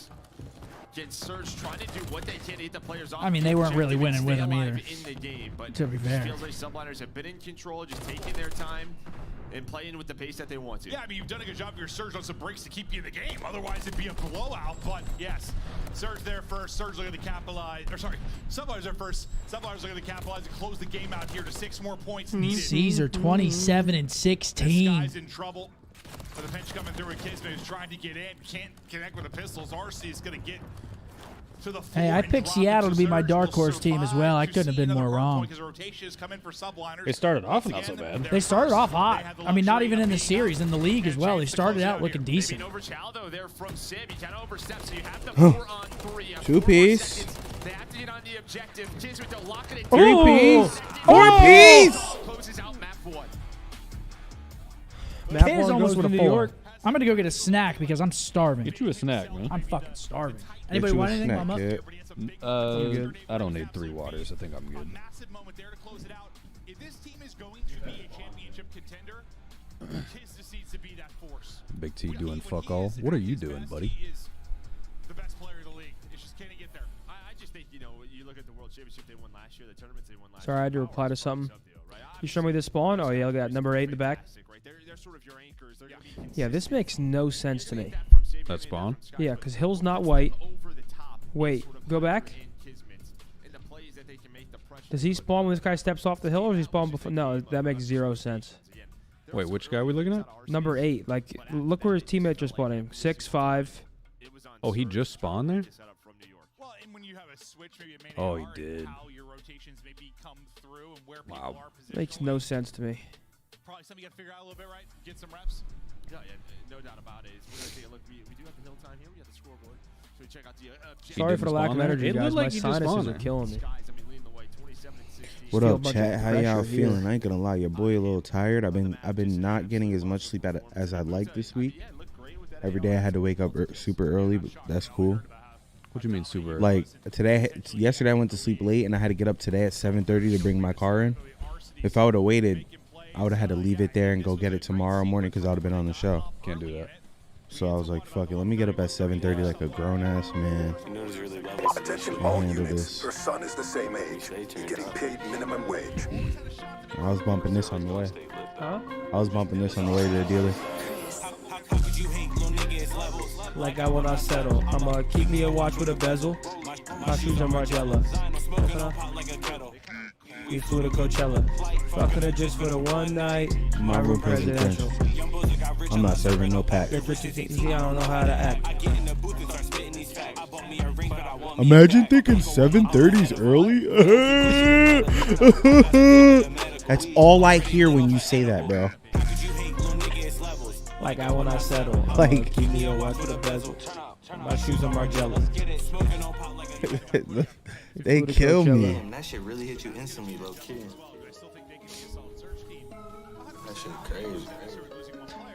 Surge trying to do what they can to get the players off. I mean, they weren't really winning with him either. In the game, but to be fair, it feels like subliners have been in control, just taking their time and playing with the pace that they want to. Yeah, I mean, you've done a good job of your Surge on some breaks to keep you in the game. Otherwise, it'd be a blowout. But yes, Surge there first. Surge looking to capitalize. Or sorry, subliners there first. Subliners looking to capitalize and close the game out here to 6 more points needed. Caesar 27 and 16. Sky's in trouble. With the pinch coming through with Kismet, who's trying to get in, can't connect with the pistols. RC is going to get to the floor. Hey, I picked Seattle to be my dark horse team as well. I couldn't have been more wrong. They started off not so bad. They started off hot. I mean, not even in the series, in the league as well. They started out looking decent. 2-piece. 3-piece. 4-piece. Kids almost with a 4. I'm going to go get a snack because I'm starving. Get you a snack, man. I'm fucking starving. Anybody want anything, Mama? I don't need 3 waters. I think I'm good. Massive moment there to close it out. If this team is going to be a championship contender, Kiz just needs to be that force. Big T doing fuck all. What are you doing, buddy? He is the best player in the league. It's just can he get there? think, you know, you look at the World Championship they won last year, the tournaments they won last Sorry, I had to reply to something. You show me the spawn? Oh, yeah, I got number 8 in the back. They're sort of your anchors. They're Yeah, this makes no sense to me. That spawn? Yeah, because Hill's not white. Wait, go back. Does he spawn when this guy steps off the hill, or does he spawn before? No, that makes 0 sense. Wait, which guy are we looking at? Number 8. Like, look where his teammate just spawned him. 6'5". Oh, he just spawned there? Well, and when you have a switch, maybe it may Oh, he did. how your rotations maybe come through and where people Wow. are positioned. Makes no sense to me. Probably something you got to figure out a little bit, right? Get some reps. Yeah, no doubt about it. We're gonna take a look. We do have the hill time here. We got the scoreboard. So we check out the. Sorry for the lack of energy, It guys. looked My like he just sinuses spawned are there. killing me. What Feel a up, bunch chat? of How y'all pressure here. feeling? I ain't gonna lie, your boy a little tired. I've been not getting as much sleep as I'd like this week. Every day I had to wake up super early, but that's cool. What do you mean super early? Like yesterday I went to sleep late and I had to get up today at 7:30 to bring my car in. If I would have waited, I would have had to leave it there and go get it tomorrow morning because I would have been on the show. Can't do that. So I was like, fuck it, let me get up at 7:30 like a grown ass man. Attention I'll all handle units. this. Her son is the same age. He's getting paid minimum wage. I was bumping this on the way. Huh? I was bumping this on the way to the dealer. Like I will not settle. I'ma keep me a watch with a bezel. My shoes are Margiela. We flew to Coachella. Fucking her just for the one night. My room presidential. I'm not serving no pack. Get what you think, see, I don't know how to act. Imagine thinking 7:30's early. That's all I hear when you say that, bro. Like I will not settle. Like- Keep me a watch with a bezel. My shoes are Margiela. They kill me. Damn, that shit really hit you instantly, low key. That shit crazy.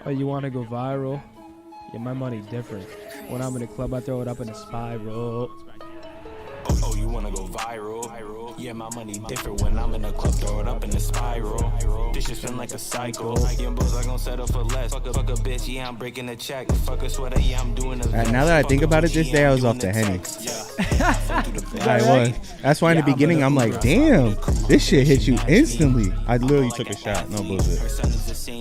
Oh, you want to go viral? Yeah, my money different. When I'm in the club, I throw it up in a spiral. Oh, you wanna go viral? Yeah, my money different when I'm in the club, throw it up in the spiral. This shit spin like a cycle. Young boys are gonna settle for less. Fuck a bitch, yeah, I'm breaking the check. Fuck a sweater, yeah, I'm doing a Now that I think about it, this day I was off the Henny. I was. That's why in the beginning I'm like, damn, this shit hit you instantly. I literally took a shot, no bullshit.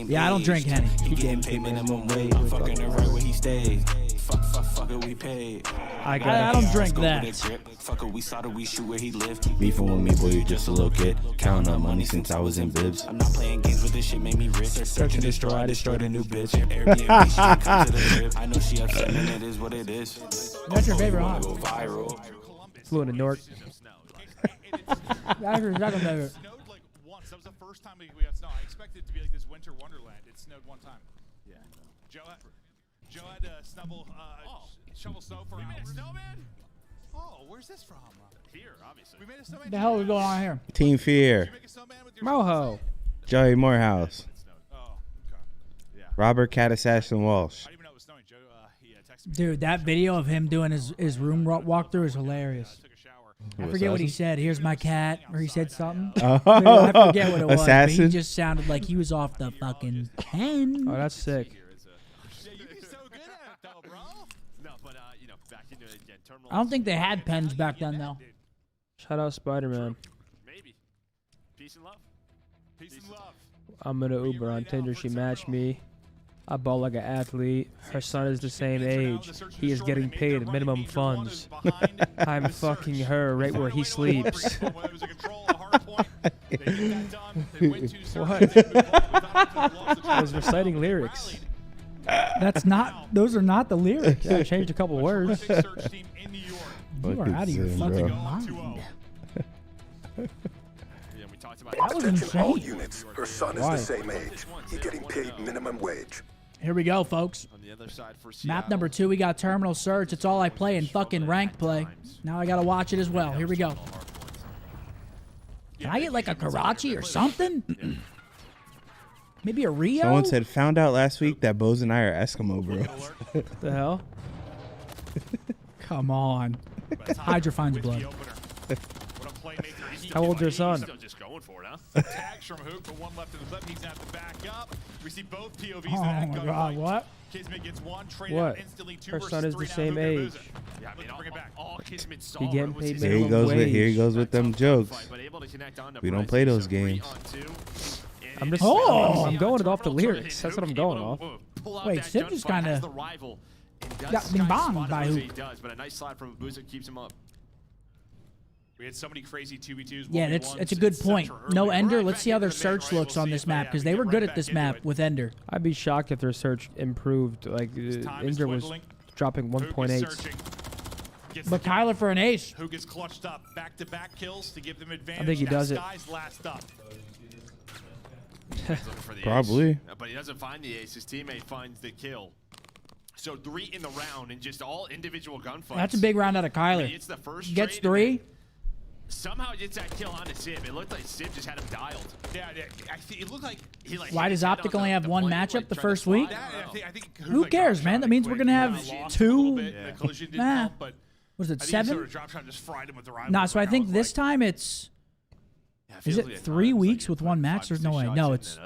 Yeah, I don't drink Henny. He getting paid minimum wage. I'm fucking it right where he stays. Fuck it, we paid. I don't drink that. Fuck it, we saw that we shoot where he lived. Beefing with me, boy, you just a little kid. Counting up money since I was in bibs. I'm not playing games with this shit, made me rich. Search and destroy, I destroyed a new bitch. Airbnb, she didn't come to the crib. I know she upset, and it is what it is. That's your favorite, huh? Go viral. Flew into Newark. That's your second favorite. Snowed like once. That was the first time we got snow. I expected it to be like this winter wonderland. It snowed one time. Yeah. Joe had to shovel snow for hours. Snowman? Oh, where's this from? Here, obviously. We made a snowman. What the hell is going on here? Team Fear. Moho. Joey Morehouse. Oh, okay. Yeah. Robert Cat Assassin Walsh. I didn't even know it was snowing. Joe, he texted me. Dude, that video of him doing his room walkthrough is hilarious. I forget what he said. Here's my cat, or he said something. Oh, I forget what it was. But Assassin? he just sounded like he was off the fucking pen. Oh, that's sick. I don't think they had pens back then, though. Shout out Spider-Man. Maybe. Peace and love. Peace and love. I'm in an Uber on Tinder. She matched me. I ball like an athlete. Her son is the same age. He is getting paid minimum funds. I'm fucking her right where he sleeps. What? I was reciting lyrics. That's not. Those are not the lyrics. Yeah, I changed a couple words. You are out of your fucking mind. That was Attention all insane. units. Her son is Why? the same age. He's getting paid minimum wage. Here we go, folks. Map number 2, we got Terminal Search. It's all I play in fucking ranked play. Now I gotta watch it as well. Here we go. Can I get like a Karachi or something? Maybe a Rio? Someone said, found out last week that Boz and I are Eskimo bros. What the hell? Come on. Hydra finds blood. How old's your son? Still just going for it, huh? Tags from Hook, but one left in the clip. He's going to have to back up. We see both POVs in Oh that my gunfight. God, what? Kismet gets one, trade What? out instantly. 2 Her versus son is 3 the now, same Hook and age. Boozer. Yeah, I mean, Bring it back. all Kismet saw He getting was paid his Here he minimum goes with wage. with them jokes. but able to connect on to We don't Brezzy, play those so games. 3-on-2. I'm just. Oh! I'm going off the lyrics. That's what I'm going off. Wait, Sim just kind of got bing bong by who? Does, but a nice slide from Boozer keeps him up. We had so many crazy 2v2s. Yeah, it's a good point. No Ender. Let's see how their search looks on this map because they were good at this map with Ender. I'd be shocked if their search improved. Like Ender was dropping 1.8. But Kyler for an ace. Who gets clutched up? Back-to-back kills to give them advantage. I think he Now does it. Sky's last up. Probably. But he doesn't find the ace. His teammate finds the kill. So 3 in the round and just all individual gunfights. That's a big round out of Kyler. He gets the first Gets trade 3. Somehow gets that kill onto Sib. It looked like Sib just had him dialed. Yeah, it looked like he like. Why does Optic only have one matchup the first week? I think Who cares, man? That means we're gonna have 2. The collision didn't Nah. help, but Was it I think he 7? sort of drop shot just fried him with the rifle. Nah, so I think this time it's. Is it 3 weeks with one match? There's no way. No, it's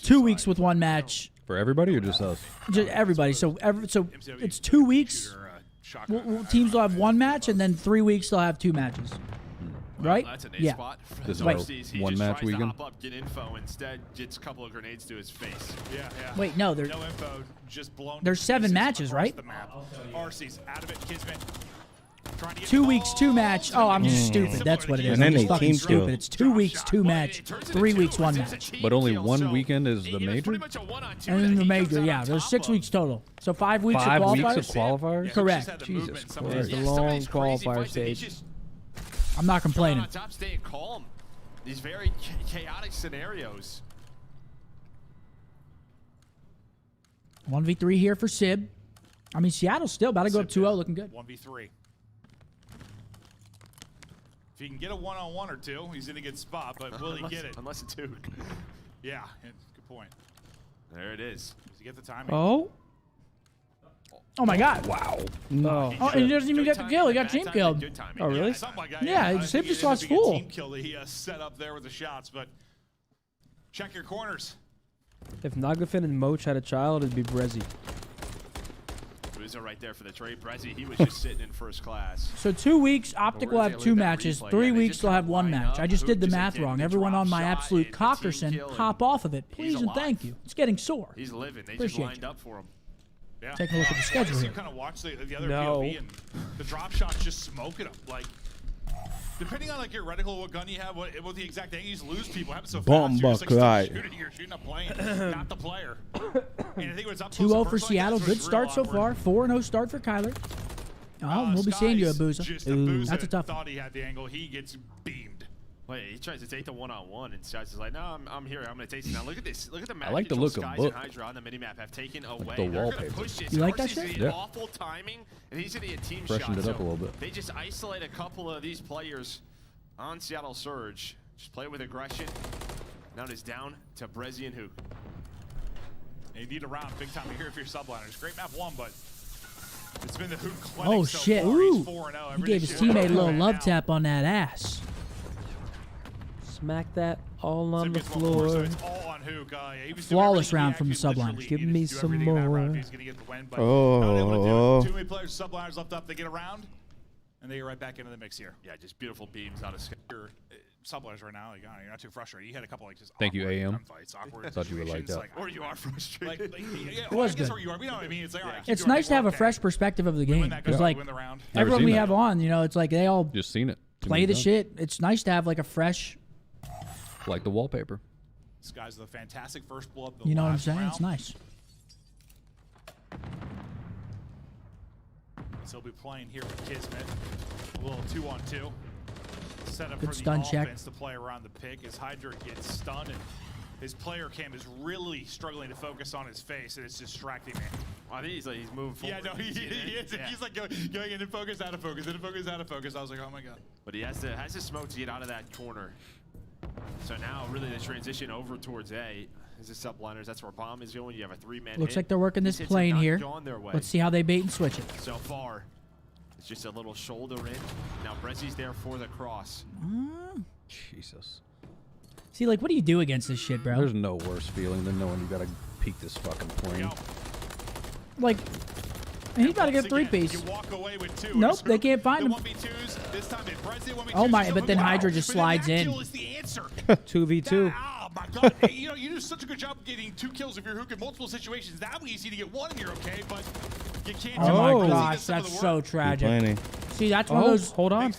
2 weeks with one match. For everybody or just us? Just everybody. So it's 2 weeks. Teams will have one match, and then 3 weeks they'll have 2 matches. Right? That's an Yeah. spot. This is Wait. He one just match tries to weekend? hop up, get info, instead gets a couple of grenades to his face. Yeah. Wait, no, no info, just blown. There's 7 matches, right? The map. RC's out of it. Kismet. 2 weeks, 2 match. Oh, I'm just stupid. That's what it is. And then I'm just they fucking team stupid. kill. It's 2 weeks, 2 match. 3 weeks, 1 match. But only one weekend is the major? And then the major, yeah. There's 6 weeks total. So 5 weeks of 5 qualifiers. weeks of qualifiers? Correct. Jesus Christ. It's a long qualifier stage. I'm not complaining. On top, staying calm. These very chaotic scenarios. 1v3 here for Sib. I mean, Seattle's still about to go up 2-0, looking good. 1v3. If he can get a one-on-one or 2, he's in a good spot, but will he get it? Unless it's 2. Yeah, good point. There it is. Does he get the timing? Oh. Oh my God. Wow. No. Oh, and he doesn't even get the kill. He got team killed. Oh, really? Something like that. Yeah, I Sib think just it ended lost up being a full. team kill that he set up there with the shots, but check your corners. If Nagafin and Moch had a child, it'd be Brezzy. Boozer right there for the trade. Brezzy, he was just sitting in first class. So 2 weeks, Optic will have 2 matches. 3 weeks, they'll have 1 match. I just did the math wrong. Everyone on my absolute Cockerson, hop off of it, please and thank you. It's getting sore. He's living. They just Appreciate lined you. up for him. Yeah. Taking a look at the schedule You here. kind of watch the other No. POV and the drop shots just smoking them. Like, depending on like your reticle, what gun you have, what the exact angle, you just lose people. It happens so Bomba fast. You're just, cry. like, you're shooting a plane, not the player. And I think it was up 2-0 for close and Seattle. personal, Good that's what's start real so far. awkward. 4-0 start for Kyler. Oh, we'll be seeing you, Skies, Abuza. just Ooh, Abuza that's a tough one. thought he had the angle. He gets beamed. Wait, he tries to take the one-on-one, and Skies is like, no, I'm here. I'm going to take it. Now look at this. Look at the map. I like the look of Skies Book. and Hydra on the minimap have taken away. the They're gonna wallpaper. push this. You like that Carsey's shit? in Yeah. awful timing, and he's going to get team Freshened shots. it up So a little bit. They just isolate a couple of these players on Seattle Surge. Just play with aggression. Now it is down to Brezzy and Hook. And you need a round big time here if you're subliners. Great map 1, but it's been the Hook clinic Oh, so shit. far. Ooh. He's 4-0. He gave his Everything teammate a little right love now. tap on that ass. Smack that all on Sim the gets one more, so floor. it's all on Hook. Yeah, he was doing Flawless everything he round from the actually subliners. literally Give needed me to do some everything in that round more. if he's gonna get the win, but not able to do Oh. it. Too many players, subliners left up. They get around, and they get right back into the mix here. Yeah, just beautiful beams out of Sky. Your subliners right now, you're not too frustrated. You had a couple like just Thank you, awkward AM. gunfights, awkward Thought you would like situations, that. Or you are frustrated. Yeah, It was I guess good. where you are. You know what I mean? It's like, all right, keep It's doing it, nice to have a okay. fresh perspective of the We win game. that Because, gun, like, we win the round. Never everyone seen we that. have on, you know, it's like they all Just seen it. Too play many the times. shit. It's nice to have, like, a fresh, Like the wallpaper. This guy's the fantastic first blow of the you know what I'm last saying? round. It's nice. So he'll be playing here with Kismet. A little 2-on-2. Set up Good for the stun check. offense to play around the pick as Hydra gets stunned and his player cam is really struggling to focus on his face and it's distracting me. I think he's moving forward. Yeah, no, he is. Yeah. He's like going into focus, out of focus, into focus, out of focus. I was like, oh my god. But he has to smoke to get out of that corner. So now really the transition over towards A is the subliners. That's where Bomb is going. You have a 3-man Looks hit. like they're working this These hits have plane not here. gone their way Let's see how they bait and switch it. so far. It's just a little shoulder in. Now Brezzy's there for the cross. Jesus. See, like, what do you do against this shit, bro? There's no worse feeling than knowing you gotta peek this fucking plane. Like, and he's about to get 3-piece. Nope, they can't find him. Oh my! But then Hydra just slides in. 2v2. Oh my god! Hey, you do such a good job getting 2 kills if you're Hook in multiple situations. That way easy to get 1 and you're okay, but you can't. Oh my gosh, that's so tragic. See, that's one of those. Hold on.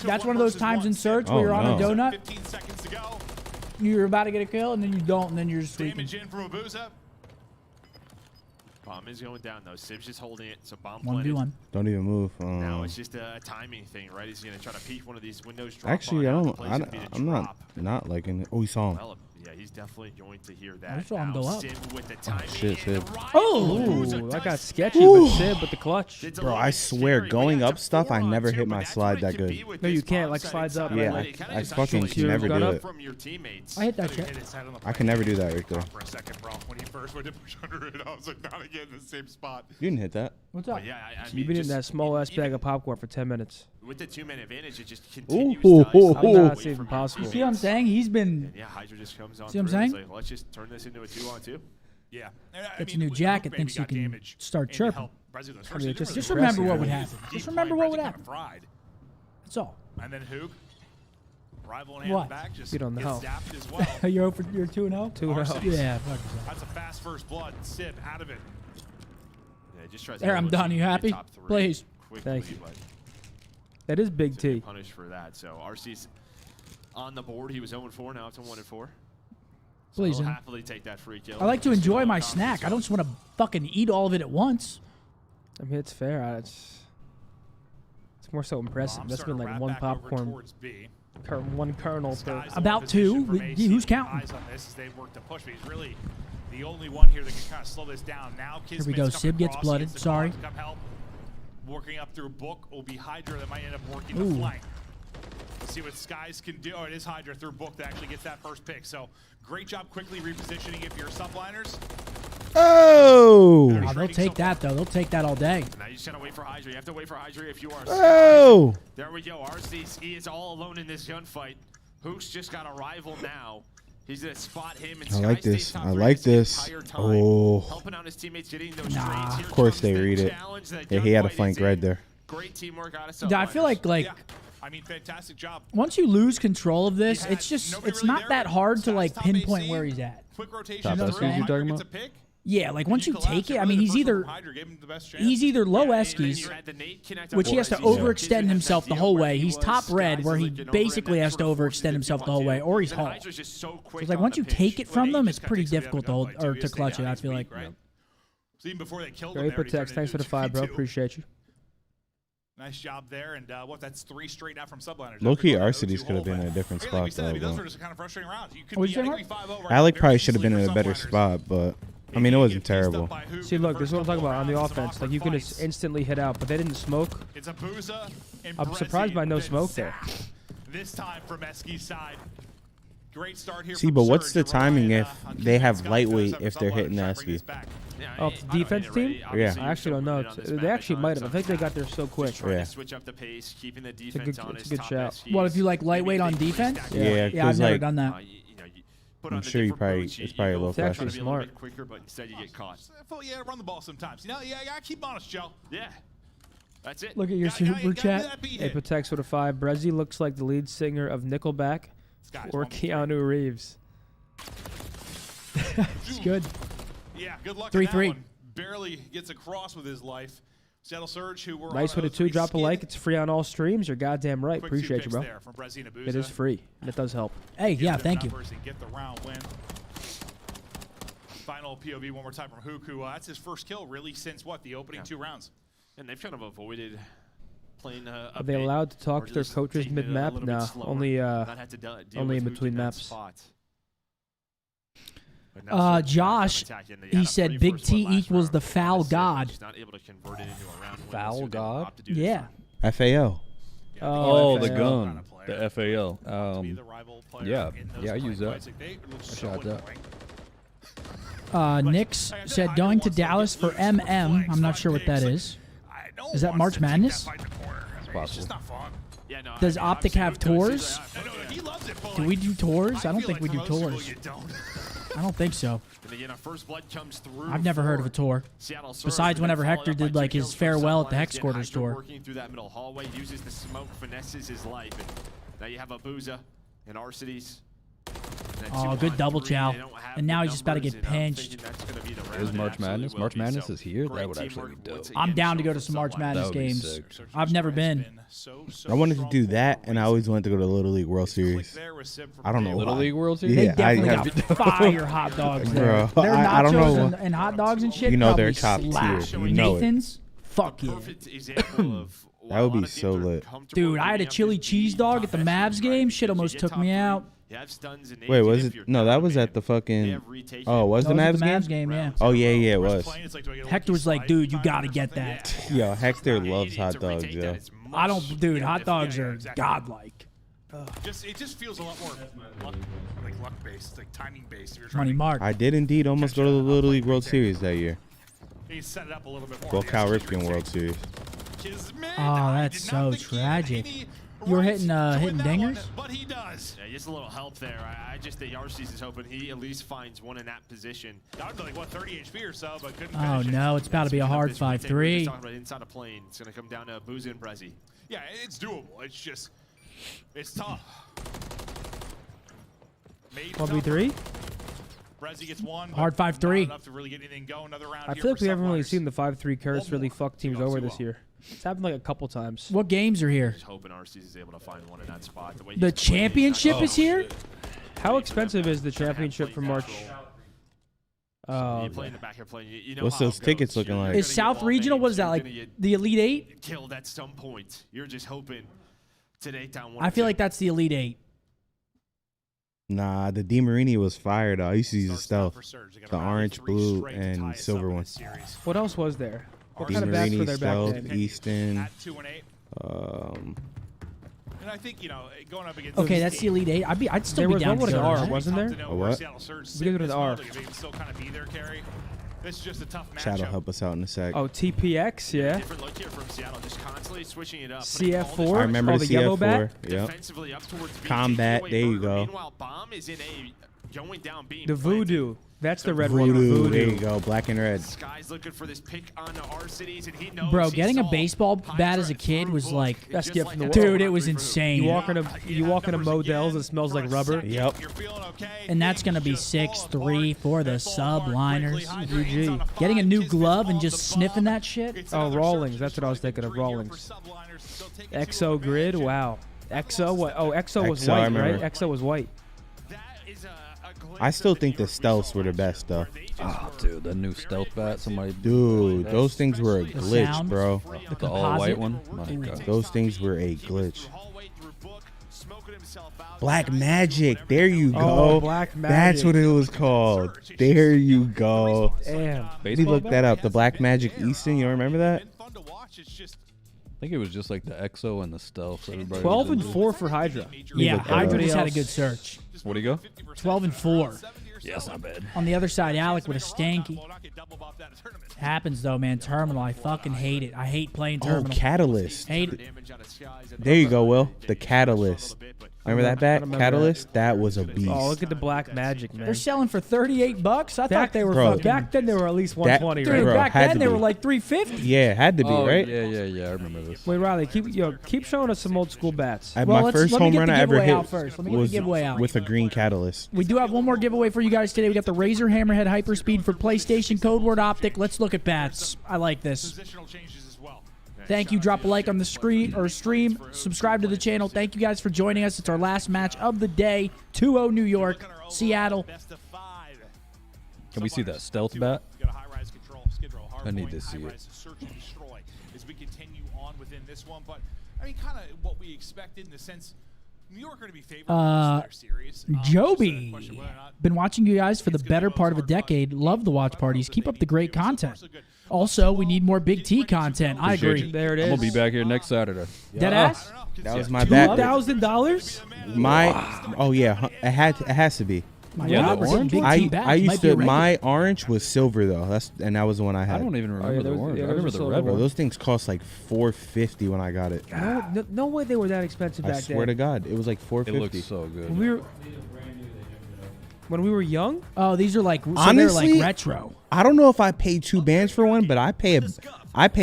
That's one of those times in search where you're on a donut. 15 seconds to go. You're about to get a kill, and then you don't, and then you're just sweeping. Damage in from OpTicBoZe. Bomb is going down though. Sib's just holding it, so bomb 1v1. Don't even move. Now it's just a timing thing, right? He's gonna try to peek one of these windows. Drop Actually, on I'm not liking it. Oh, he saw him. Well, yeah, he's definitely going to hear that. I saw him go up. Sib with the timing. Shit, Sib. Oh, that got sketchy with Sib with the clutch. Bro, I swear, going up stuff, I never hit my slide that good. No, you can't. Like slides up. Yeah, I fucking can never do it. I hit that shit. I can never do that right there. For a second, bro. When he first went to push under it, I was like, not again in the same spot. You didn't hit that. What's up? Yeah, You've been in that small ass bag of popcorn for 10 minutes. With the 2-man advantage, it just continues That's even possible. You see what I'm saying? He's been. Yeah, Hydra just comes on. See what I'm saying? Like, let's just turn this into a 2-on-2. Yeah. Gets a new jacket, thinks you can start chirping. I mean, just remember what would happen. Just remember what would happen. That's all. And then Hoog, rival in hand What? back, just Get on the gets hoe. zapped as well. You're 2-0? 2-0. Yeah, fuck yourself. That's a fast first blood. Sib out of it. Yeah, just tries There, I'm done. You happy? Please. Thank you. That is Big T. Punished for that. So RC's on the board. He was 0-4. Now it's a 1-4. So Please. he'll happily take that free kill. I like to enjoy my snack. I don't just want to fucking eat all of it at once. I mean, it's fair. It's more so impressive. That's been like one popcorn, one kernel per. About 2. Who's counting? Eyes on this as they work to push, but he's really the only one here that can kind of slow this down. Now Here we go. Sib gets blooded. Sorry. Come help. Working up through Book will be Hydra that might end up working Ooh. the flank. Let's see what Skies can do. Oh, it is Hydra through Book that actually gets that first pick. So great job quickly repositioning if you're subliners. Oh! Oh, they'll take that, though. They'll take that all day. Now you just gotta wait for Hydra. You have to wait for Hydra if you are. Oh! There we go. RC is all alone in this gunfight. Hook's just got a rival now. He's gonna spot him and I like this. I like this. Oh. Helping out his teammates getting those Nah. Of course they read it. Yeah, he had a flank right there. Great teamwork out of I feel like I mean, fantastic job. once you lose control of this, it's not that hard to like pinpoint where he's at. Quick rotation. Top S keys you talking about? Yeah, like once you take it, I mean, he's either low Eskies, which he has to overextend himself the whole way. He's top red, where he basically has to overextend himself the whole way, or he's Hall. So it's like once you take it from them, it's pretty difficult to hold or to clutch it. I feel like. So even before they killed Great protects. Thanks for the 5, bro. Appreciate you. Nice job there, and that's 3 straight out from subliners. Low-key, our cities could have been in a different spot, Like though. those were just kind of frustrating rounds. You could What'd be, you say, I think we 5-0 right Alec now, probably very should have been easily in a for better subliners. spot, but I mean, it wasn't terrible. See, look, this is what I'm talking about on the offense. Like, you can just instantly hit out, but they didn't smoke. It's a Booza and I'm surprised by no Brezzy, smoke there. This time from Eski's side. Great start here. See, from but what's Surge. the timing Relying, if on they defense, have guys, lightweight goes up if they're hitting the subliners, try to bring Esky? this back. Oh, the defense team? Yeah. I actually don't know. They actually might have. I think they got there so quick. Yeah. Switch up the pace, keeping the It's defense on a his good top shout. Eskies. What if you like lightweight on defense? Yeah, Yeah, I've 'cause, never like, done that. I'm sure you probably it's probably a little It's actually faster. smart. Quicker, but instead you get caught. Yeah, run the ball sometimes. You know, yeah, gotta keep honest, Joe. Yeah, that's it. Look at your super chat. Hey, protects with a 5. Brezzy looks like the lead singer of Nickelback or Keanu Reeves. It's good. Yeah, good luck. 3-3. Barely gets across with his life. Seattle Surge, who were Nice with a 2. Drop a like. It's free on all streams. You're goddamn right. Quick Appreciate you, 2 bro. picks there from Brezzy and It is Abuza. free. And it does help. Hey, Give yeah, them thank you. numbers and get the round win. Final POV one more time from Hook, who that's his first kill really since what, the opening 2 rounds. And they've kind of avoided playing a Are they bit, allowed to talk or to their just coaches taking it a mid-map? little bit No, slower, only not have to deal only in with Hook between that maps. spot. But now Surge Josh, trying to attack in. They he had a said pretty Big first T blood last equals round. the foul Just god. not able to convert it into a round win. Foul So they god? opt to do this Yeah. one. FAO. Oh, the FAO. gun. The FAL. Yeah. Yeah, I use that. I shot that. Nix said going to Dallas for MM. I'm not sure what that is. Is that March Madness? It's possible. Yeah, no, Does I mean, Optic have obviously, tours? Do we do tours? I don't think we do tours. I don't think so. I've never heard of a tour. Besides whenever Hector did like his farewell at the Hex Quarters tour. Working through that middle hallway, uses the smoke, finesses his life. And now you have OpTicBoZe and Arcides. Oh, good double chow. And now he's just about to get pinched. Is March Madness? March Madness is here? That would actually be dope. I'm down to go to some March Madness games. I've never been. I wanted to do that, and I always wanted to go to Little League World Series. I don't know Little why. League World Series? They Yeah, definitely got fire hot dogs there. Bro, Their I don't know. nachos and hot dogs and shit. You know they're probably top tier. slap. You know it. Nathan's? Fuck yeah. That would be so lit. Dude, I had a chili cheese dog at the Mavs game. Shit almost took me out. Wait, was it? No, that was at the fucking. Oh, was the That was Mavs at the Mavs game? game, yeah. Oh yeah, yeah, it was. Hector was like, dude, you gotta get that. Yo, Hector loves hot dogs, yo. I don't, dude. Hot dogs are godlike. It just feels a lot more luck based, like timing based. If you're Money Mark. I did indeed almost go to the Little League World Series that year. He set it up a little bit more. Well, Cal Ripken World Series. Oh, that's so tragic. You were hitting dingers? But he does. Yeah, just a little help there. I just think Arcides is hoping he at least finds one in that position. That was like, what, 30 HP or so, but couldn't Oh, finish it. no. It's about to be a hard We're 5-3. talking about inside a plane. It's going to come down to OpTicBoZe and Brezzy. Yeah, it's doable. It's just, it's tough. 1v3? Brezzy gets one. Hard but 5-3. not enough to really get anything going. Another round I here feel like for we haven't really Subliners. seen the 5-3 curse really fuck teams over this year. It's happened like a couple times. What games are here? Just hoping Arcides is able to find one in that spot. The way The he's playing, championship is here? How expensive is the championship for March? You play in the back here playing. You know What's how those it tickets goes. looking You're like? gonna Is get South ball Regional, bangs, what is that, you're like gonna get the Elite Eight? killed at some point. You're just hoping to take down one. I or feel two. like that's the Elite Eight. Nah, the DeMarini was fire though. I used to use the stealth, the orange, blue, and silver one. What else was there? What kind of bats were DeMarini, there back stealth, then? Easton. At 2-8. And I think, going up against Okay, that's the Elite Eight. I'd still There be was down one with to an go to R, that. wasn't there? A what? We go to the R. They can still kind of be there, Kerry. This is just a tough matchup. Chad will help us out in a sec. Oh, TPX, yeah. Different look here from Seattle, just constantly switching it up. CF4. I remember oh, the yellow CF4. bat. Yep. Defensively up towards BG. Combat. There you go. Meanwhile, Bomb is in a going down beam. The Voodoo. That's the red Voodoo. one. There you go. Black and red. Sky's looking for this pick on the Arcides, and he knows Bro, he getting a saw baseball bat as a kid was like, Best gift in the world. dude, it was insane. You walk in a Modell's, it smells like rubber. Yep. And that's going to be 6-3 for the subliners. GG. Getting a new glove and just sniffing that shit. Oh, Rawlings. That's what I was thinking of. Rawlings. Exo grid. Wow. Exo. What? Oh, Exo was Exo, I white, remember. right? Exo was white. I still think the stealths were the best though. Oh, dude, the new stealth bat. Somebody. Dude, those things were a glitch, sound, bro. The all white one. My God. Those things were a glitch. Black Magic. There you go. Oh, Black That's Magic. what it was called. There you go. Damn. Let me look that up. The Black Magic Easton. You don't remember that? I think it was just like the EXO and the stealth. Everybody 12 and did. 4 for Hydra. Yeah, look that Hydra up. just had a good search. What do you go? 12 and 4. Yeah, that's not bad. On the other side, Alec with a stanky. Happens though, man. Terminal, I fucking hate it. I hate playing Oh, Terminal. Catalyst. Hate it. There you go, Will. The Catalyst. Remember that bat? Catalyst? That was a beast. Oh, look at the Black Magic, man. They're selling for $38. I thought they were Bro, fucking. Back then they were at least 120, Dude, right? Bro, back had then to they be. were like $350. Yeah, had to be, Oh, right? Yeah. I remember this. Wait, Riley, keep showing us some old school bats. Well, Well, my first let me home get run the I ever giveaway hit out first. Let me get the was giveaway out. with a green Catalyst. We do have one more giveaway for you guys today. We got the Razer Hammerhead Hyperspeed for PlayStation, code word Optic. Let's look at bats. I like this. Positional changes as well. Thank you. Drop a like on the screen or stream. Subscribe to the channel. Thank you guys for joining us. It's our last match of the day. 2-0 New York, Seattle. Can we see that stealth bat? Got a high-rise control, skid row, hard I need point, to see it. high-rise search and destroy as we continue on within this one. But I mean, kind of what we expected in the sense. New York are going to be favored in their series. Joby. Question whether or not Been watching you guys for the better part of a decade. Love the watch parties. Keep up the great content. Also, we need more Big T content. I Appreciate agree. you. There it I'm is. gonna be back here next Saturday. Deadass? That was my bat. $2,000? My, oh yeah, it has to be. My Yeah, God, the we're getting orange big T I bags. Might used be to. regular. My orange was silver though. That was the one I had. I don't even remember yeah, the those- orange. yeah, I those remember are the silver red Bro, one. those things cost like $450 when I got it. No way they were that expensive back I swear then. to God, it was like $450. It looks so good. When we were young. Oh, these are like so Honestly, they're like retro. I don't know if I paid 2 bands for one, but I pay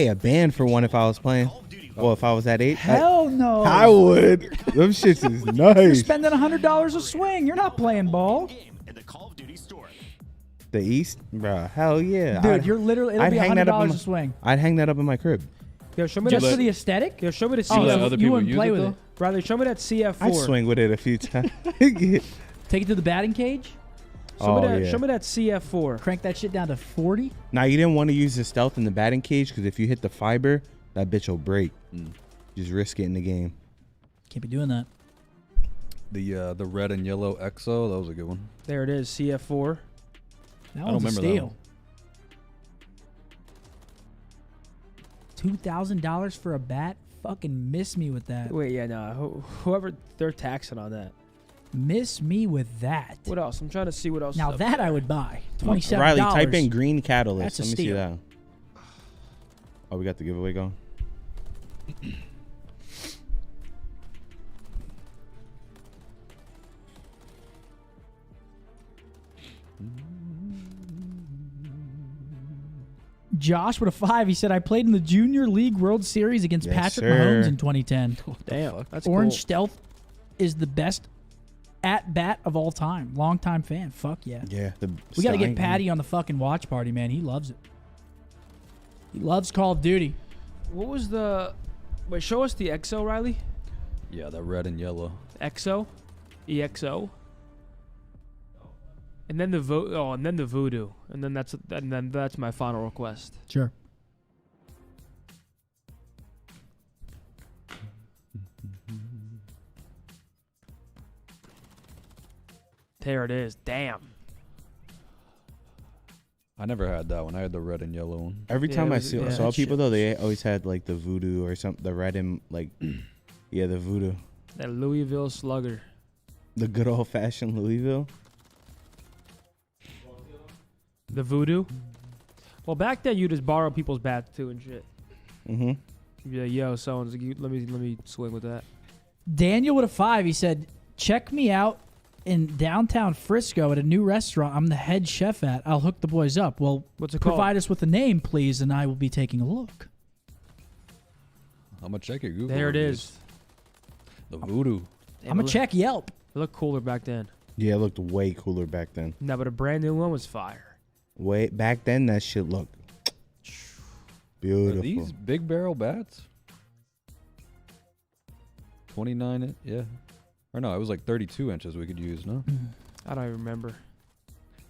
a band for one if I was playing. Well, if I was that age. Hell no. I would. Them shits is You're nice. spending $100 a swing. You're not playing ball. The East, bruh. Hell yeah. Dude, you're literally. It'll be $100 a swing. I'd hang that up in my crib. Yo, show me Just that. for the aesthetic? Yo, show me the Oh, CF4. so other you people wouldn't use play it, with though? it. Bradley, show me that CF4. I swing with it a few times. Take it to the batting cage. Show me that CF4. Crank that shit down to 40. Now, you didn't want to use the stealth in the batting cage because if you hit the fiber, that bitch will break. Just risk it in the game. Can't be doing that. The red and yellow EXO, that was a good one. There it is, CF4. That I don't one's a remember that steal. $2,000 for a bat? Fucking miss me with that. Wait, yeah, no. Whoever, they're taxing on that. Miss me with that. What else? I'm trying to see what else. Now is up that there. I would buy. $27. Riley, type in green catalyst. That's a Let me see steal. that. Oh, we got the giveaway going. Josh with a 5. He said, I played in the Junior League World Series against Yes, Patrick sir. Mahomes in 2010. Damn, that's Orange cool. Stealth is the best at bat of all time. Longtime fan. Fuck yeah. Yeah. We got to get Patty on the fucking watch party, man. He loves it. He loves Call of Duty. What was the? Wait, show us the EXO, Riley. Yeah, that red and yellow. EXO, EXO, and then the and then the Voodoo, and then that's my final request. Sure. There it is. Damn. I never had that one. I had the red and yellow one. Every time I saw that people shit though, they always had like the Voodoo or something. The red and like, yeah, the Voodoo. That Louisville Slugger. The good old fashioned Louisville. The Voodoo. Well, back then you just borrow people's bats too and shit. Mm-hmm. You'd be like, yo, someone's let me swing with that. Daniel with a 5. He said, check me out in downtown Frisco at a new restaurant I'm the head chef at. I'll hook the boys up. Well, What's it called? provide us with a name, please, and I will be taking a look. I'm gonna check your Google. There it reviews. is. The Voodoo. I'm going to check Yelp. It looked cooler back then. Yeah, it looked way cooler back then. No, but a brand new one was fire. Way back then, that shit looked beautiful. Are these big barrel bats? 29, yeah. Or no, it was like 32 inches we could use, no? I don't even remember.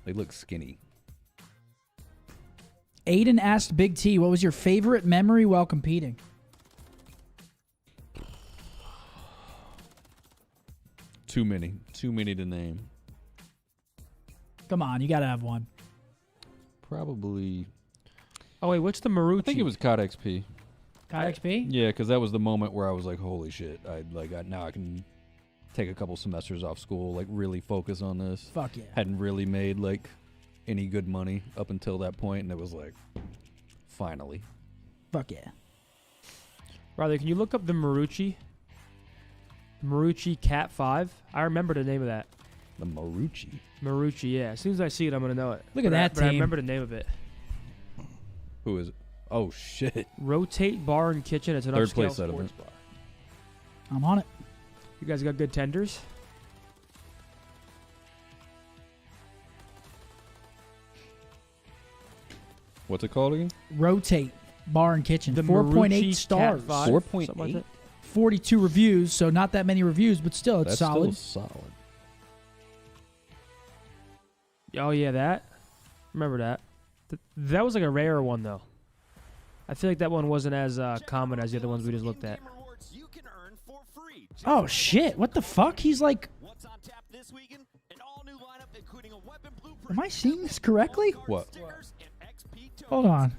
They look skinny. Aiden asked Big T, what was your favorite memory while competing? Too many to name. Come on, you got to have one. Probably. Oh wait, what's the Marucci? I think it was COD XP. COD XP? Yeah, because that was the moment where I was like, "Holy shit!" Now I can take a couple semesters off school, like really focus on this. Fuck yeah. Hadn't really made like any good money up until that point, and it was like, finally. Fuck yeah. Riley, can you look up the Marucci? Marucci Cat 5. I remember the name of that. The Marucci. Marucci, yeah. As soon as I see it, I'm gonna know it. Look at that But I team. remember the name of it. Who is it? Oh shit! Rotate Bar and Kitchen. It's an Third upscale place sports settlement. bar. I'm on it. You guys got good tenders. What's it called again? Rotate Bar and Kitchen. The 4.8 Marucci stars. Cat 5, 4.8? something like that. 42 reviews, so not that many reviews, but still, it's That's solid. Still solid. Oh yeah, that. Remember that. That was like a rare one though. I feel like that one wasn't as common as the other ones we just looked at. Oh shit! What the fuck? He's like. Am I seeing this correctly? What? Hold on.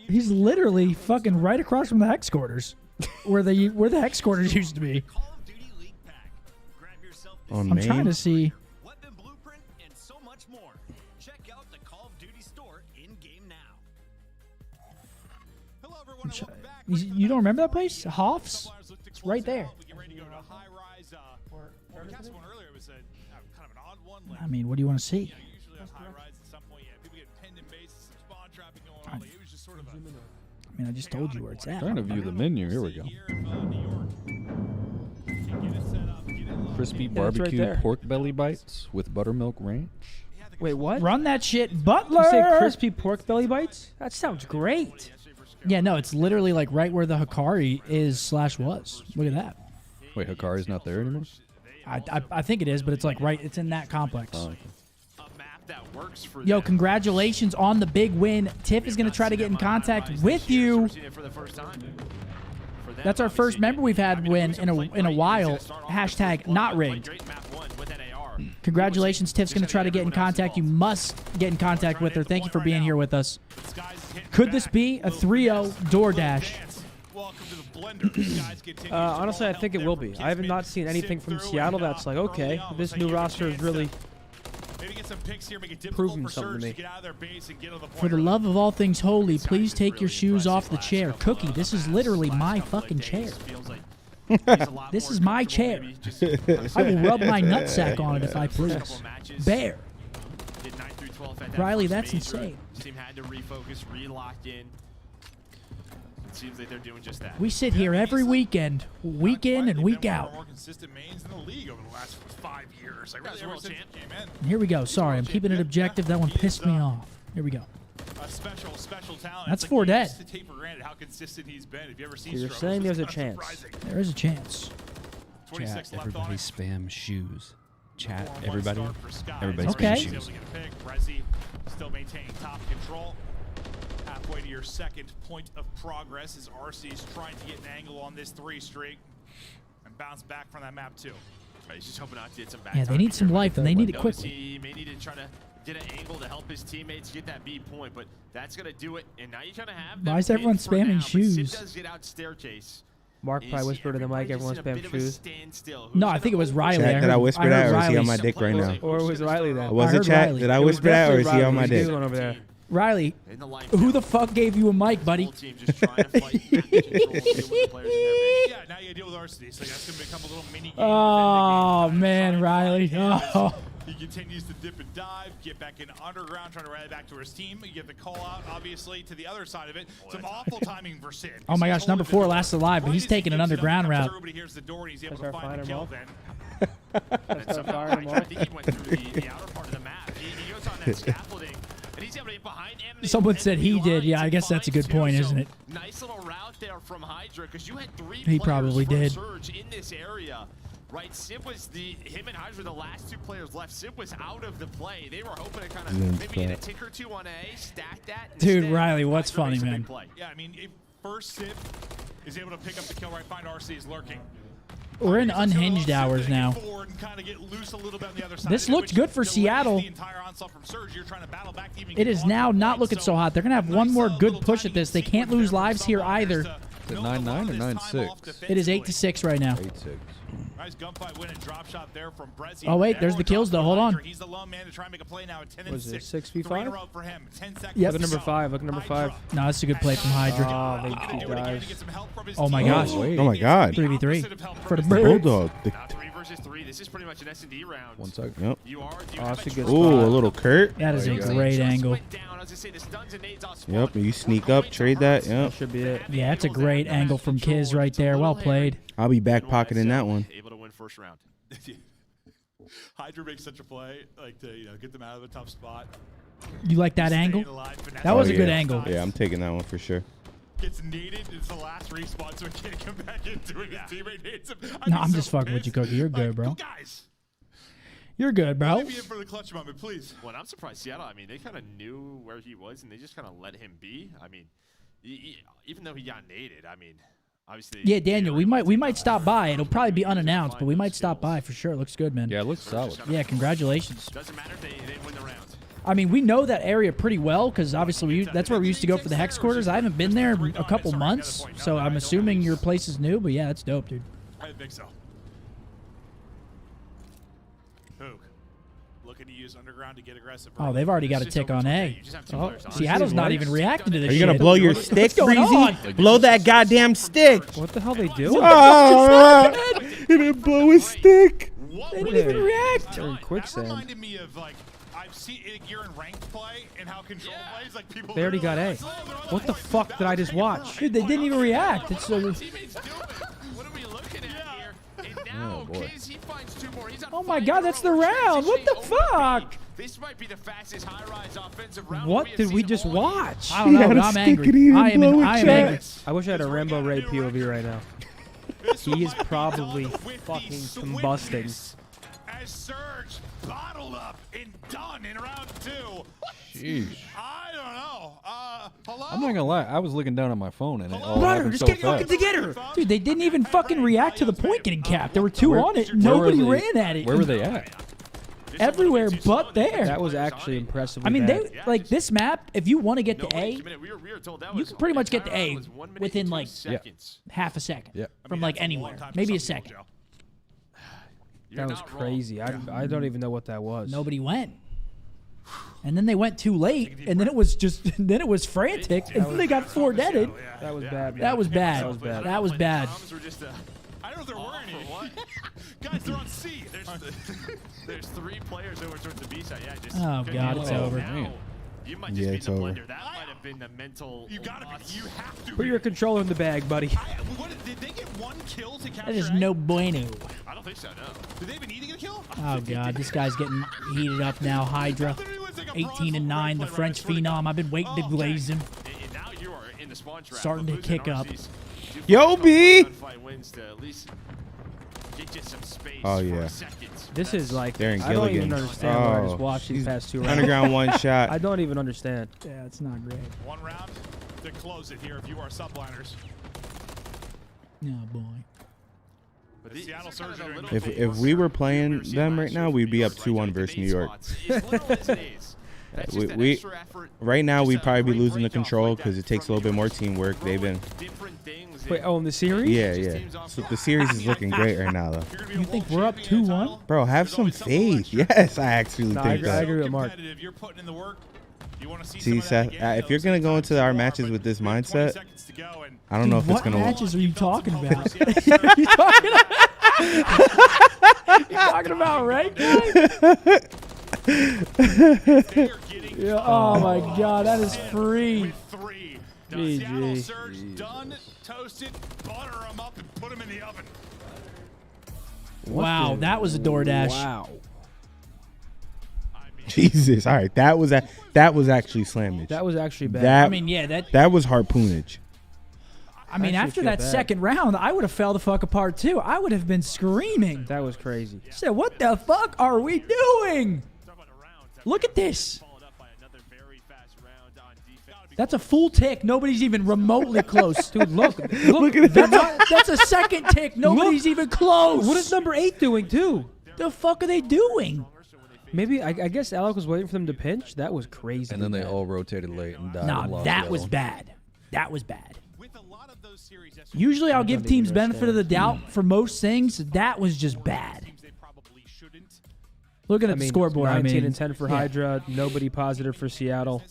He's literally fucking right across from the hex quarters, where the hex quarters used to be. On I'm trying to see. You don't remember that place? Hoff's? It's right there. I mean, what do you want to see? I mean, I just told you where it's at. Trying to view the menu. Here we go. Crispy barbecue pork belly bites with buttermilk ranch. Wait, what? Run that shit, Butler! You say crispy pork belly bites? That sounds great. Yeah, no, it's literally like right where the Hikari is / was. Look at that. Wait, Hikari's not there anymore? I think it is, but it's like right. It's in that complex. Oh, okay. Yo, congratulations on the big win. Tiff is going to try to get in contact with you. That's our first member we've had win in a while. Hashtag not rigged. Congratulations, Tiff's going to try to get in contact. You must get in contact with her. Thank you for being here with us. Could this be a 3-0 DoorDash? Honestly, I think it will be. I have not seen anything from Seattle that's like, okay, this new roster is really proving something to me. For the love of all things holy, please take your shoes off the chair. Cookie, this is literally my fucking chair. This is my chair. I will rub my nutsack on it if I please. Bear. Riley, that's insane. Team had to refocus, re-lock in. It seems like they're doing just that. We sit here every weekend, week in and week out. More consistent mains in the league over the last 5 years. Like, really, ever since he came in. And here we go. Sorry, I'm keeping it objective. That one pissed me off. Here we go. A special talent. That's like 4 dead. To take for granted how consistent he's been. If you ever see You're struggles, saying there's a it's chance. surprising. There is a chance. 26 Chat, left everybody on it. spam shoes. Chat, One everybody. start for Sky. Everybody Okay. spam Able shoes. to get a pick. Resi still maintaining top control. Halfway to your second point of progress as RC's trying to get an angle on this 3 streak and bounce back from that map too. Right, he's just hoping not to get some back. Yeah, they need some life and they need it quickly. He may need to try to get an angle to help his teammates get that B point, but that's gonna do it. And now you kind of have. Why is everyone spamming shoes? Sid does get out staircase. Mark probably whispered in the mic, everyone spam shoes. No, I think it was Riley. Chat, did I whisper that, or is he on my dick right now? Or was Riley that? Was it chat? Did I whisper that, or is he on my dick? Over there. Riley, who the fuck gave you a mic, buddy? Yeah, now you deal with RC, so that's gonna become a little mini game. Oh man, Riley. Oh. He continues to dip and dive, get back in underground, trying to rally back to his team. You get the call out, obviously, to the other side of it. Some awful timing for Sid. Oh my gosh, number 4 last alive, but he's taking an underground route. Everybody hears the door, and he's able to find the kill then. I think he went through the outer part of the map. He goes on that scaffolding, and he's able to get behind him. Someone said he did. Yeah, I guess that's a good point, isn't it? Nice little route there from Hydra, because you had 3 He probably did. Surge in this area. Right, Sip was him and Hydra were the last 2 players left. Sip was out of the play. They were hoping to kind of maybe get a tick or 2 on A, stack that. Dude, Riley, what's funny, man? Yeah, I mean, if first Sip is able to pick up the kill right, find RC is lurking. We're in unhinged hours now. This looked good for Seattle. It is now not looking so hot. They're going to have one more good push at this. They can't lose lives here either. Is it 9-9 or 9-6? It is 8-6 right now. 8-6. Nice gunfight win and drop shot there from Brezzy. Oh wait, there's the kills though. Hold on. He's the lone man to try and make a play now at 10 Was and it 6. 6v5? 3 in a row for him. 10 seconds. Yep. Look at number 5. Look at number 5. No, that's a good play from Hydra. Oh, he dives. Oh my gosh. Oh my god. 3v3 for the Bulldog. 3 versus 3. This is pretty much an S&D round. 1 second. Yep. You that's a good Ooh, spot. a little Kurt. That is a great angle. Yep, you sneak up, trade that. Yep. That should be it. Yeah, that's a great angle from Kiz right there. Well played. I'll be back pocketing that one. Able to win first round. Hydra makes such a play, like to get them out of a tough spot. You like that angle? That was a good angle. Yeah, I'm taking that one for sure. Gets needed. It's the last respawn, so he can't come back into it. His teammate hates him. No, I'm just fucking with you, Cookie. You're good, bro. Guys, you're good, bro. let me in for the clutch moment, please. Well, I'm surprised Seattle. I mean, they kind of knew where he was, and they just kind of let him be. I mean, even though he got naded, I mean, obviously. Yeah, Daniel, we might stop by. It'll probably be unannounced, but we might stop by for sure. It looks good, man. Yeah, it looks solid. Yeah, congratulations. Doesn't matter if they didn't win the round. I mean, we know that area pretty well because obviously that's where we used to go for the Hex quarters. I haven't been there in a couple months, so I'm assuming your place is new. But yeah, that's dope, dude. I think so. Hook looking to use underground to get aggressive. Oh, they've already got a tick on A. Oh, Seattle's not even reacting to this Are you shit. gonna blow your stick, What's going on? Breezy? Blow that goddamn stick. What the hell they do? Oh, he didn't blow his stick. They didn't even react. They're in That quicksand. reminded me of like I've seen you're in ranked play and how control plays like people. They already got A. What the fuck did I just watch? Dude, they didn't even react. It's What are we looking at here? And now, boy. Kiz, he finds 2 more. He's on Oh my 5 God, in a that's the row. round. What the fuck? This might be the fastest high-rise offensive round. What did we just watch? I don't know, but I'm angry. I am angry. I wish I had a Rambo Ray POV right now. He is probably fucking combusting. As Surge bottled up and done in round 2. Sheesh. I don't know. Hello? I'm not gonna lie. I was looking down at my phone and it all Brother, happened just so get fast. fucking together. Dude, they didn't even fucking react to the point getting capped. There were 2 Where- on it. where were Nobody they- ran at it. Where were they at? Everywhere but there. That was actually impressive. I mean, they like this map. If you want to get to A, you can pretty much get to A within like half a second Yeah. from like anywhere, maybe a second. That was crazy. I don't even know what that was. Nobody went. And then they went too late, and then it was just then it was frantic, and then they got 4 deaded. That was bad. That was bad. That was bad. That was bad. I don't know if they're wearing any. Guys, they're on C. There's 3 players over towards the B side. Yeah, just Oh couldn't God, get it's it. over. Now, you might just Yeah, be it's in the over. blender. That might have been the mental. You gotta be. You have to. Put your controller in the bag, buddy. Did they get 1 kill to capture? That is A? no bueno. I don't think so. No. Did they even need to get a kill? Oh God, this guy's getting heated up now. Hydra, 18-9, the French phenom. I've been waiting to glaze him. And now you are in the spawn trap. Starting to kick up. Yo, B. Wins to at least get you some space Oh, for yeah. a second. This is like They're in I don't even Gilligan. understand what I just Oh, watched these he's past 2 rounds. underground one shot. I don't even understand. Yeah, it's not great. 1 round to close it here if you are subliners. Oh boy. The Seattle Surge are in If we were playing them right now, we'd be up 2-1 versus New York. We right now we'd probably be losing the control because it takes a little bit more teamwork. They've been. Wait, oh, in the series? Yeah, yeah. So the series is looking great right now, though. You think we're up 2-1? Bro, have some faith. Yes, I actually No, I think agree, I that. agree with Mark. You're putting in the work. You want to see See, Seth, if you're gonna go into our matches with this mindset, I don't know if it's What gonna work. matches are you talking about? you talking about right, guys? Yeah, oh my God, that is free. Seattle Surge done, toasted, butter them up and put them in the oven. Wow, that was a DoorDash. Wow. Jesus, all right, that was actually slammage. That was actually bad. That, I mean, yeah, that was harpoonage. I mean, actually after feel that bad. second round, I would have fell the fuck apart too. I would have been screaming. That was crazy. Said, what the fuck are we doing? Look at this. That's a full tick. Nobody's even remotely close. Dude, look at that. That's a second tick. Nobody's even close. What is number 8 doing too? The fuck are they doing? Maybe I guess Alec was waiting for them to pinch. That was crazy. And then they all rotated late and died. and Nah, lost that the was other one. bad. That was bad. Usually I'll give teams benefit of the doubt for most things. That was just bad. Looking at the scoreboard, 19 and 10 for yeah. Hydra. Nobody positive for Seattle.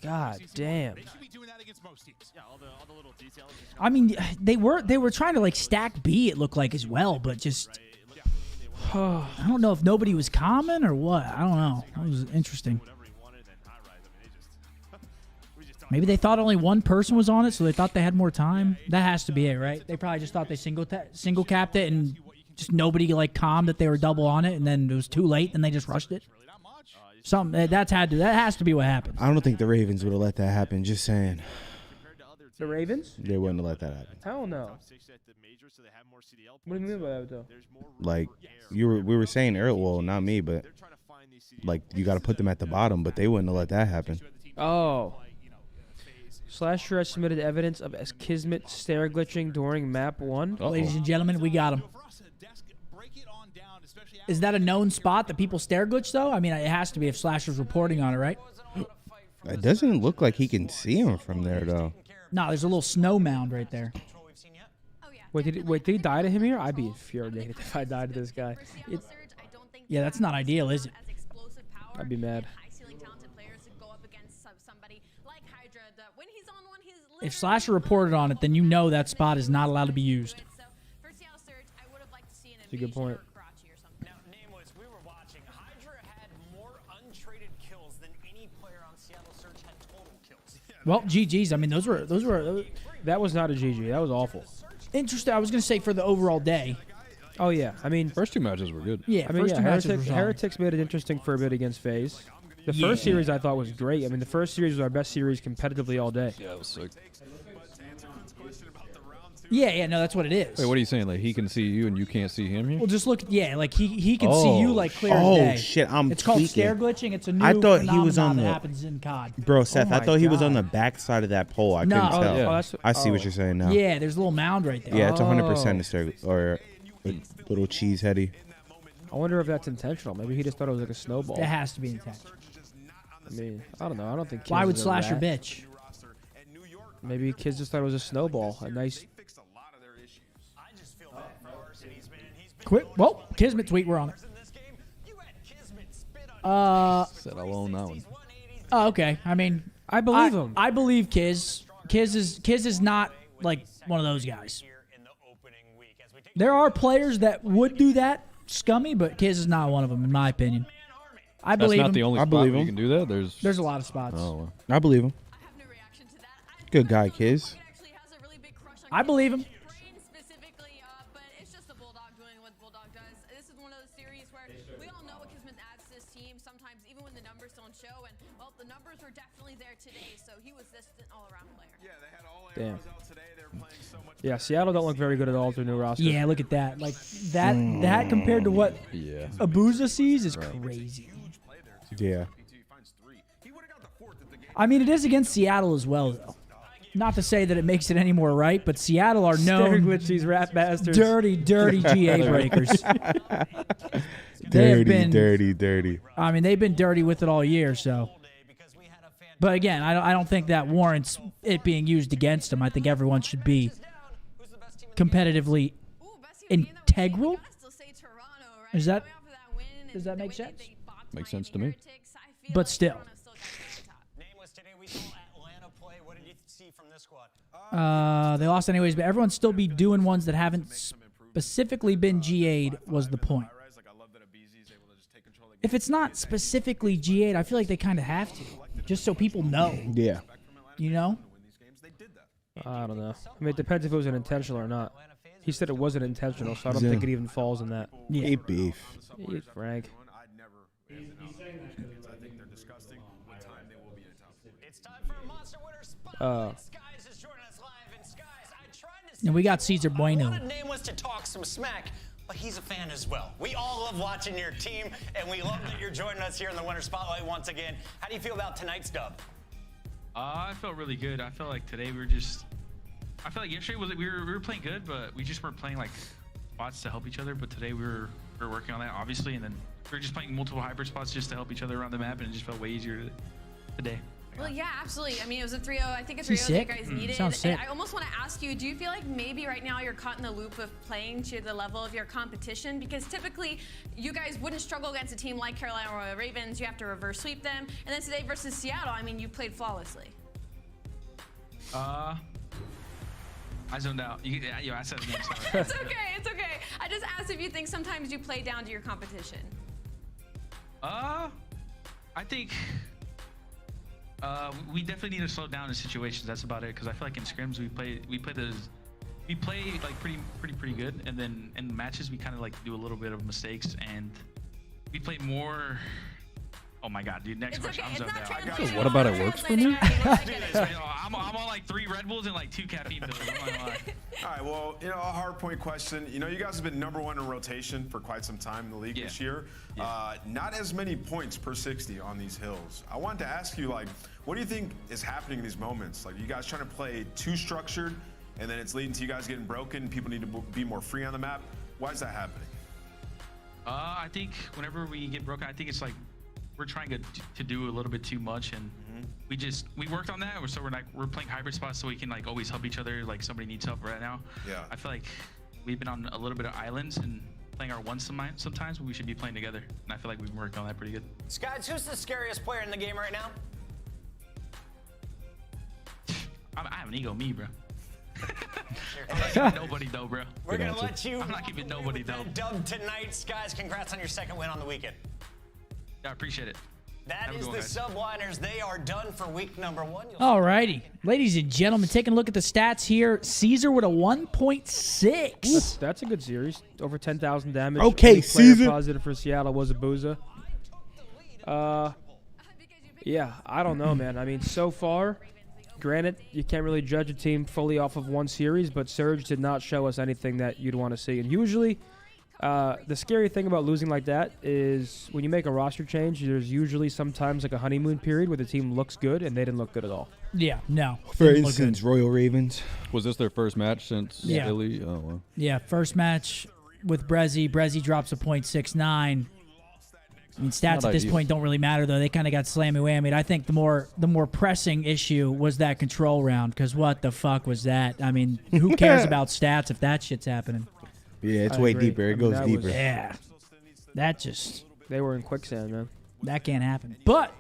God damn. I mean, they were trying to like stack B. It looked like as well, but just I don't know if nobody was common or what. I don't know. That was interesting. Maybe they thought only one person was on it, so they thought they had more time. That has to be it, right? They probably just thought they single capped it, and just nobody like calmed that they were double on it, and then it was too late, and they just rushed it. Something that has to be what happened. I don't think the Ravens would have let that happen. Just saying. The Ravens? They wouldn't have let that happen. Hell no. What do you mean by that, though? Like we were saying earlier, well, not me, but like you got to put them at the bottom, but they wouldn't have let that happen. Oh. Slasher has submitted evidence of Kismet stair glitching during map 1. Ladies and gentlemen, we got him. Is that a known spot that people stair glitch, though? I mean, it has to be if Slasher's reporting on it, right? It doesn't look like he can see him from there, though. No, there's a little snow mound right there. Wait, did he die to him here? I'd be infuriated if I died to this guy. Yeah, that's not ideal, is it? I'd be mad. If Slasher reported on it, then you know that spot is not allowed to be used. That's a good point. Now, Nameless, we were watching. Hydra had more untraded kills than any player on Seattle Surge had total kills. Well, GG's. I mean, those were. That was not a GG. That was awful. Interesting. I was gonna say for the overall day. Oh yeah, I mean, first 2 matches were good. Yeah, I mean, first two matches were solid. Heretics made it interesting for a bit against FaZe. The first series I thought was great. I mean, the first series was our best series competitively all day. Yeah, it was sick. Yeah, no, that's what it is. Wait, what are you saying? Like he can see you and you can't see him here? Well, just look. Yeah, like he can see you like clear as day. Oh shit, I'm It's called tweaking. stare glitching. It's a new I thought he was on phenomenon that the happens in COD. Bro, Seth, Oh I my thought he was on God. the back side of that pole. I No. couldn't tell. yeah. I see what you're saying now. Yeah, there's a little mound right there. Yeah, it's 100% Oh. a stare or a little cheese heady. I wonder if that's intentional. Maybe he just thought it was like a snowball. That has to be intentional. I mean, I don't know. I don't think. Why Kiz would is a Slasher rat. bitch? Maybe kids just thought it was a snowball. A nice. Quick. Well, Kismet tweet. We're on it. Said I'll own that one. Oh, okay. I mean, I believe him. I believe Kiz. Kiz is not like one of those guys. There are players that would do that, scummy, but Kiz is not one of them, in my opinion. I That's believe not him. the only I spot believe where him. you can do that. There's a lot of spots. Oh, well. I believe him. Good guy, Kiz. I believe him. Damn. Yeah, Seattle don't look very good at all with their new roster. Yeah, look at that. Like that compared to what Yeah. OpTicBoZe sees is crazy. Yeah. I mean, it is against Seattle as well, though. Not to say that it makes it any more right, but Seattle are known these rat bastards. dirty GA breakers. They have been dirty. I mean, they've been dirty with it all year. So, but again, I don't think that warrants it being used against them. I think everyone should be competitively integral. Does that make sense? Makes sense to me. But still. They lost anyways, but everyone still be doing ones that haven't specifically been GA'd was the point. If it's not specifically GA'd, I feel like they kind of have to, just so people know. Yeah. You know? I don't know. I mean, it depends if it was an intentional or not. He said it wasn't intentional, so I don't think it even falls in that. Yeah. Eat beef. Eat Frank. And we got Caesar Bueno. I wanted Nameless to talk some smack, but he's a fan as well. We all love watching your team, and we love that you're joining us here in the Winter Spotlight once again. How do you feel about tonight's dub? I felt really good. I felt like today we were just. I felt like yesterday we were playing good, but we just weren't playing like spots to help each other. But today we were working on that obviously, and then we were just playing multiple hyper spots just to help each other around the map, and it just felt way easier today. Well, yeah, absolutely. I mean, it was a 3-0. I think a 3-0 He's that sick. you guys needed. Sounds sick. And I almost want to ask you, do you feel like maybe right now you're caught in the loop of playing to the level of your competition? Because typically, you guys wouldn't struggle against a team like Carolina Royal Ravens. You have to reverse sweep them. And then today versus Seattle, I mean, you played flawlessly. I zoned out. You asked that again. Sorry. It's okay. It's okay. I just asked if you think sometimes you play down to your competition. I think we definitely need to slow down in situations. That's about it. Because I feel like in scrims we play like pretty good, and then in matches we kind of like do a little bit of mistakes, and we play more. Oh my God, dude! Next question. Okay. I'm zoned out. So what about it works for me? I'm on like 3 Red Bulls and like 2 caffeine pills. I'm not gonna lie. All right, well, a hard point question. You guys have been #1 in rotation for quite some time in the league this year. Not as many points per 60 on these hills. I wanted to ask you, like, what do you think is happening in these moments? Like, you guys trying to play too structured, and then it's leading to you guys getting broken. People need to be more free on the map. Why is that happening? I think whenever we get broken, I think it's like we're trying to do a little bit too much, and we worked on that. So we're playing hybrid spots so we can like always help each other. Like somebody needs help right now. Yeah. I feel like we've been on a little bit of islands, and playing our one sometimes, but we should be playing together. And I feel like we've been working on that pretty good. Skies, who's the scariest player in the game right now? I have an ego, me, bro. I'm not keeping nobody though, bro. We're going to let you I'm not keeping nobody though. dub tonight. Skies, congrats on your second win on the weekend. Yeah, I appreciate it. That is the Subliners. They are done for week number 1. All righty. Ladies and gentlemen, taking a look at the stats here. Caesar with a 1.6. That's a good series. Over 10,000 damage. Okay, Only player Caesar. positive for Seattle was OpTicBoZe. Yeah, I don't know, man. I mean, so far, granted, you can't really judge a team fully off of one series, but Surge did not show us anything that you'd want to see. And usually, the scary thing about losing like that is when you make a roster change, there's usually sometimes like a honeymoon period where the team looks good, and they didn't look good at all. Yeah, no. For instance, Royal Ravens. Was this their first match since Philly? Oh, well. Yeah, first match with Brezzy. Brezzy drops a .69. I mean, stats at this point don't really matter, though. They kind of got slammy-whammied. I think the more pressing issue was that control round, because what the fuck was that? I mean, who cares about stats if that shit's happening? Yeah, it's way deeper. It goes deeper. Yeah. That just... They were in quicksand, man. That can't happen. But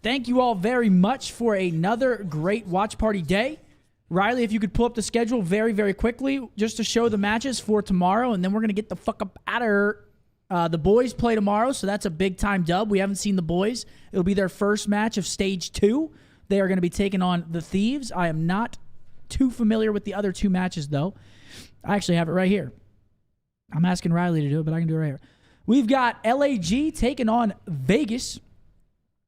thank you all very much for another great watch party day. Riley, if you could pull up the schedule very, very quickly just to show the matches for tomorrow, and then we're going to get the fuck up out of here. The boys play tomorrow, so that's a big-time dub. We haven't seen the boys. It'll be their first match of Stage 2. They are going to be taking on the Thieves. I am not too familiar with the other two matches, though. I actually have it right here. I'm asking Riley to do it, but I can do it right here. We've got LAG taking on Vegas,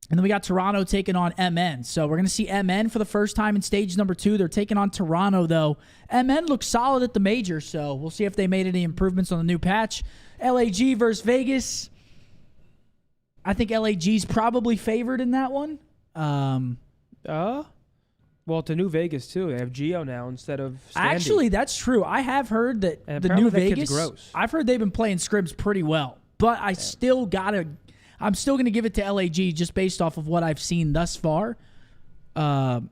and then we got Toronto taking on MN. So we're going to see MN for the first time in stage number 2. They're taking on Toronto, though. MN looks solid at the major, so we'll see if they made any improvements on the new patch. LAG versus Vegas. I think LAG's probably favored in that one. Well, it's a new Vegas, too. They have Geo now instead of Standy. Actually, that's true. I have heard that And the new apparently that kid's Vegas, gross. I've heard they've been playing scrims pretty well. But I'm still going to give it to LAG just based off of what I've seen thus far from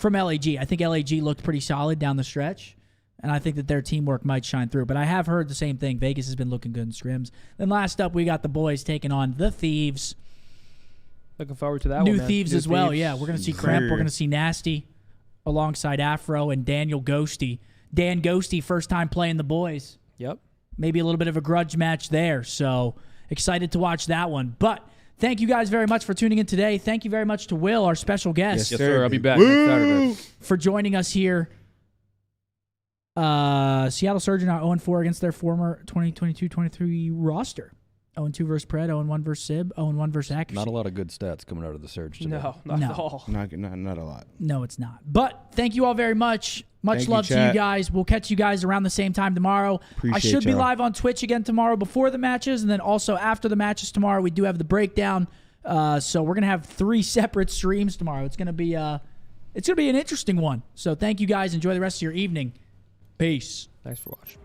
LAG. I think LAG looked pretty solid down the stretch, and I think that their teamwork might shine through. But I have heard the same thing. Vegas has been looking good in scrims. Then last up, we got the boys taking on the Thieves. Looking forward to that New one, man. Thieves New as well, Thieves. yeah. We're going to see Cramp. We're going to see Nasty alongside Afro and Daniel Ghosty. Dan Ghosty, first time playing the boys. Yep. Maybe a little bit of a grudge match there. So excited to watch that one. But thank you guys very much for tuning in today. Thank you very much to Will, our special guest. Yes, sir. I'll be back next Saturday. For joining us here. Seattle Surgeon are 0-4 against their former 2022-23 roster. 0-2 versus Pred, 0-1 versus Sib, 0-1 versus Accuracy. Not a lot of good stats coming out of the Surge today. No, not at all. Not a lot. No, it's not. But thank you all very much. Much Thank love you, to you chat. guys. We'll catch you guys around the same time tomorrow. I Appreciate should be y'all. live on Twitch again tomorrow before the matches, and then also after the matches tomorrow. We do have the breakdown. So we're gonna have 3 separate streams tomorrow. It's gonna be an interesting one. So thank you guys. Enjoy the rest of your evening. Peace. Thanks for watching.